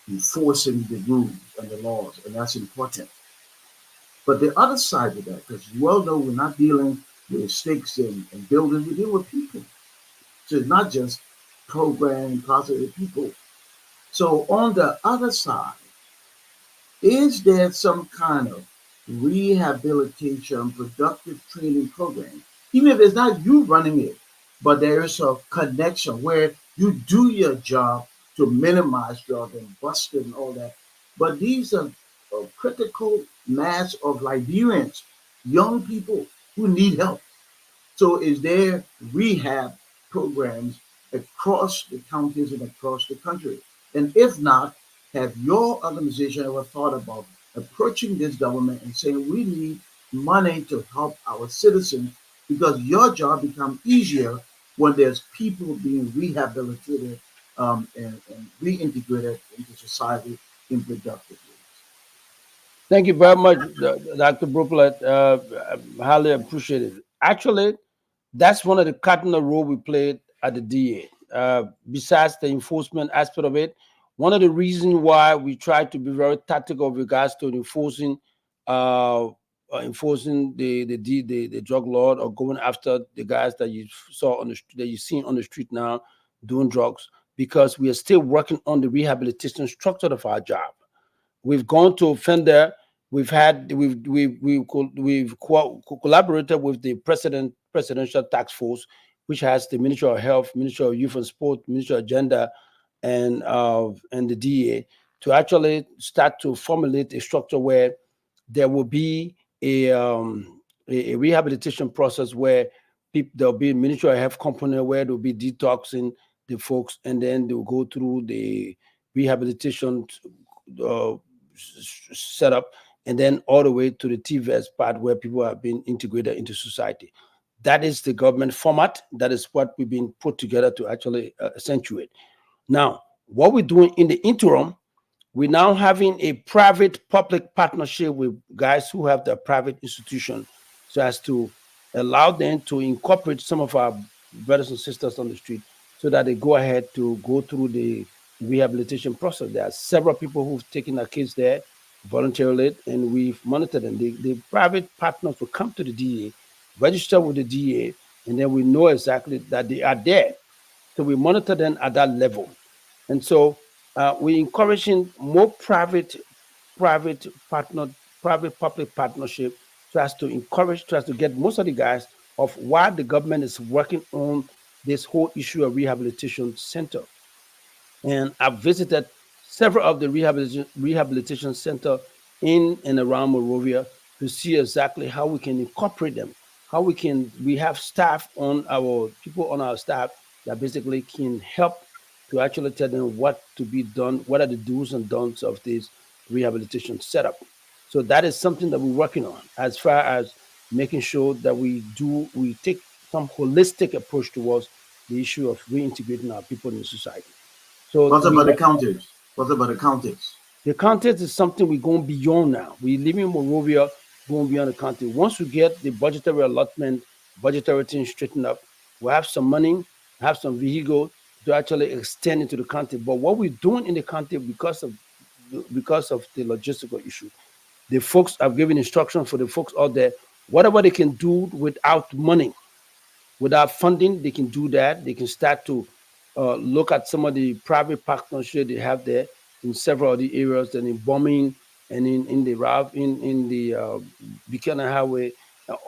enforcing the rules and the laws, and that's important. But the other side of that, because you well know we're not dealing with sticks and buildings, we deal with people. So it's not just programming positive people. So on the other side, is there some kind of rehabilitation, productive training program, even if it's not you running it, but there is a connection where you do your job to minimize drug and busting and all that. But these are a critical mass of Liberians, young people who need help. So is there rehab programs across the counties and across the country? And if not, have your organization ever thought about approaching this government and saying we need money to help our citizens because your job becomes easier when there's people being rehabilitated and reintegrated into society in productive ways?
Thank you very much, Dr. Brooklet. Highly appreciated. Actually, that's one of the cardinal role we played at the DA. Besides the enforcement aspect of it, one of the reasons why we try to be very tactical with regards to enforcing the drug law or going after the guys that you saw on the that you seen on the street now doing drugs, because we are still working on the rehabilitation structure of our job. We've gone to offender. We've collaborated with the presidential task force, which has the Ministry of Health, Ministry of Youth and Sport, Ministry of Gender, and the DA to actually start to formulate a structure where there will be a rehabilitation process where there'll be a Ministry of Health component where there'll be detoxing the folks, and then they'll go through the rehabilitation set up, and then all the way to the TVS part where people have been integrated into society. That is the government format. That is what we've been put together to actually accentuate. Now, what we're doing in the interim, we're now having a private-public partnership with guys who have their private institution, so as to allow them to incorporate some of our brothers and sisters on the street, so that they go ahead to go through the rehabilitation process. There are several people who've taken their kids there voluntarily, and we've monitored them. The private partners will come to the DA, register with the DA, and then we know exactly that they are there. So we monitor them at that level. And so we're encouraging more private public partnership, so as to encourage, so as to get most of the guys of why the government is working on this whole issue of rehabilitation center. And I've visited several of the rehabilitation center in and around Monrovia to see exactly how we can incorporate them, how we have staff on our people on our staff that basically can help to actually tell them what to be done, what are the do's and don'ts of this rehabilitation setup. So that is something that we're working on, as far as making sure that we take some holistic approach towards the issue of reintegrating our people in society. So
what about the counties? What about the counties?
The counties is something we're going beyond now. We live in Monrovia, going beyond the county. Once we get the budgetary allotment, budgetary thing straightened up, we'll have some money, have some vehicle to actually extend into the county. But what we're doing in the county, because of the logistical issue, the folks have given instructions for the folks out there, whatever they can do without money, without funding, they can do that. They can start to look at some of the private partnership they have there in several of the areas, and in bombing and in the Buchanan Highway,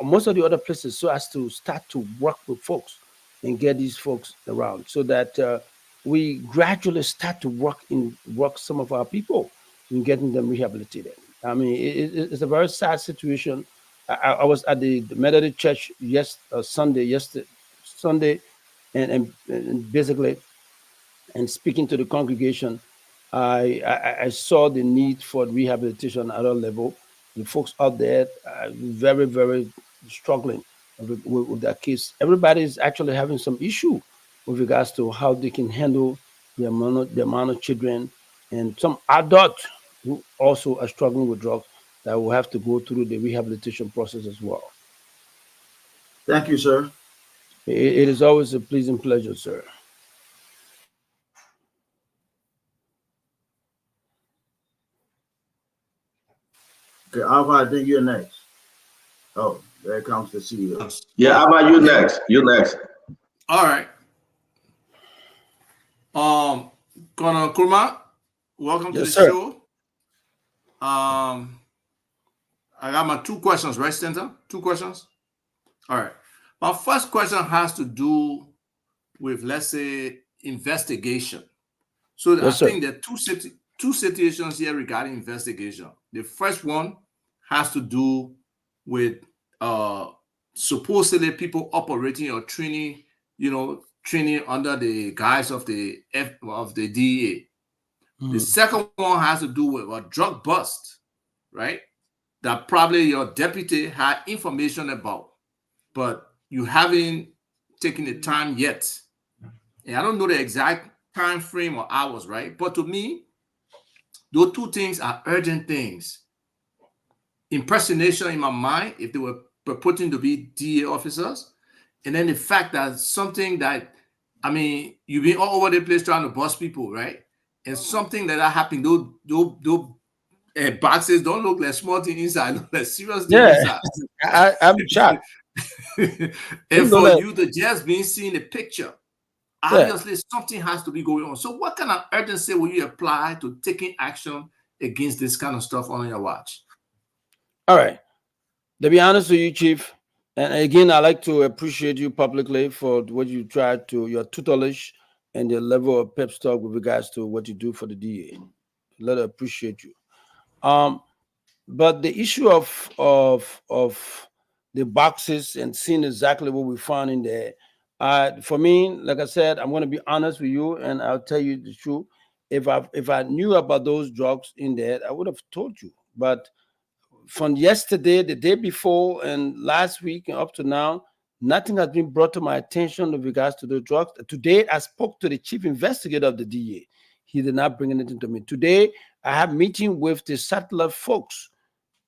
most of the other places, so as to start to work with folks and get these folks around, so that we gradually start to work some of our people in getting them rehabilitated. I mean, it's a very sad situation. I was at the Methodist Church Sunday, and basically, and speaking to the congregation, I saw the need for rehabilitation at a level. The folks out there are very, very struggling with their case. Everybody is actually having some issue with regards to how they can handle the amount of children, and some adults who also are struggling with drugs that will have to go through the rehabilitation process as well.
Thank you, sir.
It is always a pleasing pleasure, sir.
Okay, Alva, I think you're next. Oh, there comes the CEO.
Yeah, how about you next? You next.
All right. Colonel Kurma, welcome to the show. I got my 2 questions, right, Center? 2 questions? All right. My first question has to do with, let's say, investigation. So I think there are two situations here regarding investigation. The first one has to do with supposedly people operating or training, training under the guise of the DEA. The second one has to do with a drug bust, right? That probably your deputy had information about, but you haven't taken the time yet. And I don't know the exact time frame or hours, right? But to me, those two things are urgent things. Impersonation in my mind, if they were purporting to be DA officers, and then the fact that something that, I mean, you've been all over the place trying to bust people, right? And something that happened, those boxes don't look like small thing inside, look like serious thing inside.
I'm shocked.
And for you to just be seeing the picture, obviously something has to be going on. So what kind of urgency will you apply to taking action against this kind of stuff on your watch?
All right. To be honest with you, Chief, and again, I like to appreciate you publicly for what you tried to, your tutelage and your level of pep talk with regards to what you do for the DA. Let us appreciate you. But the issue of the boxes and seeing exactly what we found in there, for me, like I said, I'm going to be honest with you, and I'll tell you the truth. If I knew about those drugs in there, I would have told you. But from yesterday, the day before, and last week, and up to now, nothing has been brought to my attention with regards to the drugs. Today, I spoke to the chief investigator of the DEA. He did not bring anything to me. Today, I have meeting with the settler folks.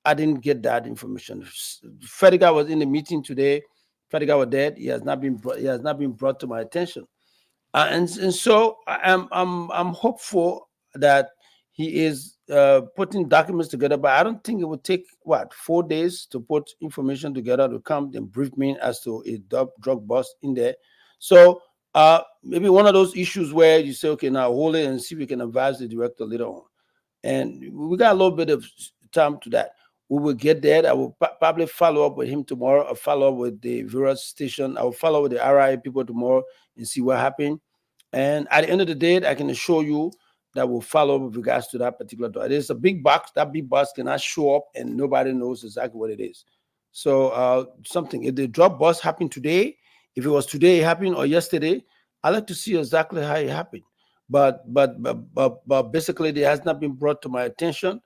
I didn't get that information. Fediga was in the meeting today. Fediga was dead. He has not been brought to my attention. And so I'm hopeful that he is putting documents together, but I don't think it would take 4 days to put information together to come and brief me as to a drug bust in there. So maybe one of those issues where you say, okay, now hold it and see if we can advise the director later on. And we got a little bit of time to that. We will get there. I will probably follow up with him tomorrow. I'll follow up with the various station. I will follow up with the RI people tomorrow and see what happened. And at the end of the day, I can assure you that we'll follow up with regards to that particular door. There's a big box. That big box cannot show up and nobody knows exactly what it is. So if the drug bust happened today, if it was today it happened or yesterday, I'd like to see exactly how it happened. But basically, it has not been brought to my attention.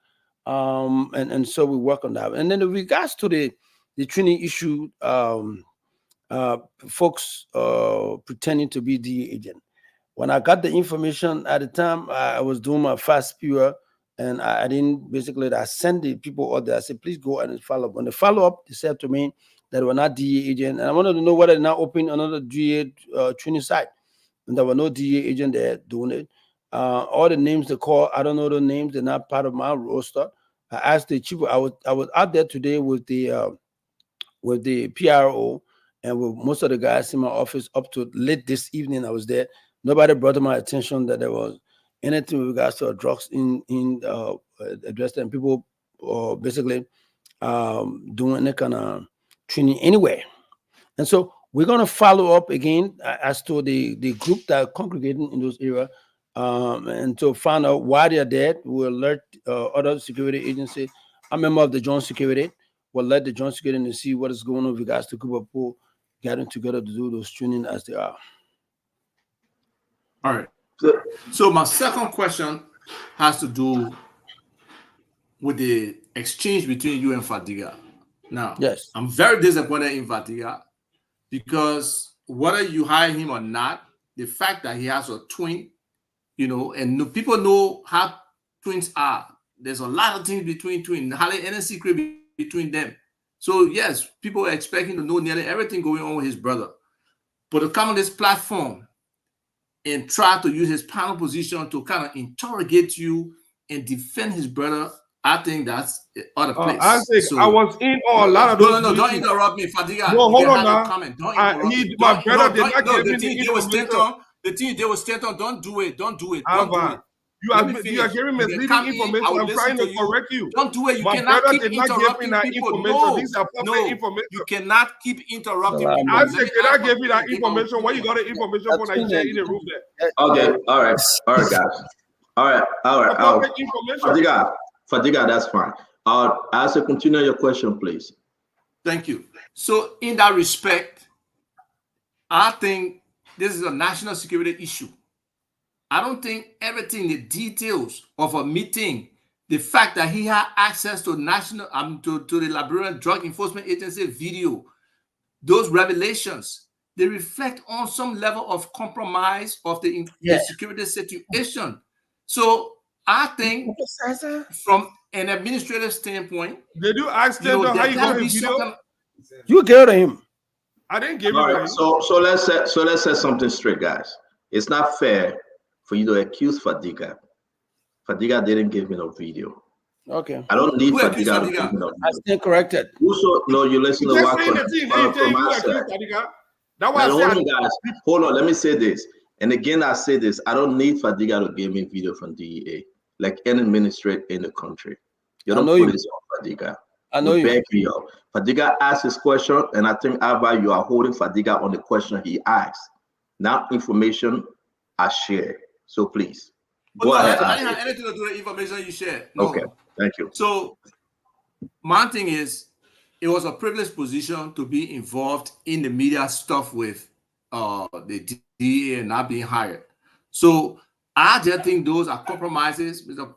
And so we work on that. And then in regards to the Trini issue, folks pretending to be DEA agent. When I got the information at the time, I was doing my fast period, and I didn't I sent the people out there. I said, please go and follow up. When they follow up, they said to me that they were not DEA agent, and I wanted to know whether they're now opening another DEA Trini site. And there were no DEA agent there doing it. All the names they call, I don't know the names. They're not part of my roster. I asked the chief. I was out there today with the PRO and with most of the guys in my office up to late this evening. I was there. Nobody brought to my attention that there was anything with regards to drugs in addressed, and people basically doing any kind of training anyway. And so we're going to follow up again as to the group that are congregating in those areas and to find out why they are there. We'll alert other security agencies. I'm a member of the Joint Security. We'll let the Joint Security and see what is going on with regards to group of people getting together to do those training as they are.
All right. So my second question has to do with the exchange between you and Fadiga. Now,
yes,
I'm very disappointed in Fadiga because whether you hire him or not, the fact that he has a twin, and people know how twins are. There's a lot of things between twins, hardly any secret between them. So yes, people are expecting to know nearly everything going on with his brother. But to come on this platform and try to use his panel position to kind of interrogate you and defend his brother, I think that's other place.
I was in on a lot of those.
No, don't interrupt me, Fadiga.
No, hold on now.
Comment. Don't interrupt me.
My brother did not give me the information.
The thing they were Stanton, don't do it.
You are giving misleading information. I'm trying to correct you.
Don't do it. You
My
cannot
brother
keep
did not give me
interrupting
that
people.
information.
No,
These are public information.
You cannot keep interrupting people.
I said, can I give you that information? Where you got the information from that you share in the room there?
Okay, all right, guys. All right. Fadiga, that's fine. As to continue your question, please.
Thank you. So in that respect, I think this is a national security issue. I don't think everything, the details of a meeting, the fact that he had access to to the Liberian Drug Enforcement Agency video, those revelations, they reflect on some level of compromise of the security situation. So I think from an administrative standpoint,
Did you ask them how
there
you
gotta
got
be
his video?
some
You gave to him.
I didn't give
All
it to
right,
him.
so let's set something straight, guys. It's not fair for you to accuse Fadiga. Fadiga didn't give me no video.
Okay.
I don't need
Who accused
Fadiga to
Fadiga?
give me no
I
video.
stand corrected.
Also, no, you listen
You
to
just
what
saying the thing, then you tell you
Command said.
accused Fadiga. That's why
Now,
I said
hold on, guys. Hold on. Let me say this. And again, I say this. I don't need Fadiga to give me video from DEA, like any administrator in the country. You
I
don't
know
put
you.
this on Fadiga.
I know
We
you.
beg you. Fadiga asked his question, and I think, Alva, you are holding Fadiga on the question he asked. Now, information I share. So please, go ahead.
I didn't have anything to do with the information you shared. No.
Okay, thank you.
So my thing is, it was a privileged position to be involved in the media stuff with the DEA and not being hired. So I just think those are compromises, Mr.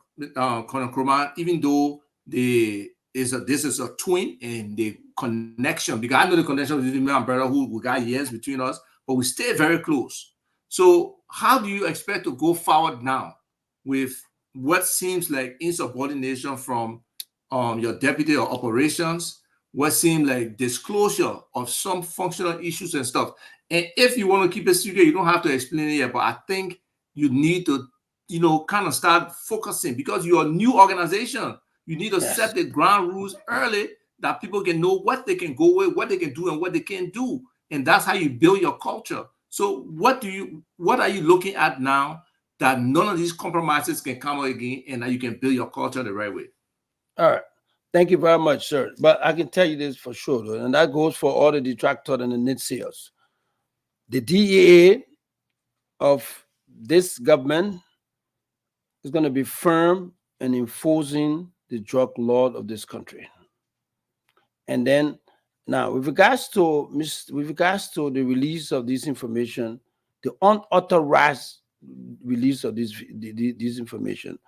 Colonel Kroman, even though this is a twin and the connection, because I know the connection between me and brother who we got years between us, but we stay very close. So how do you expect to go forward now with what seems like insubordination from your deputy or operations, what seemed like disclosure of some functional issues and stuff? And if you want to keep it secret, you don't have to explain it yet, but I think you need to, kind of start focusing, because you're a new organization. You need to set the ground rules early that people can know what they can go with, what they can do, and what they can't do. And that's how you build your culture. So what are you looking at now that none of these compromises can come again, and that you can build your culture the right way?
All right. Thank you very much, sir. But I can tell you this for sure, though, and that goes for all the detractors and the naysayers. The DEA of this government is going to be firm in enforcing the drug law of this country. And then now, with regards to the release of this information, the unauthorized release of this information,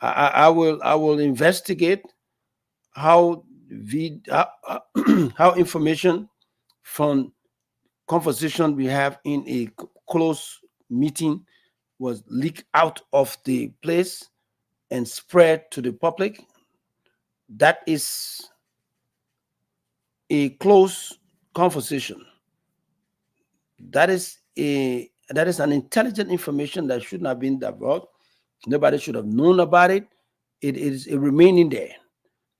I will investigate how information from conversation we have in a close meeting was leaked out of the place and spread to the public. That is a close conversation. That is an intelligent information that should not have been divulged. Nobody should have known about it. It is remaining there.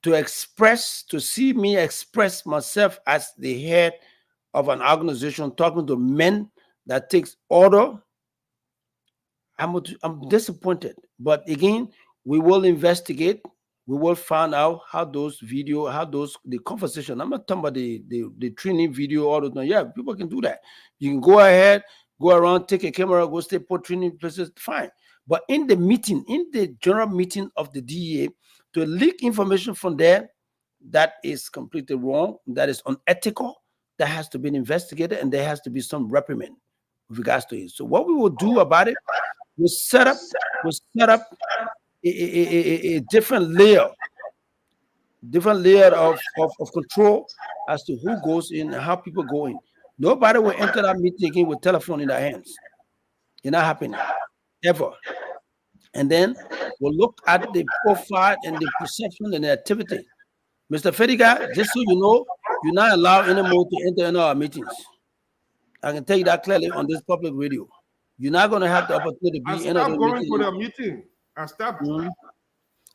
To see me express myself as the head of an organization, talking to men that takes order, I'm disappointed. But again, we will investigate. We will find out how the conversation. I'm not talking about the training video all the time. Yeah, people can do that. You can go ahead, go around, take a camera, go stay put training places, fine. But in the general meeting of the DEA, to leak information from there, that is completely wrong. That is unethical. That has to be investigated, and there has to be some reprimand with regards to it. So what we will do about it, we'll set up a different layer of control as to who goes in and how people go in. Nobody will enter that meeting again with telephone in their hands. It's not happening ever. And then we'll look at the profile and the perception and the activity. Mr. Fediga, just so you know, you're not allowed anymore to enter in our meetings. I can tell you that clearly on this public radio. You're not going to have the opportunity to be in a
going for the meeting. I stopped.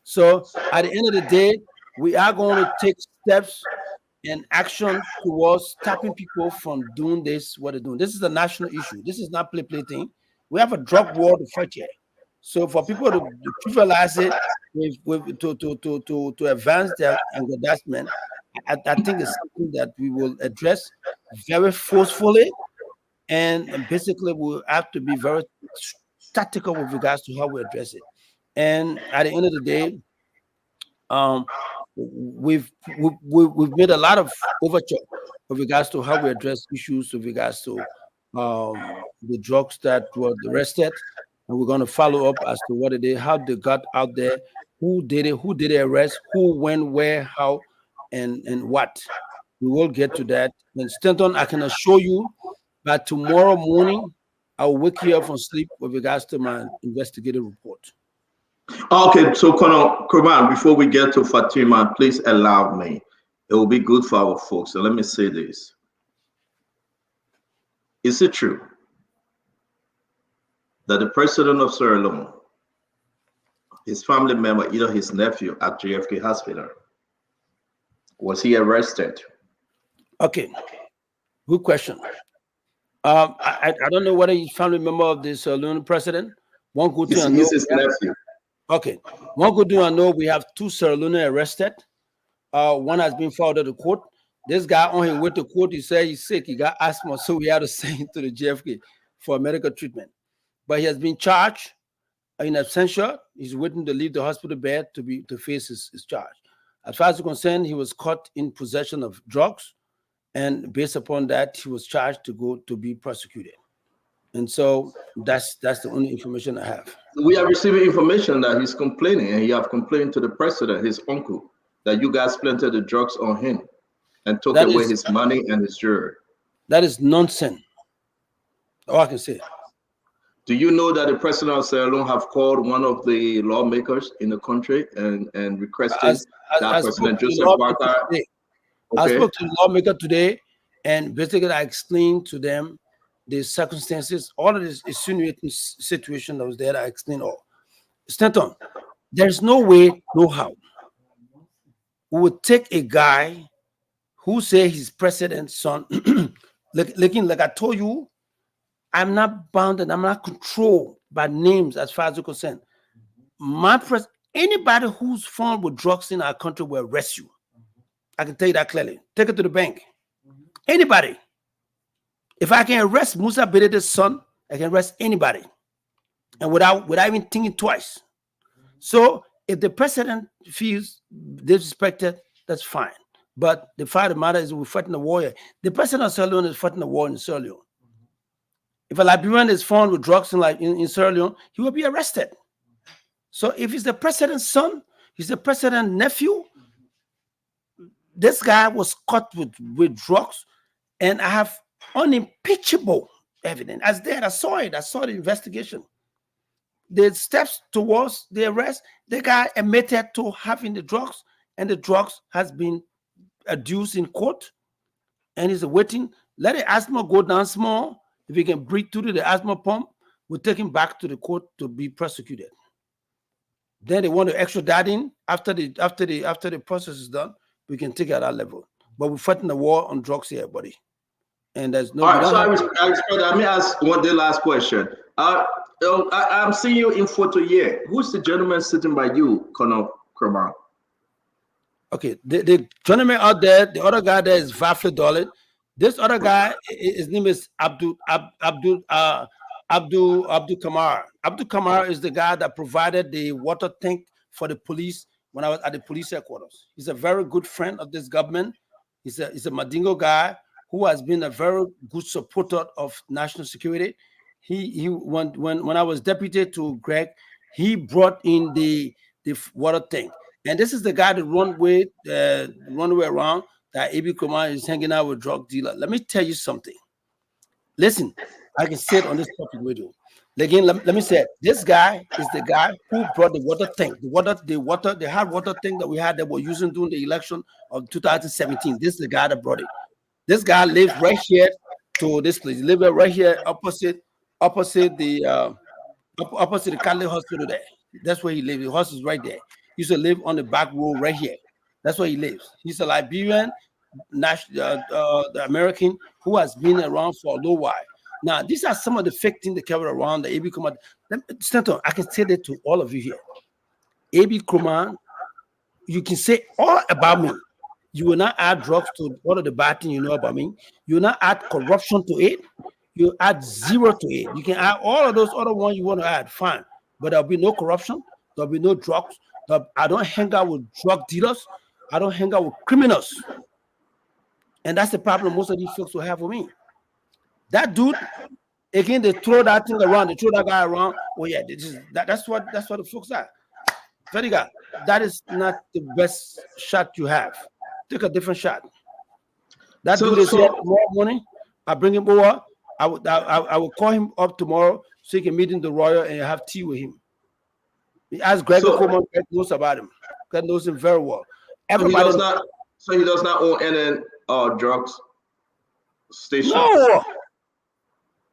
So at the end of the day, we are going to take steps and action towards stopping people from doing what they're doing. This is a national issue. This is not play thing. We have a drug war to fight here. So for people to trivialize it to advance their engagement, I think it's something that we will address very forcefully, and basically we'll have to be very tactical with regards to how we address it. And at the end of the day, we've made a lot of overture with regards to how we address issues with regards to the drugs that were arrested, and we're going to follow up as to what they, how they got out there, who did the arrest, who, when, where, how, and what. We will get to that. And Stanton, I can assure you that tomorrow morning I'll wake you up from sleep with regards to my investigative report.
Okay, so Colonel Kurman, before we get to Fatima, please allow me. It will be good for our folks. So let me say this. Is it true that the president of Sierra Leone, his family member, either his nephew at JFK Hospital, was he arrested?
Okay, good question. I don't know whether he's family member of this Leone president. One good thing I know.
He's his nephew.
Okay, one good thing I know, we have 2 Sierra Leone arrested. One has been filed at the court. This guy on his way to court, he said he's sick. He got asthma, so we had to send him to the JFK for medical treatment. But he has been charged in absentia. He's waiting to leave the hospital bed to face his charge. As far as I'm concerned, he was caught in possession of drugs, and based upon that, he was charged to be prosecuted. And so that's the only information I have.
We are receiving information that he's complaining, and he have complained to the president, his uncle, that you guys planted the drugs on him and took away his money and his jewelry.
That is nonsense. All I can say.
Do you know that the president of Sierra Leone have called one of the lawmakers in the country and requested that President Joseph Walker?
I spoke to the lawmaker today, and basically I explained to them the circumstances, all of this insinuating situation that was there. I explained all. Stanton, there's no way, no how. We would take a guy who say he's president's son, like I told you, I'm not bound and I'm not controlled by names as far as you're concerned. Anybody who's found with drugs in our country will arrest you. I can tell you that clearly. Take it to the bank. Anybody. If I can arrest Musa Bedede's son, I can arrest anybody. And without even thinking twice. So if the president feels disrespected, that's fine. But the fact of the matter is we're fighting a war here. The president of Sierra Leone is fighting a war in Sierra Leone. If a Liberian is found with drugs in Sierra Leone, he will be arrested. So if he's the president's son, he's the president's nephew, this guy was caught with drugs, and I have unimpeachable evidence. I saw it. I saw the investigation. The steps towards the arrest, the guy admitted to having the drugs, and the drugs has been adduced in court, and he's waiting. Let the asthma go down small. If he can breathe through the asthma pump, we'll take him back to the court to be prosecuted. Then they want to extradite him after the process is done. We can take it at that level. But we're fighting the war on drugs here, buddy. And there's no.
All right, so I respect that. Let me ask the last question. I'm seeing you in photo here. Who's the gentleman sitting by you, Colonel Kurman?
Okay, the gentleman out there, the other guy there is Vafle Dolin. This other guy, his name is Abdul Kamar. Abdul Kamar is the guy that provided the water tank for the police when I was at the police headquarters. He's a very good friend of this government. He's a Madingo guy who has been a very good supporter of national security. When I was deputy to Greg, he brought in the water tank. And this is the guy that run way around that A.B. Kumar is hanging out with drug dealer. Let me tell you something. Listen, I can say it on this topic radio. Again, let me say it. This guy is the guy who brought the water tank, the hard water tank that we had that we're using during the election of 2017. This is the guy that brought it. This guy lives right here to this place. He lives right here opposite the Catholic hospital there. That's where he lives. The house is right there. He used to live on the back road right here. That's where he lives. He's a Liberian, the American who has been around for a little while. Now, these are some of the fake things that carry around the A.B. Kumar. Stanton, I can say that to all of you here. A.B. Kumar, you can say all about me. You will not add drugs to all of the bad things you know about me. You will not add corruption to it. You add 0 to it. You can add all of those other ones you want to add, fine. But there'll be no corruption. There'll be no drugs. I don't hang out with drug dealers. I don't hang out with criminals. And that's the problem most of these folks will have with me. That dude, again, they throw that thing around, they throw that guy around. Oh yeah, that's what the folks are. Fediga, that is not the best shot you have. Take a different shot. That dude is here tomorrow morning. I bring him over. I will call him up tomorrow so he can meet in the Royal and have tea with him. He asked Greg Coleman, Greg knows about him. Greg knows him very well. Everybody.
So he does not own any drugs stations.
No.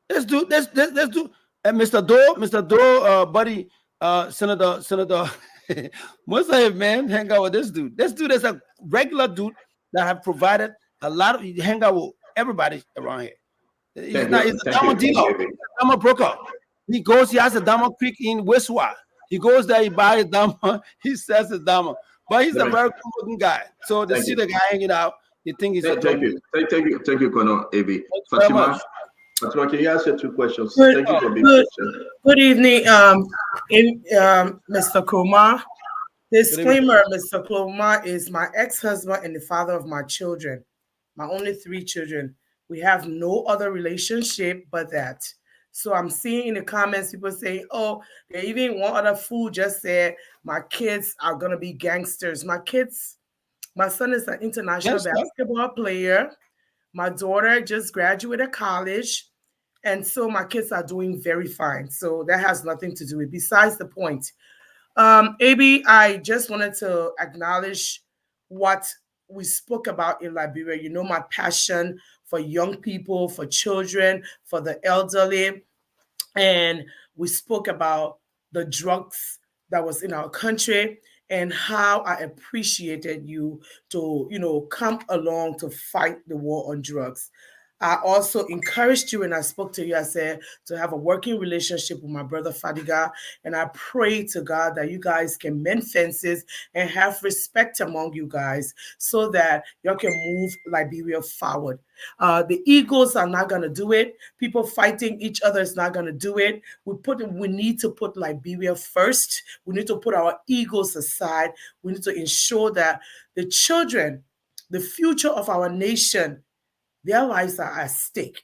Let's do. And Mr. Doe, buddy, Senator. Most of him, man, hang out with this dude. This dude is a regular dude that have provided a lot of. He hang out with everybody around here. He's a diamond dealer, diamond broker. He goes. He has a diamond creek in Westward. He goes there. He buys a diamond. He sells a diamond. But he's a very cool-looking guy. So to see the guy hanging out, you think he's a
thank you, Colonel AB. Fatima, can you answer 2 questions?
Good,
thank you for being patient.
Good evening, Mr. Kumar. Disclaimer, Mr. Kumar is my ex-husband and the father of my children, my only 3 children. We have no other relationship but that. So I'm seeing in the comments people say, oh, they even one other fool just said my kids are going to be gangsters. My son is an international basketball player. My daughter just graduated college. And so my kids are doing very fine. So that has nothing to do with it. Besides the point. AB, I just wanted to acknowledge what we spoke about in Liberia. You know, my passion for young people, for children, for the elderly. And we spoke about the drugs that was in our country and how I appreciated you to, come along to fight the war on drugs. I also encouraged you and I spoke to you, I said, to have a working relationship with my brother Fadiga. And I pray to God that you guys can mend fences and have respect among you guys so that you can move Liberia forward. The egos are not going to do it. People fighting each other is not going to do it. We need to put Liberia first. We need to put our egos aside. We need to ensure that the children, the future of our nation, their lives are at stake,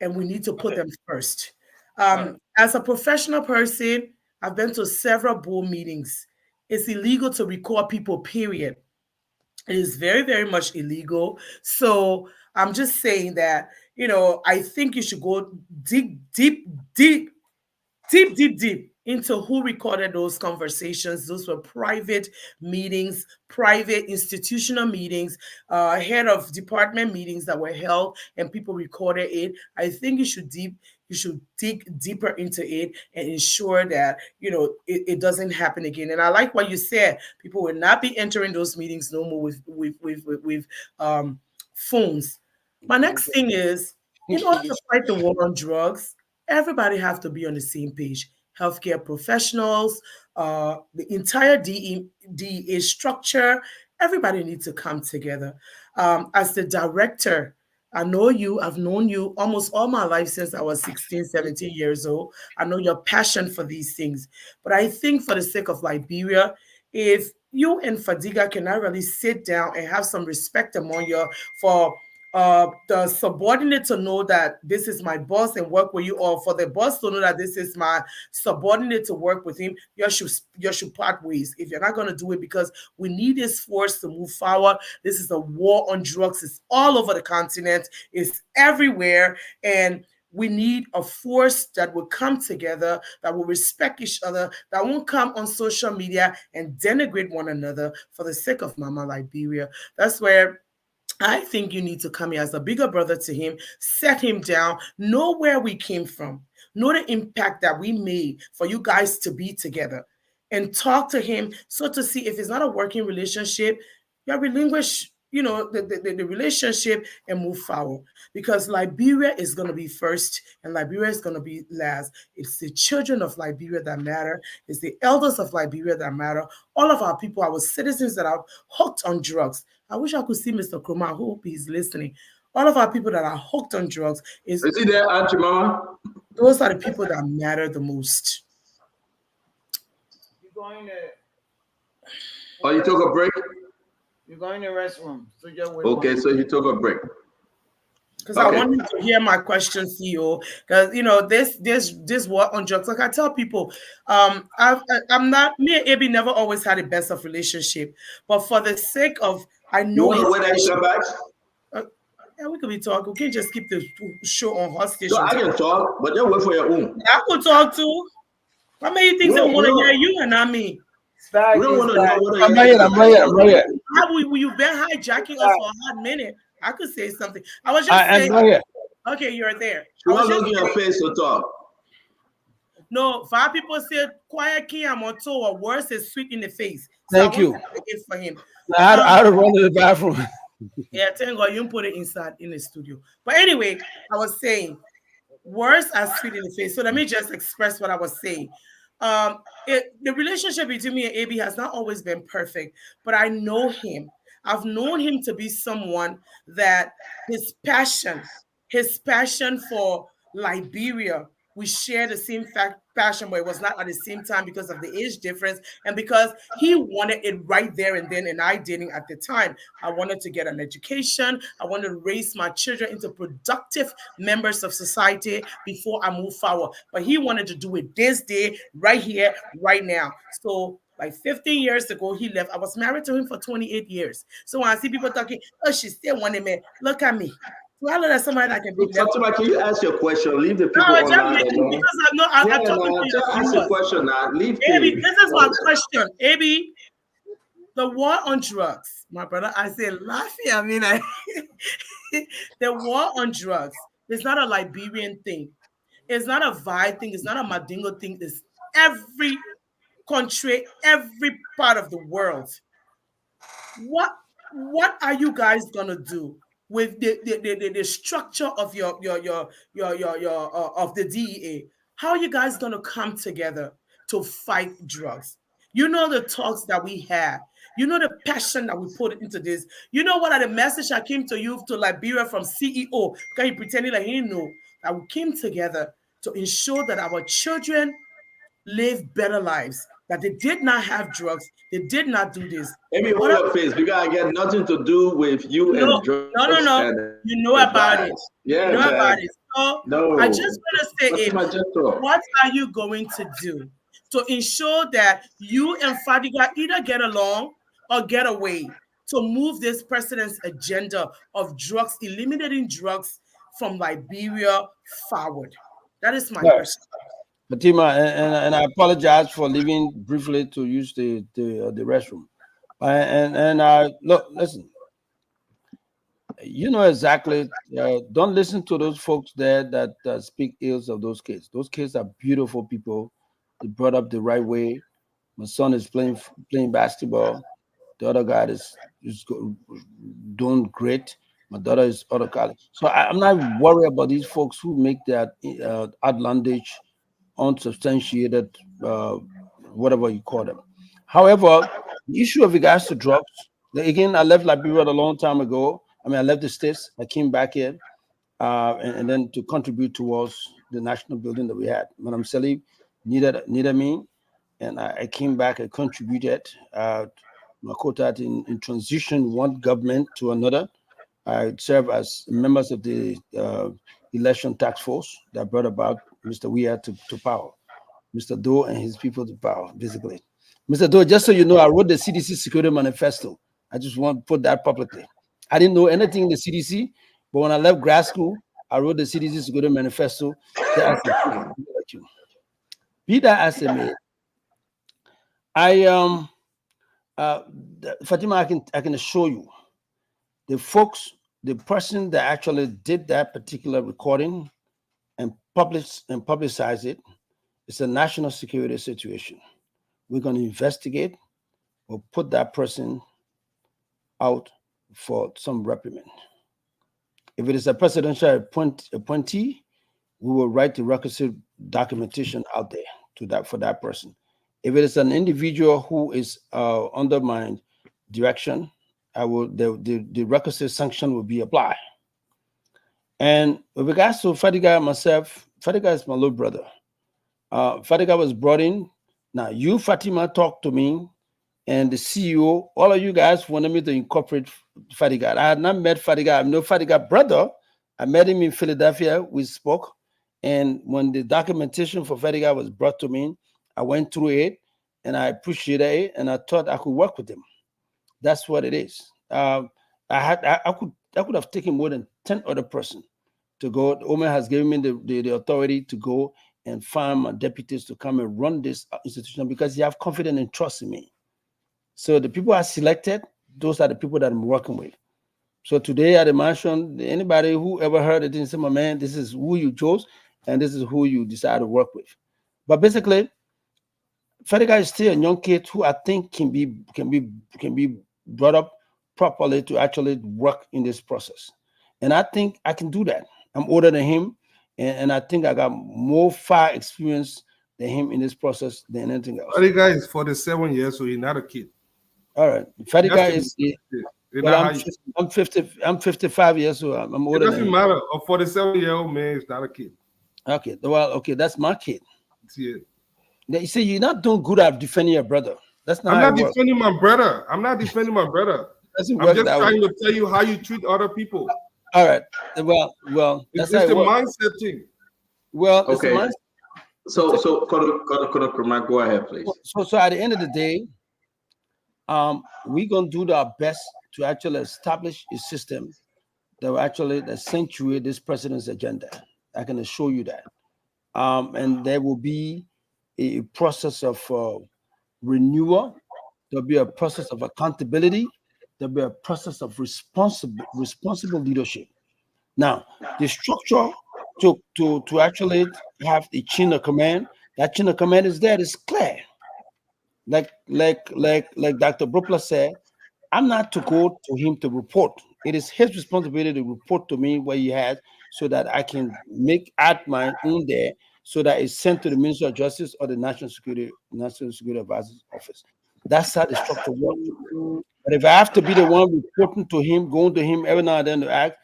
and we need to put them first. As a professional person, I've been to several board meetings. It's illegal to record people, period. It is very, very much illegal. So I'm just saying that, I think you should go deep into who recorded those conversations. Those were private meetings, private institutional meetings, head of department meetings that were held, and people recorded it. I think you should dig deeper into it and ensure that it doesn't happen again. And I like what you said. People will not be entering those meetings no more with phones. My next thing is, in order to fight the war on drugs, everybody have to be on the same page. Healthcare professionals, the entire DEA structure, everybody needs to come together. As the director, I've known you almost all my life since I was 16, 17 years old. I know your passion for these things. But I think for the sake of Liberia, if you and Fadiga cannot really sit down and have some respect among you for the subordinate to know that this is my boss and work with you, or for the boss to know that this is my subordinate to work with him, you should part ways if you're not going to do it, because we need this force to move forward. This is a war on drugs. It's all over the continent. It's everywhere. And we need a force that will come together, that will respect each other, that won't come on social media and denigrate one another for the sake of Mama Liberia. That's where I think you need to come here as a bigger brother to him, set him down, know where we came from, know the impact that we made for you guys to be together, and talk to him so to see if it's not a working relationship, you relinquish, the relationship and move forward. Because Liberia is going to be first and Liberia is going to be last. It's the children of Liberia that matter. It's the elders of Liberia that matter. All of our people, our citizens that are hooked on drugs. I wish I could see Mr. Kroma. I hope he's listening. All of our people that are hooked on drugs is
he there, Auntie Mama?
Those are the people that matter the most.
Oh, you took a break?
You're going in the restroom. So just wait.
Okay, so he took a break.
Because I want you to hear my question, CEO. Because this war on drugs. Like I tell people, I'm not me and Abby never always had the best of relationship, but for the sake of I know
you want to
his
wait and come back?
Yeah, we could be talking. We can't just keep the show on hot station.
So I can talk, but just wait for your own.
I could talk too. How many things they want to hear you and not me?
We don't want to know whether
I'm right.
How you've been hijacking us for a hot minute? I could say something. I was just saying.
Right.
Okay, you're there.
You want to look in your face to talk.
No, 5 people said quiet key I'm on toe or worse is sweet in the face. So
Thank you.
For him.
I had to run to the bathroom.
Yeah, thank God you put it inside in the studio. But anyway, I was saying words are sweet in the face. So let me just express what I was saying. The relationship between me and AB has not always been perfect, but I know him. I've known him to be someone that his passion for Liberia, we share the same passion, but it was not at the same time because of the age difference and because he wanted it right there and then, and I didn't at the time. I wanted to get an education. I wanted to raise my children into productive members of society before I move forward. But he wanted to do it this day, right here, right now. So like 15 years ago, he left. I was married to him for 28 years. So when I see people talking, oh, she still wanted me. Look at me. So I know that somebody that can be left.
Fatima, can you ask your question? Leave the people online alone.
Because I'm talking to you.
Ask your question now. Leave
Abby, this is my question. Abby, the war on drugs, my brother, I say laughing. I mean, the war on drugs is not a Liberian thing. It's not a vibe thing. It's not a Madingo thing. It's every country, every part of the world. What are you guys gonna do with the structure of your of the DEA? How are you guys gonna come together to fight drugs? You know the talks that we had. You know the passion that we put into this. You know what are the message I came to you to Liberia from CEO because he pretended like he knew that we came together to ensure that our children live better lives, that they did not have drugs, they did not do this.
Maybe hold your face because I get nothing to do with you and drugs.
No. You know about it.
Yeah,
you know about it. So
no.
I just want to say, what are you going to do to ensure that you and Fadiga either get along or get away to move this president's agenda of drugs, eliminating drugs from Liberia forward? That is my question.
Fatima, and I apologize for leaving briefly to use the restroom. And look, listen. You know exactly. Don't listen to those folks there that speak ills of those kids. Those kids are beautiful people. They brought up the right way. My son is playing basketball. The other guy is doing great. My daughter is out of college. So I'm not worried about these folks who make that outlandish, unsubstantiated, whatever you call them. However, the issue of regards to drugs, again, I left Liberia a long time ago. I mean, I left the States. I came back here and then to contribute towards the national building that we had. Madam Salib needed me, and I came back and contributed my quota in transition one government to another. I serve as members of the election task force that brought about Mr. Weir to power, Mr. Doe and his people to power, basically. Mr. Doe, just so you know, I wrote the CDC Security Manifesto. I just want to put that publicly. I didn't know anything in the CDC, but when I left grad school, I wrote the CDC Security Manifesto. Be that as it may, Fatima, I can assure you, the person that actually did that particular recording and publicize it, it's a national security situation. We're going to investigate. We'll put that person out for some reprimand. If it is a presidential appointee, we will write the requisite documentation out there for that person. If it is an individual who is under my direction, the requisite sanction will be applied. And with regards to Fadiga myself, Fadiga is my little brother. Fadiga was brought in. Now you, Fatima, talked to me and the CEO, all of you guys wanted me to incorporate Fadiga. I had not met Fadiga. I know Fadiga brother. I met him in Philadelphia. We spoke. And when the documentation for Fadiga was brought to me, I went through it and I appreciated it and I thought I could work with him. That's what it is. I could have taken more than 10 other person to go. Omer has given me the authority to go and find my deputies to come and run this institution because they have confidence and trust in me. So the people I selected, those are the people that I'm working with. So today at the mansion, anybody who ever heard it, say, my man, this is who you chose and this is who you decide to work with. But basically, Fediga is still a young kid who I think can be brought up properly to actually work in this process. And I think I can do that. I'm older than him, and I think I got more far experience than him in this process than anything else.
Fediga is 47 years, so he's not a kid.
All right. Fediga is well, I'm 55 years old. I'm older.
It doesn't matter. A 47-year-old man is not a kid.
Okay. Well, okay, that's my kid.
Yeah.
You see, you're not doing good at defending your brother. That's not.
I'm not defending my brother. I'm not defending my brother. I'm just trying to tell you how you treat other people.
All right. Well,
it's the mindset thing.
Well,
okay. So, go ahead, please.
So at the end of the day, we're gonna do our best to actually establish a system that will actually accentuate this president's agenda. I can assure you that. And there will be a process of renewal. There'll be a process of accountability. There'll be a process of responsible leadership. Now, the structure to actually have a chain of command, that chain of command is there. It's clear. Like Dr. Brupla said, I'm not to go to him to report. It is his responsibility to report to me what he has so that I can add my own there so that it's sent to the Minister of Justice or the National Security Advisor's Office. That's how the structure works. But if I have to be the one reporting to him, going to him every now and then to act,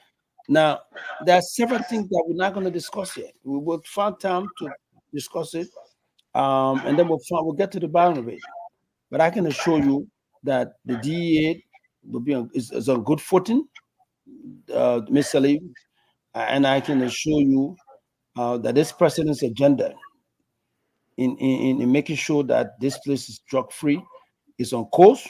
now there are several things that we're not going to discuss yet. We will find time to discuss it, and then we'll get to the bottom of it. But I can assure you that the DEA will be is on good footing, Ms. Salim, and I can assure you that this president's agenda in making sure that this place is drug-free is on course,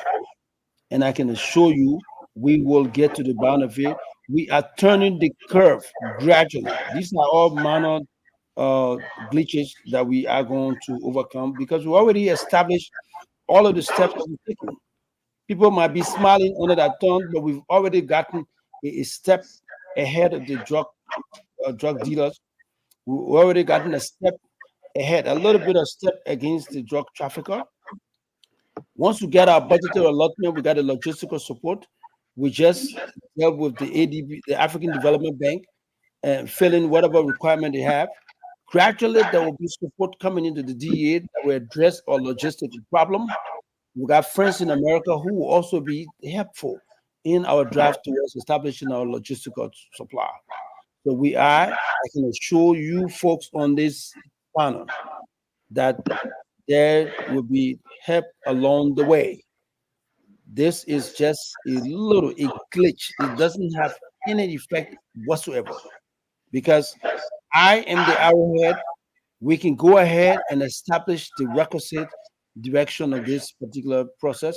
and I can assure you we will get to the bottom of it. We are turning the curve gradually. These are all minor glitches that we are going to overcome because we already established all of the steps that we're taking. People might be smiling under that tongue, but we've already gotten a step ahead of the drug dealers. We've already gotten a step ahead, a little bit of step against the drug trafficker. Once we get our budgetary allotment, we got a logistical support. We just dealt with the ADB, the African Development Bank, and fill in whatever requirement they have. Gradually, there will be support coming into the DEA that will address our logistical problem. We got friends in America who will also be helpful in our drive towards establishing our logistical supply. So I can assure you folks on this panel that there will be help along the way. This is just a glitch. It doesn't have any effect whatsoever because I am the arrowhead. We can go ahead and establish the requisite direction of this particular process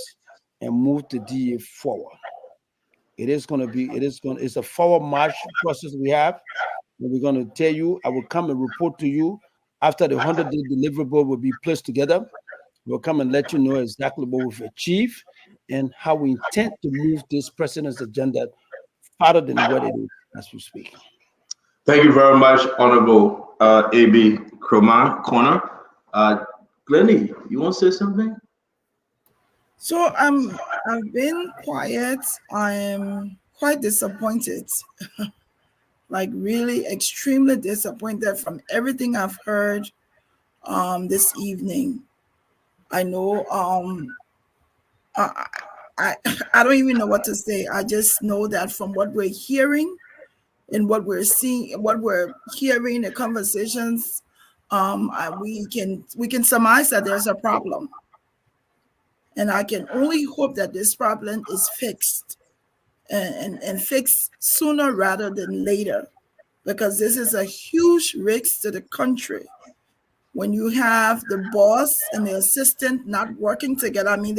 and move the DA forward. It's a forward march process we have. And we're going to tell you, I will come and report to you after the 100-day deliverable will be placed together. We'll come and let you know exactly what we've achieved and how we intend to move this president's agenda farther than what it is as we speak.
Thank you very much, Honorable A.B. Corner. Glennie, you want to say something?
So I've been quiet. I am quite disappointed, like really extremely disappointed from everything I've heard this evening. I know I don't even know what to say. I just know that from what we're hearing and what we're seeing, what we're hearing, the conversations, we can surmise that there's a problem. And I can only hope that this problem is fixed and fixed sooner rather than later, because this is a huge risk to the country. When you have the boss and the assistant not working together, I mean,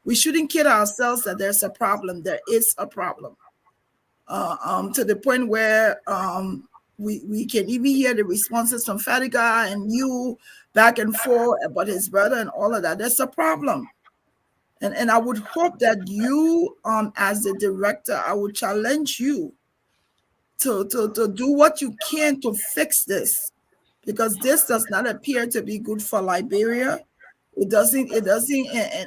we shouldn't kid ourselves that there's a problem. There is a problem. To the point where we can even hear the responses from Fadiga and you back and forth about his brother and all of that. That's a problem. And I would hope that you, as the director, I would challenge you to do what you can to fix this, because this does not appear to be good for Liberia. It doesn't,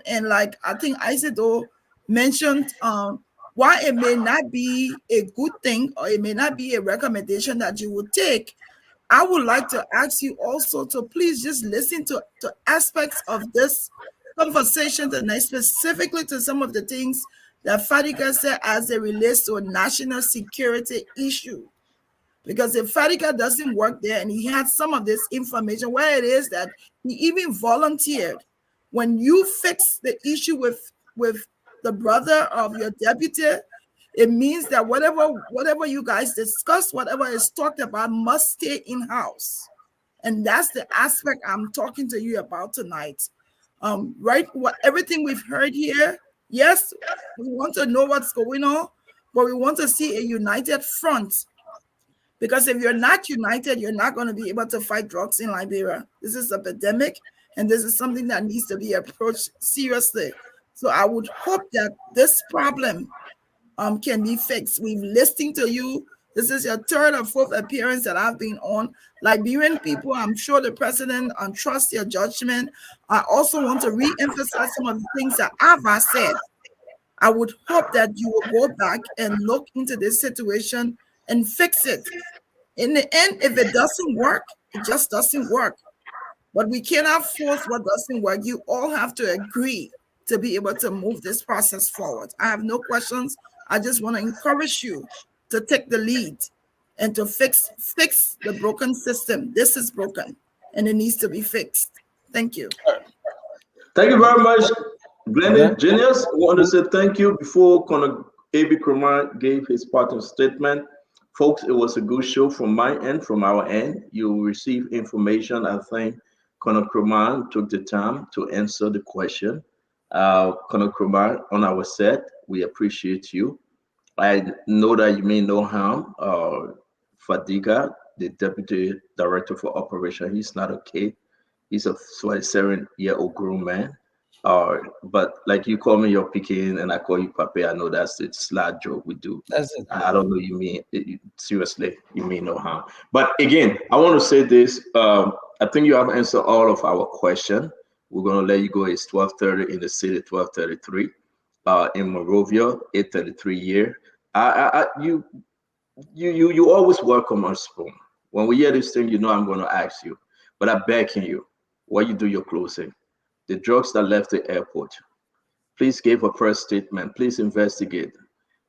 and like I think Isidore mentioned, why it may not be a good thing or it may not be a recommendation that you would take, I would like to ask you also to please just listen to aspects of this conversation tonight, specifically to some of the things that Fadiga said as it relates to a national security issue. Because if Fadiga doesn't work there and he had some of this information, where it is that he even volunteered, when you fix the issue with the brother of your deputy, it means that whatever you guys discuss, whatever is talked about, must stay in-house. And that's the aspect I'm talking to you about tonight. Right? Everything we've heard here, yes, we want to know what's going on, but we want to see a united front. Because if you're not united, you're not going to be able to fight drugs in Liberia. This is an epidemic, and this is something that needs to be approached seriously. So I would hope that this problem can be fixed. We've listened to you. This is your third or fourth appearance that I've been on. Liberian people, I'm sure the president trusts your judgment. I also want to re-emphasize some of the things that Ava said. I would hope that you will go back and look into this situation and fix it. In the end, if it doesn't work, it just doesn't work. But we cannot force what doesn't work. You all have to agree to be able to move this process forward. I have no questions. I just want to encourage you to take the lead and to fix the broken system. This is broken and it needs to be fixed. Thank you.
Thank you very much, Glenn. Genius, I want to say thank you before A.B. Krumah gave his parting statement. Folks, it was a good show from my end, from our end. You will receive information. I think Conor Krumah took the time to answer the question. Conor Krumah on our set, we appreciate you. I know that you may know him, Fadiga, the Deputy Director for Operation. He's not okay. He's a 27-year-old grown man. But like you call me your Pekin and I call you Pape, I know that's the slight joke we do. That's it. I don't know you mean it, seriously, you mean no harm. But again, I want to say this. I think you have answered all of our questions. We're gonna let you go. It's 12:30 in the city, 12:33 in Monrovia, 8:33 here. You always welcome us, Spoon. When we hear this thing, you know I'm gonna ask you. But I beg you, while you do your closing, the drugs that left the airport, please give a press statement. Please investigate.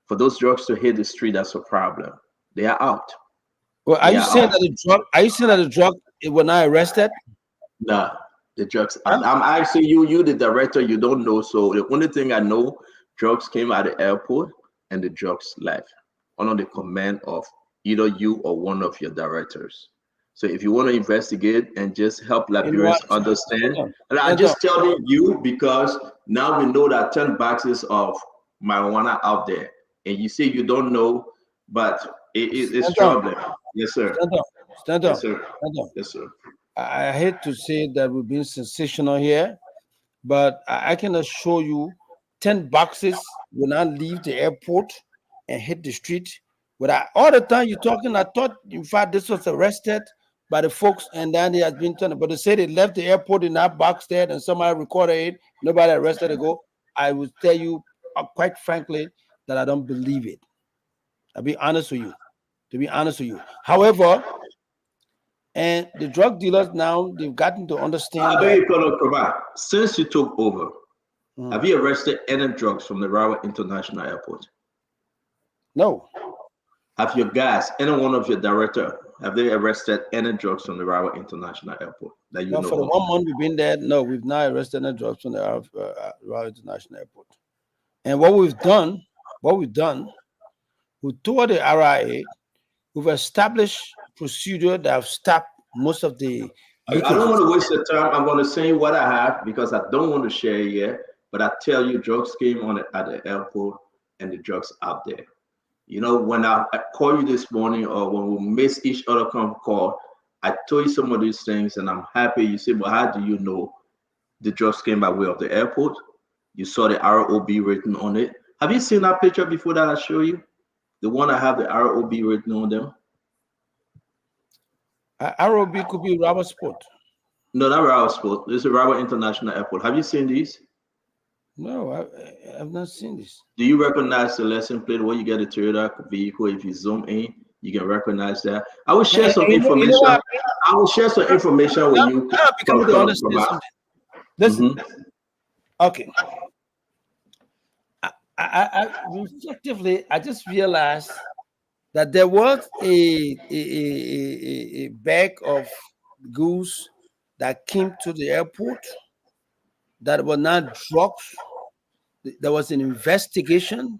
For those drugs to hit the street, that's a problem. They are out.
Well, are you saying that the drug were not arrested?
No, the drugs. I'm asking you the director. You don't know. So the only thing I know, drugs came out of the airport and the drugs left under the command of either you or one of your directors. So if you want to investigate and just help Liberians understand, and I'm just telling you because now we know that 10 boxes of marijuana out there, and you say you don't know, but it's troubling. Yes, sir.
Stand up.
Yes, sir.
Stand up.
Yes, sir.
I hate to say that we've been sensational here, but I can assure you 10 boxes will not leave the airport and hit the street. But all the time you're talking, I thought, in fact, this was arrested by the folks, and then he has been turned. But they say they left the airport in that box there, and somebody recorded it. Nobody arrested it. Go. I will tell you, quite frankly, that I don't believe it. I'll be honest with you. To be honest with you. However, and the drug dealers now, they've gotten to understand.
Since you took over, have you arrested any drugs from the Rawa International Airport?
No.
Have your guys, any one of your director, have they arrested any drugs from the Rawa International Airport that you
No,
know
for the
of?
1 month we've been there, no, we've not arrested any drugs from the Raleigh International Airport. And what we've done, we told the RIA, we've established procedure that have stopped most of the
I don't
leakages.
want to waste your time. I'm going to say what I have because I don't want to share it yet. But I tell you, drugs came on at the airport and the drugs out there. You know, when I call you this morning or when we miss each other call, I told you some of these things and I'm happy. You say, well, how do you know the drugs came by way of the airport? You saw the ROB written on it. Have you seen that picture before that I show you? The one I have the ROB written on them?
ROB could be Rubber Sport.
No, not Rubber Sport. This is Rubber International Airport. Have you seen these?
No, I've not seen this.
Do you recognize the lesson plate when you get a Toyota vehicle? If you zoom in, you can recognize that. I will share some information. I will share some information with you.
Listen, okay. I reflectively, I just realized that there was a bag of goods that came to the airport that were not drugs. There was an investigation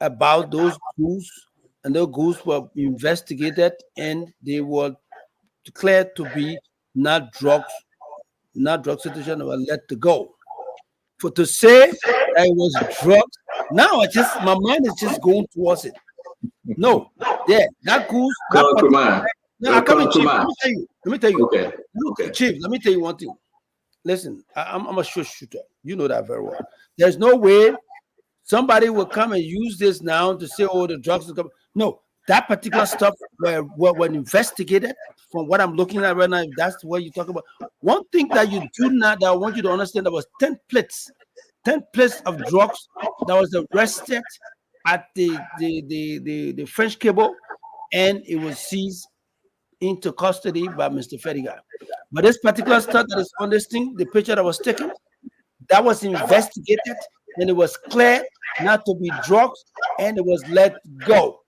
about those goods, and those goods were investigated, and they were declared to be not drugs situation, were let to go. For to say that it was drugs, now my mind is just going towards it. No, that goose. I'm coming, Chief. Let me tell you.
Okay.
Chief, let me tell you one thing. Listen, I'm a short shooter. You know that very well. There's no way somebody will come and use this now to say, oh, the drugs are coming. No, that particular stuff when investigated, from what I'm looking at right now, that's what you talk about. One thing that you do not, that I want you to understand, there was 10 plates of drugs that was arrested at the French cable, and it was seized into custody by Mr. Fediga. But this particular stuff that is on this thing, the picture that was taken, that was investigated, and it was cleared not to be drugs, and it was let go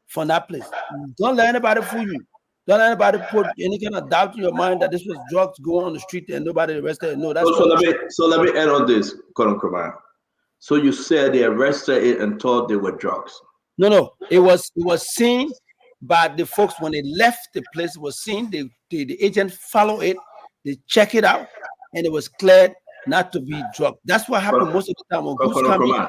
from that place. Don't let anybody fool you. Don't let anybody put any kind of doubt in your mind that this was drugs going on the street and nobody arrested. No, that's
so let me add on this, Colonel Kumar. So you said they arrested it and thought they were drugs.
No. It was seen by the folks when they left the place. It was seen. The agent followed it, they check it out, and it was cleared not to be drugs. That's what happened most of the time when goods come in.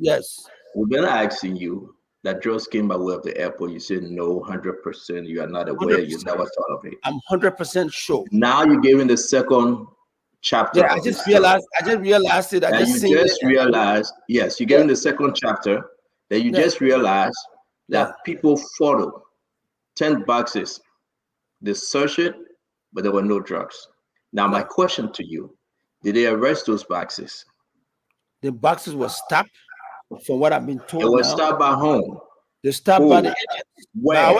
Yes.
We've been asking you that drugs came by way of the airport. You said no, 100%. You are not aware. 100%. You never thought of it.
I'm 100% sure.
Now you're giving the second chapter.
Yeah, I just realized it.
Yes, you're getting the second chapter that you just realized that people photo 10 boxes. They searched it, but there were no drugs. Now, my question to you, did they arrest those boxes?
The boxes were stopped, from what I've been told.
They were stopped by whom?
They stopped by the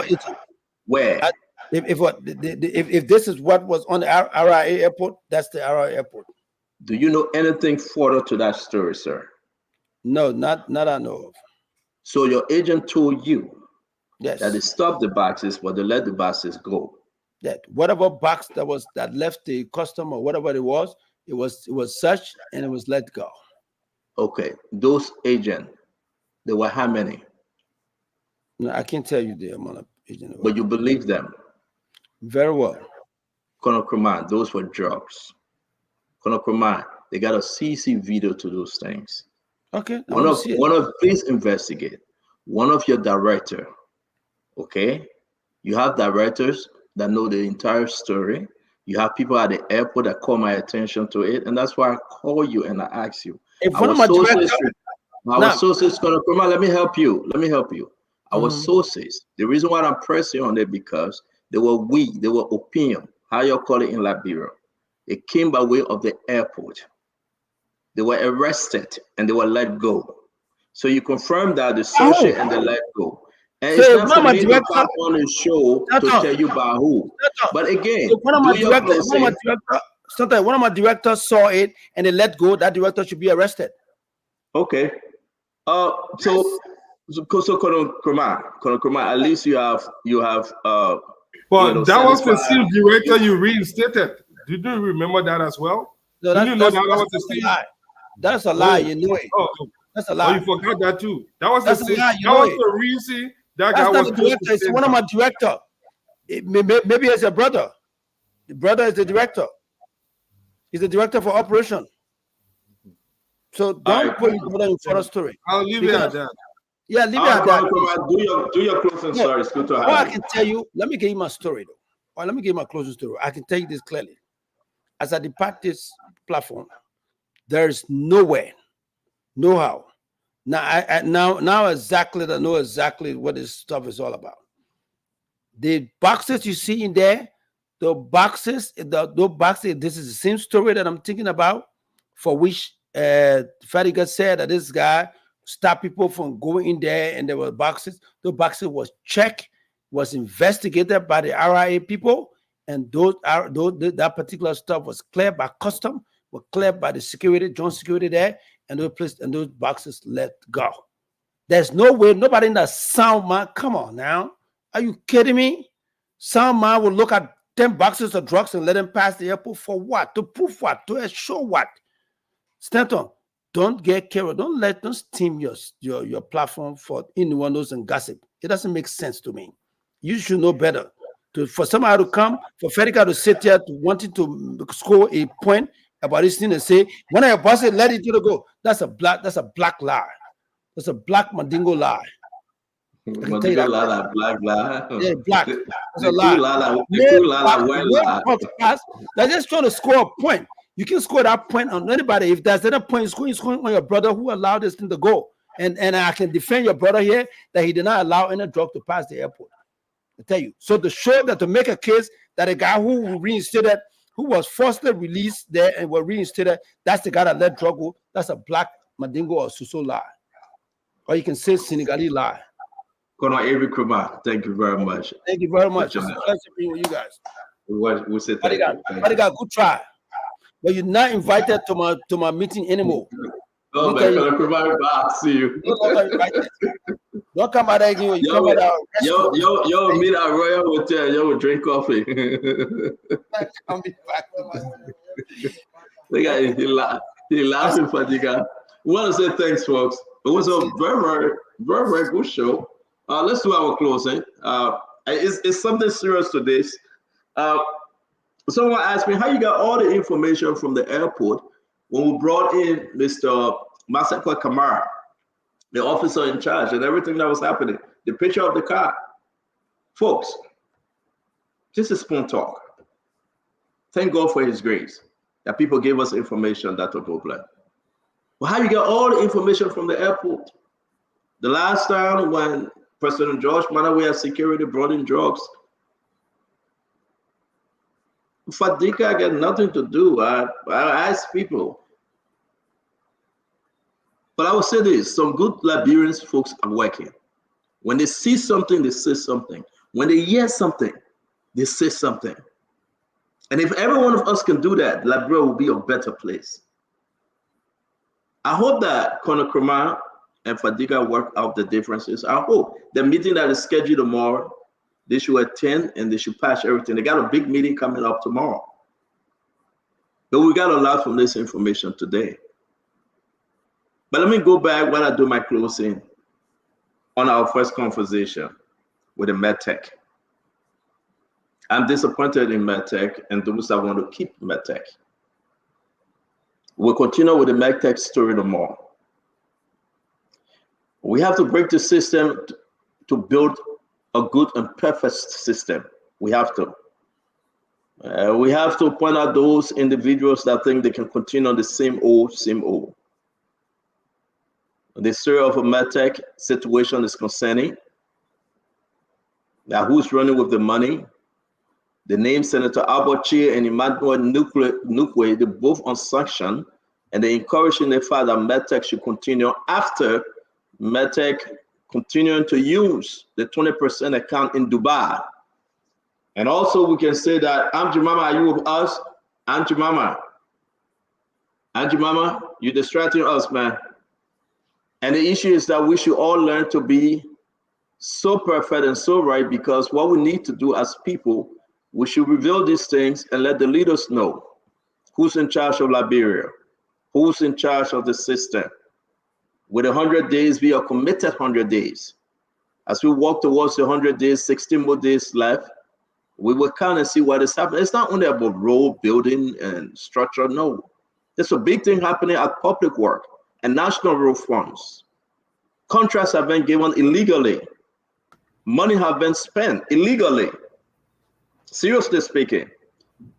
agents.
Where?
If this is what was on the RIA airport, that's the RIA airport.
Do you know anything further to that story, sir?
No, not I know of.
So your agent told you
that
they stopped the boxes, but they let the boxes go.
That whatever box that left the customer, whatever it was searched and it was let go.
Okay, those agents, there were how many?
No, I can't tell you the amount of agents.
But you believe them?
Very well.
Colonel Kraman, those were drugs. Colonel Kraman, they got a CC video to those things.
Okay.
Please investigate. One of your director, okay? You have directors that know the entire story. You have people at the airport that call my attention to it, and that's why I call you and I ask you.
If one of my
sources, Colonel Kraman, let me help you. Our sources, the reason why I'm pressing on it because they were opium, how you call it in Liberia. It came by way of the airport. They were arrested and they were let go. So you confirm that the social and the let go. And so it's not for me to come on the show to tell you by who. But again,
one of my directors saw it and they let go. That director should be arrested.
Okay. So So Colonel Krumah, at least you have
But that was the
satisfied.
same director you reinstated. Did you remember that as well?
No,
Did you know that was the
that's a
same?
lie. That's a lie. You know it. That's a
Oh,
lie.
you forgot that too. That was
That's
the
a
same.
lie. You
That
know
was
it.
the reason that
That's
guy
not
was
the
close
director.
to
It's one of my director. Maybe it's a brother. The brother is the director. He's the director for operation. So don't put your brother in front of story.
I'll leave it at that.
Yeah, leave it at that.
Do your closing story. It's good to have
I
you.
can tell you, let me give you my story though. Or let me give you my closing story. I can tell you this clearly. As I depart this platform, there's nowhere, no how. Now exactly I know exactly what this stuff is all about. The boxes you see in there, those boxes, this is the same story that I'm thinking about, for which Fadiga said that this guy stopped people from going in there and there were boxes. Those boxes was checked, was investigated by the RIA people, and that particular stuff was cleared by custom, was cleared by the security, joint security there, and those boxes let go. There's no way nobody in that sound mind. Come on now. Are you kidding me? Some man will look at 10 boxes of drugs and let them pass the airport for what? To prove what? To assure what? Stanton, don't get carried. Don't steam your platform for innuendos and gossip. It doesn't make sense to me. You should know better. For somebody to come, for Fedica to sit here wanting to score a point about this thing and say, when I boss it, let it go. That's a black lie. That's a black Mandingo lie.
Mandingo lie, black lie.
Yeah, black. That's a lie. They're just trying to score a point. You can score that point on anybody. If there's any point, scoring on your brother who allowed this thing to go. And I can defend your brother here that he did not allow any drug to pass the airport. I tell you. So to make a case that a guy who reinstated, who was forcibly released there and was reinstated, that's the guy that let drug go. That's a black Mandingo or Suso lie. Or you can say Senegalese lie.
Colonel Avery Krumah, thank you very much.
Thank you very much. It's a pleasure being with you guys.
We say thank you.
Good try. But you're not invited to my meeting anymore.
Oh my God, Krumah, I'll see you.
Don't come out again when you come out.
Yo, meet at Royal Hotel. Yo, will drink coffee. He laughing, Fadiga. We want to say thanks, folks. It was a very, very, very, very good show. Let's do our closing. It's something serious to this. Someone asked me how you got all the information from the airport when we brought in Mr. Masakwa Kamara, the officer in charge, and everything that was happening. The picture of the car. Folks, this is spoon talk. Thank God for his grace that people gave us information that was open. Well, how you get all the information from the airport? The last time when President George Manawe security brought in drugs, Fadika got nothing to do. I asked people. But I will say this, some good Liberians folks are working. When they see something, they say something. When they hear something, they say something. And if every one of us can do that, Liberia will be a better place. I hope that Colonel Krumah and Fadiga work out the differences. I hope the meeting that is scheduled tomorrow, they should attend and they should patch everything. They got a big meeting coming up tomorrow. But we got a lot from this information today. But let me go back when I do my closing on our first conversation with the MedTech. I'm disappointed in MedTech and those that want to keep MedTech. We'll continue with the MedTech story tomorrow. We have to break the system to build a good and perfect system. We have to. We have to point out those individuals that think they can continue on the same old. The story of a MedTech situation is concerning. Now, who's running with the money? The name Senator Abachi and Emmanuel Nukwe, they're both on sanction, and they're encouraging the fact that MedTech should continue after MedTech continuing to use the 20% account in Dubai. And also we can say that, Auntie Mama, are you with us? Auntie Mama, you're distracting us, man. And the issue is that we should all learn to be so perfect and so right, because what we need to do as people, we should reveal these things and let the leaders know who's in charge of Liberia, who's in charge of the system. With 100 days, we are committed 100 days. As we walk towards the 100 days, 16 more days left, we will count and see what is happening. It's not only about road building and structure, no. There's a big thing happening at public work and national road funds. Contracts have been given illegally. Money have been spent illegally. Seriously speaking,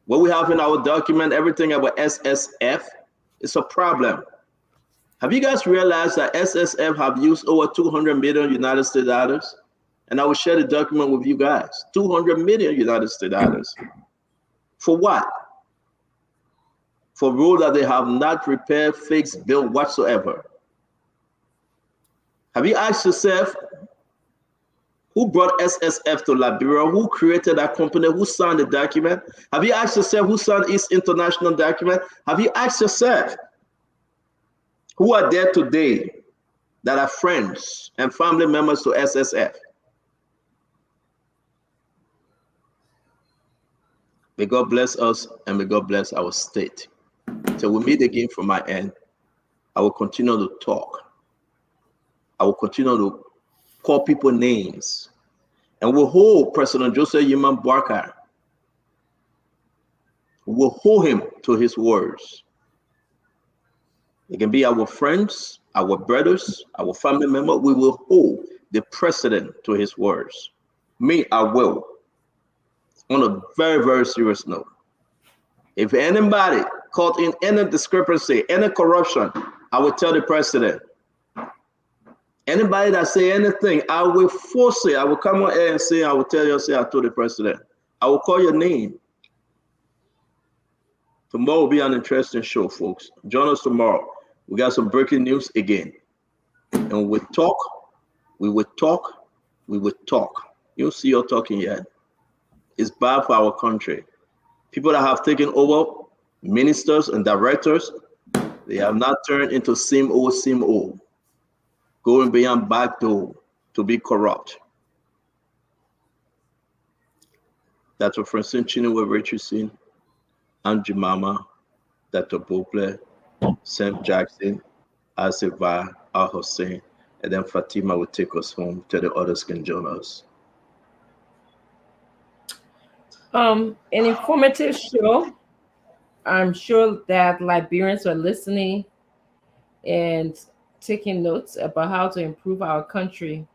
what we have in our document, everything about SSF, is a problem. Have you guys realized that SSF have used over 200 million United States dollars? And I will share the document with you guys. 200 million United States dollars. For what? For road that they have not repaired, fixed, built whatsoever. Have you asked yourself, who brought SSF to Liberia? Who created that company? Who signed the document? Have you asked yourself who signed this international document? Have you asked yourself who are there today that are friends and family members to SSF? May God bless us and may God bless our state. Till we meet again from my end, I will continue to talk. I will continue to call people names. And we'll hold President Joseph Yeman Barker. We'll hold him to his words. It can be our friends, our brothers, our family members. We will hold the president to his words. Me, I will. On a very, very serious note. If anybody caught in any discrepancy, any corruption, I will tell the president. Anybody that say anything, I will force it. I will come on air and say, I will tell you, say I told the president. I will call your name. Tomorrow will be an interesting show, folks. Join us tomorrow. We got some breaking news again. And we talk, we will talk, we will talk. You don't see your talking yet. It's bad for our country. People that have taken over, ministers and directors, they have not turned into same old, going beyond back door to be corrupt. Dr. Francine Chinua Richardson, Aunt Jemima, Dr. Bople, Sam Jackson, Asiva, Al Hussein, and then Fatima will take us home till the others can join us.
An informative show. I'm sure that Liberians are listening and taking notes about how to improve our country.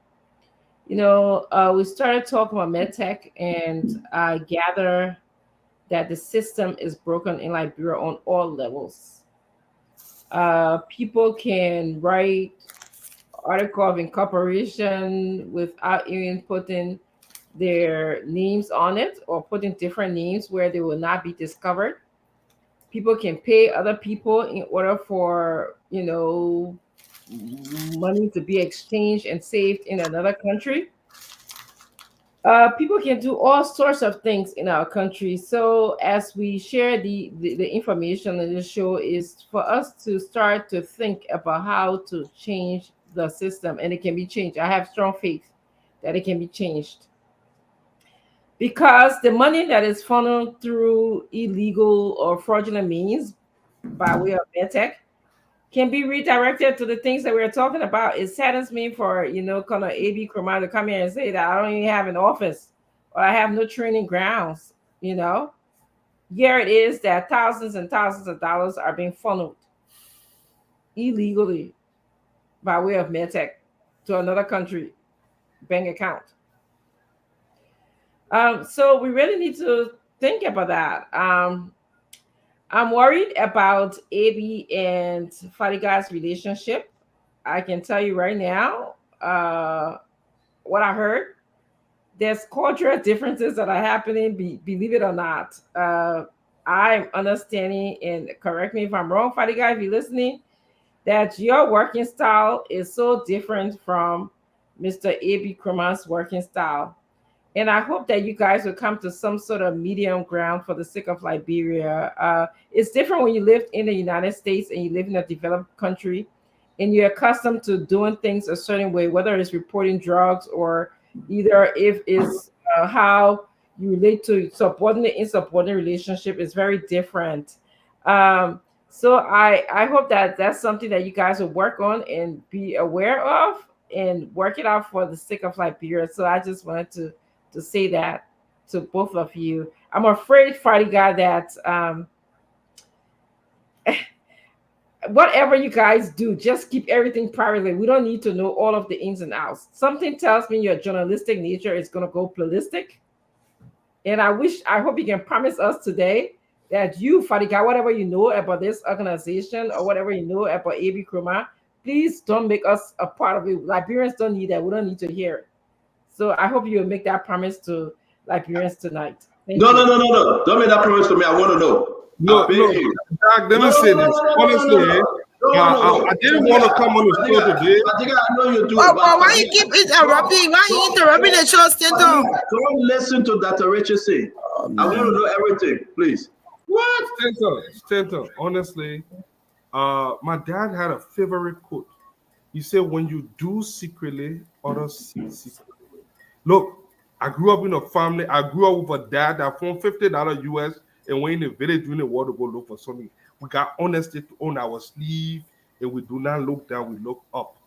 You know, we started talking about medtech, and I gather that the system is broken in Liberia on all levels. People can write article of incorporation without even putting their names on it or putting different names where they will not be discovered. People can pay other people in order for, you know, money to be exchanged and saved in another country. People can do all sorts of things in our country. So as we share the information in this show is for us to start to think about how to change the system, and it can be changed. I have strong faith that it can be changed. Because the money that is funneled through illegal or fraudulent means by way of medtech can be redirected to the things that we're talking about. It saddens me for, you know, kind of AB Kurma to come here and say that I don't even have an office or I have no training grounds, you know. Here it is that thousands and thousands of dollars are being funneled illegally by way of medtech to another country bank account. So we really need to think about that. I'm worried about AB and Fadiga's relationship. I can tell you right now, what I heard, there's cultural differences that are happening, believe it or not. I'm understanding, and correct me if I'm wrong, Fadiga, if you're listening, that your working style is so different from Mr. AB Kurma's working style. And I hope that you guys will come to some sort of medium ground for the sake of Liberia. It's different when you live in the United States and you live in a developed country and you're accustomed to doing things a certain way, whether it's reporting drugs or either if it's how you relate to subordinate insubordinate relationship is very different. So I hope that that's something that you guys will work on and be aware of and work it out for the sake of Liberia. So I just wanted to say that to both of you. I'm afraid, Friday guy, that whatever you guys do, just keep everything privately. We don't need to know all of the ins and outs. Something tells me your journalistic nature is going to go ballistic. And I hope you can promise us today that you, Fadiga, whatever you know about this organization or whatever you know about AB Kroma, please don't make us a part of it. Liberians don't need that. We don't need to hear it. So I hope you will make that promise to Liberians tonight. Thank
No,
you.
no, no, no, no. Don't make that promise to me. I want to know.
No, Doc, let me say this. Honestly, I didn't want to come on the show today.
I know you do.
But why you keep interrupting? Why you interrupting the show, Stanton?
Don't listen to Dr. Richardson. I want to know everything, please.
What? Stanton, honestly, my dad had a favorite quote. He said, when you do secretly, others see secretly. Look, I grew up in a family. I grew up with a dad that found $50 US and went in the village during the war to go look for something. We got honesty to own our sleeve, and we do not look down, we look up.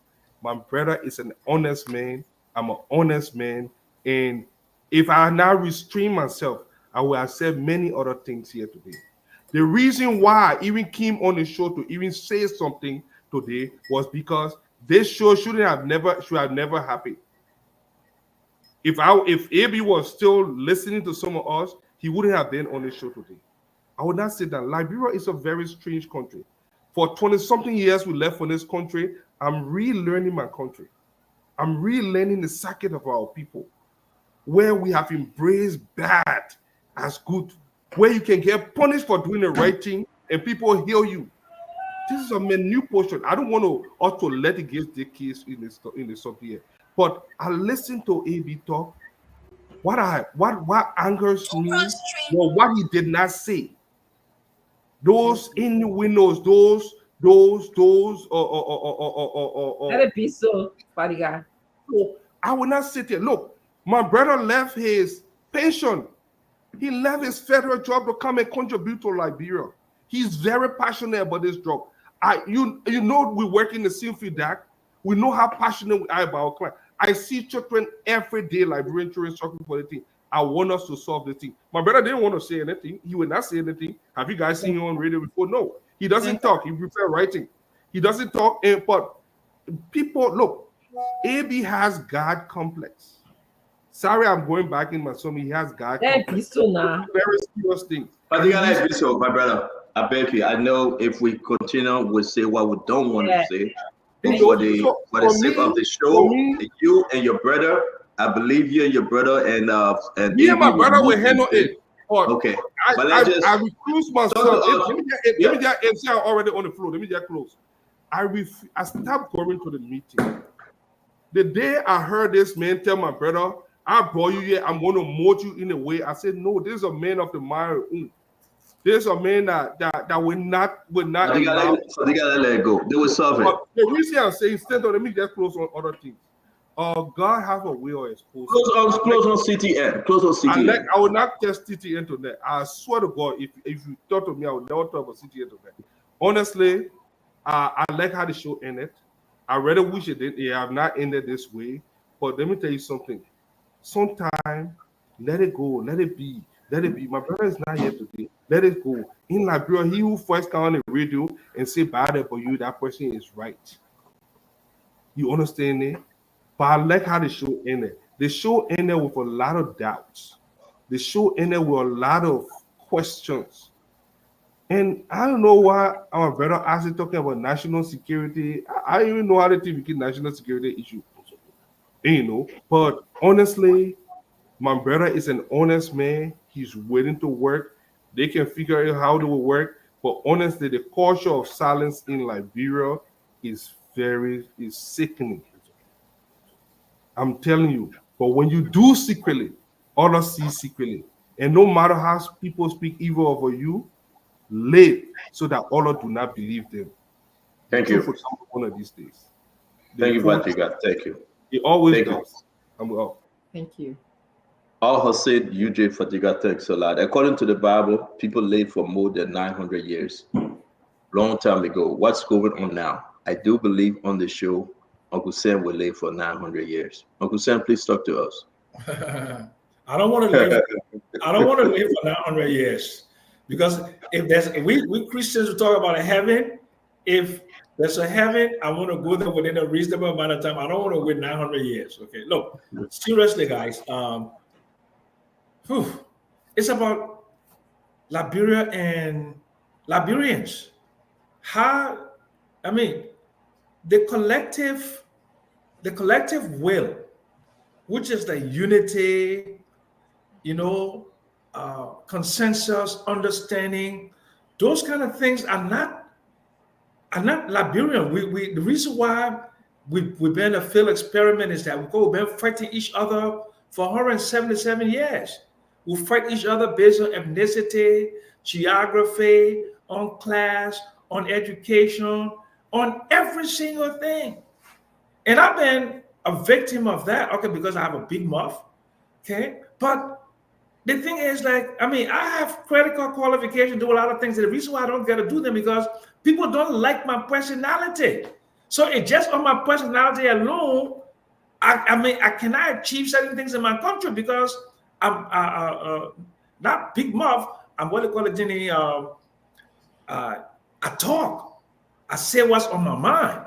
My brother is an honest man. I'm an honest man. And if I now restrain myself, I will accept many other things here today. The reason why I even came on the show to even say something today was because this show should have never happened. If AB was still listening to some of us, he wouldn't have been on the show today. I would not say that. Liberia is a very strange country. For 20-something years we left from this country, I'm relearning my country. I'm relearning the psyche of our people, where we have embraced bad as good, where you can get punished for doing the right thing and people heal you. This is a new portion. I don't want us to let it get the case in the subject. But I listen to AB talk. What angers me was what he did not say. Those innuendos, those.
Let it be so, buddy guy.
So I will not sit here. Look, my brother left his pension. He left his federal job to come and contribute to Liberia. He's very passionate about this job. You know, we work in the same field, Dak. We know how passionate we are about our client. I see children every day, Liberian children struggling for the thing. I want us to solve the thing. My brother didn't want to say anything. He would not say anything. Have you guys seen him on radio before? No. He doesn't talk. He prefers writing. He doesn't talk. But people, look, AB has God complex. Sorry, I'm going back in my son. He has God complex. Very serious thing.
I think I like this, my brother. I beg you. I know if we continue, we'll say what we don't want to say. But for the sake of the show, you and your brother, I believe you and your brother and
me and my brother will handle it.
Okay,
but I recuse myself. Let me just say I'm already on the floor. Let me just close. I stopped going to the meeting. The day I heard this man tell my brother, I brought you here, I'm going to mold you in a way. I said, no, this is a man of the mind. This is a man that will not
they gotta let it go. They will solve it.
The reason I'm saying, let me just close on other things. God have a way of exposing.
Close on CTN. Close on CTN.
I will not test CTN to that. I swear to God, if you talk to me, I will never talk about CTN to that. Honestly, I like how the show ended. I really wish it have not ended this way. But let me tell you something. Sometimes, let it go. Let it be. Let it be. My brother is not here today. Let it go. In Liberia, he who first come on the radio and say bad about you, that person is right. You understand it? But I like how the show ended. The show ended with a lot of doubts. The show ended with a lot of questions. And I don't know why our brother actually talking about national security. I don't even know how to think national security issue. You know, but honestly, my brother is an honest man. He's willing to work. They can figure out how to work. But honestly, the culture of silence in Liberia is sickening. I'm telling you. But when you do secretly, others see secretly. And no matter how people speak evil over you, live so that others do not believe them.
Thank
True
you.
for someone one of these days.
Thank you,
prove
Fatiga. Thank you.
He always
Thank you.
does. I'm out.
Thank you.
Al Hussein UJ Fatiga, thanks a lot. According to the Bible, people lived for more than 900 years. Long time ago. What's going on now? I do believe on the show, Uncle Sam will live for 900 years. Uncle Sam, please talk to us.
I don't want to live. I don't want to live for 900 years, because if we Christians will talk about a heaven. If there's a heaven, I want to go there within a reasonable amount of time. I don't want to wait 900 years. Okay, look, seriously, guys. It's about Liberia and Liberians. How, I mean, the collective will, which is the unity, consensus, understanding, those kind of things are not Liberian. The reason why we've been a failed experiment is that we've been fighting each other for 177 years. We fight each other based on ethnicity, geography, on class, on education, on every single thing. And I've been a victim of that, okay, because I have a big mouth, okay? But the thing is, I have critical qualification, do a lot of things. And the reason why I don't get to do them because people don't like my personality. So it's just on my personality alone, I cannot achieve certain things in my country because I'm not big mouth. I'm what they call it, Jenny. I talk. I say what's on my mind.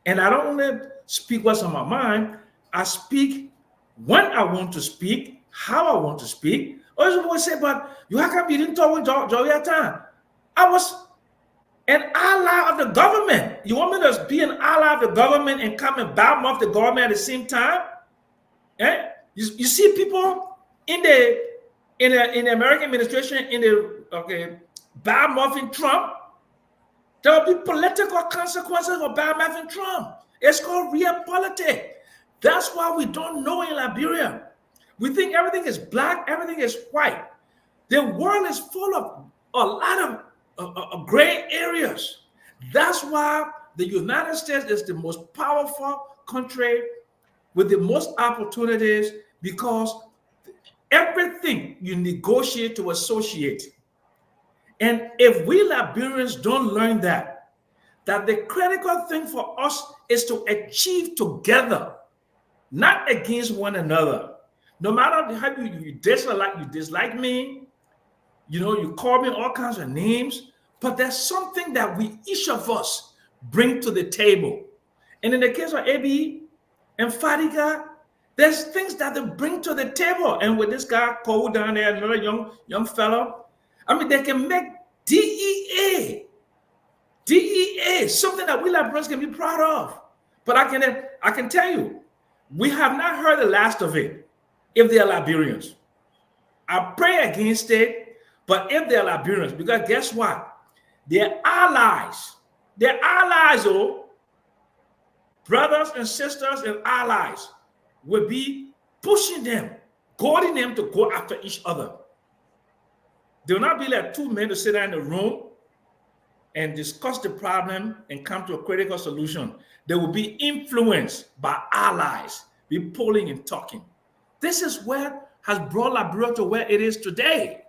And I don't only speak what's on my mind. I speak when I want to speak, how I want to speak. Or someone say, but how come you didn't talk with Joey time? I was an ally of the government. You want me to be an ally of the government and come and badmouth the government at the same time? Eh? You see people in the American administration badmouthing Trump. There will be political consequences for badmouthing Trump. It's called real politics. That's why we don't know in Liberia. We think everything is black, everything is white. The world is full of a lot of gray areas. That's why the United States is the most powerful country with the most opportunities, because everything you negotiate to associate. And if we Liberians don't learn that the critical thing for us is to achieve together, not against one another. No matter how you dislike me, you call me all kinds of names, but there's something that each of us bring to the table. And in the case of AB and Fadiga, there's things that they bring to the table. And with this guy Cole down there, another young fellow, they can make DEA, something that we Liberians can be proud of. But I can tell you, we have not heard the last of it if they are Liberians. I pray against it, but if they are Liberians, because guess what? Their allies, brothers and sisters and allies will be pushing them, goading them to go after each other. They will not be like two men to sit down in a room and discuss the problem and come to a critical solution. They will be influenced by allies, be polling and talking. This is what has brought Liberia to where it is today.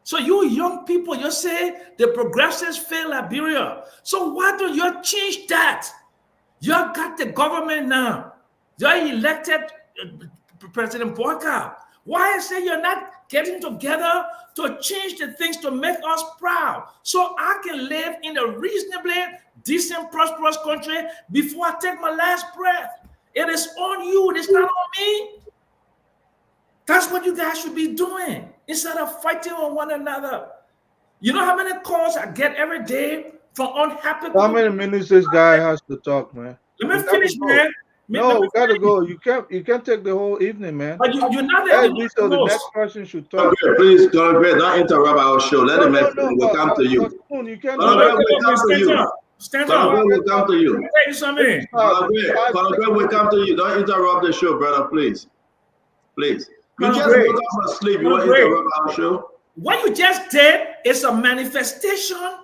So you young people, you say the progressives fail Liberia. So why don't you change that? You got the government now. You elected President Boyka. Why is it you're not getting together to change the things to make us proud so I can live in a reasonably decent, prosperous country before I take my last breath? It is on you. It is not on me. That's what you guys should be doing instead of fighting on one another. You know how many calls I get every day from unhappy people?
How many minutes this guy has to talk, man?
Let me finish, man.
No, we gotta go. You can't take the whole evening, man.
But you're not
so the next person should talk.
Okay, please, don't interrupt our show. Let him we'll come to you.
You can't
we'll come to you.
Stand up.
We'll come to you.
Let me tell you something.
We'll come to you. Don't interrupt the show, brother, please. Please. You just woke up from sleep. You want to interrupt our show?
What you just did is a manifestation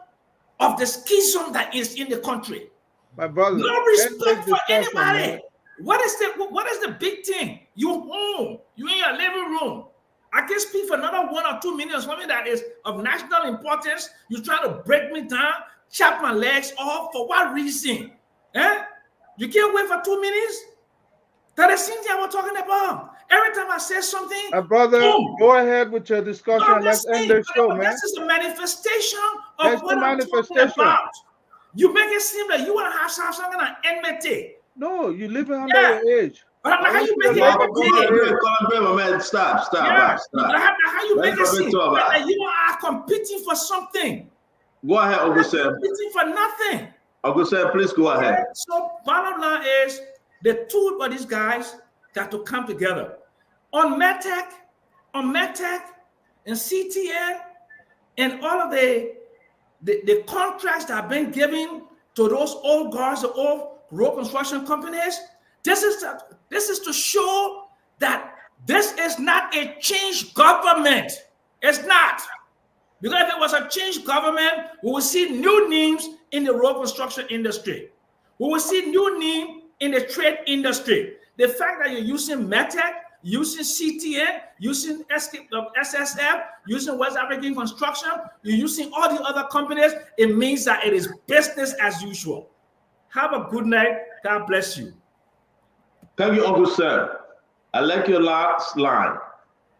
of the schism that is in the country.
My brother,
No
can't
respect
take
for
discussion,
anybody.
man.
What is the big thing? You home, you in your living room. I can speak for another 1 or 2 minutes, something that is of national importance. You try to break me down, chop my legs off. For what reason? Eh? You can't wait for 2 minutes? That is Cynthia we're talking about. Every time I say something,
My brother,
boom.
go ahead with your discussion.
No, I'm
Let's
just
end
saying,
the show,
but
man.
this is a manifestation
That's
of what
the
I'm talking
manifestation.
about. You make it seem like you want to have some kind of enmity.
No, you living under
Yeah.
your age.
But
I
how
want
you
you to
make
make
it
it good with your age.
Come on, man. Stop.
Yeah.
Stop.
How you make it
Let's
seem
talk about
that you are competing for something.
Go ahead, Uncle
You're
Sam.
competing for nothing.
Uncle Sam, please go ahead.
Okay, so bottom line is the two of these guys got to come together. On Metech, and CTN, and all of the contracts that have been given to those old guards, the old road construction companies, this is to show that this is not a changed government. It's not. Because if it was a changed government, we will see new names in the road construction industry. We will see new names in the trade industry. The fact that you're using Metech, using CTN, using SSF, using West African Construction, you're using all the other companies, it means that it is business as usual. Have a good night. God bless you.
Thank you, Uncle Sam. I like your last line.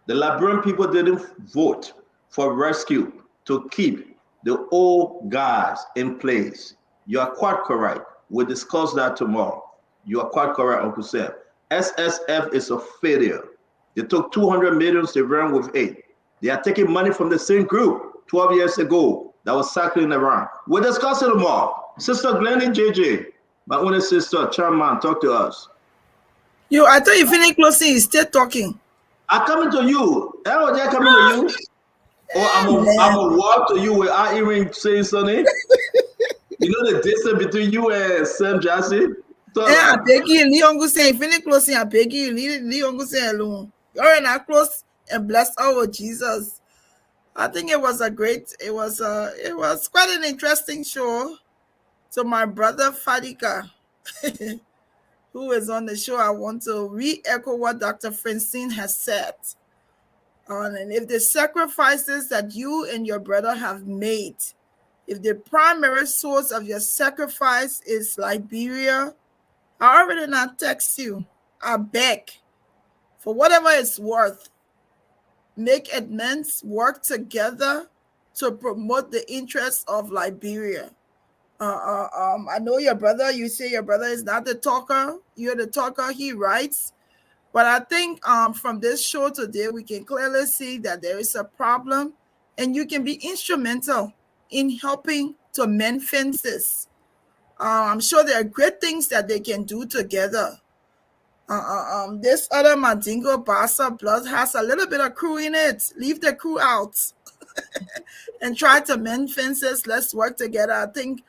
The Liberian people didn't vote for rescue to keep the old guys in place. You are quite correct. We'll discuss that tomorrow. You are quite correct, Uncle Sam. SSF is a failure. They took 200 million, they ran with 8. They are taking money from the same group 12 years ago that was circling around. We'll discuss it tomorrow. Sister Glenny JJ, my only sister, Chairman, talk to us.
I thought you finished closing, you still talking.
I'm coming to you. Hello, they're coming to you. Or I'm a walk to you without even saying something. You know the distance between you and Sam Jassy?
I beg you, leave Uncle Sam, finish closing. I beg you, leave Uncle Sam alone. You're already not close and bless our Jesus. I think it was quite an interesting show. So my brother Fadika, who is on the show, I want to re-echo what Dr. Francine has said. And if the sacrifices that you and your brother have made, if the primary source of your sacrifice is Liberia, I already not text you. I beg, for whatever it's worth, make amends, work together to promote the interests of Liberia. I know your brother, you say your brother is not the talker. You're the talker, he writes. But I think from this show today, we can clearly see that there is a problem and you can be instrumental in helping to mend fences. I'm sure there are great things that they can do together. This other Mandingo Bassa blood has a little bit of crew in it. Leave the crew out and try to mend fences. Let's work together. I think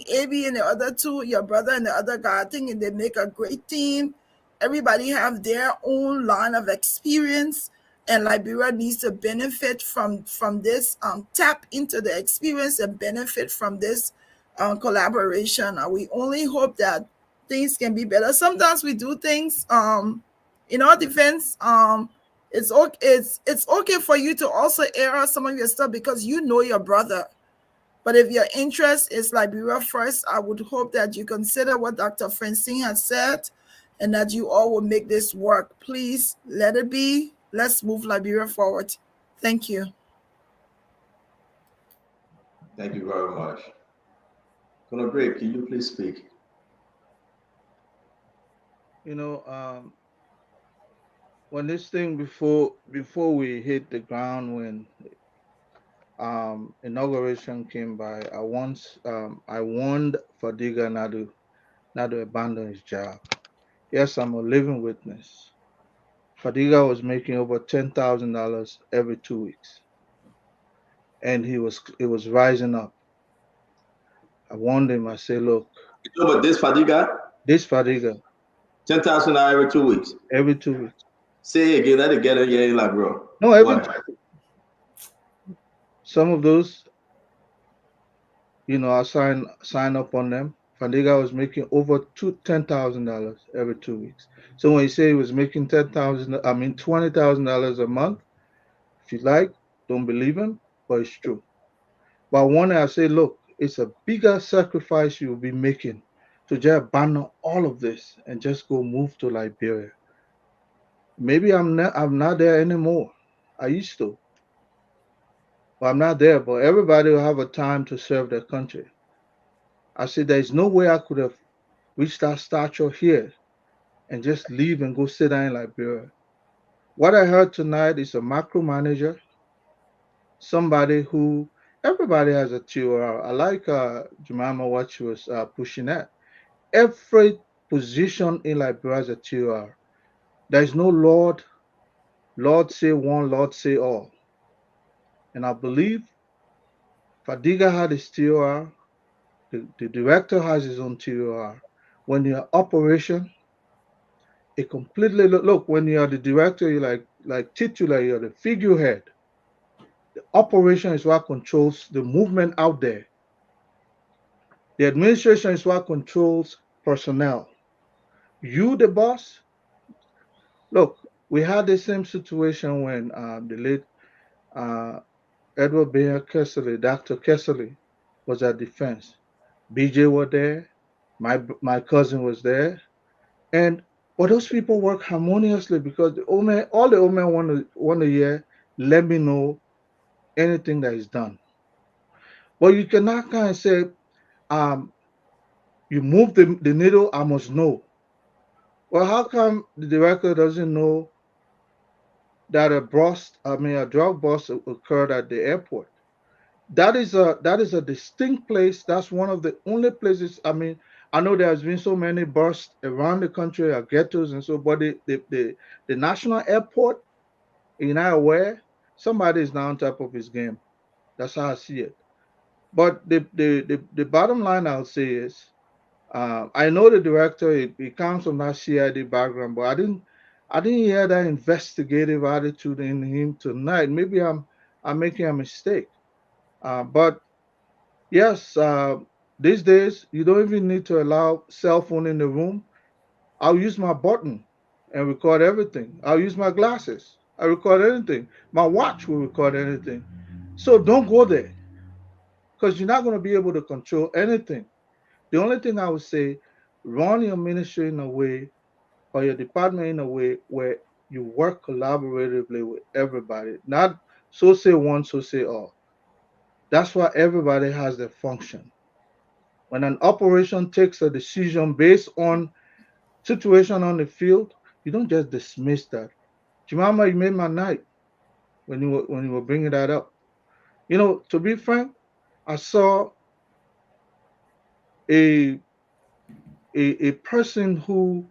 AB and the other two, your brother and the other guy, I think they make a great team. Everybody have their own line of experience, and Liberia needs to benefit from this, tap into the experience and benefit from this collaboration. We only hope that things can be better. Sometimes we do things in our defense. It's okay for you to also air out some of your stuff because you know your brother. But if your interest is Liberia first, I would hope that you consider what Dr. Francine has said and that you all will make this work. Please let it be. Let's move Liberia forward. Thank you.
Thank you very much. Colonel Brave, can you please speak?
You know, when this thing before we hit the ground, when inauguration came by, I warned Fadiga not to abandon his job. Yes, I'm a living witness. Fadiga was making over $10,000 every 2 weeks, and it was rising up. I warned him. I said, "Look,
you know about this Fadiga?
This Fadiga,
$10,000 every 2 weeks.
Every 2 weeks.
Say it again. Let it get it. Yeah, like bro.
No, some of those, I sign up on them Fadiga was making over $10,000 every 2 weeks. So when you say he was making $20,000 a month, if you like, don't believe him, but it's true. But one I say, look, it's a bigger sacrifice you'll be making to just abandon all of this and just go move to Liberia. Maybe I'm not there anymore. I used to. But I'm not there. But everybody will have a time to serve their country. I said there's no way I could have reached that stature here and just leave and go sit down in Liberia. What I heard tonight is a macro manager, somebody who everybody has a TOR. I like Jemima what she was pushing at. Every position in Liberia has a TOR. There is no Lord say one, Lord say all. And I believe Fadiga had his TOR, the director has his own TOR. When you're operation, it completely look when you're the director, you're like titular, you're the figurehead. The operation is what controls the movement out there. The administration is what controls personnel. You, the boss, look, we had the same situation when the late Edward Bayer Kessley, Dr. Kessley, was at defense. BJ was there, my cousin was there, and those people work harmoniously because all the old men want to hear, let me know anything that is done. But you cannot kind of say, you move the needle, I must know. Well, how come the director doesn't know that a drug bust occurred at the airport? That is a distinct place. That's one of the only places. I know there has been so many busts around the country, ghettos and so, but the national airport, you're not aware, somebody is now on top of his game. That's how I see it. But the bottom line I'll say is, I know the director. He comes from that CID background, but I didn't hear that investigative attitude in him tonight. Maybe I'm making a mistake. But yes, these days you don't even need to allow cell phone in the room. I'll use my button and record everything. I'll use my glasses. I record anything. My watch will record anything. So don't go there because you're not going to be able to control anything. The only thing I would say, run your ministry in a way or your department in a way where you work collaboratively with everybody, not so say one, so say all. That's why everybody has their function. When an operation takes a decision based on situation on the field, you don't just dismiss that. Jemima, you made my night when you were bringing that up. To be frank, I saw a person who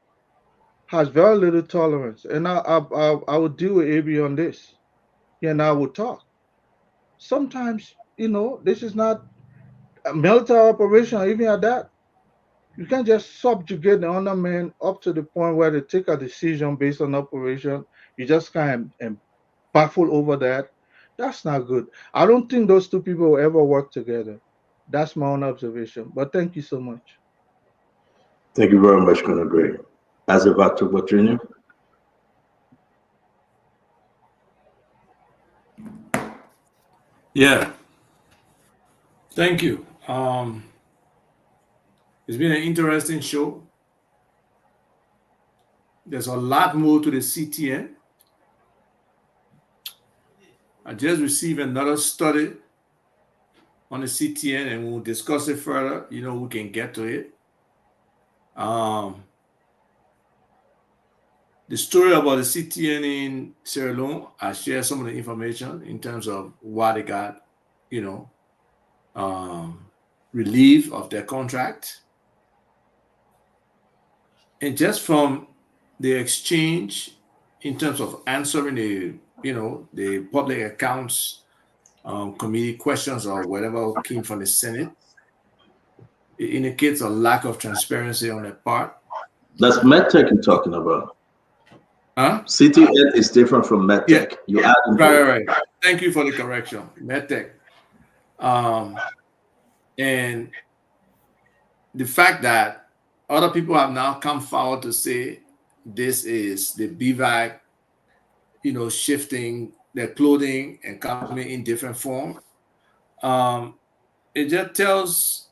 has very little tolerance, and I would deal with AB on this. And I would talk. Sometimes, this is not a military operation, even at that. You can't just subjugate the other man up to the point where they take a decision based on operation. You just kind of baffle over that. That's not good. I don't think those two people will ever work together. That's my own observation. But thank you so much.
Thank you very much, Colonel Gray. Azevato Jr.
Yeah. Thank you. It's been an interesting show. There's a lot more to the CTN. I just received another study on the CTN and we'll discuss it further. We can get to it. The story about the CTN in Sierra Leone, I share some of the information in terms of why they got, relief of their contract. And just from the exchange in terms of answering the public accounts committee questions or whatever came from the Senate, it indicates a lack of transparency on their part.
That's MedTech you're talking about.
Huh?
CTN is different from MedTech.
Yeah. Right. Thank you for the correction. MedTech. And the fact that other people have now come forward to say this is the BVAC, shifting their clothing and coming in different form. It just tells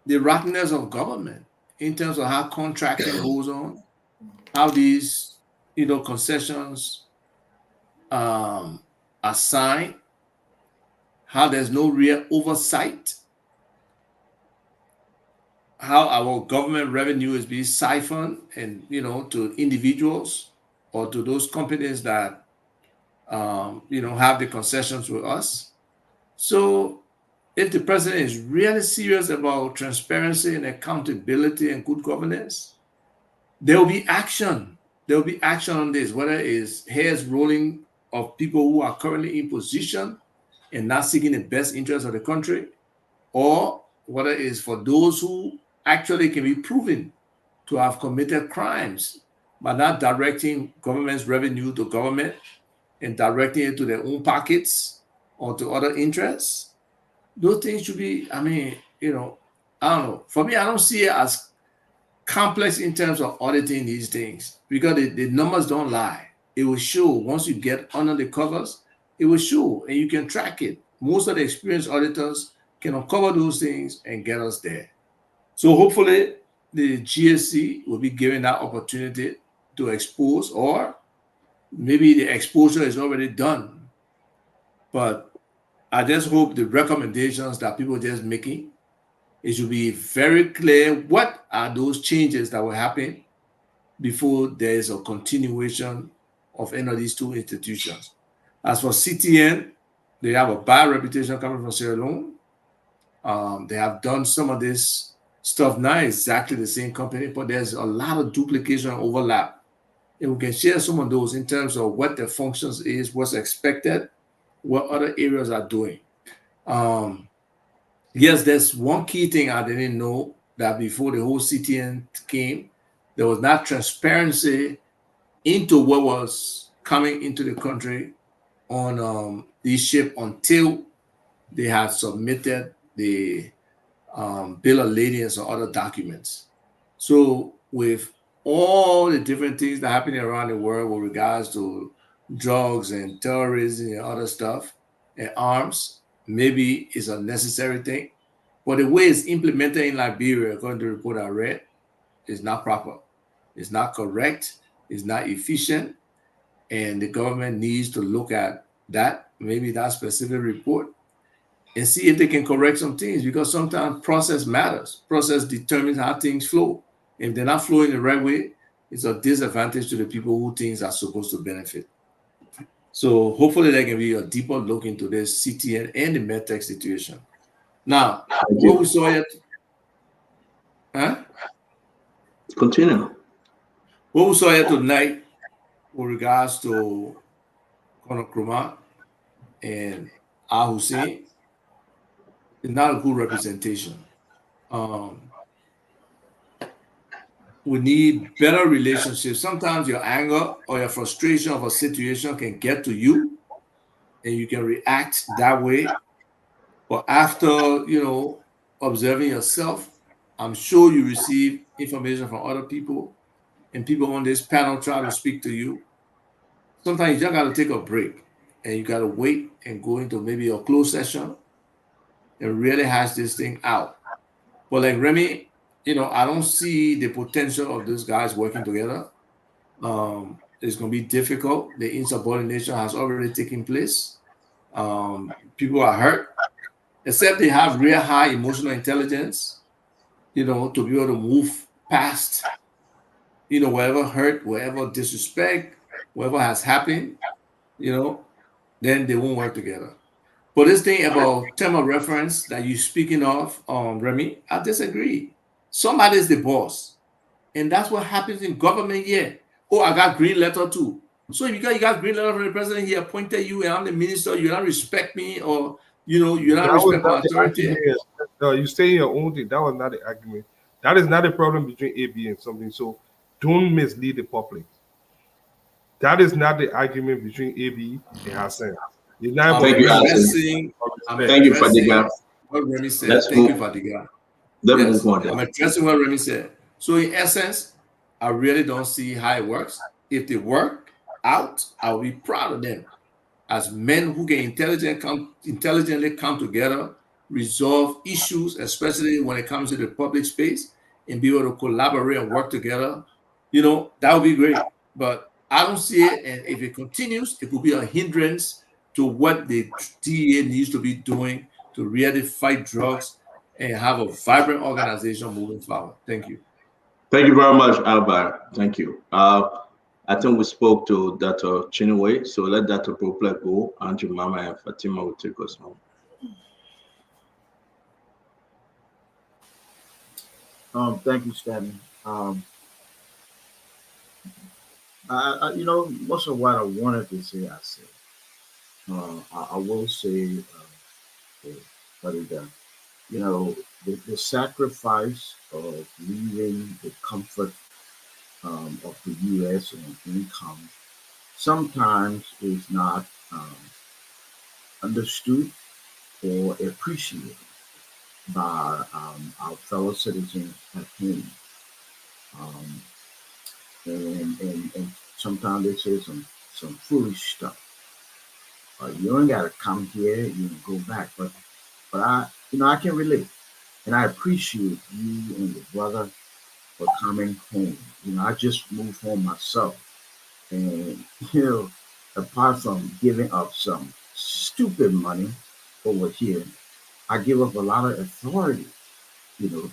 the rottenness of government in terms of how contracting goes on, how these, concessions are signed, how there's no real oversight, how our government revenue is being siphoned and, to individuals or to those companies that, have the concessions with us. So if the president is really serious about transparency and accountability and good governance, there will be action. There will be action on this, whether it's hairs rolling of people who are currently in position and not seeking the best interest of the country, or whether it's for those who actually can be proven to have committed crimes by not directing government's revenue to government and directing it to their own pockets or to other interests. Those things should be, I don't know. For me, I don't see it as complex in terms of auditing these things because the numbers don't lie. It will show once you get under the covers, it will show and you can track it. Most of the experienced auditors can uncover those things and get us there. So hopefully the GSC will be given that opportunity to expose, or maybe the exposure is already done. But I just hope the recommendations that people are just making, it should be very clear what are those changes that will happen before there is a continuation of any of these two institutions. As for CTN, they have a bad reputation coming from Sierra Leone. They have done some of this stuff now, exactly the same company, but there's a lot of duplication and overlap. And we can share some of those in terms of what the functions is, what's expected, what other areas are doing. Yes, there's one key thing I didn't know, that before the whole CTN came, there was not transparency into what was coming into the country on these ships until they had submitted the bill of lading and other documents. So with all the different things that are happening around the world with regards to drugs and terrorism and other stuff and arms, maybe it's a necessary thing. But the way it's implemented in Liberia, according to the report I read, is not proper. It's not correct. It's not efficient. And the government needs to look at that, maybe that specific report, and see if they can correct some things, because sometimes process matters. Process determines how things flow. If they're not flowing the right way, it's a disadvantage to the people who things are supposed to benefit. So hopefully there can be a deeper look into this CTN and the MedTech situation. Now, what we saw yet?
Continue.
What we saw here tonight with regards to Conor Krumah and Al Hussein is not a good representation. We need better relationships. Sometimes your anger or your frustration of a situation can get to you and you can react that way. But after, observing yourself, I'm sure you receive information from other people, and people on this panel try to speak to you. Sometimes you just got to take a break and you got to wait and go into maybe a closed session and really hash this thing out. But like Remy, I don't see the potential of these guys working together. It's going to be difficult. The insubordination has already taken place. People are hurt, except they have real high emotional intelligence, to be able to move past, whatever hurt, whatever disrespect, whatever has happened, then they won't work together. But this thing about term of reference that you're speaking of, Remy, I disagree. Somebody's the boss. And that's what happens in government here. Oh, I got green letter too. So if you got green letter from the president, he appointed you and I'm the minister, you don't respect me, or you don't respect my authority.
You say your own thing. That was not the argument. That is not a problem between AB and something. So don't mislead the public. That is not the argument between AB and Hassan. It's not
Thank you, Hassan. Thank you, Fadiga.
What Remy said. Thank you, Fadiga.
Move on.
I'm addressing what Remy said. So in essence, I really don't see how it works. If they work out, I'll be proud of them as men who can intelligently come together, resolve issues, especially when it comes to the public space, and be able to collaborate and work together. That would be great. But I don't see it, and if it continues, it could be a hindrance to what the DEA needs to be doing to really fight drugs and have a vibrant organization moving forward. Thank you.
Thank you very much, Albert. Thank you. I think we spoke to Dr. Chinwe, so let Dr. Proplet go, and Mama and Fatima will take us home.
Thank you, Stanley. Most of what I wanted to say, I said. I will say, the sacrifice of leaving the comfort of the U.S. and income sometimes is not understood or appreciated by our fellow citizens at home. And sometimes they say some foolish stuff. You ain't gotta come here, you can go back. But I can relate. And I appreciate you and your brother for coming home. I just moved home myself. And, apart from giving up some stupid money over here, I give up a lot of authority.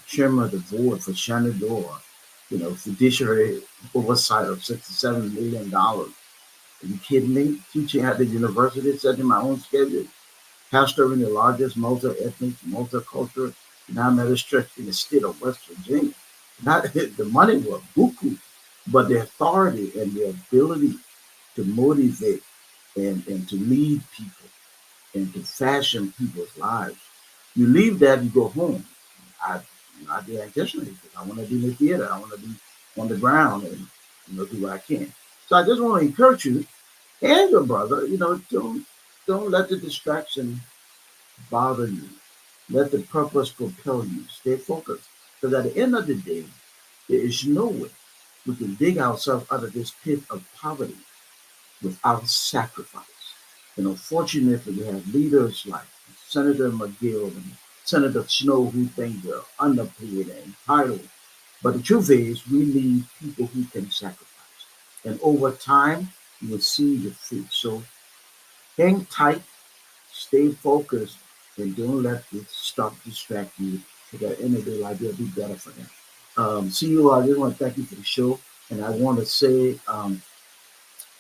Chairman of the board for Shenandoah, fiduciary oversight of $67 million. Are you kidding me? Teaching at the university, setting my own schedule. Pastor in the largest multi-ethnic, multicultural denominational church in the state of West Virginia. Not the money was buku, but the authority and the ability to motivate and to lead people and to fashion people's lives. You leave that, you go home. I did intentionally because I want to be in the theater. I want to be on the ground and do what I can. So I just want to encourage you and your brother, don't let the distraction bother you. Let the purpose propel you. Stay focused. Because at the end of the day, there is no way we can dig ourselves out of this pit of poverty without sacrifice. Fortunately, we have leaders like Senator McGill and Senator Snow who think they're underpaid and entitled. But the truth is, we need people who can sacrifice. And over time, you will see the fruit. So hang tight, stay focused, and don't let this stuff distract you. Because at the end of the day, life will be better for them. CEO, I just want to thank you for the show. And I want to say,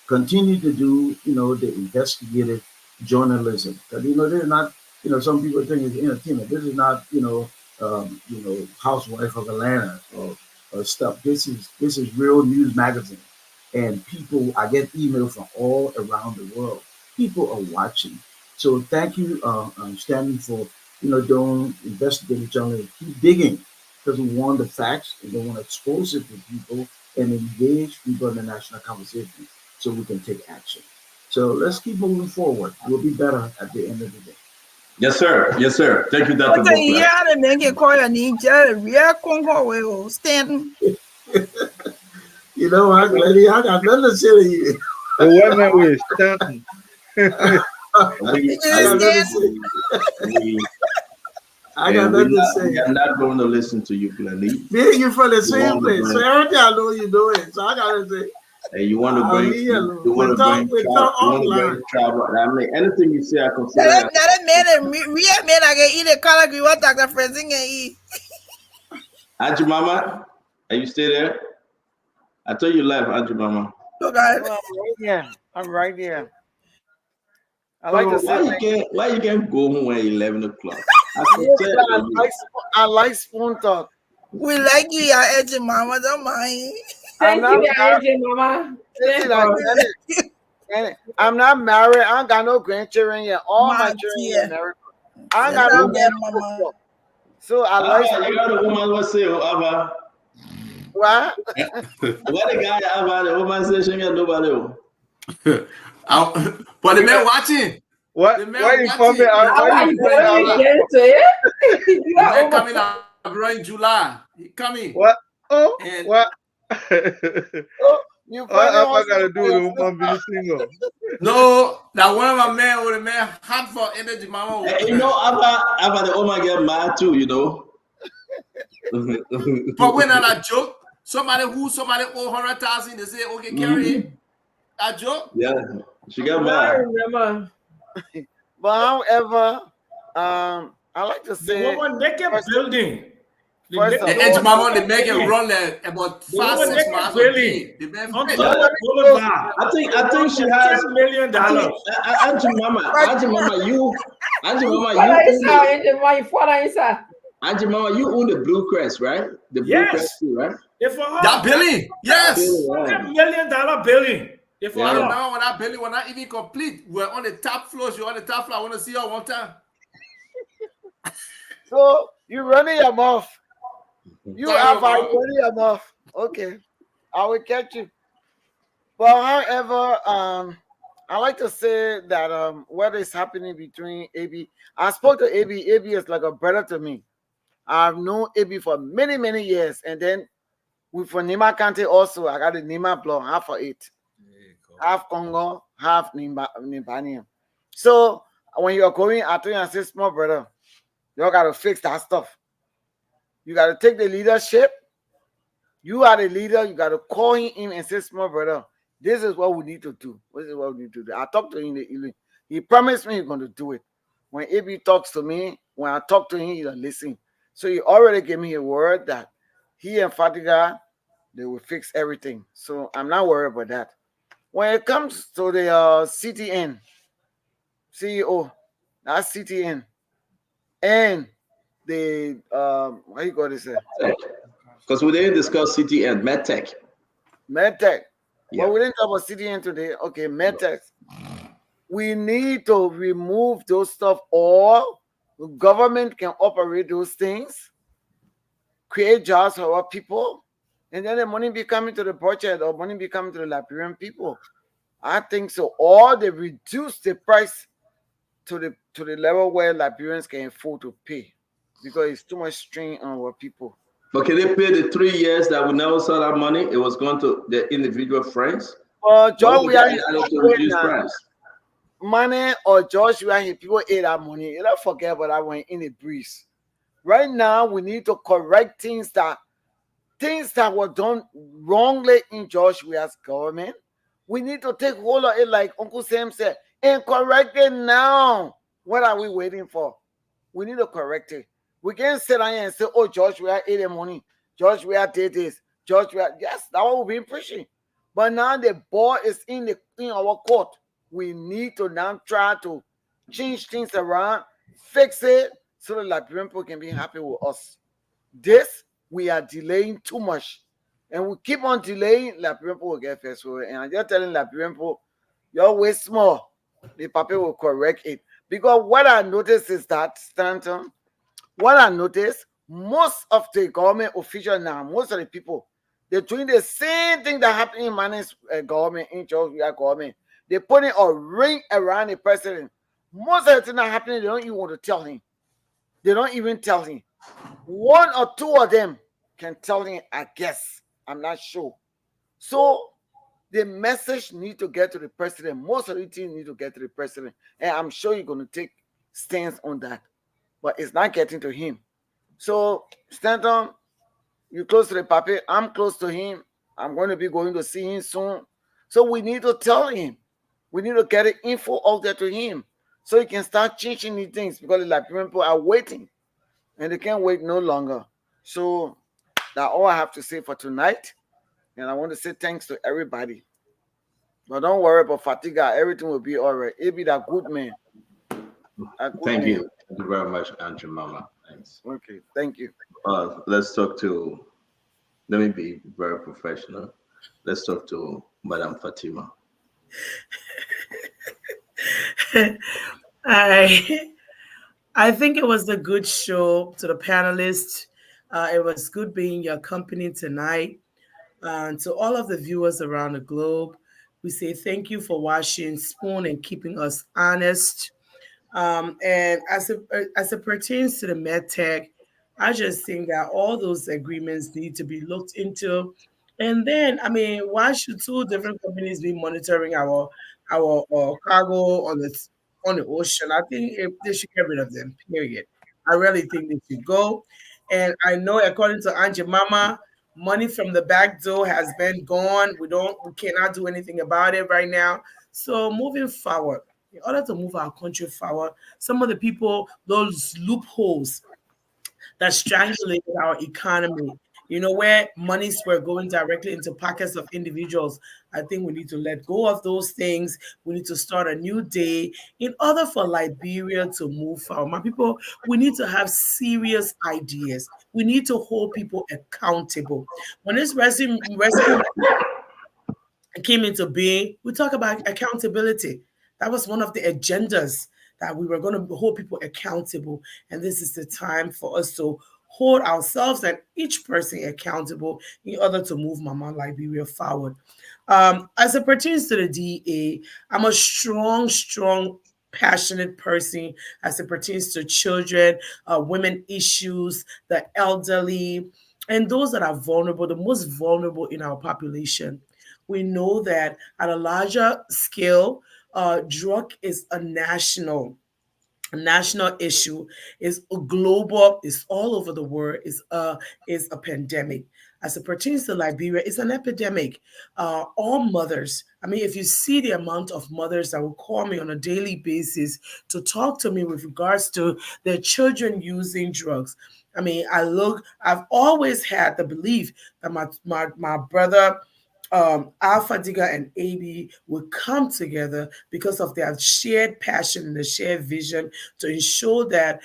continue to do, the investigative journalism. Because, this is not, some people think it's entertainment. This is not, Housewife of Atlanta or stuff. This is real news magazine. And people, I get emails from all around the world. People are watching. So thank you, Stanley, for, doing investigative journalism. Keep digging because we want the facts and we want to expose it to people and engage people in the national conversation so we can take action. So let's keep moving forward. We'll be better at the end of the day.
Yes, sir. Yes, sir. Thank you, Dr.
Stanton.
I'm glad I got nothing to say to you.
What man with Stanton?
I got nothing to say.
I'm not going to listen to you, Glennie.
Me, you from the same place. So everything I know you're doing. So I got to say.
Hey, you want to bring travel. I mean, anything you say, I can say.
Real man, I can eat a color. What Dr. Francine can eat.
Auntie Mama, are you still there? I told you live, Auntie Mama.
I'm right here. I
like to say why you can't go home at 11 o'clock?
I like spoon talk.
We like you, Auntie Mama. Don't mind.
Thank you, Auntie Mama.
I'm not married. I ain't got no grandchildren yet. All my children are married. I ain't got no grandchildren. So I like.
You got a woman who say, "Ava."
What?
What the guy about the woman say she got nobody?
But the man watching.
What?
The man
why you
watching.
Why you
coming out in July. He coming.
What? Oh,
And
what?
Oh, you
What
funny
have I got
hustle
to do
for
with
your
a woman being
sister.
single?
no, that one of my man with a man hot for energy, mama.
You know, I've the woman get mad too, you know.
But when I joke, somebody owe 100,000, they say, okay, carry it. I joke.
Yeah, she got
Now I
mad.
remember.
But however, I like to
The
say
woman naked
first,
building.
first of
And
all,
mama, they make it run like about
The
5,
woman
6
naked
miles a
building.
day. They make
On
fit.
top
Yeah.
of Boulevard.
I think she has.
$10 million.
Auntie Mama, Auntie Mama,
Fala
you
isso,
own the,
Angel, mãe, fala isso.
Auntie Mama, you own the Blue Crest, right? The Blue Crest
Yes.
too, right?
If for her.
That building, yes.
$100 million building. If for
I
her.
remember when that building was not even complete. We're on the top floor. You're on the top floor. I want to see her one time.
so you running your mouth. You
Sorry,
have
Mama.
running your mouth. Okay, I will catch you. But however, I like to say that what is happening between AB. I spoke to AB. AB is like a brother to me. I've known AB for many, many years, and then we from Nima County also. I got the Nima block, half of it, half Congo, half Nibanian. So when you're going, I told you, I say, small brother, you got to fix that stuff. You got to take the leadership. You are the leader. You got to call him and say, small brother, this is what we need to do. This is what we need to do. I talked to him. He promised me he's going to do it. When AB talks to me, when I talk to him, he'll listen. So he already gave me a word that he and Fatiga, they will fix everything. So I'm not worried about that. When it comes to the CTN, CEO, that's CTN, and the, what you call this?
Because we didn't discuss city and medtech.
MedTech.
Yeah.
Well, we didn't talk about CTN today. Okay, MedTech. We need to remove those stuff, or the government can operate those things, create jobs for our people, and then the money be coming to the budget or money be coming to the Liberian people. I think so. Or they reduce the price to the level where Liberians can afford to pay, because it's too much strain on our people.
But can they pay the 3 years that we never saw that money? It was going to the individual friends.
George, we are
to reduce price.
money, or George, we are people ate that money. You don't forget about that one in the breeze. Right now, we need to correct things that were done wrongly in George Weah's government. We need to take hold of it, like Uncle Sam said, and correct it now. What are we waiting for? We need to correct it. We can't sit down here and say, oh, George Weah ate the money. George Weah did this. George Weah, yes, that's what we've been preaching. But now the ball is in our court. We need to now try to change things around, fix it, so that Liberian people can be happy with us. This, we are delaying too much. And we keep on delaying, Liberian people will get first. And I'm just telling Liberian people, you're way small. The paper will correct it. Because what I noticed is that, Stanton, what I noticed, most of the government officials now, most of the people, they're doing the same thing that happened in Man's government, in George Weah government. They're putting a ring around the president. Most of the things that are happening, they don't even want to tell him. They don't even tell him. One or two of them can tell him, I guess. I'm not sure. So the message need to get to the president. Most of the things need to get to the president. And I'm sure you're going to take stance on that. But it's not getting to him. So, Stanton, you're close to the papi. I'm close to him. I'm going to be going to see him soon. So we need to tell him. We need to get the info out there to him, so he can start changing these things, because the Liberian people are waiting. And they can't wait no longer. So that's all I have to say for tonight. And I want to say thanks to everybody. But don't worry about Fatiga. Everything will be all right. He'll be that good man.
Thank you. Thank you very much, Andrew Mama. Thanks.
Okay, thank you.
Let's talk to, let me be very professional. Let's talk to Madame Fatima.
I think it was a good show to the panelists. It was good being your company tonight. To all of the viewers around the globe, we say thank you for watching Spoon and keeping us honest. And as it pertains to the MedTech, I just think that all those agreements need to be looked into. And then, I mean, why should two different companies be monitoring our cargo on the ocean? I think they should get rid of them. Period. I really think they should go. And I know, according to Angie Mama, money from the back door has been gone. We cannot do anything about it right now. So moving forward, in order to move our country forward, some of the people, those loopholes that strangulated our economy. Where monies were going directly into pockets of individuals. I think we need to let go of those things. We need to start a new day in order for Liberia to move forward. My people, we need to have serious ideas. We need to hold people accountable. When this rescue came into being, we talk about accountability. That was one of the agendas that we were going to hold people accountable. And this is the time for us to hold ourselves and each person accountable in order to move Mama Liberia forward. As it pertains to the DA, I'm a strong, passionate person as it pertains to children, women issues, the elderly, and those that are vulnerable, the most vulnerable in our population. We know that at a larger scale, drug is a national issue, is a global, is all over the world, is a pandemic. As it pertains to Liberia, it's an epidemic. All mothers, I mean, if you see the amount of mothers that will call me on a daily basis to talk to me with regards to their children using drugs. I mean, I've always had the belief that my brother Alpha Digger and AB would come together because of their shared passion and the shared vision to ensure that,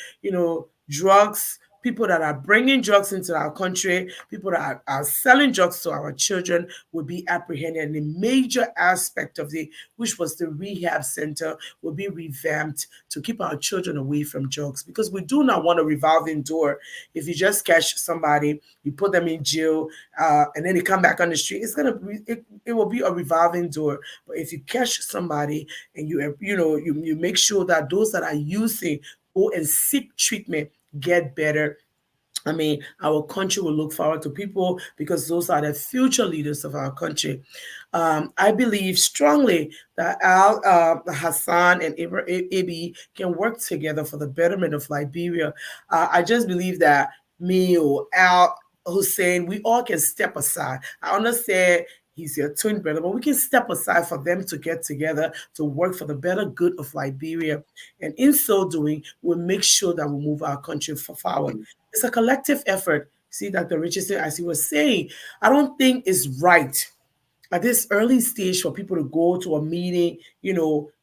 drugs, people that are bringing drugs into our country, people that are selling drugs to our children would be apprehended. And a major aspect of which was the rehab center, will be revamped to keep our children away from drugs, because we do not want a revolving door. If you just catch somebody, you put them in jail, and then they come back on the street, it will be a revolving door. But if you catch somebody and you make sure that those that are using go and seek treatment, get better. I mean, our country will look forward to people, because those are the future leaders of our country. I believe strongly that Al Hassan and Ibi can work together for the betterment of Liberia. I just believe that me or Al Hussein, we all can step aside. I understand he's your twin brother, but we can step aside for them to get together to work for the better good of Liberia. And in so doing, we'll make sure that we move our country forward. It's a collective effort. See, Dr. Richardson, as you were saying, I don't think it's right at this early stage for people to go to a meeting,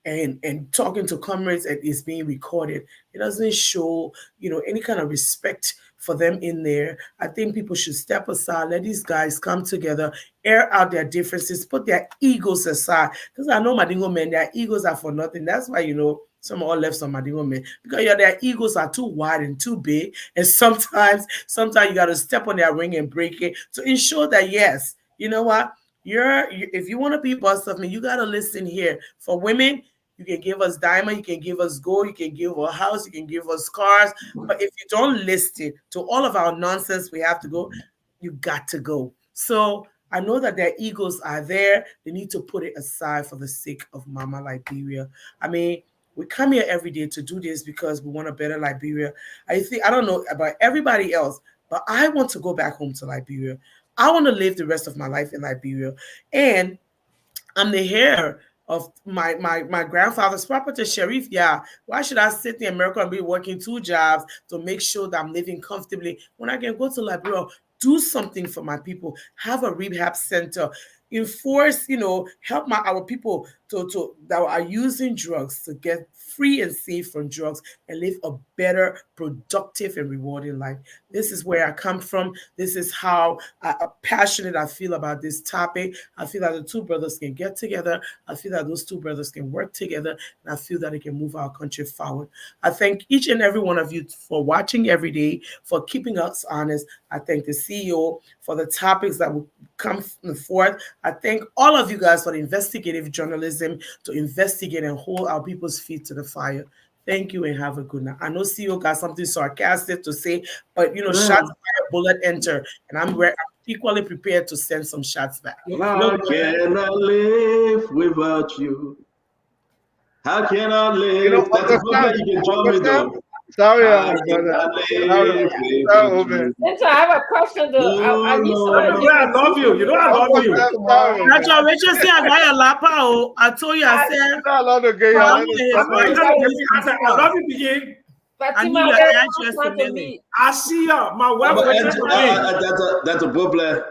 and talking to comrades, and it's being recorded. It doesn't show, any kind of respect for them in there. I think people should step aside, let these guys come together, air out their differences, put their egos aside. Because I know Madingo men, their egos are for nothing. That's why, some all left some Madingo men, because their egos are too wide and too big. And sometimes you got to step on their ring and break it to ensure that, yes, you know what? If you want to be boss of me, you got to listen here. For women, you can give us diamond, you can give us gold, you can give us a house, you can give us cars. But if you don't listen to all of our nonsense, we have to go, you got to go. So I know that their egos are there. They need to put it aside for the sake of Mama Liberia. I mean, we come here every day to do this because we want a better Liberia. I don't know about everybody else, but I want to go back home to Liberia. I want to live the rest of my life in Liberia. And I'm the heir of my grandfather's property, Sheriff. Yeah, why should I sit in America and be working two jobs to make sure that I'm living comfortably when I can go to Liberia, do something for my people, have a rehab center, enforce, help our people that are using drugs to get free and safe from drugs and live a better, productive, and rewarding life. This is where I come from. This is how passionate I feel about this topic. I feel that the two brothers can get together. I feel that those two brothers can work together. And I feel that it can move our country forward. I thank each and every one of you for watching every day, for keeping us honest. I thank the CEO for the topics that will come forth. I thank all of you guys for the investigative journalism to investigate and hold our people's feet to the fire. Thank you and have a good night. I know CEO got something sarcastic to say, but shots fire, bullet enter, and I'm equally prepared to send some shots back.
How can I live without you? How can I live? That's a book that you can join me though.
Sorry,
How can
brother.
I live without you?
Listen, I have a question though. I need somebody to
You know I love you. You know I love you.
Rachel, say I got your lapa. Oh, I told you, I said.
I love the game.
I love you, begin.
Fatima,
I see ya. My wife waiting for me.
That's a book player.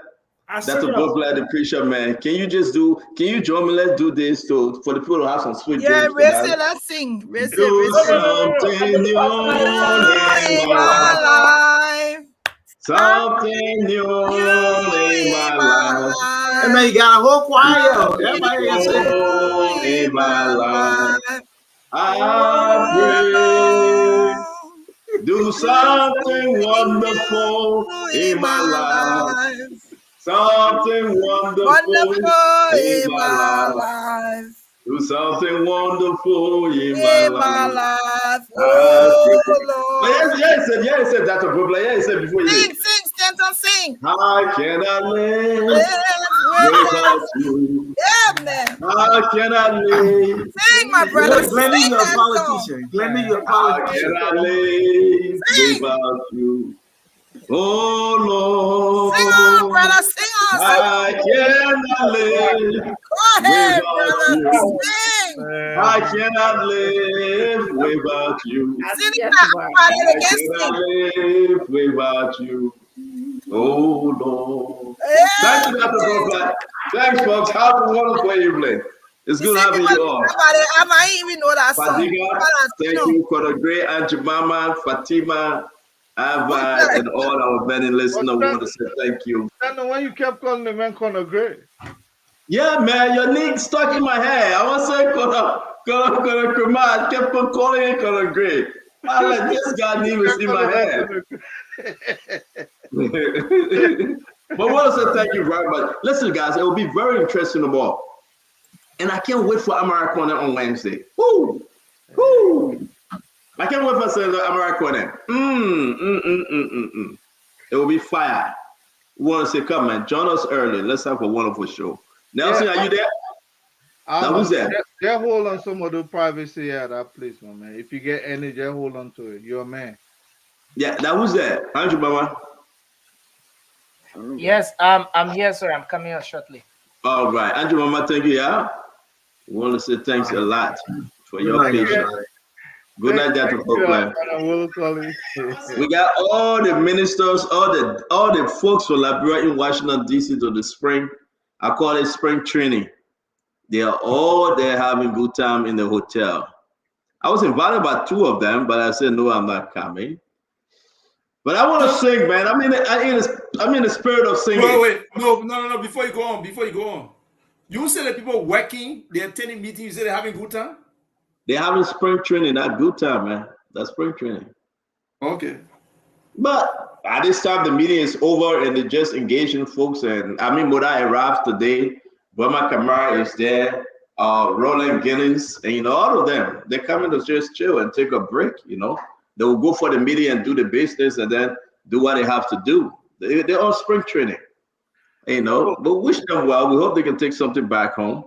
That's a book player, the preacher man. Can you join me? Let's do this for the people to have some sweet
Yeah,
dreams.
Racy, let's sing.
Do something new in my life. Something new in my life.
And then you got a whole choir. Everybody can sing.
In my life. I pray. Do something wonderful in my life. Something wonderful in my life. Do something wonderful in my life.
Oh, Lord.
Yes, he said that's a good play. Yeah, he said before.
Sing, Stanton, sing.
How can I live without you?
Yeah, man.
How can I live?
Sing, my brother.
Glenny, you're a politician. Glenny, you're a politician.
How can I live without you? Oh Lord.
Sing on, brother. Sing on.
I cannot live.
Go ahead, brother.
You.
Sing.
I cannot live without you.
Sing
I
that.
cannot live without you. Oh Lord.
Yeah.
Thank you, Dr. Bobla. Thanks, folks. Have a wonderful evening. It's good having you all.
I might even know that song.
Fadiga, thank you for the great Auntie Mama, Fatima, Ava, and all our many listeners. We want to say thank you.
I know when you kept calling the man Conor Gray.
Yeah, man, your name stuck in my head. I was saying Conor Kumar. I kept on calling it Conor Gray. I'm like, this guy name is in my head. But I want to say thank you very much. Listen, guys, it will be very interesting tomorrow. And I can't wait for Amara Corner on Wednesday. Woo! Woo! I can't wait for Amara Corner. It will be fire. We want to say, come man, join us early. Let's have a wonderful show. Nelson, are you there? Now, who's there?
Just hold on some of the privacy at that place, my man. If you get any, just hold on to it. You're a man.
Yeah, now who's there? Andrew Mama.
Yes, I'm here, sir. I'm coming out shortly.
All right, Andrew Mama, thank you. Yeah, we want to say thanks a lot for your patience. Good night, Dr. Copeland. We got all the ministers, all the folks from Liberia in Washington D.C. to the spring. I call it spring training. They are all there having good time in the hotel. I was invited by 2 of them, but I said no, I'm not coming. But I want to sing, man. I'm in the spirit of singing.
Wait. No. Before you go on. You say that people working, they're attending meetings, you say they're having good time?
They're having spring training, not good time, man. That's spring training.
Okay.
But at this time, the meeting is over and they're just engaging folks. And Moda arrives today. Burma Kamara is there. Roland Guinness, and all of them. They're coming to just chill and take a break, They will go for the meeting and do the business and then do what they have to do. They're on spring training, But wish them well. We hope they can take something back home.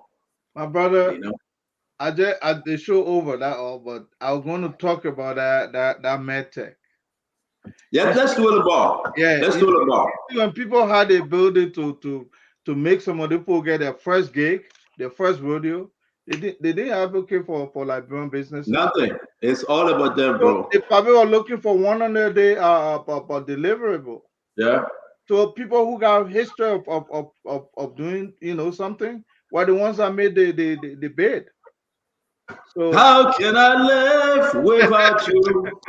My brother, I the show over that all, but I was going to talk about that medtech.
Yeah, let's do it about.
Yeah,
let's do it about.
When people had the ability to make some of the people get their first gig, their first rodeo, they didn't advocate for Liberian business.
Nothing. It's all about them, bro.
They probably were looking for 100-day deliverable.
Yeah.
So people who got history of doing something were the ones that made the bid. So
how can I live without you?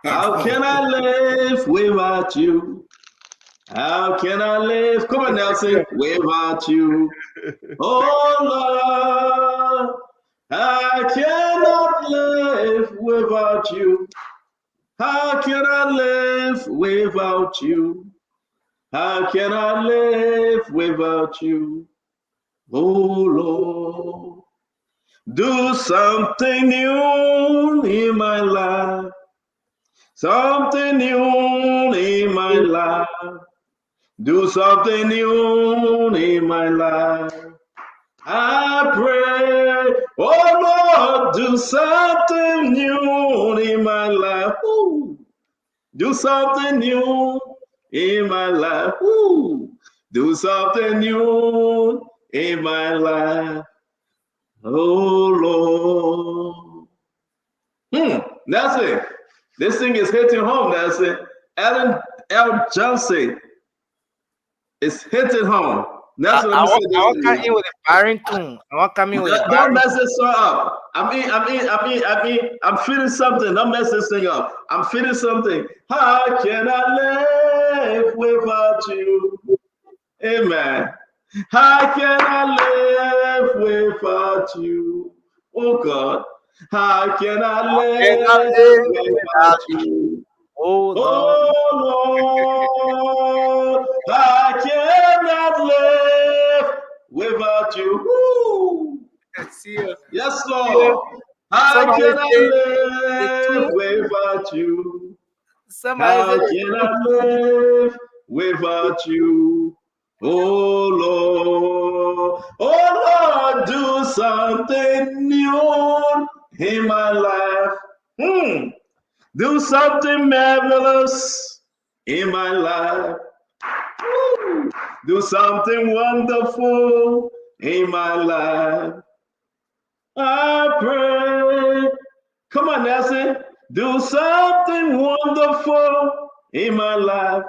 How can I live without you? How can I live? Come on, Nelson. Without you. Oh, Lord. I cannot live without you. How can I live without you? How can I live without you? Oh, Lord. Do something new in something new in my life. Do something new in my life. I pray, oh Lord, do something new in my life. Ooh. Do something new in my life. Ooh. Do something new in my life. Oh Lord. That's it. This thing is hitting home. That's it. Ellen L. Johnson is hitting home. That's what
I
I'm
want,
saying.
I want to come in with a barrington. I want to come in with a
Don't mess
barrington.
this one up. I'm feeling something. Don't mess this thing up. I'm feeling something. How can I live without you? Amen. How can I live without you? Oh God. How can I live without you?
Oh Lord.
Oh Lord, I cannot live without you. Woo. Yes, Lord. I
Somebody
cannot
say the
live
king.
without you.
Somebody say
How
the
can
king.
I live without you? Oh Lord, oh Lord, do something new in my life. Do something marvelous in my life. Do something wonderful in my life. I pray. Come on, Nelson. Do something wonderful in my life.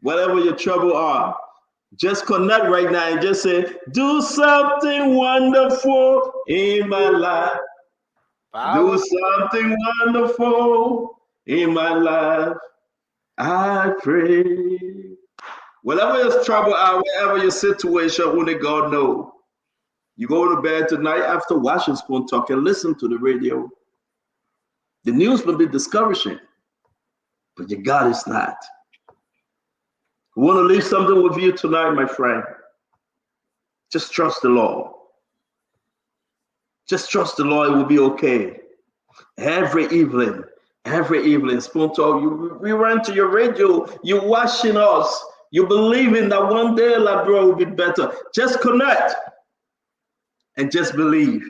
Whatever your trouble are, just connect right now and just say, do something wonderful in my life. Do something wonderful in my life. I pray. Whatever your trouble are, whatever your situation, only God knows. You go to bed tonight after watching Spoon Talk and listen to the radio. The news will be discouraging, but your God is not. I want to leave something with you tonight, my friend. Just trust the Lord. Just trust the Lord, it will be okay. Every evening, Spoon Talk, we run to your radio, you're watching us, you believing that one day Labrador will be better. Just connect and just believe.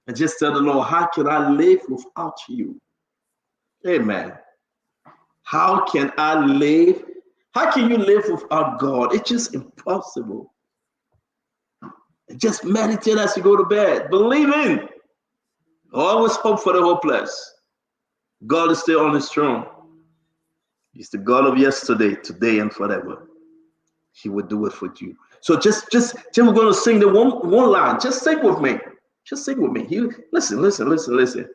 And just tell the Lord, how can I live without you? Amen. How can I live? How can you live without God? It's just impossible. Just meditate as you go to bed. Believe in. Always hope for the hopeless. God is still on his throne. He's the God of yesterday, today, and forever. He will do it for you. So just we're going to sing the one line. Just sing with me. Just sing with me. Listen.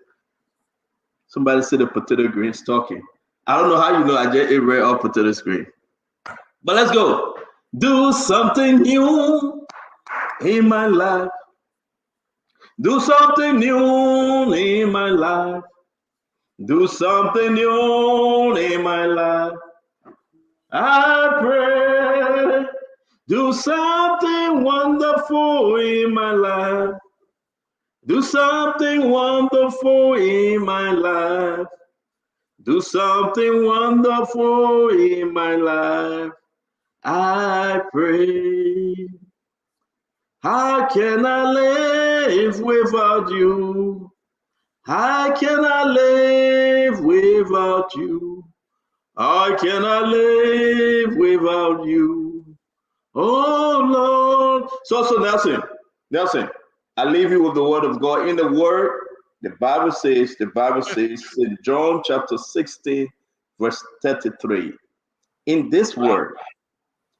Somebody said the potato green's talking. I don't know how you know I just ate red or potato green. But let's go. Do something new in my life. Do something new in my life. Do something new in my life. I pray. Do something wonderful in my life. Do something wonderful in my life. Do something wonderful in my life. I pray. How can I live without you? How can I live without you? How can I live without you? Oh Lord. So Nelson, I leave you with the word of God. In the word, the Bible says in John chapter 16, verse 33. In this word,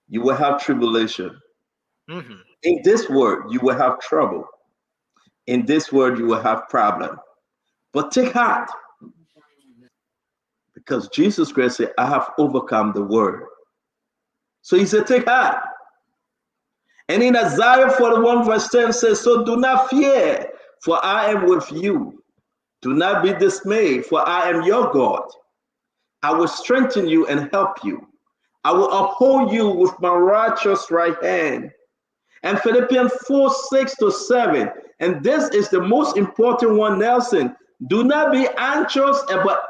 you will have tribulation. In this word, you will have trouble. In this word, you will have problem. But take heart, because Jesus Christ said, I have overcome the world. So he said, take heart. And in Isaiah 41 verse 10 says, so do not fear, for I am with you. Do not be dismayed, for I am your God. I will strengthen you and help you. I will uphold you with my righteous right hand. And Philippians 4:6-7. And this is the most important one, Nelson. Do not be anxious about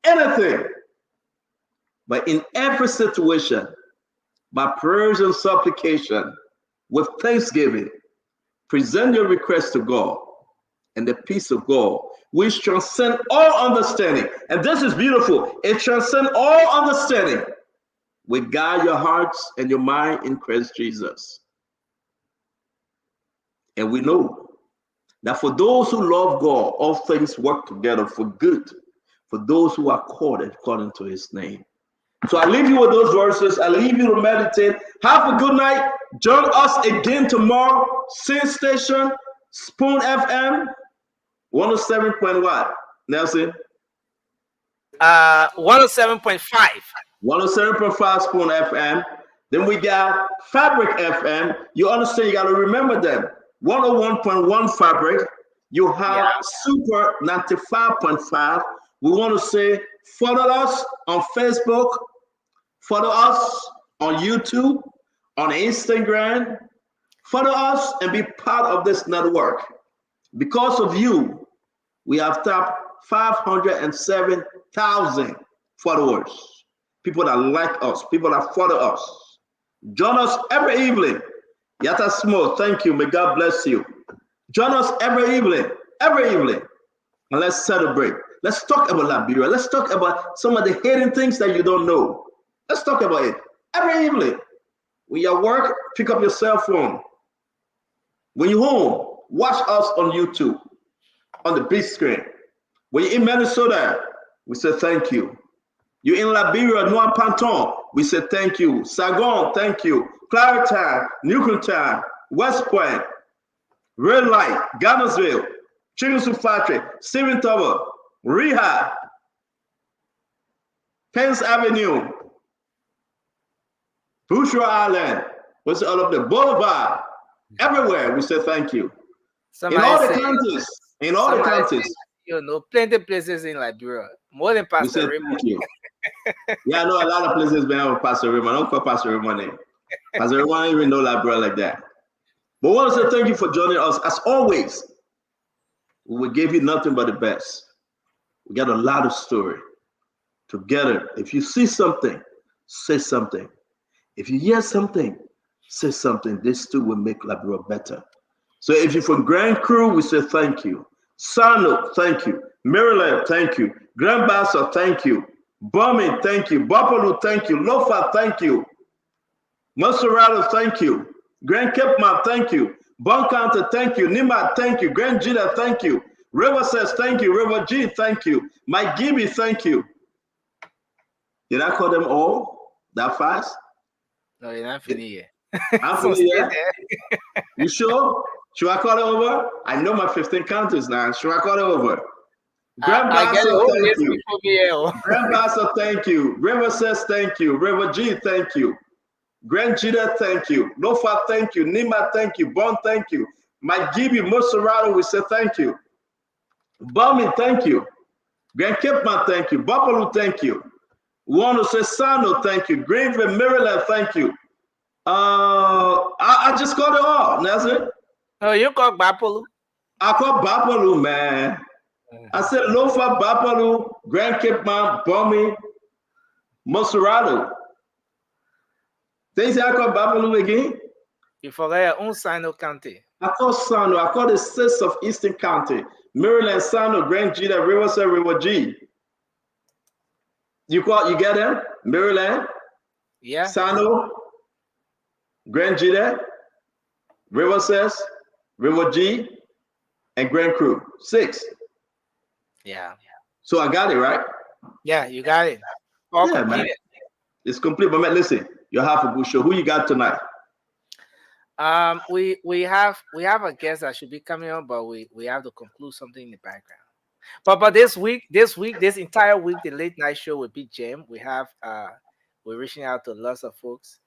anything, but in every situation, by prayers and supplication, with thanksgiving, present your request to God, and the peace of God, which transcends all understanding. And this is beautiful. It transcends all understanding. Will guide your hearts and your mind in Christ Jesus. And we know that for those who love God, all things work together for good, for those who are called according to his name. So I leave you with those verses. I leave you to meditate. Have a good night. Join us again tomorrow. Same station, Spoon FM, 107 point what? Nelson?
107.5.
107.5 Spoon FM. Then we got Fabric FM. You understand, you got to remember them. 101.1 Fabric. You have Super 95.5. We want to say follow us on Facebook, follow us on YouTube, on Instagram. Follow us and be part of this network. Because of you, we have tapped 507,000 followers. People that like us, people that follow us. Join us every evening. Yata Smo, thank you. May God bless you. Join us every evening, and let's celebrate. Let's talk about Liberia. Let's talk about some of the hidden things that you don't know. Let's talk about it every evening. When you're at work, pick up your cell phone. When you're home, watch us on YouTube, on the big screen. When you're in Minnesota, we say thank you. You're in Liberia, Noir Panton, we say thank you. Saigon, thank you. Clarendon, Newtown, West Point, Red Light, Gunnersville, Chicken Soup Factory, Stephen Tower, Rehab, Pence Avenue, Bushra Island, what's all of the Boulevard, everywhere we say thank you. In all the countries,
You know, plenty of places in Liberia, more than Pastor Raymond.
Thank you. Yeah, I know a lot of places been with Pastor Raymond. I don't call Pastor Raymond name. Pastor Raymond don't even know Liberia like that. But I want to say thank you for joining us. As always, we will give you nothing but the best. We got a lot of story together. If you see something, say something. If you hear something, say something. This too will make Liberia better. So if you're from Grand Crew, we say thank you. Sano, thank you. Maryland, thank you. Grand Bassa, thank you. Bombing, thank you. Buffalo, thank you. Lofa, thank you. Monserrato, thank you. Grand Cape Mount, thank you. Bon County, thank you. Nima, thank you. Grand Jida, thank you. River says, thank you. River G, thank you. Mike Gibby, thank you. Did I call them all that fast?
No, you're not finished yet.
I'm finished yet? You sure? Should I call it over? I know my 15 counties now. Should I call it over? Grand Bassa, thank you. Grand Bassa, thank you. River says, thank you. River G, thank you. Grand Jida, thank you. Lofa, thank you. Nima, thank you. Bon, thank you. Mike Gibby, Monserrato, we say thank you. Bombing, thank you. Grand Cape Mount, thank you. Buffalo, thank you. We want to say Sano, thank you. Greenville, Maryland, thank you. I just called it all. That's it.
Oh, you call Buffalo?
I call Buffalo, man. I said Lofa, Buffalo, Grand Cape Mount, Bombing, Monserrato. They say I call Buffalo again?
You forgot your own Sino County.
I call Sano. I call the states of Eastern County. Maryland, Sano, Grand Jida, Riverside, River G. You get them? Maryland?
Yeah.
Sano, Grand Jida, Riverside, River G, and Grand Crew. 6.
Yeah.
So I got it, right?
Yeah, you got it. All
yeah, man. It's complete. But man, listen, you have a good show. Who you got tonight?
We have a guest that should be coming on, but we have to conclude something in the background. But this entire week, the late night show will be jammed. We're reaching out to lots of folks,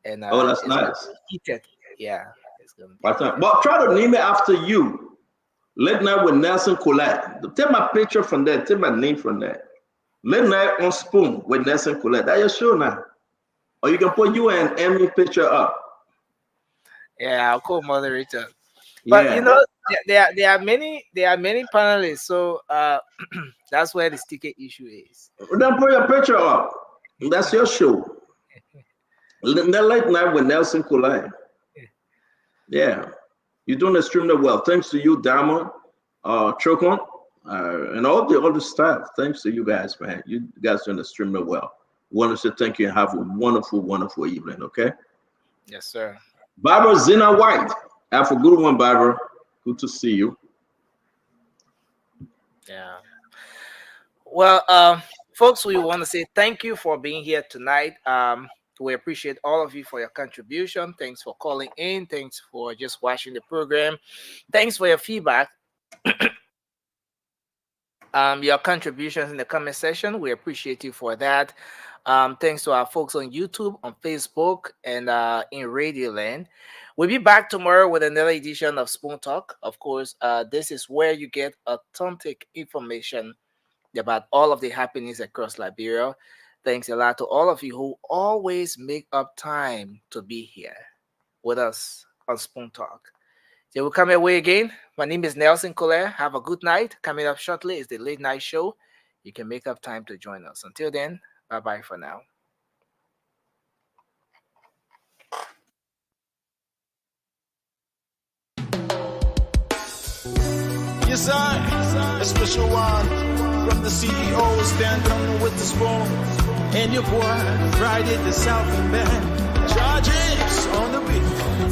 and
that's nice.
Heated. Yeah, it's gonna be.
But try to name it after you. Late night with Nelson Collette. Take my picture from there. Take my name from there. Late night on Spoon with Nelson Collette. That's your show now. Or you can put you and Emmy picture up.
Yeah, I'll call moderator. But you know, there are many panelists, so that's where the sticker issue is.
Then put your picture up. That's your show. The late night with Nelson Kulai. Yeah, you're doing extremely well. Thanks to you, Dama, Chokon, and all the other staff. Thanks to you guys, man. You guys doing extremely well. Want to say thank you and have a wonderful, wonderful evening. Okay.
Yes, sir.
Barbara Zina White. Have a good one, Barbara. Good to see you.
Yeah. Well, folks, we want to say thank you for being here tonight. We appreciate all of you for your contribution. Thanks for calling in. Thanks for just watching the program. Thanks for your feedback. Your contributions in the comment section. We appreciate you for that. Thanks to our folks on YouTube, on Facebook, and in Radio Land. We'll be back tomorrow with another edition of Spoon Talk. Of course, this is where you get authentic information about all of the happenings across Liberia. Thanks a lot to all of you who always make up time to be here with us on Spoon Talk. Till we come your way again, my name is Nelson Collier. Have a good night. Coming up shortly is the late night show. You can make up time to join us. Until then, bye-bye for now.
Yes, sir. A special one from the CEO, stand coming with the spoon. And your boy, Friday the Southern Band. Charges on the beat.